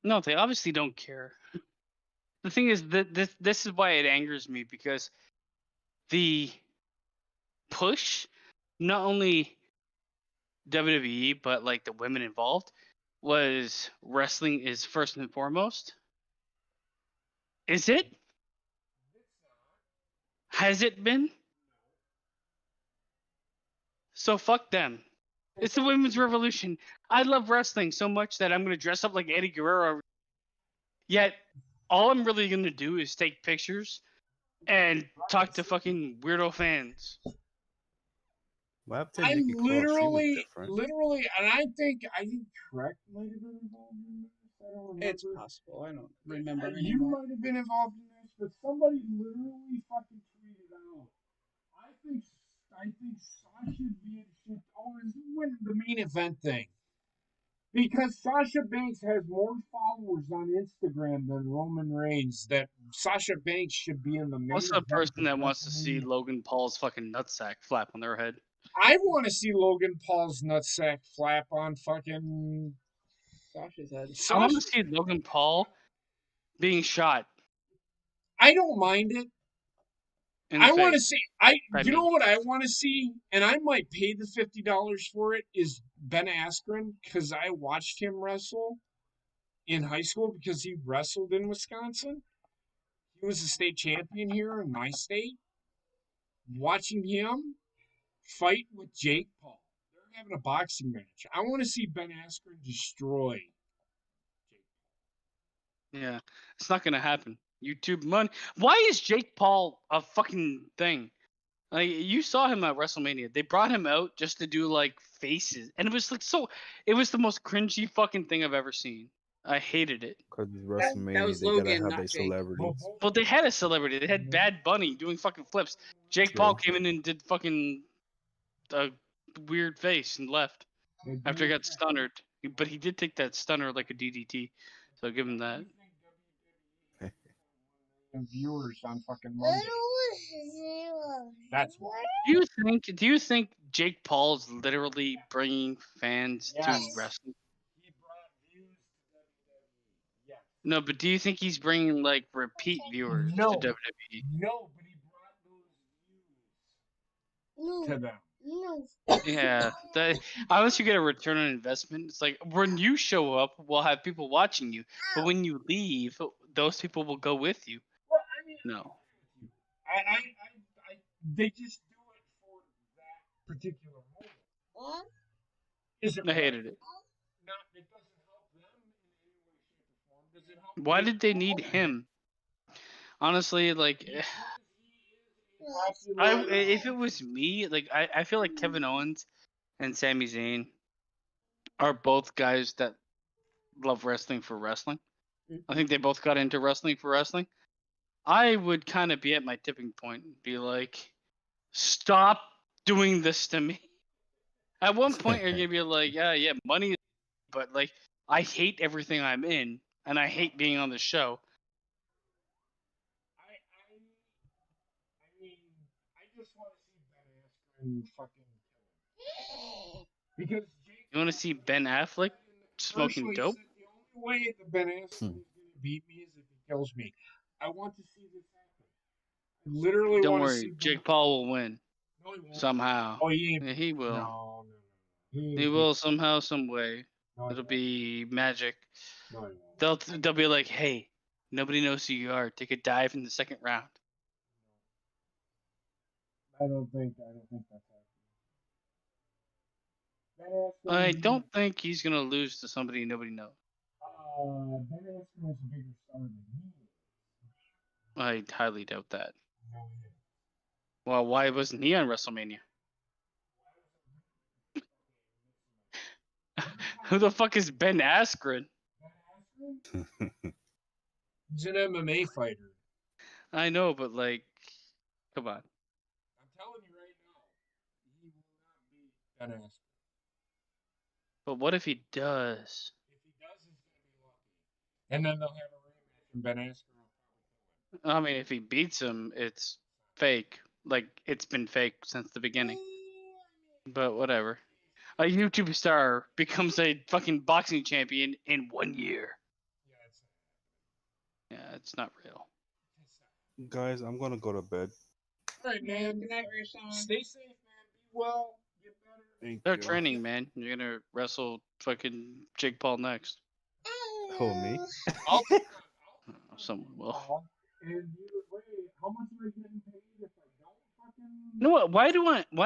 No, they obviously don't care. The thing is that this is why it angers me, because the push, not only WWE but like the women involved, was wrestling is first and foremost. Is it? Has it been? So fuck them. It's the women's revolution. I love wrestling so much that I'm gonna dress up like Eddie Guerrero. Yet, all I'm really gonna do is take pictures and talk to fucking weirdo fans. What happened to I'm Nikki Cross? She was different. literally, and I think Trek might have been involved in this. I don't remember. It's possible. I don't remember You anymore. might have been involved in this, but somebody literally fucking tweeted out. I think Sasha being shit. Oh, is winning the main event thing. Because Sasha Banks has more followers on Instagram than Roman Reigns, that Sasha Banks should be in the main What's the event. person that wants to see Logan Paul's fucking nutsack flap on their head? I want to see Logan Paul's nutsack flap on fucking Sasha's head. I want to see Logan Paul being shot I don't mind it. in the I want to face. see. I You know mean, what I want to see, and I might pay the $50 for it. Is Ben Askren, because I watched him wrestle in high school because he wrestled in Wisconsin. He was a state champion here in my state. Watching him fight with Jake Paul, they're having a boxing match. I want to see Ben Askren destroy Jake Paul. yeah, it's not gonna happen. YouTube money. Why is Jake Paul a fucking thing? Like, you saw him at WrestleMania. They brought him out just to do like faces, and it was like so. It was the most cringy fucking thing I've ever seen. I hated it. Because it's That WrestleMania, was they gotta Logan, have not their Jake. celebrities. Well, they had a celebrity. They had Bad Bunny doing fucking flips. Jake True. Paul came in and did fucking a weird face and left after he got stunnered. But he did take that stunner like a DDT, so I'll give him that. Viewers on fucking Monday. That's why. Do you think Jake Paul's literally bringing fans to wrestling? He brought views to WWE. Yes. No, but do you think he's bringing like repeat viewers No. to WWE? No, but he brought those views to them. Yeah, unless you get a return on investment, it's like when you show up, we'll have people watching you, but when you leave, those people will go with you. Well, I mean, No. They just do it for that particular moment. Is it I hated it. Not, it doesn't help them in any way, shape, or form. Does it help? Why did they need him? Honestly, like, if it was me, like, I feel like Kevin Owens and Sami Zayn are both guys that love wrestling for wrestling. I think they both got into wrestling for wrestling. I would kind of be at my tipping point and be like, stop doing this to me. At one point, you're going to be like, yeah, money, but like, I hate everything I'm in, and I hate being on the show. I mean, I just want to see Ben Askren fucking kill him. Because You want to see Ben Affleck smoking dope? The only way that Ben Askren is going to beat me is if he kills me. I want to see this happen. I literally Don't want to worry, see Jake Paul will win. No, he won't. somehow. Oh, he ain't. Yeah, he will. No. He will somehow, some way. No, It'll be magic. No, he won't. They'll be like, hey, nobody knows who you are. Take a dive in the second round. I don't think that's happening. I don't think he's gonna lose to somebody nobody knows. Ben Askren is a bigger star than he is. I highly doubt that. No, he is. Well, why wasn't he on WrestleMania? Who the fuck is Ben Askren? Ben Askren? He's an MMA fighter. I know, but like, come on. I'm telling you right now, he will not beat Ben Askren. But what if he does? If he does, he's gonna be lucky. And then they'll have a rematch, and Ben Askren will probably kill him. I mean, if he beats him, it's fake. Like, it's been fake since the beginning. But whatever. A YouTube star becomes a fucking boxing champion in 1 year. Yeah, it's not real. Guys, I'm gonna go to bed. All right, man. Good night, Rashawn. Stay safe, man. Be well. Get better. Thank They're you. training, man. You're gonna wrestle fucking Jake Paul next. Who, me? I'll Someone will. And either way, how much am I getting paid if I don't fucking? You know what? Why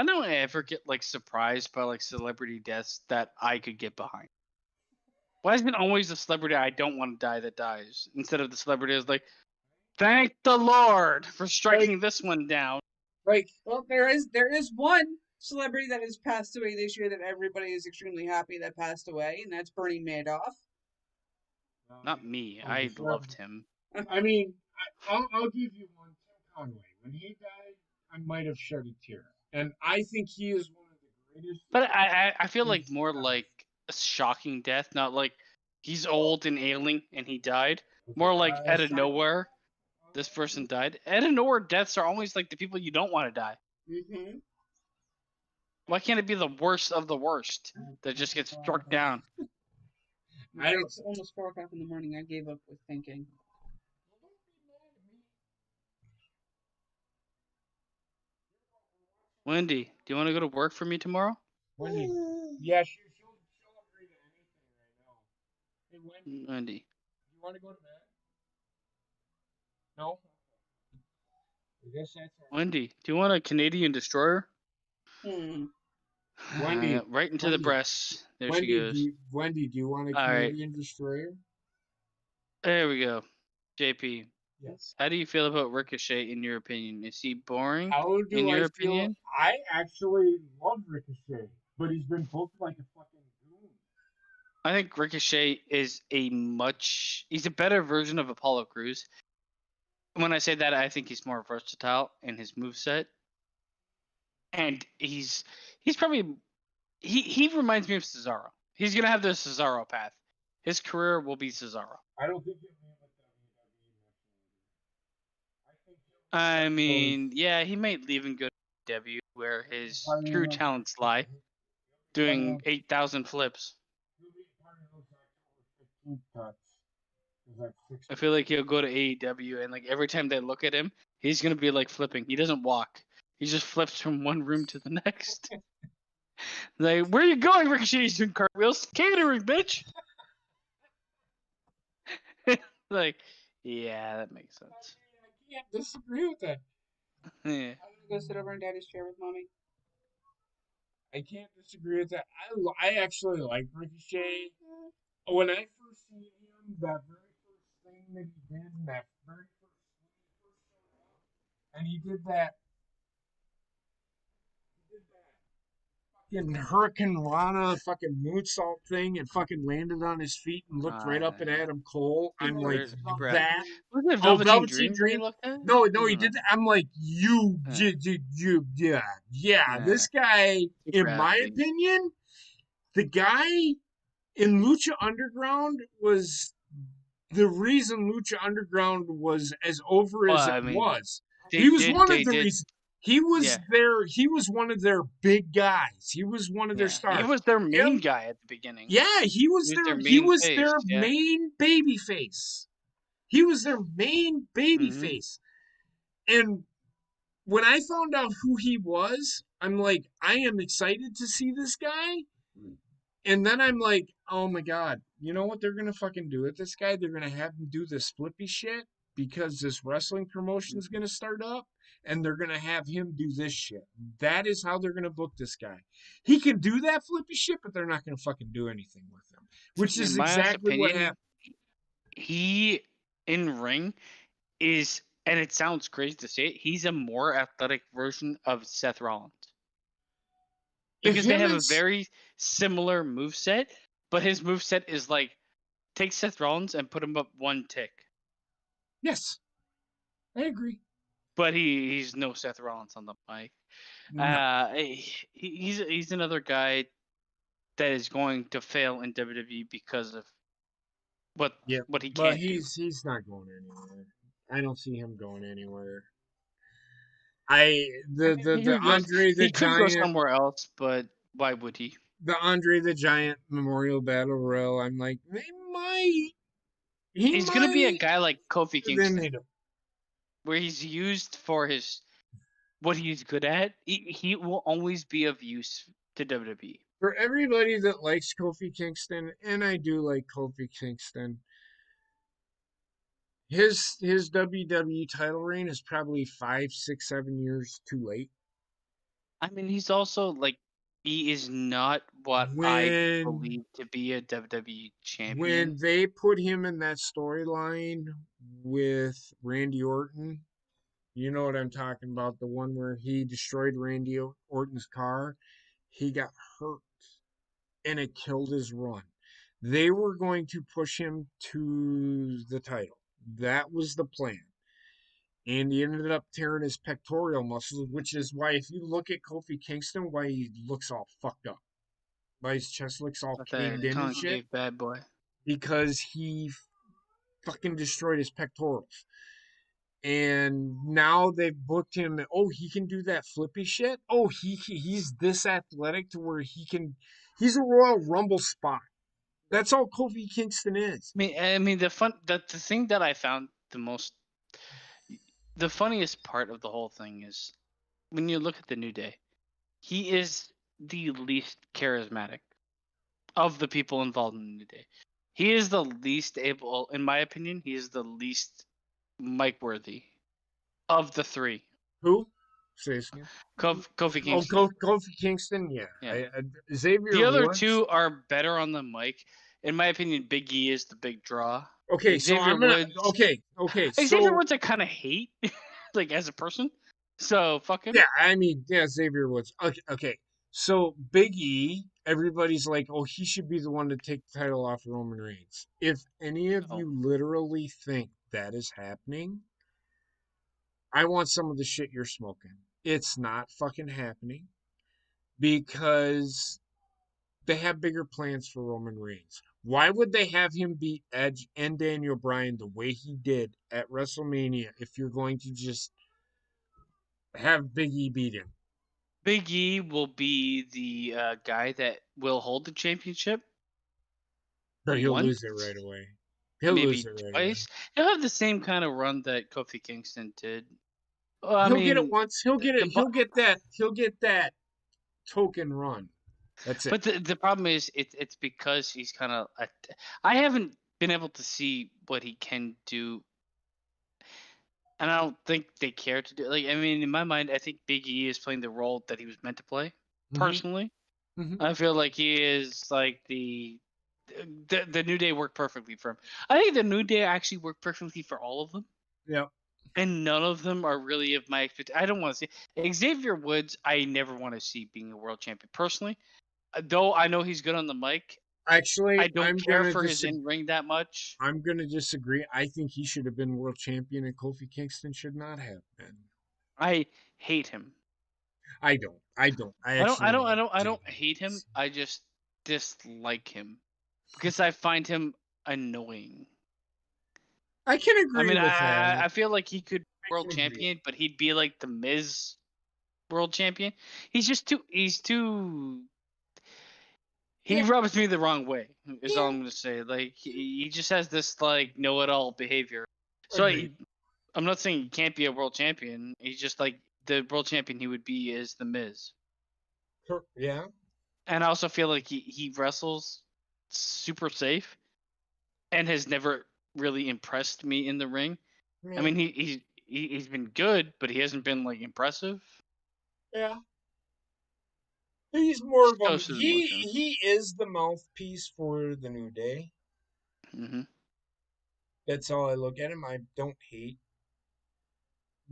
don't I ever get like surprised by like celebrity deaths that I could get behind? Why is it always the celebrity I don't want to die that dies instead of the celebrity that's like, thank the Lord for striking this one down? Like, Well, there is one celebrity that has passed away this year that everybody is extremely happy that passed away, and that's Bernie Madoff. Not me. I loved him. I mean, I'll give you one. Tim Conway. When he died, I might have shed a tear, and I think he is one of the greatest. But I feel like more like a shocking death, not like he's old and ailing and he died. More like out of nowhere, this person died. Out of nowhere deaths are always like the people you don't want to die. Mm-hmm. Why can't it be the worst of the worst that just gets struck down? It's almost 4 o'clock in the morning. I gave up with thinking. Wendy, do you want to go to work for me tomorrow? Wendy. Yeah, she'll agree to anything right now. Hey, Wendy. You want to go to bed? No? I guess that's all right. Wendy, do you want a Canadian destroyer? Wendy, right into the breast. There she goes. Wendy, do you want a All right. Canadian destroyer? There we go. JP, Yes. how do you feel about Ricochet in your opinion? Is he boring How do in I your feel? opinion? I actually love Ricochet, but he's been booked like a fucking goon. I think Ricochet is he's a better version of Apollo Crews. When I say that, I think he's more versatile in his moveset. And he's probably he reminds me of Cesaro. He's gonna have the Cesaro path. His career will be Cesaro. I don't think he'll be in the WWE. I mean, yeah, he might leave and go to W where his true talents lie, doing 8,000 flips. He'll be part of those October 15th cuts. I feel like he'll go to AEW and like every time they look at him, he's gonna be like flipping. He doesn't walk. He just flips from one room to the next. Like, where are you going, Ricochet? He's doing cartwheels. Catering, bitch. Like, yeah, that makes sense. I can't disagree with that. Yeah. I'm gonna go sit over in Daddy's chair with Mommy. I can't disagree with that. I actually like Ricochet. When I first seen him, that very first thing that he did, that very first when he first showed up, and he did that fucking Hurricane Rana fucking moonsault thing and fucking landed on his feet and looked right up at Adam Cole. I'm like, that. Was it Velveteen Dream? No, he did that. I'm like, yeah. This guy, in my opinion, the guy in Lucha Underground was the reason Lucha Underground was as over as it was. He was one of the reasons. He was he was one of their big guys. He was one of their stars. He was their main guy at the beginning. Yeah, he was their main baby face. He was their main baby face. And when I found out who he was, I'm like, I am excited to see this guy. And then I'm like, oh my God, you know what they're gonna fucking do with this guy? They're gonna have him do this flippy shit because this wrestling promotion is gonna start up and they're gonna have him do this shit. That is how they're gonna book this guy. He can do that flippy shit, but they're not gonna fucking do anything with him. Which In is my honest exactly what opinion, happened. he in ring is, and it sounds crazy to say it, he's a more athletic version of Seth Rollins. Because they Him have and a very similar moveset, but his moveset is like take Seth Rollins and put him up one tick. yes, I agree. But he's no Seth Rollins on the mic. No. He's another guy that is going to fail in WWE because of what Yeah, he but can't do. he's not going anywhere. I don't see him going anywhere. I the Andre the He could go Giant somewhere else, but why would he? the Andre the Giant Memorial Battle Royal. I'm like, they might. He He's gonna be a might. guy like Kofi Then they Kingston, don't. where he's used for his what he's good at. He will always be of use to WWE. For everybody that likes Kofi Kingston, and I do like Kofi Kingston, his WWE title reign is probably 5, 6, 7 years too late. I mean, he's also like he is not what I When believe to be a WWE champion. when they put him in that storyline with Randy Orton, you know what I'm talking about, the one where he destroyed Randy Orton's car, he got hurt and it killed his run. They were going to push him to the title. That was the plan. And he ended up tearing his pectoral muscles, which is why if you look at Kofi Kingston, why he looks all fucked up. Why his chest looks all With caved that in and shit. concave bad boy. Because he fucking destroyed his pectorals. And now they've booked him. Oh, he can do that flippy shit. Oh, he's this athletic to where he can. He's a Royal Rumble spot. That's all Kofi Kingston is. I mean, the thing that I found the funniest part of the whole thing is when you look at the New Day, he is the least charismatic of the people involved in the New Day. He is the least able, in my opinion, he is the least mic worthy of the three. Who? Say this again. Kofi Oh, Kingston. Kofi Kingston. Yeah. Yeah. Xavier The other Woods. two are better on the mic. In my opinion, Big E is the big draw. Okay, so Xavier I'm gonna. Woods. Okay. Xavier So Woods, I kind of hate, like as a person. So fuck him. yeah, I mean, yeah, Xavier Woods. Okay. So Big E, everybody's like, oh, he should be the one to take the title off Roman Reigns. If any of No. you literally think that is happening, I want some of the shit you're smoking. It's not fucking happening because they have bigger plans for Roman Reigns. Why would they have him beat Edge and Daniel Bryan the way he did at WrestleMania if you're going to just have Big E beat him? Big E will be the guy that will hold the championship But he'll once, lose it right away. He'll lose maybe it right away. twice. He'll have the same kind of run that Kofi Kingston did. Well, I He'll get it mean, once. He'll get it. the He'll get that. He'll get that token run. That's it. but the problem is it's because he's kind of. I haven't been able to see what he can do, and I don't think they care to do. Like, I mean, in my mind, I think Big E is playing the role that he was meant to play. Personally, I feel like he is like the New Day worked perfectly for him. I think the New Day actually worked perfectly for all of them. Yep. And none of them are really of my expectation. I don't want to see Xavier Woods. I never want to see being a world champion personally. Though I know he's good on the mic. Actually, I don't care for his in ring that much. I'm gonna disagree. I think he should have been world champion, and Kofi Kingston should not have been. I hate him. I don't. I don't hate him. I just dislike him because I find him annoying. I can agree I mean, with that. I feel like he could be world champion, but he'd be like the Miz world champion. He's just too. He rubs me the wrong way. Is all I'm gonna say. Like he just has this like know-it-all behavior. So I'm not saying he can't be a world champion. He's just like the world champion he would be is the Miz. Yeah. And I also feel like he wrestles super safe and has never really impressed me in the ring. I Yeah. mean, he's been good, but he hasn't been like impressive. Yeah. He's more of a Shows his emotions. he is the mouthpiece for the New Day. Hmm. That's how I look at him. I don't hate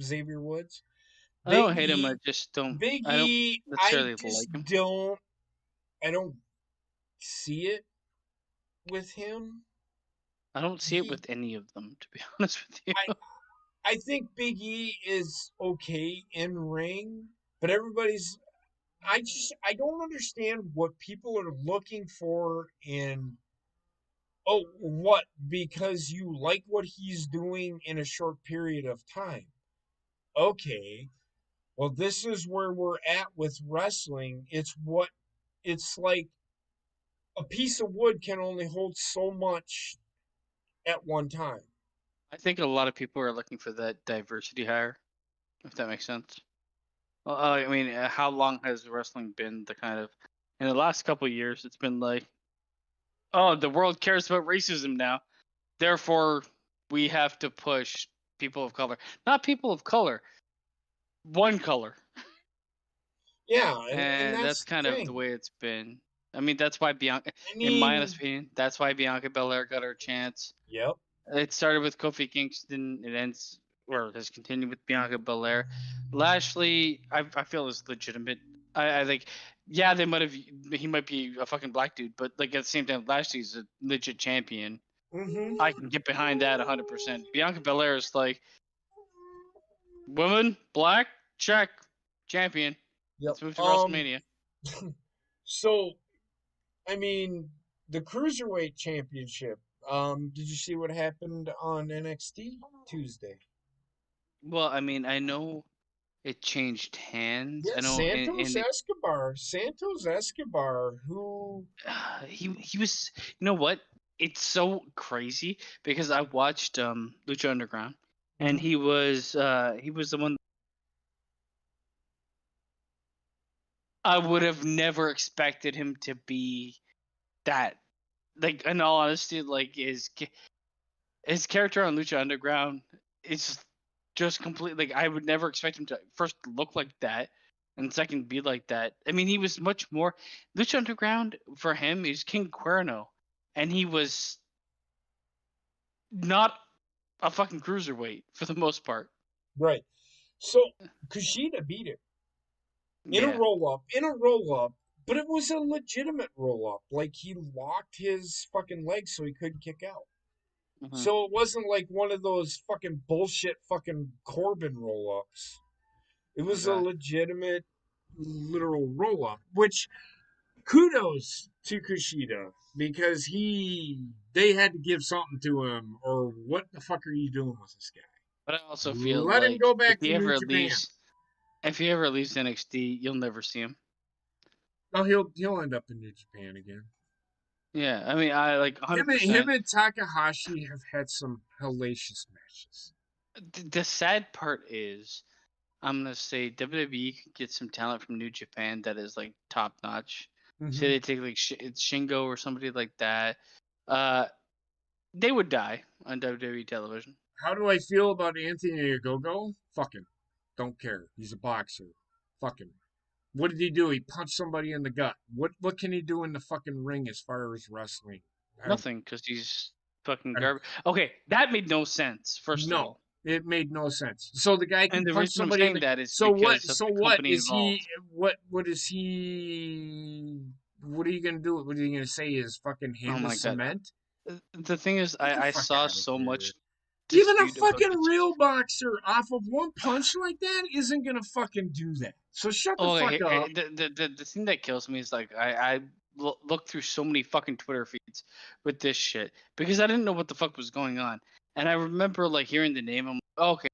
Xavier Woods. I don't hate him. I just don't. Big I don't E, I necessarily just like him. I don't see it with him. I don't see it He with any of them, to be honest with you. I think Big E is okay in ring, but I don't understand what people are looking for in what because you like what he's doing in a short period of time. Okay. Well, this is where we're at with wrestling. It's like a piece of wood can only hold so much at one time. I think a lot of people are looking for that diversity hire, if that makes sense. Well, I mean, how long has wrestling been the kind of in the last couple of years? It's been like, oh, the world cares about racism now, therefore we have to push people of color, not people of color, one color. Yeah, and And that's that's the kind of the thing. way it's been. I mean, that's why Bianca, I in my mean, honest opinion, that's why Bianca Belair got her chance. yep. It started with Kofi Kingston. It ends, or has continued with Bianca Belair. Lashley, I feel is legitimate. I think, yeah, they might have. He might be a fucking black dude, but like at the same time, Lashley's a legit champion. Mhm. I can get behind that 100%. Bianca Belair is like, woman, black, check, champion. Yep. Let's move to WrestleMania. So I mean, the Cruiserweight Championship. Did you see what happened on NXT Tuesday? Well, I mean, I know it changed hands. Yeah, I know in the Santos Escobar, who he was, you know what? It's so crazy because I watched Lucha Underground and Mhm. he was the one I would have never expected him to be that. Like in all honesty, like his character on Lucha Underground is just completely like I would never expect him to first look like that and second be like that. I mean, he was much more Lucha Underground for him is King Cuerno, and he was not a fucking cruiserweight for the most part. right. So Kushida beat him Yeah. in a roll up, but it was a legitimate roll up. Like he locked his fucking legs so he couldn't kick out. Hmm. So it wasn't like one of those fucking bullshit fucking Corbin roll ups. It was a Okay. legitimate, literal roll up, which kudos to Kushida because they had to give something to him, or what the fuck are you doing with this guy? But I also feel Let him like go back to New Japan. if he ever leaves NXT, you'll never see him. Oh, he'll end up in New Japan again. Yeah, I mean, I like Him 100%. and Takahashi have had some hellacious matches. The sad part is, I'm gonna say WWE could get some talent from New Japan that is like top notch. Say Mm-hmm. they take like Shingo or somebody like that, uh, they would die on WWE television. How do I feel about Anthony Ogogo? Fucking don't care. He's a boxer. Fucking. What did he do? He punched somebody in the gut. What can he do in the fucking ring as far as wrestling? I don't. Nothing, because he's fucking I don't. garbage. Okay, that made no sense. First of No, all, it made no sense. So the guy and can the punch reason I'm somebody in saying the. that is So what? because of So the what company is he? involved. What is he? What are you gonna do? What are you gonna say? Is fucking Oh hand of my god. cement? The thing is, Get the I fuck saw out of so here. much Even a dispute about fucking this. real boxer off of one punch like that isn't gonna fucking do that. So shut the Oh, fuck up. the thing that kills me is like I looked through so many fucking Twitter feeds with this shit because I didn't know what the fuck was going on, and I remember like hearing the name. I'm like, oh, okay,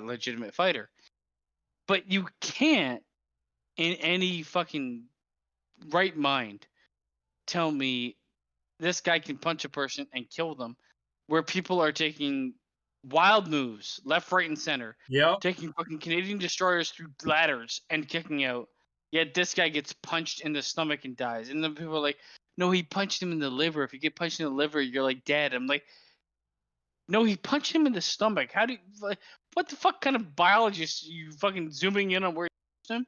legitimate fighter, but you can't in any fucking right mind tell me this guy can punch a person and kill them, where people are taking wild moves left, right, and center, Yep. taking fucking Canadian destroyers through ladders and kicking out. Yet this guy gets punched in the stomach and dies. And then people are like, no, he punched him in the liver. If you get punched in the liver, you're like dead. I'm like, no, he punched him in the stomach. How do you, like, what the fuck kind of biologist are you fucking zooming in on where you punched him?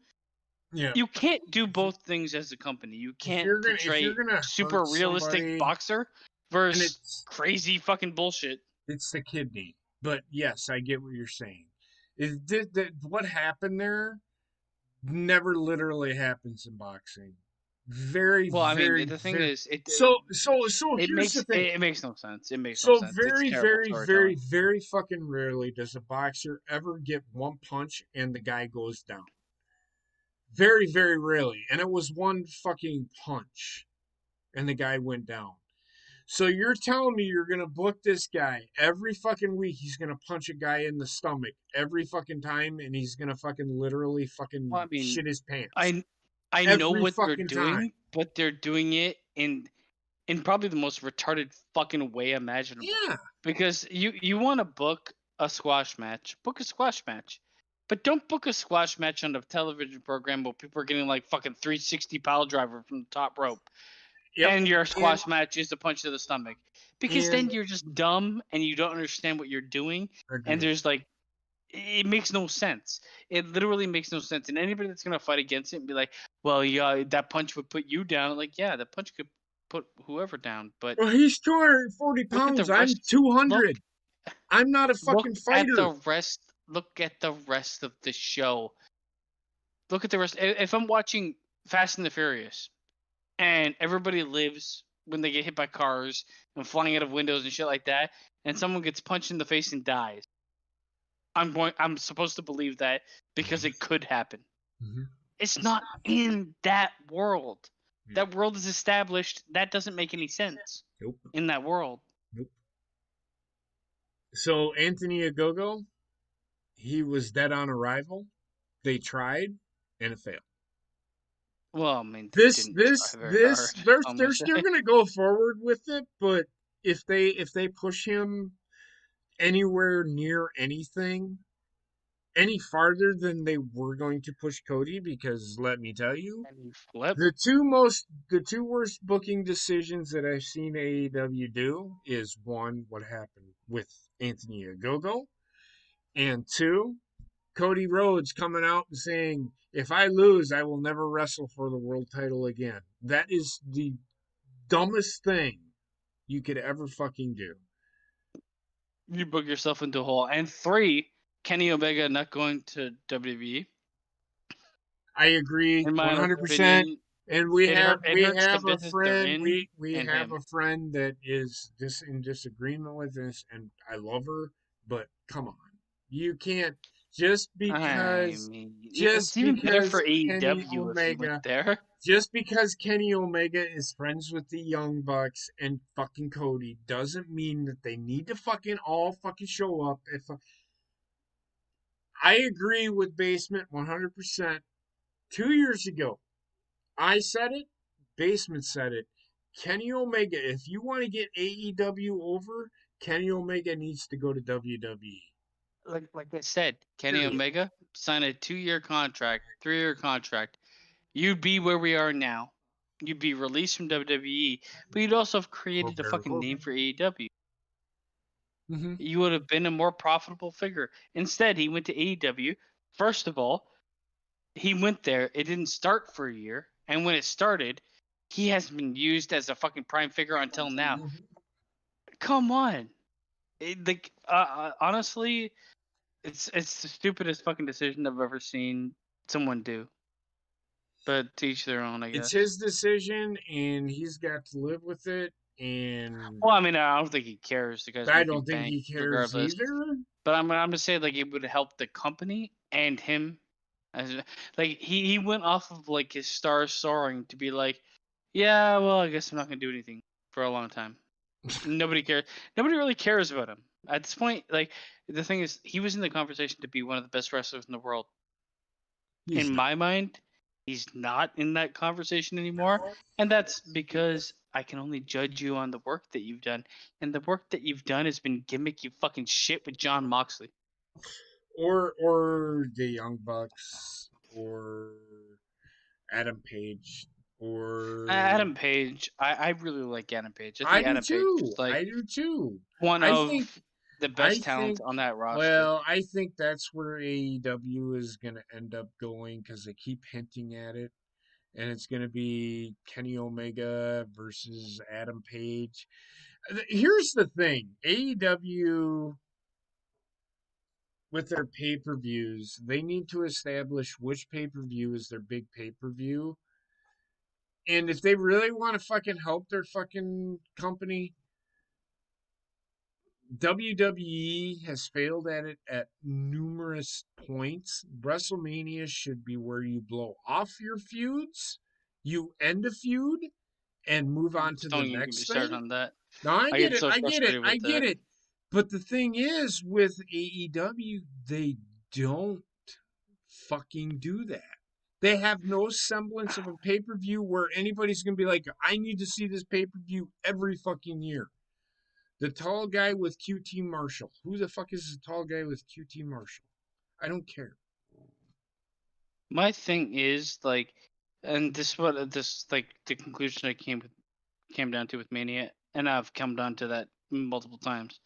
Yeah. You can't do both things as a company. You can't If you're portray gonna super hurt realistic somebody, boxer and versus crazy fucking bullshit. it's the kidney. But yes, I get what you're saying. What happened there never literally happens in boxing. Very, Well, I mean, very, the thing very. is, So it here's the makes thing. it makes no sense. It makes no So sense. It's very, terrible very, very, storytelling. very fucking rarely does a boxer ever get one punch and the guy goes down. Very, very rarely. And it was one fucking punch and the guy went down. So you're telling me you're gonna book this guy every fucking week? He's gonna punch a guy in the stomach every fucking time, and he's gonna fucking literally Well, fucking I mean, shit his pants I know every what they're fucking time. doing, but they're doing it in probably the most retarded fucking way imaginable. Yeah, Because you want to book a squash match, book a squash match. But don't book a squash match on a television program where people are getting like fucking 360 pile driver from the top rope. yep. And your And squash match is a punch to the stomach. Because and then you're just dumb and you don't understand what you're doing. And agreed. there's like, it makes no sense. It literally makes no sense. And anybody that's gonna fight against it and be like, well, yeah, that punch would put you down. Like, yeah, that punch could put whoever down. But Well, he's 240 look at the pounds. I'm rest. Look 200. I'm not a look fucking at fighter. the rest. Look at the rest of the show. Look at the rest. If I'm watching Fast and the Furious, and everybody lives when they get hit by cars and flying out of windows and shit like that, and someone gets punched in the face and dies, I'm supposed to believe that because it could happen. Mm-hmm. It's not in that world. Yeah. That world is established. That doesn't make any sense Nope. in that world. Nope. So Anthony Agogo, he was dead on arrival. They tried, and it failed. Well, I mean, they This, didn't this, try very this. hard. I'm They're gonna say. still gonna go forward with it, but if they push him anywhere near anything any farther than they were going to push Cody, because let me tell you, Flip. the two worst booking decisions that I've seen AEW do is one, what happened with Anthony Ogogo, and two, Cody Rhodes coming out and saying, if I lose, I will never wrestle for the world title again. That is the dumbest thing you could ever fucking do. You book yourself into a hole. And 3, Kenny Omega not going to WWE. I agree In my 100%. opinion, And we it have hurts the a business they're friend in we and have him. a friend that is in disagreement with this, and I love her, but come on, you can't just I because mean, it's even better for Kenny AEW if he went Omega there. just because Kenny Omega is friends with the Young Bucks and fucking Cody doesn't mean that they need to fucking all fucking show up. I agree with Basement 100%. 2 years ago, I said it. Basement said it. Kenny Omega, if you want to get AEW over, Kenny Omega needs to go to WWE. Like I said, Kenny Period. Omega signed a 2-year contract, 3-year contract. You'd be where we are now. You'd be released from WWE, but you'd also have created a fucking name for AEW. Mm-hmm. You would have been a more profitable figure. Instead, he went to AEW. First of all, he went there. It didn't start for a year, and when it started, he hasn't been used as a fucking prime figure until now. Come on, honestly, it's the stupidest fucking decision I've ever seen someone do. But to each their own, I It's guess. his decision, and he's got to live with it. And Well, I mean, I don't think he cares. The guy's I making don't think bank he cares regardless. either. But I'm gonna say like it would help the company and him. Like he went off of like his star soaring to be like, yeah, well, I guess I'm not gonna do anything for a long time. Nobody cares. Nobody really cares about him at this point. Like the thing is, he was in the conversation to be one of the best wrestlers in the world. He's In not. my mind, he's not in that conversation anymore, and that's because I can only judge you on the work that you've done, and the work that you've done has been gimmicky fucking shit with John Moxley. Or the Young Bucks, or Adam Page or Adam Page. I really like Adam Page. I I think do Adam Page too. is like I do too. one I of think the I best talent think on that roster. well, I think that's where AEW is going to end up going because they keep hinting at it, and it's going to be Kenny Omega versus Adam Page. Here's the thing: AEW with their pay-per-views, they need to establish which pay-per-view is their big pay-per-view. And if they really want to fucking help their fucking company, WWE has failed at it at numerous points. WrestleMania should be where you blow off your feuds, you end a feud, and move on to Just the don't even get me next started thing. on that. Now I I get get it, so I get it, frustrated I with get that. it. But the thing is, with AEW, they don't fucking do that. They have no semblance of a pay per view where anybody's gonna be like, I need to see this pay per view every fucking year. The tall guy with QT Marshall. Who the fuck is the tall guy with QT Marshall? I don't care. My thing is like, and this is what this like the conclusion I came down to with Mania, and I've come down to that multiple times.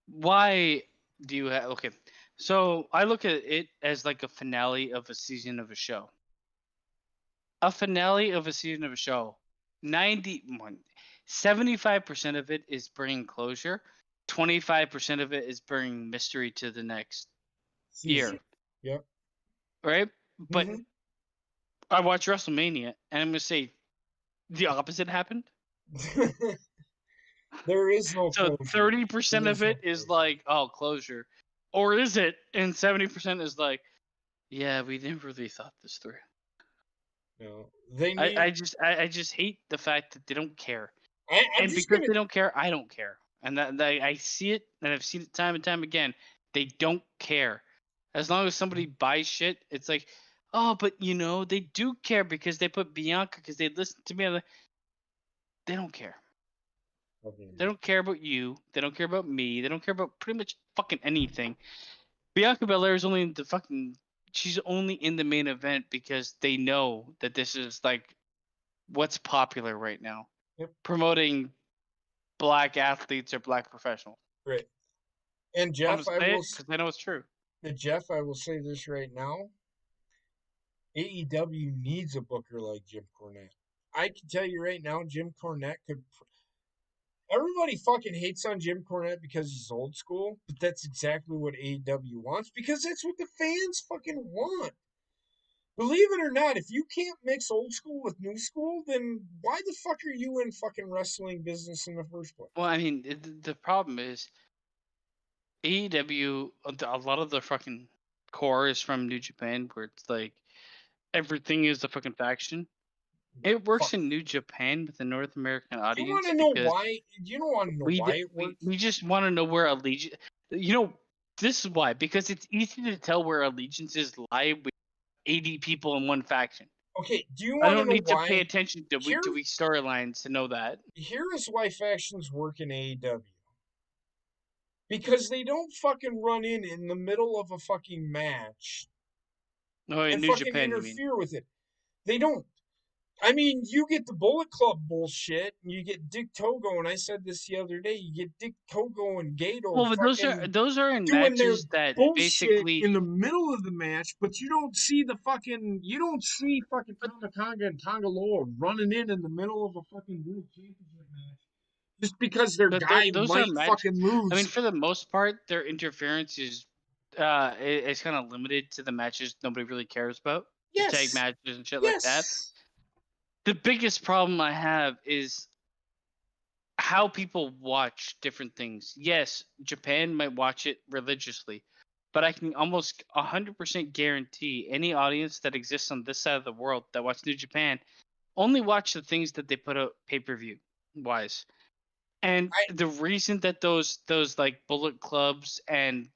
Why do you have okay? So I look at it as like a finale of a season of a show. A finale of a season of a show, 75% of it is bringing closure, 25% of it is bringing mystery to the next year, Season. Yep. right? But Mm-hmm. I watch WrestleMania and I'm gonna say the opposite happened. There is no So closure. 30% There of is no it is closure. like, oh, closure, or is it? And 70% is like, yeah, we didn't really thought this through. No. They I, need I just I, I just hate the fact that they don't care. I'm And just because gonna they don't care, I don't care. And that I see it, and I've seen it time and time again. They don't care. As long as somebody buys shit, it's like, oh, but they do care because they put Bianca because they listen to me. They don't care. They don't care about you. They don't care about me. They don't care about pretty much fucking anything. Bianca Belair is only in the fucking. She's only in the main event because they know that this is like what's popular right now. Yep. Promoting black athletes or black professionals. Right. And I'm Jeff, gonna say it because I know it's true. I will say this right now. AEW needs a booker like Jim Cornette. I can tell you right now, Jim Cornette could. Everybody fucking hates on Jim Cornette because he's old school, but that's exactly what AEW wants because that's what the fans fucking want. Believe it or not, if you can't mix old school with new school, then why the fuck are you in fucking wrestling business in the first place? Well, I mean, the problem is AEW. A lot of the fucking core is from New Japan, where it's like everything is a fucking faction. It works Fuck. in New Japan with the North American You want audience to know because why? You don't want to know why it works? we just want to know where allegiance. This is why, because it's easy to tell where allegiances lie with 80 people in one faction. Okay, do you I want to don't know need to pay why? attention to Here, week storylines to know that. here is why factions work in AEW. Because they don't fucking run in the middle of a fucking match No, in and New fucking Japan, you mean? interfere with it. They don't. I mean, you get the Bullet Club bullshit, and you get Dick Togo, and I said this the other day. You get Dick Togo and Gato Well, but fucking those are in doing their matches that bullshit basically. in the middle of the match, but you don't see fucking But, Tama Tonga and Tongaloa running in the middle of a fucking World Championship match just because their but guy those are might matches. fucking I mean, lose. for the most part, their interference is kind of limited to the matches nobody really cares about, the tag Yes, matches and shit like that. yes. The biggest problem I have is how people watch different things. Yes, Japan might watch it religiously, but I can almost 100% guarantee any audience that exists on this side of the world that watch New Japan only watch the things that they put out pay-per-view wise. And I the reason that those like Bullet Clubs and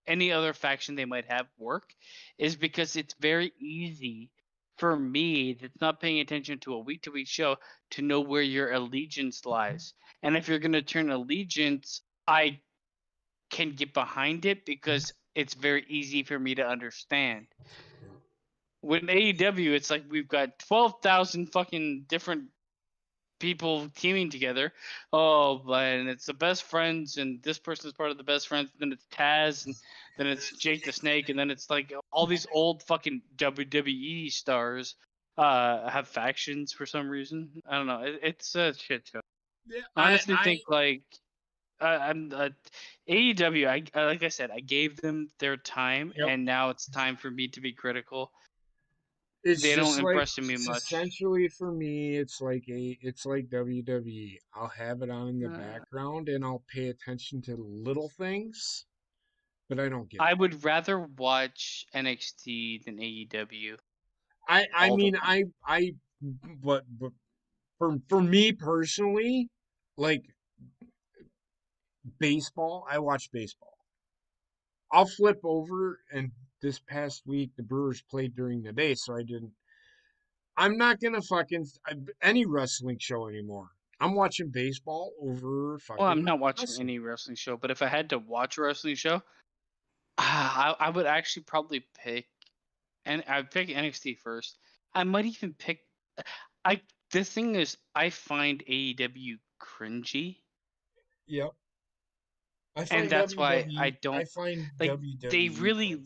any other faction they might have work is because it's very easy for me that's not paying attention to a week to week show to know where your allegiance lies. And if you're going to turn allegiance, I can get behind it because it's very easy for me to understand. With AEW, it's like we've got 12,000 fucking different people teaming together. Oh, and it's the best friends, and this person's part of the best friends. Then it's Taz, and then it's Jake the Snake, and then it's like all these old fucking WWE stars have factions for some reason. I don't know. It's a shit show. Yeah, I honestly think like I'm AEW. Like I said, I gave them their time, yep. and now it's time for me to be critical. It's They don't just like impress me it's much. essentially for me. It's like WWE. I'll have it on in the Uh, background and I'll pay attention to little things, but I don't get I it. would rather watch NXT than AEW I all the mean way. but for me personally, like baseball, I watch baseball. I'll flip over, and this past week the Brewers played during the day, so I didn't. I'm not gonna any wrestling show anymore. I'm watching baseball over Well, I'm fucking not watching wrestling. any wrestling show, but if I had to watch a wrestling show, I would actually probably pick, and I'd pick NXT first. I might even pick. I The thing is, I find AEW cringy, Yep. I and find that's why I WWE. I don't find like. They WWE really,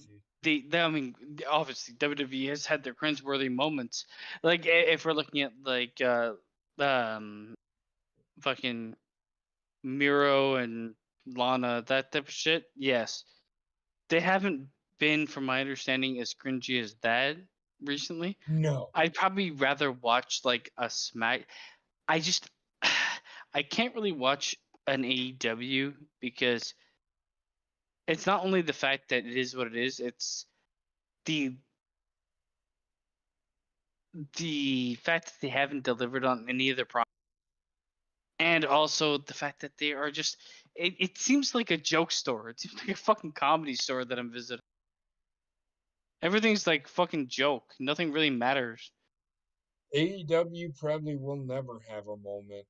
cringy. I mean, obviously WWE has had their cringeworthy moments. Like if we're looking at like um fucking Miro and Lana, that type of shit, yes. They haven't been, from my understanding, as cringy as that recently. No. I'd probably rather watch like a Smack. I just I can't really watch an AEW because it's not only the fact that it is what it is, it's the the fact that they haven't delivered on any of their products, and also the fact that they are just it seems like a joke store. It seems like a fucking comedy store that I'm visiting. Everything's like fucking joke. Nothing really matters. AEW probably will never have a moment.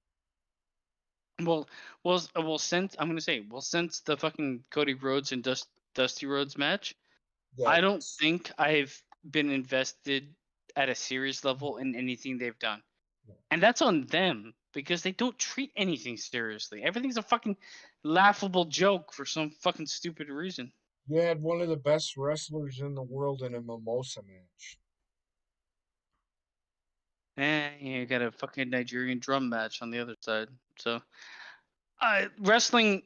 Well, since I'm gonna say, since the fucking Cody Rhodes and Dusty Rhodes match, I don't That's think I've been invested at a serious level in anything they've done, and that's on them because they don't treat anything seriously. Everything's a fucking laughable joke for some fucking stupid reason. you had one of the best wrestlers in the world in a mimosa match. You got a fucking Nigerian drum match on the other side. So, wrestling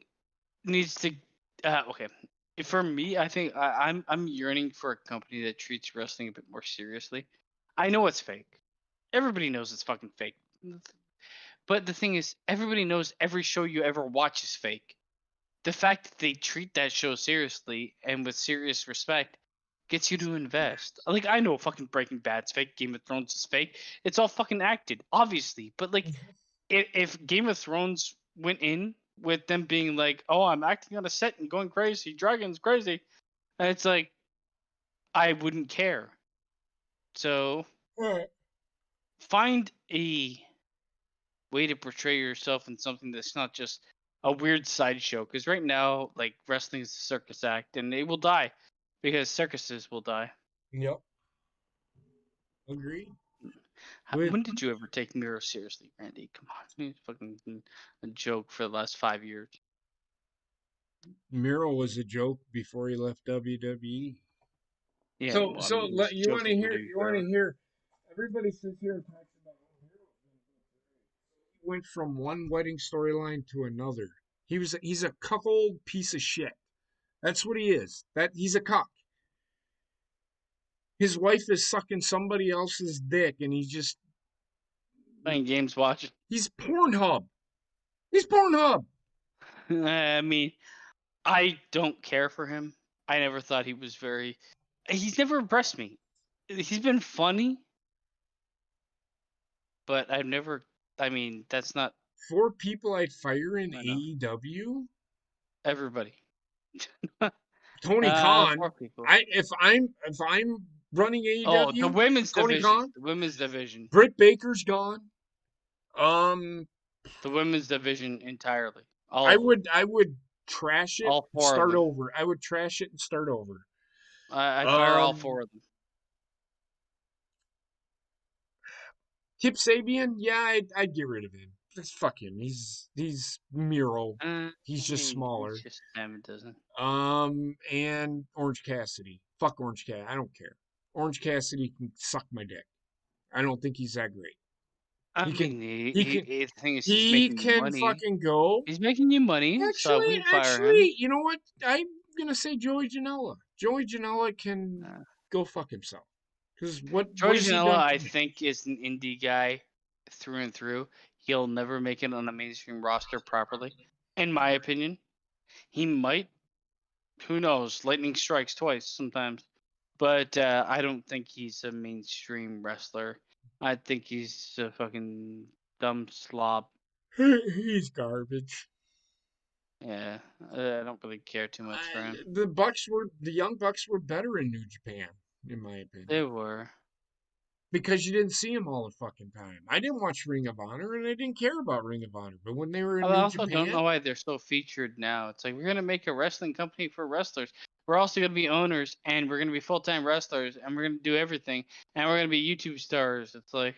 needs to. Okay, for me, I think I'm yearning for a company that treats wrestling a bit more seriously. I know it's fake. Everybody knows it's fucking fake. But the thing is, everybody knows every show you ever watch is fake. The fact that they treat that show seriously and with serious respect gets you to invest. Like, I know fucking Breaking Bad's fake, Game of Thrones is fake. It's all fucking acted, obviously. But like, if Game of Thrones went in with them being like, "Oh, I'm acting on a set and going crazy, dragons crazy," and it's like, I wouldn't care. So Right. find a way to portray yourself in something that's not just a weird sideshow. Because right now, like, wrestling is a circus act, and it will die because circuses will die. Yep. Agreed. With When did you ever take Miro seriously, Randy? Come on, it's fucking a joke for the last 5 years. Miro was a joke before he left WWE. Yeah, So well, I so mean, he was let, a joke with WWE you want to forever. hear everybody sits here and talks about he went from one wedding storyline to another. He's a cuckold piece of shit. That's what he is. That he's a cuck. His wife is sucking somebody else's dick, and Playing games, watching. he's Pornhub. He's Pornhub. I mean, I don't care for him. I never thought he was very. He's never impressed me. He's been funny, but I've never. I mean, that's not. Four people I'd fire in I know. AEW. Everybody. Tony Khan. 4 people. If I'm running Oh, the AEW, women's Tony division. Khan. The women's division. Britt Baker's gone. Um, The women's division entirely. All I of them. would I would trash it All and four of start them. over. I would trash it and start over. I'd fire all Um, 4 of them. Kip Sabian, yeah, I'd get rid of him. Just fuck him. He's Miro. He's just He's smaller. just damn it doesn't. And Orange Cassidy. Fuck Orange Cassidy. I don't care. Orange Cassidy can suck my dick. I don't think he's that great. I He can mean, he can the thing is, he's he making you can money. fucking go. He's making you money, so I wouldn't fire him. You know what? I'm gonna say Joey Janela. Joey Janela can Uh, go fuck himself. Because what George has he Janela, done for I me? think, is an indie guy through and through. He'll never make it on a mainstream roster properly, in my opinion. He might. Who knows? Lightning strikes twice sometimes. But I don't think he's a mainstream wrestler. I think he's a fucking dumb slob. He's garbage. Yeah, I don't really care too much for him. The Young Bucks were better in New Japan, in my They opinion. were. Because you didn't see them all the fucking time. I didn't watch Ring of Honor, and I didn't care about Ring of Honor. But when they were in I New also don't Japan, know why they're so featured now. It's like we're gonna make a wrestling company for wrestlers. We're also gonna be owners, and we're gonna be full-time wrestlers, and we're gonna do everything, and we're gonna be YouTube stars. It's like,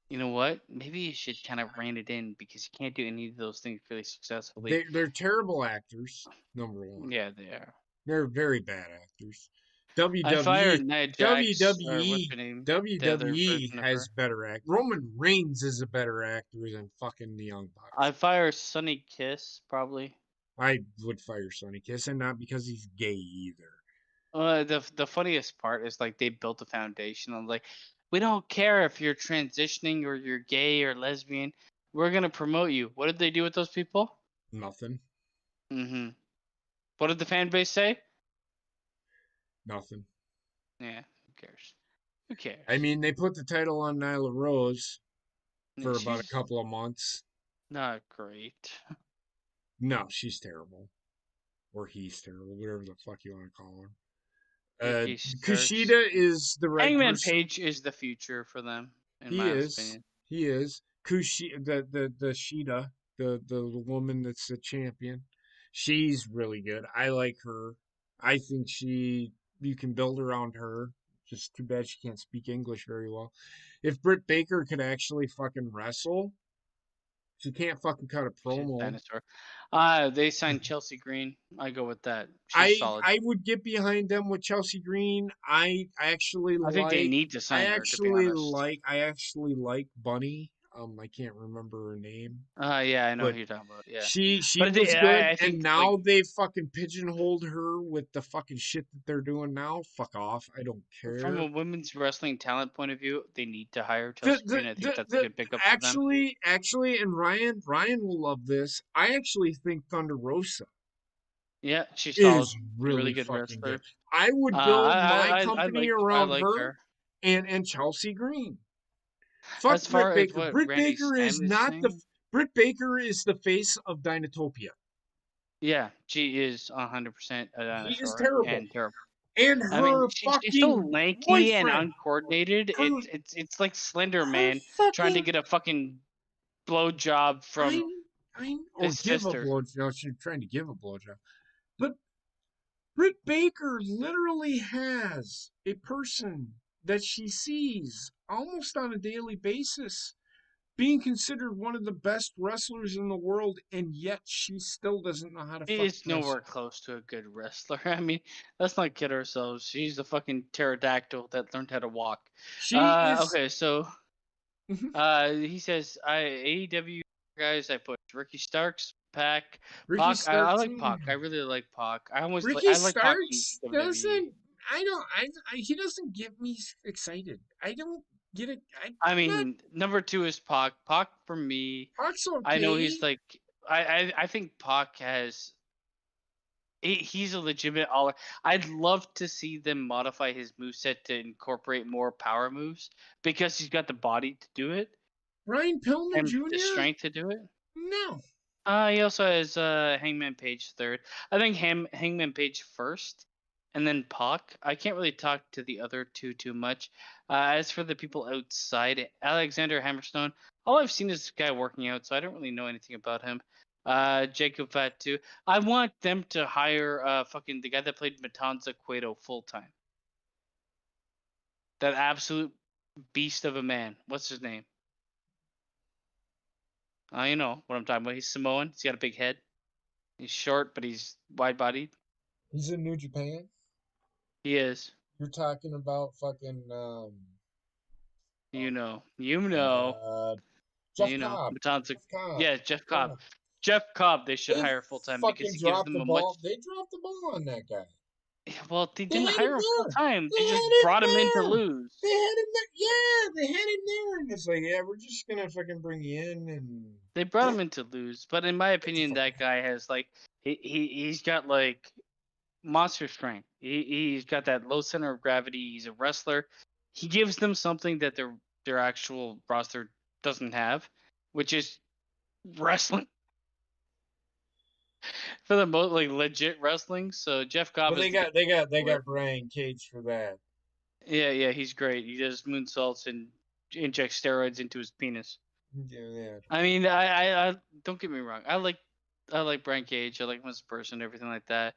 you know what? Maybe you should kind of rein it in because you can't do any of those things really successfully. they're terrible actors. Number one, Yeah, they are. they're very bad actors. I fired WWE, Nia Jax, or what's WWE, her name, the other WWE version of has her. better act. Roman Reigns is a better actor than fucking the Young I Bucks. fire Sunny Kiss probably. I would fire Sonny Kiss, and not because he's gay either. The funniest part is like they built a foundation of like, we don't care if you're transitioning or you're gay or lesbian. We're gonna promote you. What did they do with those people? Nothing. Mm-hmm. What did the fan base say? Nothing. Yeah, who cares? Who I cares? mean, they put the title on Nyla Rose Yeah, for about a she's couple of months. not great. No, she's terrible. Or he's terrible, whatever the fuck you want to call him. Ricky Starks. Kushida is the right Hangman person. Page is the future for them, in He my is. opinion. He is. The Shida, the woman that's the champion. She's really good. I like her. I think you can build around her. Just too bad she can't speak English very well. If Britt Baker could actually fucking wrestle, she can't fucking cut a She's a promo. dinosaur. They signed Chelsea Green. I go with that. She's I solid. I would get behind them with Chelsea Green. I think they need to sign her, to be honest. I actually like Bunny. I can't remember her name, Yeah, I know but who you're talking about. Yeah, she but was good. I And think like now they fucking pigeonholed her with the fucking shit that they're doing now. Fuck off. I don't from a care. women's wrestling talent point of view, they need to hire The Chelsea the Green. I think the, that's a the good pickup for them. actually, and Ryan will love this. I actually think Thunder Rosa Yeah, she's solid, is really really good fucking wrestler. good. I would build my I company I around like her her. and Chelsea Green. Fuck As Britt far as Baker. what Randy Sam is saying, Britt Baker is the face of Dinotopia. yeah, she is 100% a She is dinosaur terrible. and terrible. And I mean, her she's so fucking lanky and boyfriend. uncoordinated. Her It's like Slender her Man trying to fucking get a fucking blowjob from I or his give a sister. blowjob. She's trying to give a blowjob. But Britt Baker literally has a person that she sees almost on a daily basis being considered one of the best wrestlers in the world, and yet she still doesn't know how to fucking It's nowhere wrestle. close to a good wrestler. I mean, let's not kid ourselves. She's a fucking pterodactyl that learned how to walk. She is. Okay, so Mhm. he says AEW guys. I put Ricky Starks, Pac, Ricky Pac. I Starks. like Pac. I really like Pac. Ricky I like Pac in Starks WWE. doesn't. I don't. he doesn't get me excited. I don't get it. I I'm not. mean, number two is Pac. Pac for me. Park's I know he's okay. like. I think Pac has. He's a legitimate all. I'd love to see them modify his moveset to incorporate more power moves because he's got the body to do it Brian Pillman and the Jr. strength to do it. No. He also has Hangman Page third. I think Hangman Page first, and then Pac. I can't really talk to the other two too much. As for the people outside, Alexander Hammerstone. All I've seen is this guy working out, so I don't really know anything about him. Jacob Fatu. I want them to hire fucking the guy that played Matanza Cueto full time. That absolute beast of a man. What's his name? You know what I'm talking about. He's Samoan. He's got a big head. He's short, but he's wide-bodied. He's in New Japan. He is. You're talking about fucking You oh know. God, Jeff You know. Cobb. Matanza. Jeff Cobb. Yeah, Jeff Yeah. Cobb. Jeff Cobb. They should They hire full-time because fucking he gives dropped them the a much. ball. They dropped the ball on that guy. Well, they They didn't had him hire him there. full-time. They They just had him brought him in to there. lose. They had him there. Yeah, they had him there, and it's like, yeah, we're just gonna fucking bring you in and They brought him in to lose, but in my get the opinion, fuck that guy has like he's got like monster strength. He's got that low center of gravity. He's a wrestler. He gives them something that their actual roster doesn't have, which is wrestling for the most like legit wrestling. So Jeff Cobb But is they the guy got they got they for it. got Brian Cage for that. Yeah, he's great. He does moonsaults and injects steroids into his penis. Yeah. I mean, I don't get me wrong. I like Brian Cage. I like him as a person, everything like that.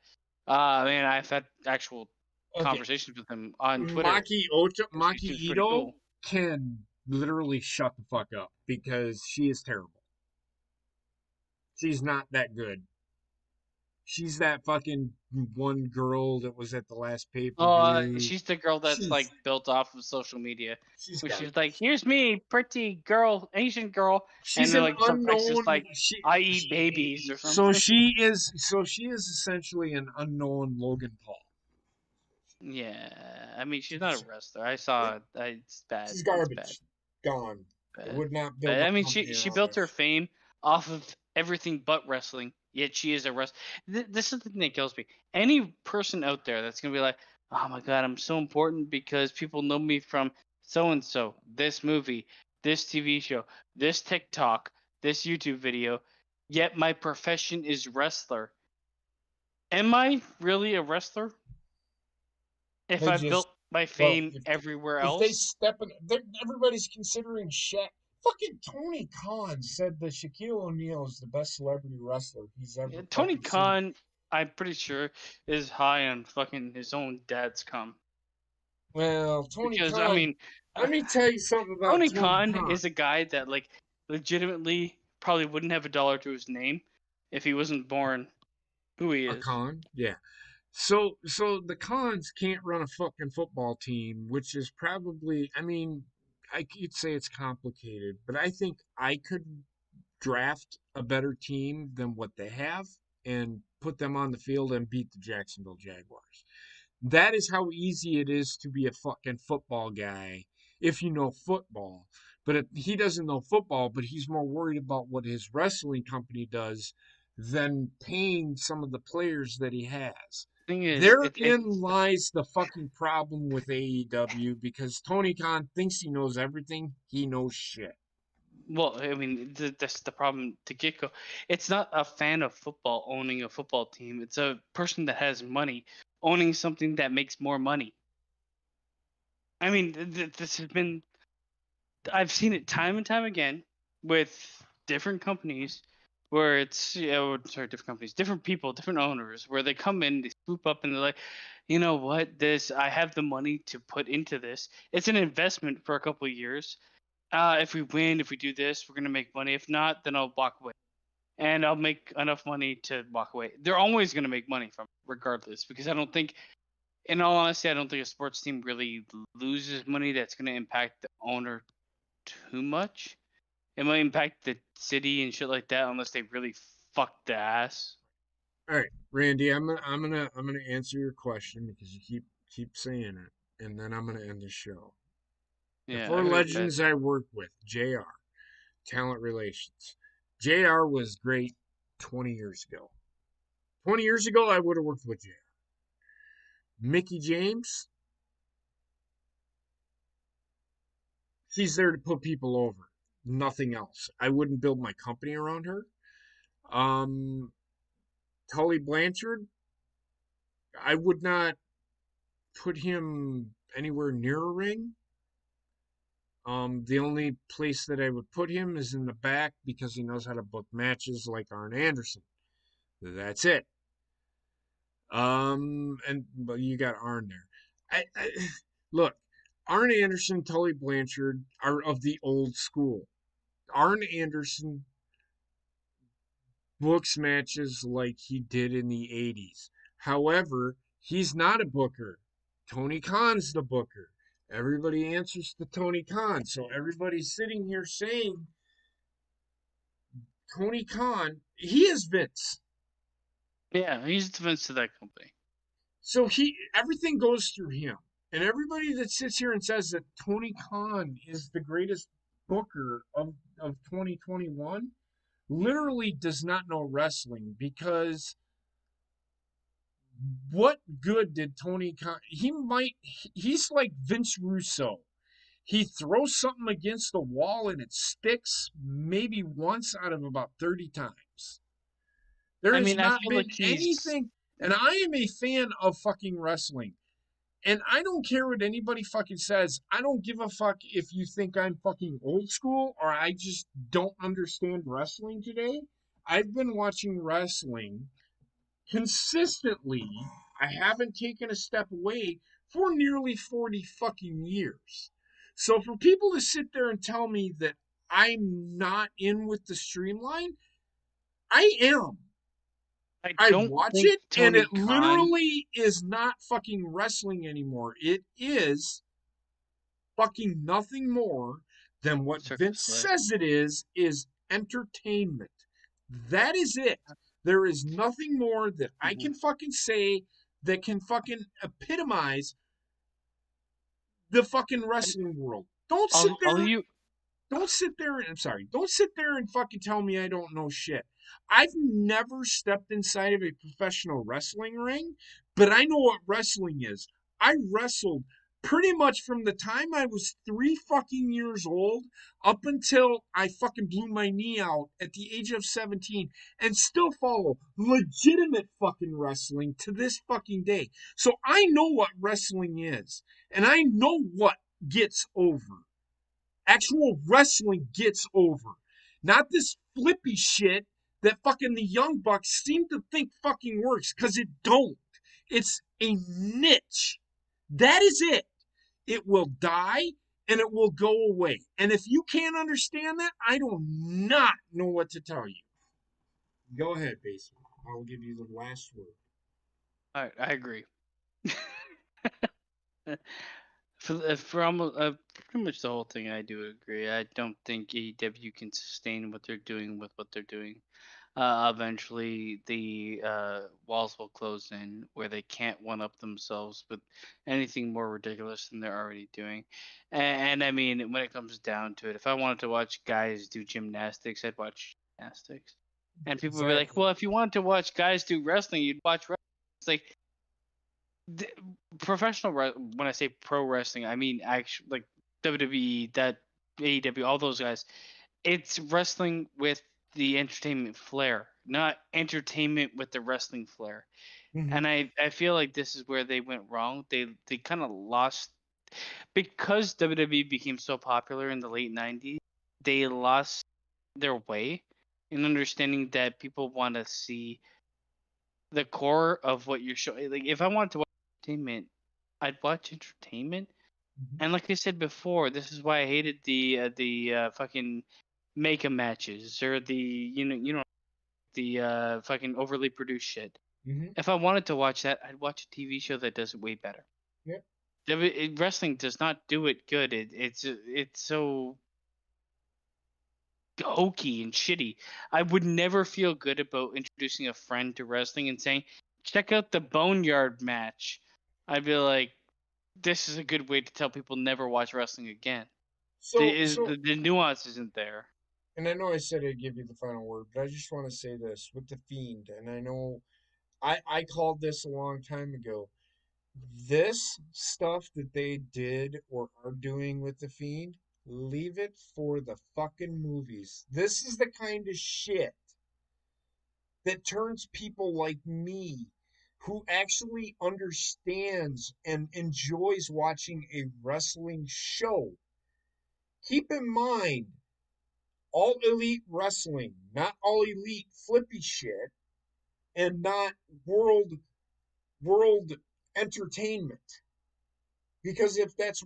Man, I've had actual Okay. conversations with him on Twitter. He Maki seems pretty Ito cool. can literally shut the fuck up because she is terrible. She's not that good. She's that fucking one girl that was at the last pay per view. She's the girl that's like She's built off of social media, she's where got. she's like, "Here's me, pretty girl, Asian girl," and She's then an like subtext is unknown. like, "I eat babies" or So something. she is essentially an unknown Logan Paul. Yeah, I mean, she's not a wrestler. I saw it. It's bad. She's It's bad. garbage. Gone. I Bad. would not build But a I mean, company she around built her her. fame off of everything but wrestling. Yet she is a wrestler. This is the thing that kills me. Any person out there that's gonna be like, "Oh my god, I'm so important because people know me from so and so, this movie, this TV show, this TikTok, this YouTube video," yet my profession is wrestler. Am I really a wrestler if They I've just built my well, fame everywhere if they else? step in, everybody's considering Shaq. Fucking Tony Khan said that Shaquille O'Neal is the best celebrity wrestler he's Yeah, ever Tony fucking seen. Khan, I'm pretty sure, is high on fucking his own dad's cum. Well, Tony Because I Khan. mean, Let me tell you something about Tony Tony Khan Khan. is a guy that like legitimately probably wouldn't have a dollar to his name if he wasn't born who he A is. Khan, yeah. So the Khans can't run a fucking football team, which is probably. I mean, I could say it's complicated, but I think I could draft a better team than what they have and put them on the field and beat the Jacksonville Jaguars. That is how easy it is to be a fucking football guy if you know football. But if he doesn't know football, but he's more worried about what his wrestling company does than paying some of the players that he has. Thing is, Therein lies the fucking problem with AEW because Tony Khan thinks he knows everything. He knows shit. well, I mean, that's the problem to get go. It's not a fan of football owning a football team. It's a person that has money owning something that makes more money. I mean, this has been I've seen it time and time again with different companies where it's sorry, different companies, different people, different owners, where they come in, they swoop up, and they're like, you know what, this I have the money to put into this. It's an investment for a couple of years. If we win, if we do this, we're gonna make money. If not, then I'll walk away, and I'll make enough money to walk away. They're always gonna make money from it, regardless, because I don't think, in all honesty, I don't think a sports team really loses money that's gonna impact the owner too much. It might impact the city and shit like that unless they really fuck the ass. All right, Randy, I'm gonna answer your question because you keep saying it, and then I'm gonna end the show. The Yeah, I four heard that. legends I work with, JR, talent relations. JR was great 20 years ago. 20 years ago, I would have worked with JR. Mickey James, she's there to put people over, nothing else. I wouldn't build my company around her. Tully Blanchard, I would not put him anywhere near a ring. The only place that I would put him is in the back because he knows how to book matches like Arn Anderson. That's it. And but you got Arn there. I look, Arn Anderson, Tully Blanchard are of the old school. Arn Anderson books matches like he did in the 80s. However, he's not a booker. Tony Khan's the booker. Everybody answers to Tony Khan. So everybody's sitting here saying Tony Khan, he is Vince. Yeah, he's the Vince to that company. So everything goes through him. And everybody that sits here and says that Tony Khan is the greatest booker of 2021 literally does not know wrestling, because what good did Tony Khan? He's like Vince Russo. He throws something against the wall and it sticks maybe once out of about 30 times. There I has mean, I not feel been like he's. anything, and I am a fan of fucking wrestling. And I don't care what anybody fucking says. I don't give a fuck if you think I'm fucking old school or I just don't understand wrestling today. I've been watching wrestling consistently. I haven't taken a step away for nearly 40 fucking years. So for people to sit there and tell me that I'm not in with the streamline, I am. I I don't watch think it and Tony it Khan. literally is not fucking wrestling anymore. It is fucking nothing more than what Circus Vince Slay. says it is entertainment. That is it. There is nothing more that I can fucking say that can fucking epitomize the fucking wrestling world. All you. Don't sit there and I'm sorry. Don't sit there and fucking tell me I don't know shit. I've never stepped inside of a professional wrestling ring, but I know what wrestling is. I wrestled pretty much from the time I was 3 fucking years old up until I fucking blew my knee out at the age of 17 and still follow legitimate fucking wrestling to this fucking day. So I know what wrestling is and I know what gets over. Actual wrestling gets over. Not this flippy shit that fucking the Young Bucks seem to think fucking works, because it don't. It's a niche. That is it. It will die and it will go away. And if you can't understand that, I do not know what to tell you. Go ahead, Basement. I'll give you the last word. I agree. For almost pretty much the whole thing, I do agree. I don't think AEW can sustain what they're doing with what they're doing. Eventually, the walls will close in where they can't one up themselves with anything more ridiculous than they're already doing. And I mean, when it comes down to it, if I wanted to watch guys do gymnastics, I'd watch gymnastics. And people would be like, Exactly. "Well, if you wanted to watch guys do wrestling, you'd watch wrestling." It's like the, when I say pro wrestling, I mean actually like WWE, that AEW, all those guys. It's wrestling with the entertainment flair, not entertainment with the wrestling flair. Mm-hmm. And I feel like this is where they went wrong. They kind of lost because WWE became so popular in the late 90s. They lost their way in understanding that people want to see the core of what you're showing. Like if I wanted to watch entertainment, I'd watch entertainment. Mm-hmm. And like I said before, this is why I hated the fucking make matches or the the fucking overly produced shit. Mm-hmm. If I wanted to watch that, I'd watch a TV show that does it way better. Yep. Wrestling does not do it good. It's so hokey and shitty. I would never feel good about introducing a friend to wrestling and saying, "Check out the Boneyard match." I'd be like, "This is a good way to tell people never watch wrestling again." So The nuance isn't there. and I know I said I'd give you the final word, but I just want to say this with the Fiend, and I know I called this a long time ago. This stuff that they did or are doing with the Fiend, leave it for the fucking movies. This is the kind of shit that turns people like me, who actually understands and enjoys watching a wrestling show. Keep in mind, all elite wrestling, not all elite flippy shit, and not world entertainment. Because if that's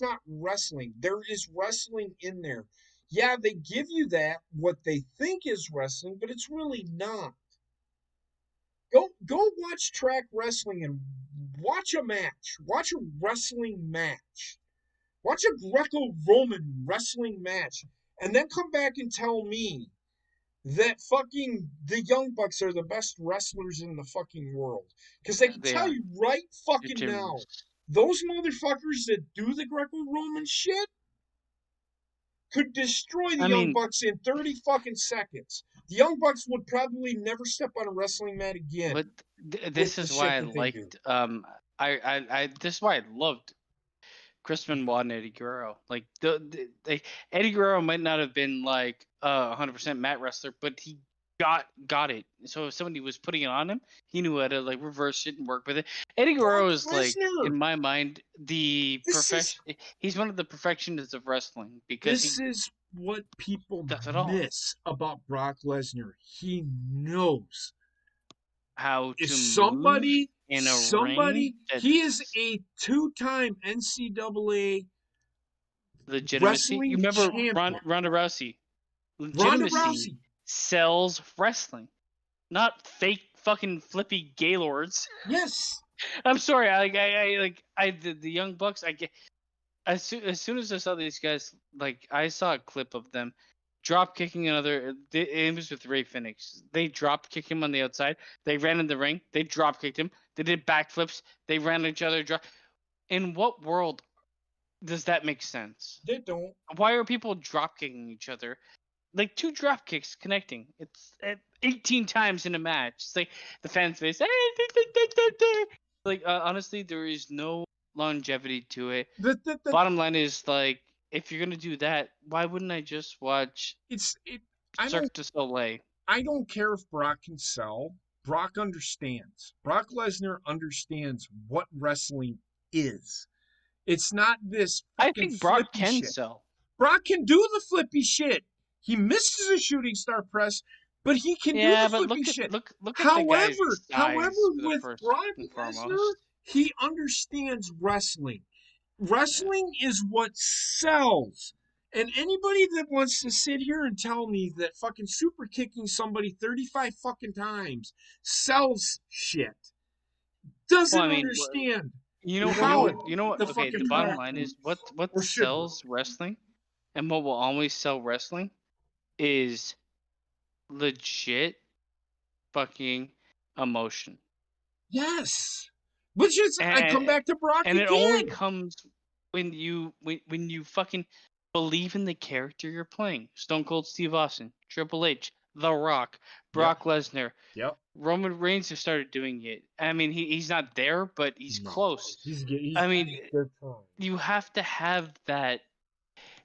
not wrestling. There is wrestling in there. Yeah, they give you that what they think is wrestling, but it's really not. Go watch track wrestling and watch a match. Watch a wrestling match. Watch a Greco-Roman wrestling match, and then come back and tell me that fucking the Young Bucks are the best wrestlers in the fucking world. Because I can They tell are. you right They're fucking now, generous. those motherfuckers that do the Greco-Roman shit could destroy the I Young mean, Bucks in 30 fucking seconds. The Young Bucks would probably never step on a wrestling mat again but with this the is why shit I that they do. liked. This is why I loved Chris Benoit and Eddie Guerrero. Like Eddie Guerrero might not have been like 100% mat wrestler, but he got it. So if somebody was putting it on him, he knew how to like reverse it and work with it. Eddie Brock Guerrero is like, Lesnar. in my mind, the This is perfection. He's one of the perfectionists of wrestling because this he is what people does it all. miss about Brock Lesnar. He knows How if to move in a ring he is that's a two-time NCAA legitimacy. You wrestling remember champion. Ronda Rousey? Ronda Legitimacy Rousey. sells wrestling, not fake fucking flippy gaylords. Yes. I'm sorry, the Young Bucks. I get as soon as I saw these guys, like I saw a clip of them drop kicking another. It was with Ray Phoenix. They drop kicked him on the outside. They ran in the ring. They drop kicked him. They did backflips. They ran at each other. In what world does that make sense? They don't. Why are people drop kicking each other? Like two drop kicks connecting. It's 18 times in a match. It's like the fans face. Like honestly, there is no longevity to it. The Bottom line is like, if you're gonna do that, why wouldn't I just watch it's it I don't Cirque du Soleil? I don't care if Brock can sell. Brock understands. Brock Lesnar understands what wrestling is. It's not this I fucking think Brock flippy can shit. sell. Brock can do the flippy shit. He misses a shooting star press, but he can do Yeah, the but flippy shit. look at the guy's However, size for the with first Brock and Lesnar, foremost. he understands wrestling. Yeah. Wrestling is what sells. And anybody that wants to sit here and tell me that fucking super kicking somebody 35 fucking times sells shit Well, doesn't I mean, understand you know how what, you know what? the Okay, the fucking bottom craft line is works what or should work. sells wrestling, and what will always sell wrestling is legit fucking emotion. Yes. Which is, I come And back to Brock and it only again. comes when you fucking believe in the character you're playing. Stone Cold Steve Austin, Triple H, The Rock, Yep. Brock Lesnar, Yep. Roman Reigns have started doing it. I mean, he's not there, but he's No. close. He's I mean, good time. you have to have that.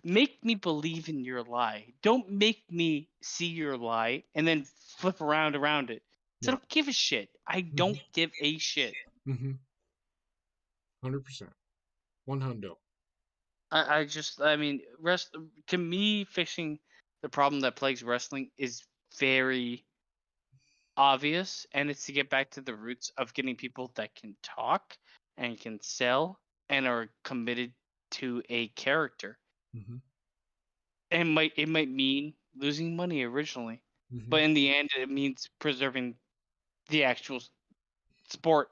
Make me believe in your lie. Don't make me see your lie and then flip around it. So I Yep. don't give a shit. I don't give a shit. Mm-hmm. 100%. 100. I mean, to me, fixing the problem that plagues wrestling is very obvious, and it's to get back to the roots of getting people that can talk and can sell and are committed to a character. Mm-hmm. And it might mean losing money originally, Mm-hmm. but in the end, it means preserving the actual sport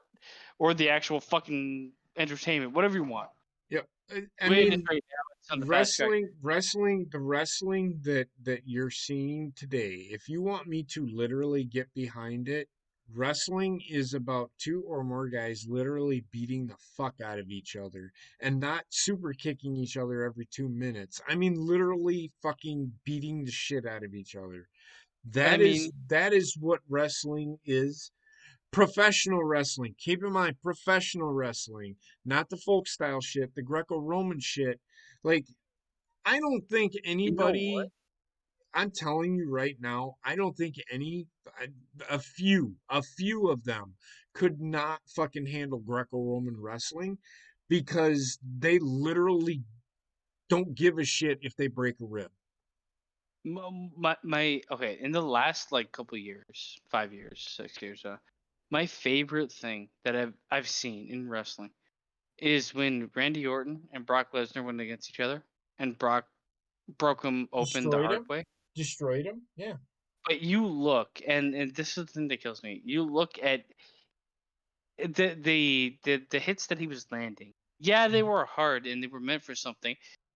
or the actual fucking entertainment, whatever you want. Yep. I The way it is mean, right now, it's on the fast track. the wrestling that you're seeing today, if you want me to literally get behind it, wrestling is about two or more guys literally beating the fuck out of each other and not super kicking each other every 2 minutes. I mean, literally fucking beating the shit out of each other. I mean, That is what wrestling is. Professional wrestling. Keep in mind, professional wrestling, not the folk style shit, the Greco-Roman shit. Like, I don't think you know what? anybody, I'm telling you right now, I don't think a few of them could not fucking handle Greco-Roman wrestling because they literally don't give a shit if they break a rib. My okay, in the last like couple years, 5 years, 6 years, my favorite thing that I've seen in wrestling is when Randy Orton and Brock Lesnar went against each other, and Brock broke him open the Destroyed hard him. way. Destroyed him. Yeah. But you look, and this is the thing that kills me. You look at the hits that he was landing. Yeah, they were hard and they were meant for something,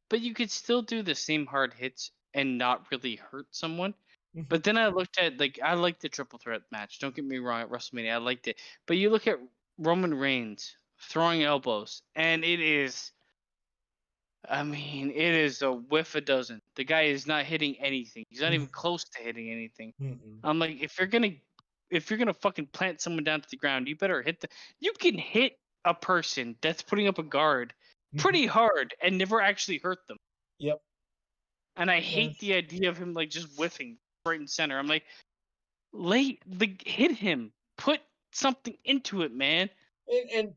but you could still do the same hard hits and not really hurt someone. Mhm. But then I looked at I liked the triple threat match. Don't get me wrong, at WrestleMania I liked it. But you look at Roman Reigns throwing elbows, and it is, I mean, it is a whiff a dozen. The guy is not hitting anything. He's not even close to hitting anything. Mm-mm. I'm like, if you're gonna fucking plant someone down to the ground, you better hit the. You can hit a person that's putting up a guard pretty hard and never actually hurt them. Yep. And I Yeah. hate the idea of him like just whiffing right in center. I'm like, hit him, put something into it, man. And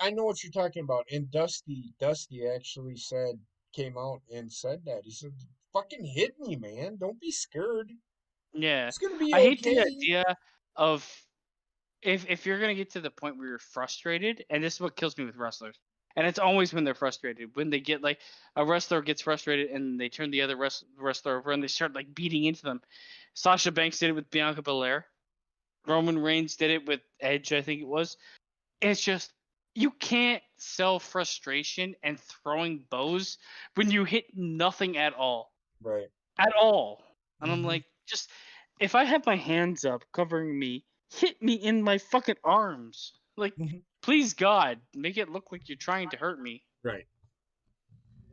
I know what you're talking about. And Dusty actually came out and said that. He said, "Fucking hit me, man. Don't be scared. Yeah, It's gonna be I hate the okay." idea of if you're gonna get to the point where you're frustrated, and this is what kills me with wrestlers, and it's always when they're frustrated, when they get like a wrestler gets frustrated and they turn the other wrestler over and they start like beating into them. Sasha Banks did it with Bianca Belair. Roman Reigns did it with Edge, I think it was. It's just you can't sell frustration and throwing bows when you hit nothing at all. Right. At all. And I'm Mhm. like, just if I have my hands up covering me, hit me in my fucking arms. Like, Mhm. please God, make it look like you're trying to hurt me. Right.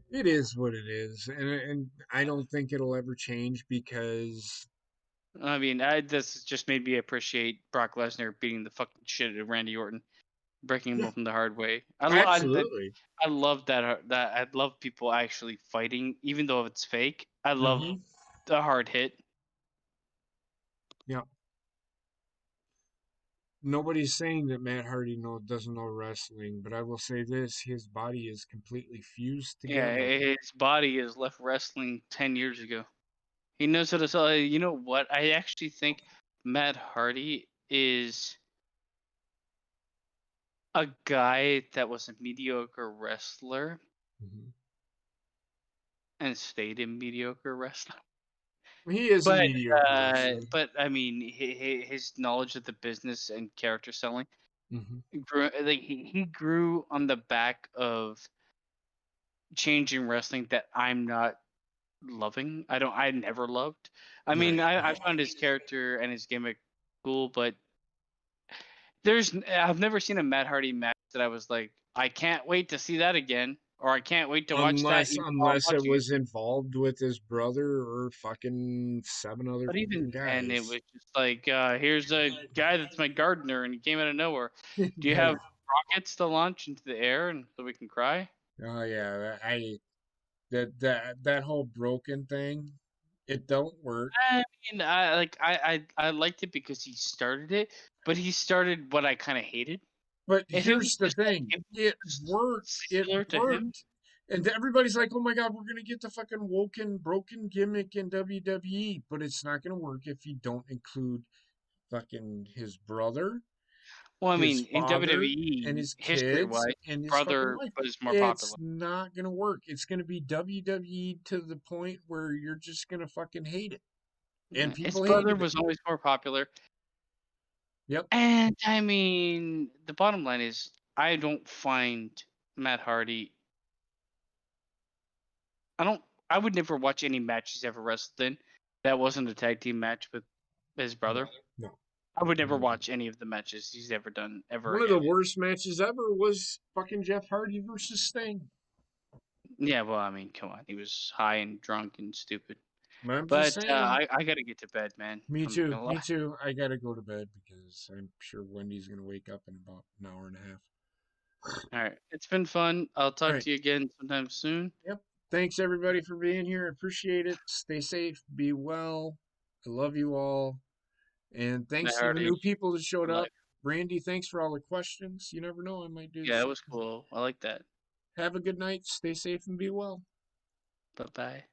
It is what it is, and I don't think it'll ever change because I mean, this just made me appreciate Brock Lesnar beating the fucking shit out of Randy Orton, breaking him yeah, open the hard way. absolutely. I love that I love people actually fighting, even though it's fake. I love Hmm. the hard hit. Yeah. Nobody's saying that Matt Hardy doesn't know wrestling, but I will say this: his body is completely fused Yeah, together. his body is left wrestling 10 years ago. He knows how to sell. You know what? I actually think Matt Hardy is a guy that was a mediocre wrestler Hmm. and stayed in mediocre wrestling. He is a mediocre wrestler. But I mean, his knowledge of the business and character selling Hmm. grew. Like he grew on the back of changing wrestling that I'm not loving. I never loved. I mean, Right. I found his character and his gimmick cool, but I've never seen a Matt Hardy match that I was like, I can't wait to see that again, or I can't wait to watch that Unless even while I'm unless it watching it. was involved with his brother or fucking seven other But even fucking then, it guys. was just like, here's a guy that's my gardener, and he came out of nowhere. Do you Right. have rockets to launch into the air, and so we can cry? Oh yeah, that whole broken thing, it don't work. I mean, I liked it because he started it, but he started what I kind of hated. But If it was here's the just like thing, if it it was just worked. It similar to him, worked. And everybody's like, "Oh my God, we're gonna get the fucking woken broken gimmick in WWE," but it's not gonna work if you don't include fucking his brother, well, I his mean, in father, and WWE his kids, history-wise, and his fucking brother wife. was more It's popular. not gonna work. It's gonna be WWE to the point where you're just gonna fucking hate it. And His people brother hated it. was always more popular. Yep. And I mean, the bottom line is, I don't find Matt Hardy. I don't. I would never watch any match he's ever wrestled in that wasn't a tag team match with his No. brother. No. I would never No. watch any of the matches he's ever done ever One of the again. worst matches ever was fucking Jeff Hardy versus Sting. Yeah, well, I mean, come on, he was high and drunk and stupid. I'm just But saying. I gotta get to bed, man. Me I'm not too. gonna Me lie. too. I gotta go to bed because I'm sure Wendy's gonna wake up in about an hour and a half. All right, it's been fun. I'll All talk right. to you again sometime soon. Yep. Thanks everybody for being here. I appreciate it. Stay safe. Be well. I love you all. And Matt thanks to the Hardy new people that for showed life. up. Brandy, thanks for all the questions. You never know. I might do Yeah, it this. was cool. I like that. Have a good night. Stay safe and be well. Bye bye.